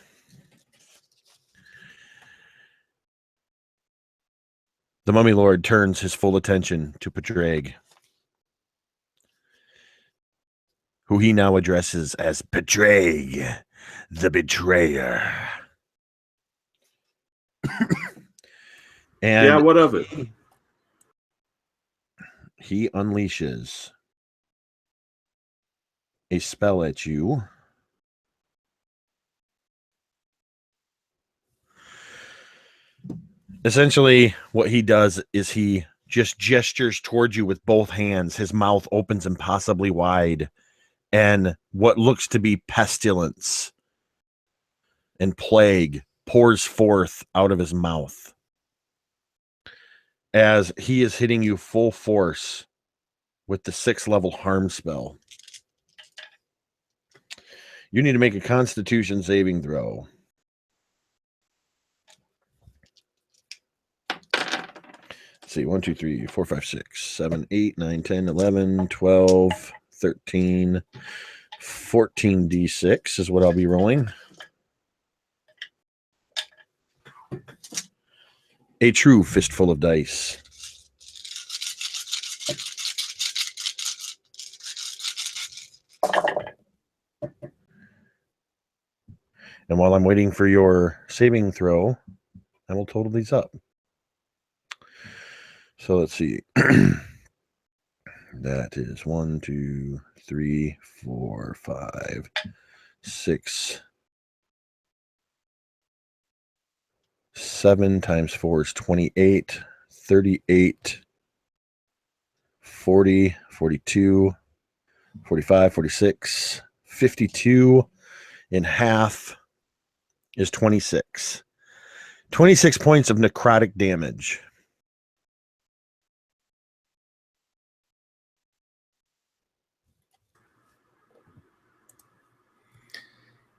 The Mummy Lord turns his full attention to Padraig, who he now addresses as Padraig, the Betrayer. And yeah, what of it? he unleashes a spell at you. Essentially, what he does is he just gestures towards you with both hands. His mouth opens impossibly wide, and what looks to be pestilence and plague pours forth out of his mouth as he is hitting you full force with the 6th level harm spell. You need to make a Constitution saving throw. See, 1, 2, 3, 4, 5, 6, 7, 8, 9, 10, 11, 12, 13, 14 D6 is what I'll be rolling. A true fistful of dice. And while I'm waiting for your saving throw, I will total these up. So let's see. That is 1, 2, 3, 4, 5, 6, 7 times 4 is 28, 38, 40, 42, 45, 46, 52, and half is 26. 26 points of necrotic damage.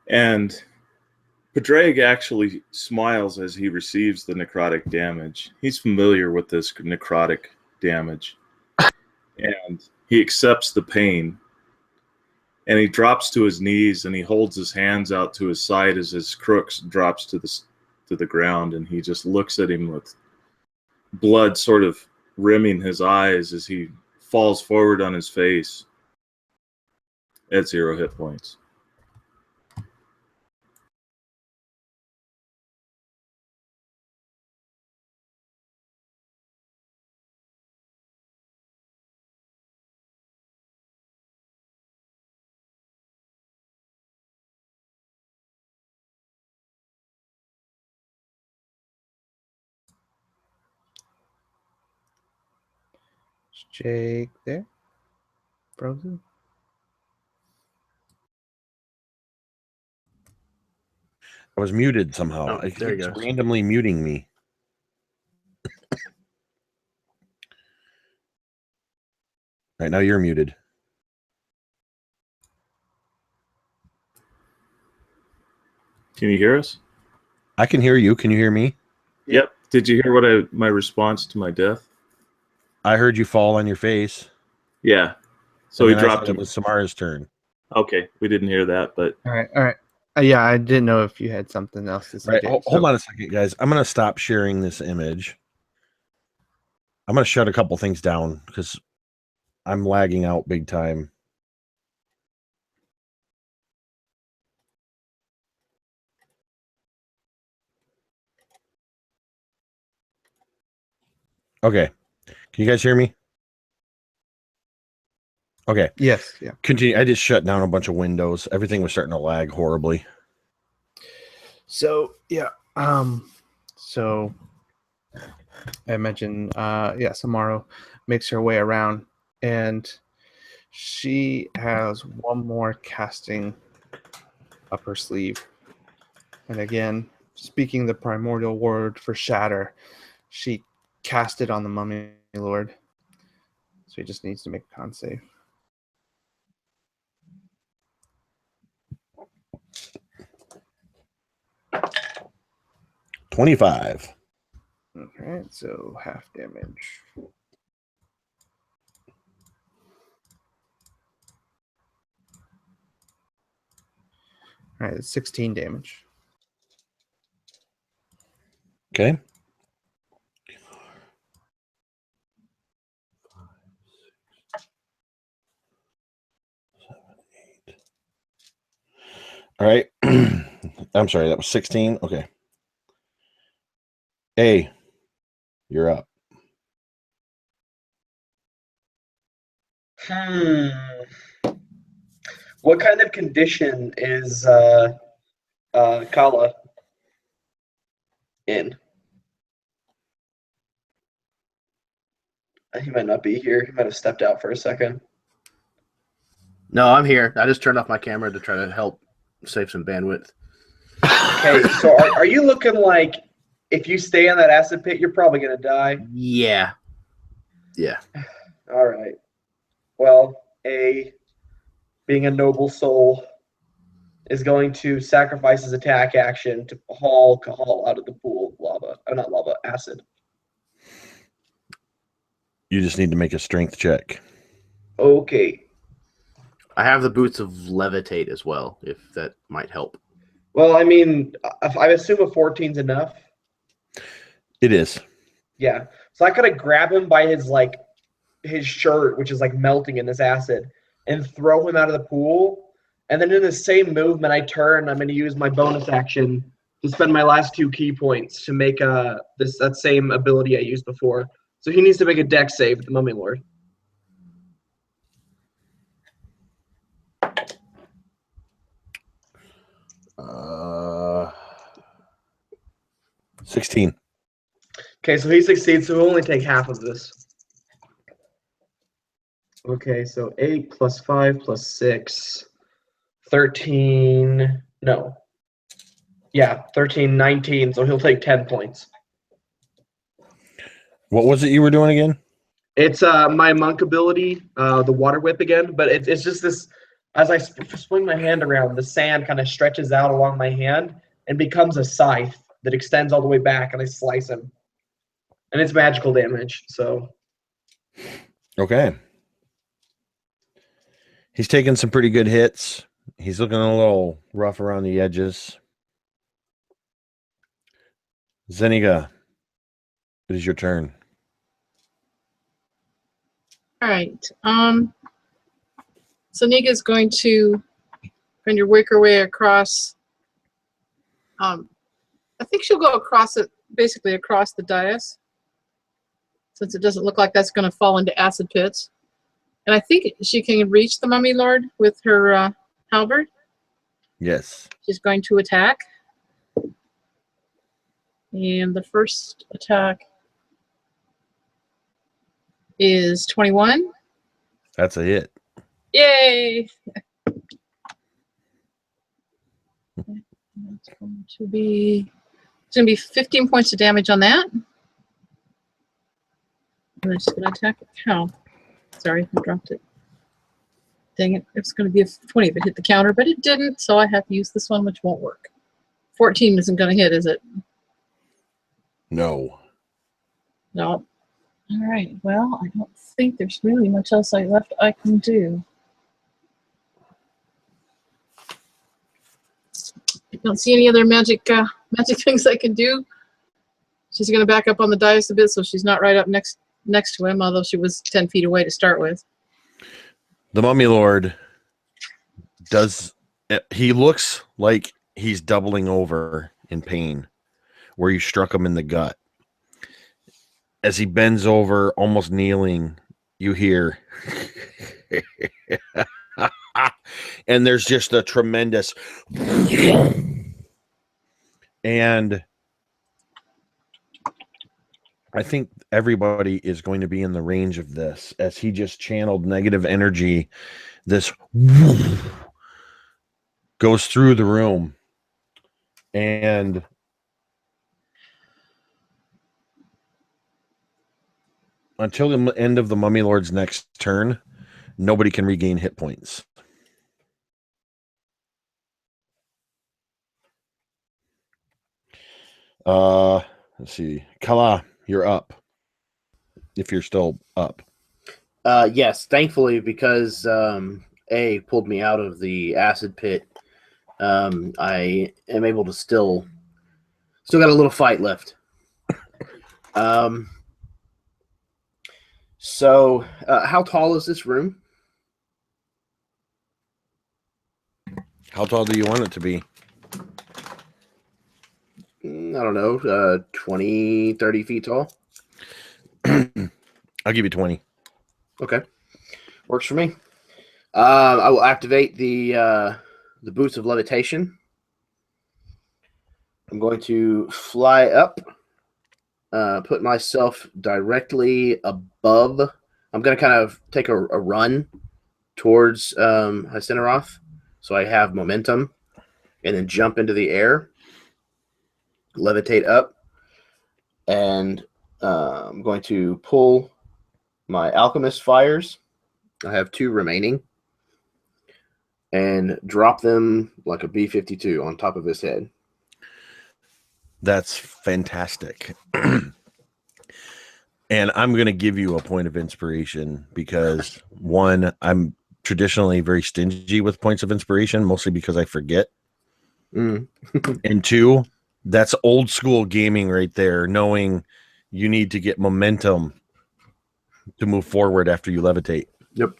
And Padraig actually smiles as he receives the necrotic damage. He's familiar with this necrotic damage. And he accepts the pain. And he drops to his knees and he holds his hands out to his side as his crooks drops to the ground. And he just looks at him with blood sort of rimming his eyes as he falls forward on his face at 0 hit points. Is Jake there? Frozen? I was muted somehow. Oh, there he It's goes. randomly muting me. Right now you're muted. Can you hear us? I can hear you. Can you hear me? Yep. Did you hear what my response to my death? I heard you fall on your face. Yeah. So and he then I dropped said him. It was Samara's turn. Okay, we didn't hear that, but All right. Yeah, I didn't know if you had something else to say. Right. Jake, Hold on a second, guys. I'm going to stop sharing this image. I'm going to shut a couple things down because I'm lagging out big time. Okay. Can you guys hear me? Okay. Yes. Yeah. Continue. I just shut down a bunch of windows. Everything was starting to lag horribly. So yeah. So I mentioned Samaro makes her way around and she has one more casting up her sleeve. And again, speaking the primordial word for shatter, she cast it on the mummy lord. So he just needs to make a con save. $25. Okay, so half damage. All right, it's 16 damage. Okay. All right. I'm sorry, that was 16. Okay. Hey, you're up. What kind of condition is Kala in? He might not be here. He might have stepped out for a second. No, I'm here. I just turned off my camera to try to help save some bandwidth. Okay, so are you looking like if you stay in that acid pit, you're probably going to die? Yeah. Yeah. All right. Well, being a noble soul, is going to sacrifice his attack action to haul Kahal out of the pool of lava. Not lava, acid. You just need to make a strength check. Okay. I have the boots of levitate as well, if that might help. Well, I mean, I assume a 14's enough. It is. Yeah. So I kind of grab him by his shirt, which is like melting in this acid, and throw him out of the pool. And then in the same movement, I'm going to use my bonus action to spend my last 2 key points to make that same ability I used before. So he needs to make a dex save, the Mummy Lord. Uh, 16. Okay, so he succeeds, so he'll only take half of this. Okay, so 8 plus 5 plus 6, 13, no. Yeah, 13, 19, so he'll take 10 points. What was it you were doing again? It's my monk ability, the water whip again, but it's just this, as I swing my hand around, the sand kind of stretches out along my hand and becomes a scythe that extends all the way back, and I slice him. And it's magical damage, so. Okay. He's taking some pretty good hits. He's looking a little rough around the edges. Zeniga, it is your turn. All right. So Niga's going to kind of work her way across. I think she'll go across it, basically across the dais, since it doesn't look like that's going to fall into acid pits. And I think she can reach the Mummy Lord with her halberd. Yes. She's going to attack. And the first attack is 21. That's a hit. Yay! It's going to be 15 points of damage on that. And I'm just going to attack it. How? Sorry, I dropped it. Dang it. It's going to be a 20 if it hit the counter, but it didn't, so I have to use this one, which won't work. 14 isn't going to hit, is it? No. No. All right. Well, I don't think there's really much else left I can do. I don't see any other magic things I can do. She's going to back up on the dais a bit so she's not right up next to him, although she was 10 feet away to start with. The Mummy Lord he looks like he's doubling over in pain where you struck him in the gut. As he bends over, almost kneeling, you hear and there's just a tremendous and I think everybody is going to be in the range of this as he just channeled negative energy. This goes through the room. And until the end of the Mummy Lord's next turn, nobody can regain hit points. Let's see. Kala, you're up. If you're still up. Yes, thankfully, because A pulled me out of the acid pit, I am able to still got a little fight left. So how tall is this room? How tall do you want it to be? I don't know, 20, 30 feet tall. I'll give you 20. Okay. Works for me. I will activate the boots of levitation. I'm going to fly up, put myself directly above. I'm going to kind of take a run towards Hyceneroth, so I have momentum, and then jump into the air, levitate up, and I'm going to pull my alchemist fires. I have 2 remaining, and drop them like a B-52 on top of his head. That's fantastic. And I'm going to give you a point of inspiration because, one, I'm traditionally very stingy with points of inspiration, mostly because I forget. And 2, that's old school gaming right there, knowing you need to get momentum to move forward after you levitate. Yep.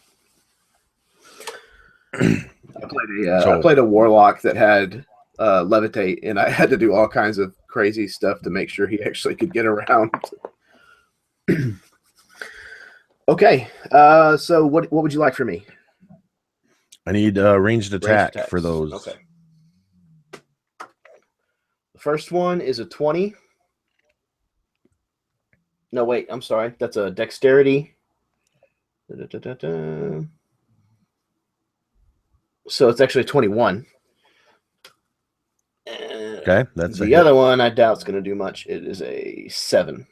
I played a warlock that had levitate, and I had to do all kinds of crazy stuff to make sure he actually could get around. Okay, so what would you like from me? I need ranged attack for those. Okay. The first one is a 20. No, wait, I'm sorry. That's a dexterity. So it's actually 21. Okay, that's the other one. I doubt it's going to do much. It is a 7.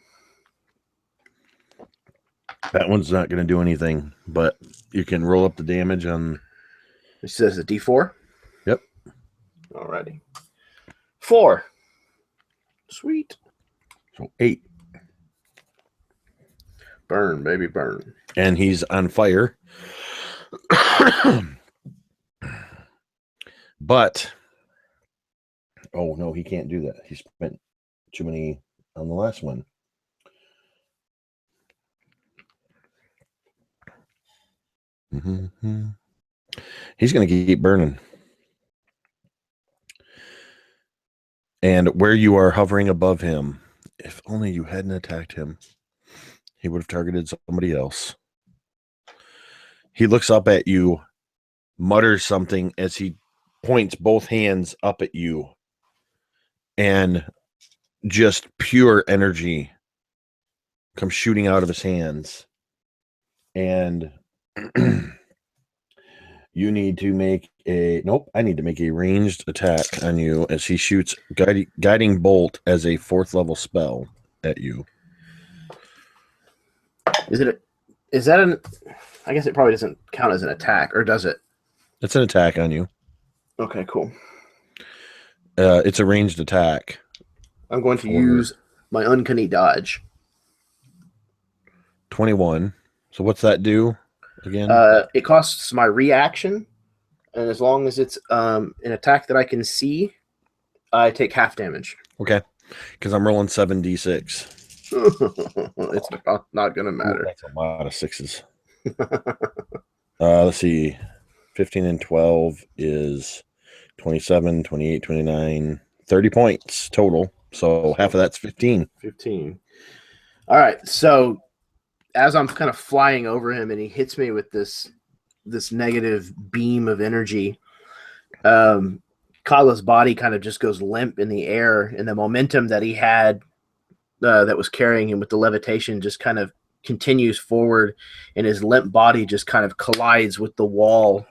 That one's not going to do anything, but you can roll up the damage on. It says a D4. Yep. Alrighty. 4. Sweet. So 8. Burn, baby, burn. And he's on fire. But, oh no, he can't do that. He spent too many on the last one. Mm-hmm. He's going to keep burning. And where you are hovering above him, if only you hadn't attacked him, he would have targeted somebody else. He looks up at you, mutters something as he points both hands up at you, and just pure energy comes shooting out of his hands. And you need to make I need to make a ranged attack on you as he shoots guiding bolt as a 4th level spell at you. Is that an? I guess it probably doesn't count as an attack, or does it? It's an attack on you. Okay, cool. It's a ranged attack. I'm going to use my uncanny dodge. 21. So what's that do again? It costs my reaction, and as long as it's an attack that I can see, I take half damage. Okay, because I'm rolling 7d6. It's not going to matter. That's a lot of 6s. Let's see. 15 and 12 is 27, 28, 29, 30 points total. So half of that's 15. 15. All right. So as I'm kind of flying over him and he hits me with this negative beam of energy, Kala's body kind of just goes limp in the air, and the momentum that he had that was carrying him with the levitation just kind of continues forward, and his limp body just kind of collides with the wall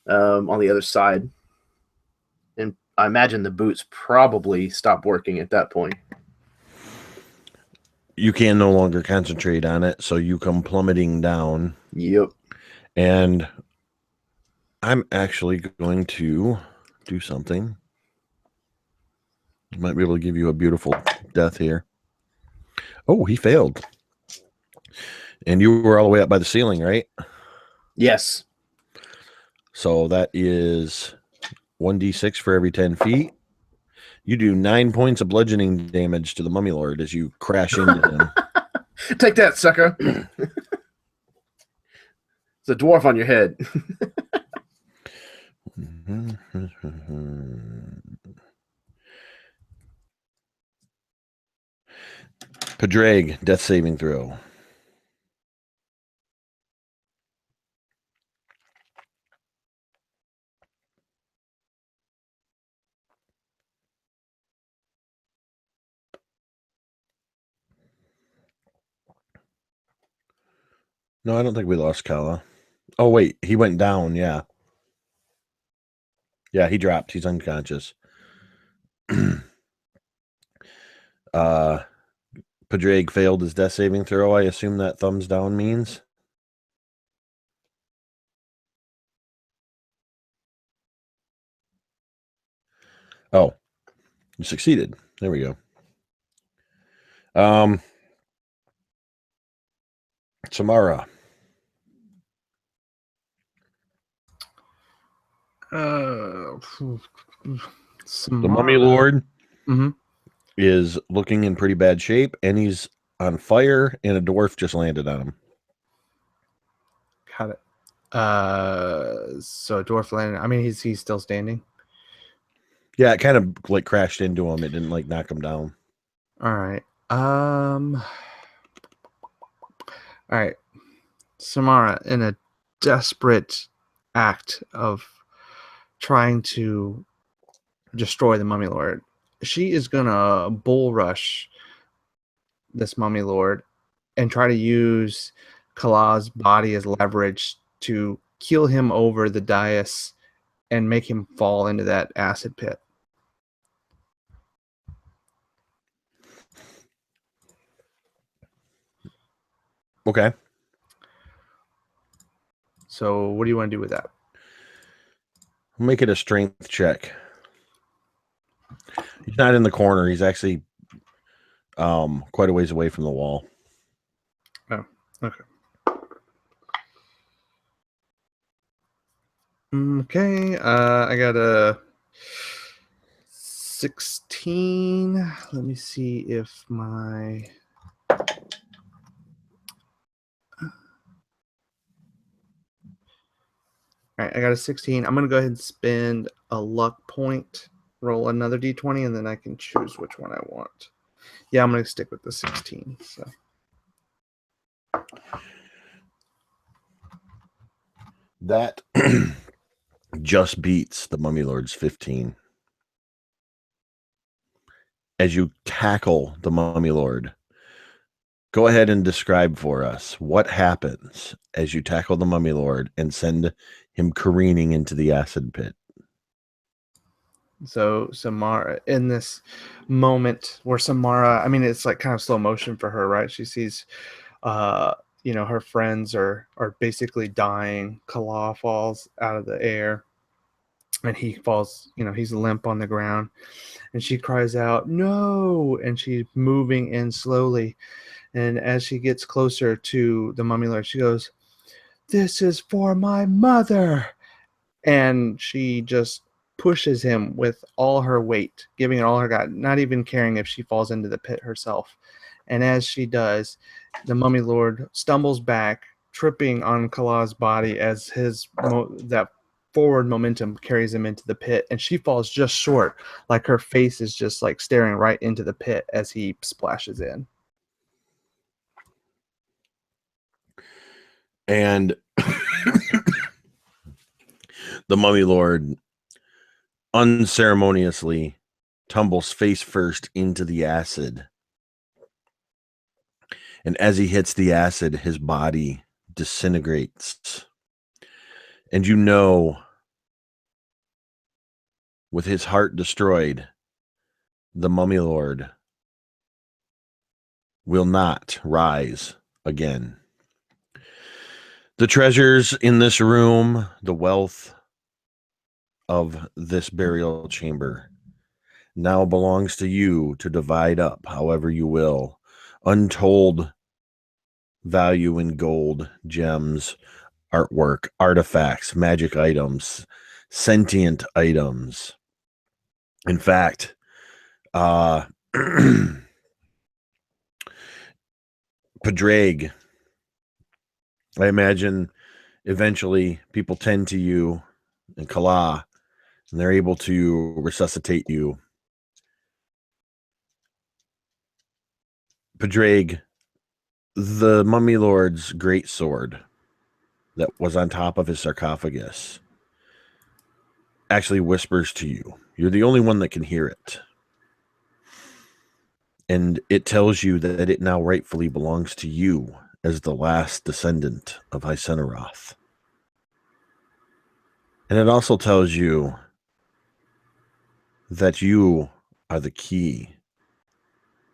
on the other side. And I imagine the boots probably stop working at that point. You can no longer concentrate on it, so you come plummeting down. Yep. And I'm actually going to do something. Might be able to give you a beautiful death here. Oh, he failed. And you were all the way up by the ceiling, right? Yes. So that is 1d6 for every 10 feet. You do 9 points of bludgeoning damage to the Mummy Lord as you crash into him. Take that, sucker. It's a dwarf on your head. Padraig, death saving throw. No, I don't think we lost Kala. Oh, wait. He went down. Yeah. Yeah, he dropped. He's unconscious. Padraig failed his death saving throw. I assume that thumbs down means. Oh, you succeeded. There we go. Samara. Samara. The Mummy Lord Mm-hmm. is looking in pretty bad shape, and he's on fire, and a dwarf just landed on him. Got it. So dwarf landed. I mean, he's still standing. Yeah, it kind of like crashed into him. It didn't like knock him down. All right. All right. Samara, in a desperate act of trying to destroy the Mummy Lord, she is gonna bull rush this Mummy Lord and try to use Kala's body as leverage to keel him over the dais and make him fall into that acid pit. Okay. So what do you want to do with that? Make it a strength check. He's not in the corner. He's actually quite a ways away from the wall. Oh, okay. Okay, I got a 16. Let me see if my... All right, I got a 16. I'm going to go ahead and spend a luck point, roll another d20, and then I can choose which one I want. Yeah, I'm going to stick with the 16. So that just beats the Mummy Lord's 15. As you tackle the Mummy Lord, go ahead and describe for us what happens as you tackle the Mummy Lord and send him careening into the acid pit. So Samara, in this moment where Samara, I mean, it's like kind of slow motion for her, right? She sees, her friends are basically dying. Kala falls out of the air, and he falls. He's limp on the ground, and she cries out, "No!" And she's moving in slowly, and as she gets closer to the Mummy Lord, she goes, "This is for my mother," and she just pushes him with all her weight, giving it all her got, not even caring if she falls into the pit herself. And as she does, the Mummy Lord stumbles back, tripping on Kala's body as that forward momentum carries him into the pit, and she falls just short, like her face is just like staring right into the pit as he splashes in. And the Mummy Lord unceremoniously tumbles face first into the acid. And as he hits the acid, his body disintegrates. And with his heart destroyed, the Mummy Lord will not rise again. The treasures in this room, the wealth of this burial chamber, now belongs to you to divide up however you will. Untold value in gold, gems, artwork, artifacts, magic items, sentient items. In fact, Padraig, I imagine eventually people tend to you and Kala, and they're able to resuscitate you. Padraig, the Mummy Lord's great sword that was on top of his sarcophagus actually whispers to you. You're the only one that can hear it. And it tells you that it now rightfully belongs to you as the last descendant of Hysenaroth. And it also tells you that you are the key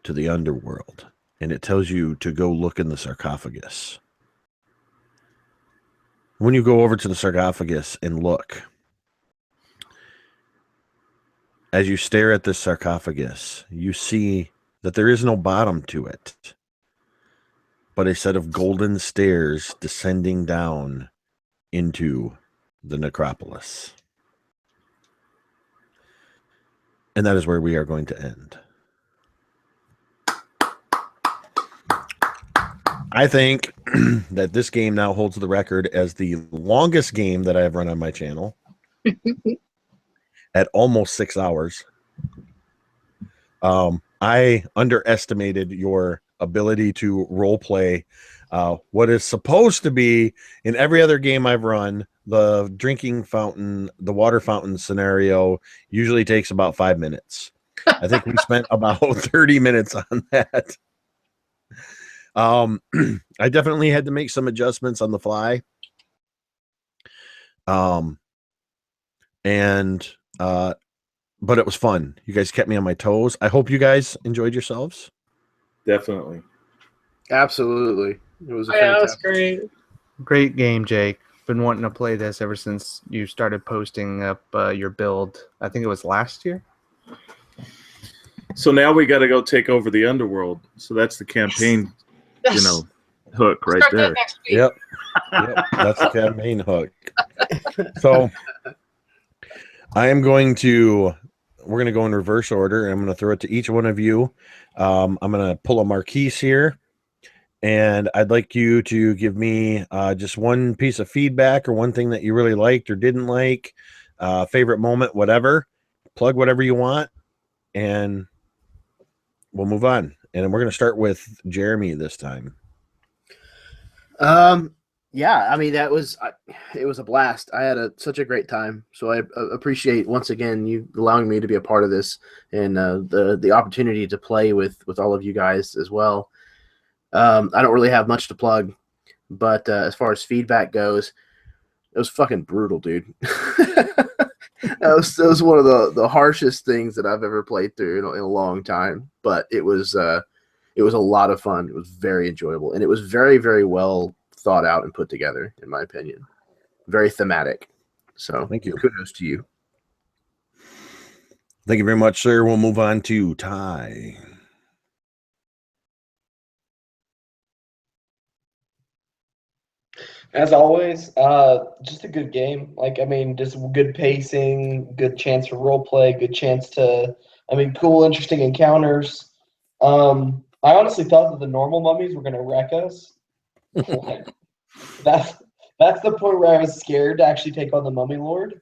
to the underworld. And it tells you to go look in the sarcophagus. When you go over to the sarcophagus and look, as you stare at this sarcophagus, you see that there is no bottom to it, but a set of golden stairs descending down into the necropolis. And that is where we are going to end. I think that this game now holds the record as the longest game that I have run on my channel at almost 6 hours. I underestimated your ability to role play what is supposed to be in every other game I've run. The drinking fountain, the water fountain scenario usually takes about 5 minutes. I think we spent about 30 minutes on that. I definitely had to make some adjustments on the fly. But it was fun. You guys kept me on my toes. I hope you guys enjoyed yourselves. Definitely. Absolutely. It was a Yeah, that was fantastic. great. Great game, Jake. Been wanting to play this ever since you started posting up your build. I think it was last year. So now we got to go take over the underworld. So that's the campaign, Yes. hook right Start that there. next week. Yep. That's the campaign hook. So we're going to go in reverse order, and I'm going to throw it to each one of you. I'm going to pull a marquise here, and I'd like you to give me just one piece of feedback or one thing that you really liked or didn't like, favorite moment, whatever. Plug whatever you want, and we'll move on. And we're going to start with Jeremy this time. Yeah, I mean it was a blast. I had such a great time. So I appreciate once again you allowing me to be a part of this and the opportunity to play with all of you guys as well. I don't really have much to plug, but as far as feedback goes, it was fucking brutal, dude. That was one of the harshest things that I've ever played through in a long time. But it was a lot of fun. It was very enjoyable, and it was very, very well thought out and put together, in my opinion. Very thematic. So Thank you. Kudos to you. Thank you very much, sir. We'll move on to Ty. As always, just a good game. Just good pacing, good chance for role play, good chance to, cool, interesting encounters. I honestly thought that the normal mummies were going to wreck us. That's the point where I was scared to actually take on the Mummy Lord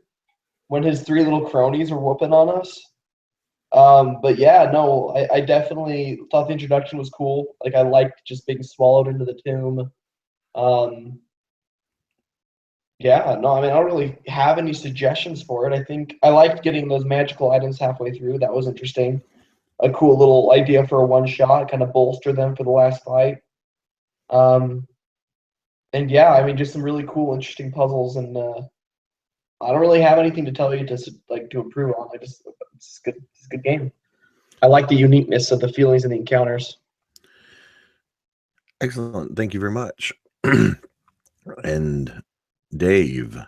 when his 3 little cronies were whooping on us. But yeah, no, I definitely thought the introduction was cool. I liked just being swallowed into the tomb. Yeah, no, I don't really have any suggestions for it. I think I liked getting those magical items halfway through. That was interesting. A cool little idea for a one-shot, kind of bolster them for the last fight. And yeah, just some really cool, interesting puzzles. And I don't really have anything to tell you to improve on. It's good. It's a good game. I like the uniqueness of the feelings and the encounters. Excellent. Thank you very much. And Dave.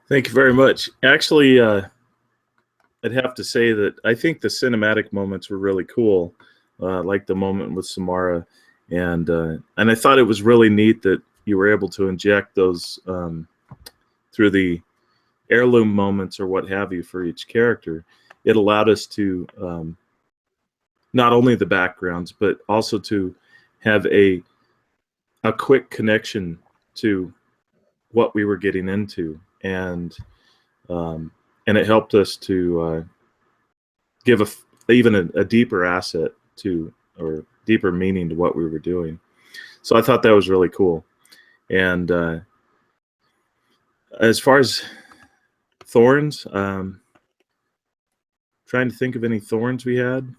Thank you very much. Actually, I'd have to say that I think the cinematic moments were really cool, like the moment with Samara, and I thought it was really neat that you were able to inject those through the heirloom moments or what have you for each character. It allowed us to not only the backgrounds, but also to have a quick connection to what we were getting into, and it helped us to give even a deeper asset to, or deeper meaning to what we were doing. So I thought that was really cool. And as far as thorns, trying to think of any thorns we had.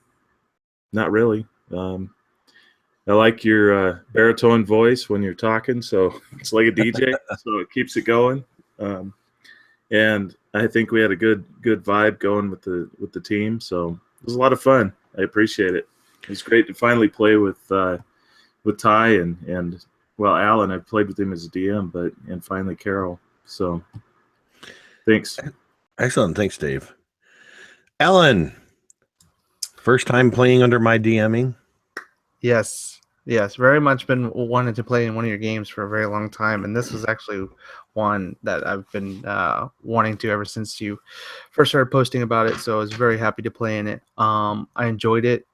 Not really. I like your baritone voice when you're talking, so it's like a DJ, so it keeps it going. And I think we had a good vibe going with the team, so it was a lot of fun. I appreciate it. It was great to finally play with Ty and well, Alan. I've played with him as a DM, and finally Carol. So thanks. Excellent. Thanks, Dave. Alan, first time playing under my DMing? Yes, very much been wanting to play in one of your games for a very long time, and this was actually one that I've been wanting to ever since you first started posting about it. So I was very happy to play in it. I enjoyed it.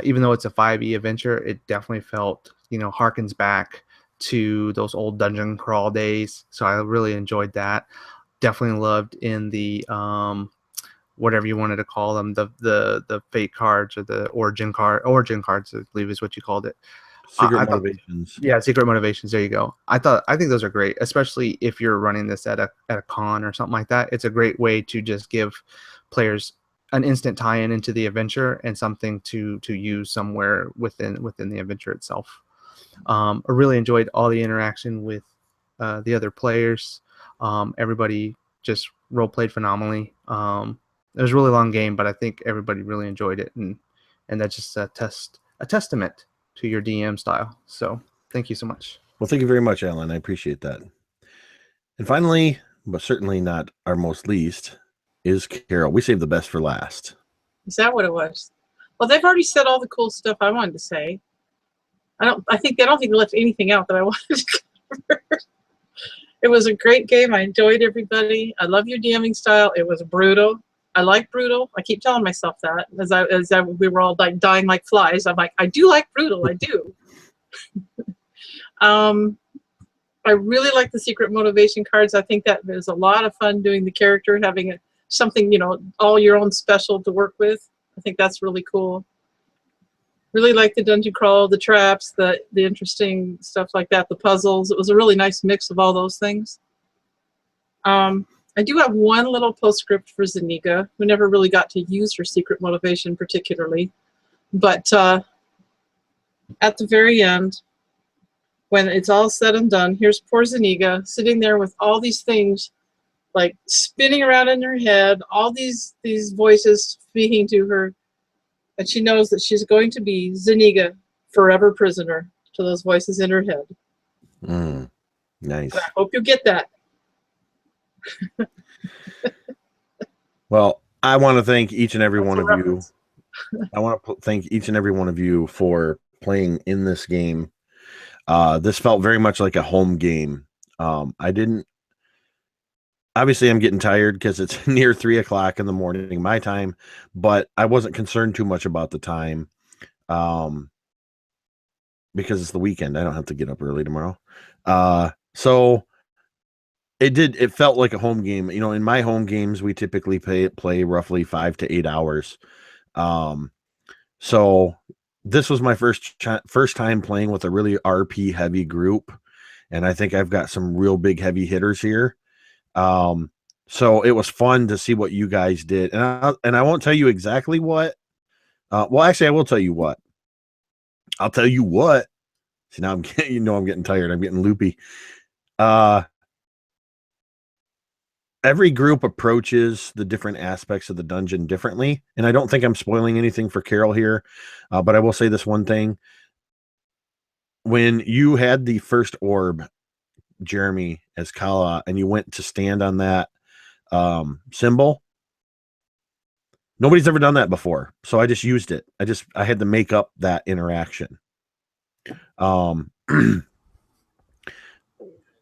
even though it's a 5e adventure, it definitely felt, harkens back to those old dungeon crawl days. So I really enjoyed that. Definitely loved in the whatever you wanted to call them, the fate cards or the origin cards, I believe is what you called it. Secret motivations. Yeah, secret motivations. There you go. I think those are great, especially if you're running this at a con or something like that. It's a great way to just give players an instant tie-in into the adventure and something to use somewhere within the adventure itself. I really enjoyed all the interaction with the other players. Everybody just role played phenomenally. It was a really long game, but I think everybody really enjoyed it, and that's just a testament to your DM style. So thank you so much. Well, thank you very much, Alan. I appreciate that. And finally, but certainly not our most least, is Carol. We saved the best for last. Is that what it was? Well, they've already said all the cool stuff I wanted to say. I don't think they left anything out that I wanted to cover. It was a great game. I enjoyed everybody. I love your DMing style. It was brutal. I like brutal. I keep telling myself that as we were all like dying like flies. I'm like, I do like brutal. I do. I really like the secret motivation cards. I think that there's a lot of fun doing the character, having something, all your own special to work with. I think that's really cool. Really like the dungeon crawl, the traps, the interesting stuff like that, the puzzles. It was a really nice mix of all those things. I do have one little postscript for Zuniga, who never really got to use her secret motivation particularly. But at the very end, when it's all said and done, here's poor Zuniga sitting there with all these things like spinning around in her head, all these voices speaking to her. And she knows that she's going to be Zuniga, forever prisoner to those voices in her head. Nice. And I hope you get that. Well, I want to thank each and every one of you. I want to thank each and every one of you for playing in this game. This felt very much like a home game. Obviously, I'm getting tired because it's near 3 o'clock in the morning, my time, but I wasn't concerned too much about the time because it's the weekend. I don't have to get up early tomorrow. So it felt like a home game. In my home games, we typically play roughly 5 to 8 hours. So this was my first time playing with a really RP heavy group, and I think I've got some real big heavy hitters here. So it was fun to see what you guys did, and I won't tell you exactly what. Well, actually, I will tell you what. I'll tell you what. See, now I'm getting tired. I'm getting loopy. Every group approaches the different aspects of the dungeon differently, and I don't think I'm spoiling anything for Carol here, but I will say this one thing. When you had the first orb, Jeremy, as Kala, and you went to stand on that symbol, nobody's ever done that before, so I just used it. I had to make up that interaction.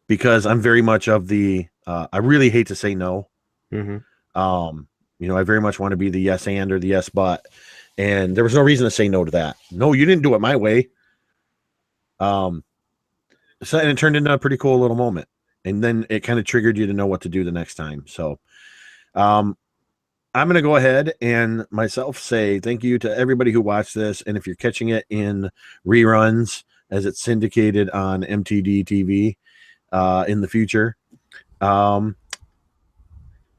Because I'm very much of the I really hate to say no. Mm-hmm. I very much want to be the yes and or the yes but, and there was no reason to say no to that. No, you didn't do it my way. So and it turned into a pretty cool little moment, and then it kind of triggered you to know what to do the next time. So I'm going to go ahead and myself say thank you to everybody who watched this, and if you're catching it in reruns as it's syndicated on MTD TV in the future,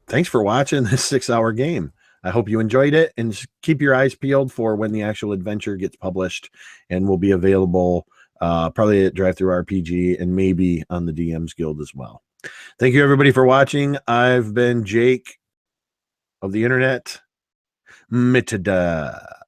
thanks for watching this 6-hour game. I hope you enjoyed it, and just keep your eyes peeled for when the actual adventure gets published and will be available probably at Drive-Thru RPG and maybe on the DMs Guild as well. Thank you, everybody, for watching. I've been Jake of the internet. Mitada.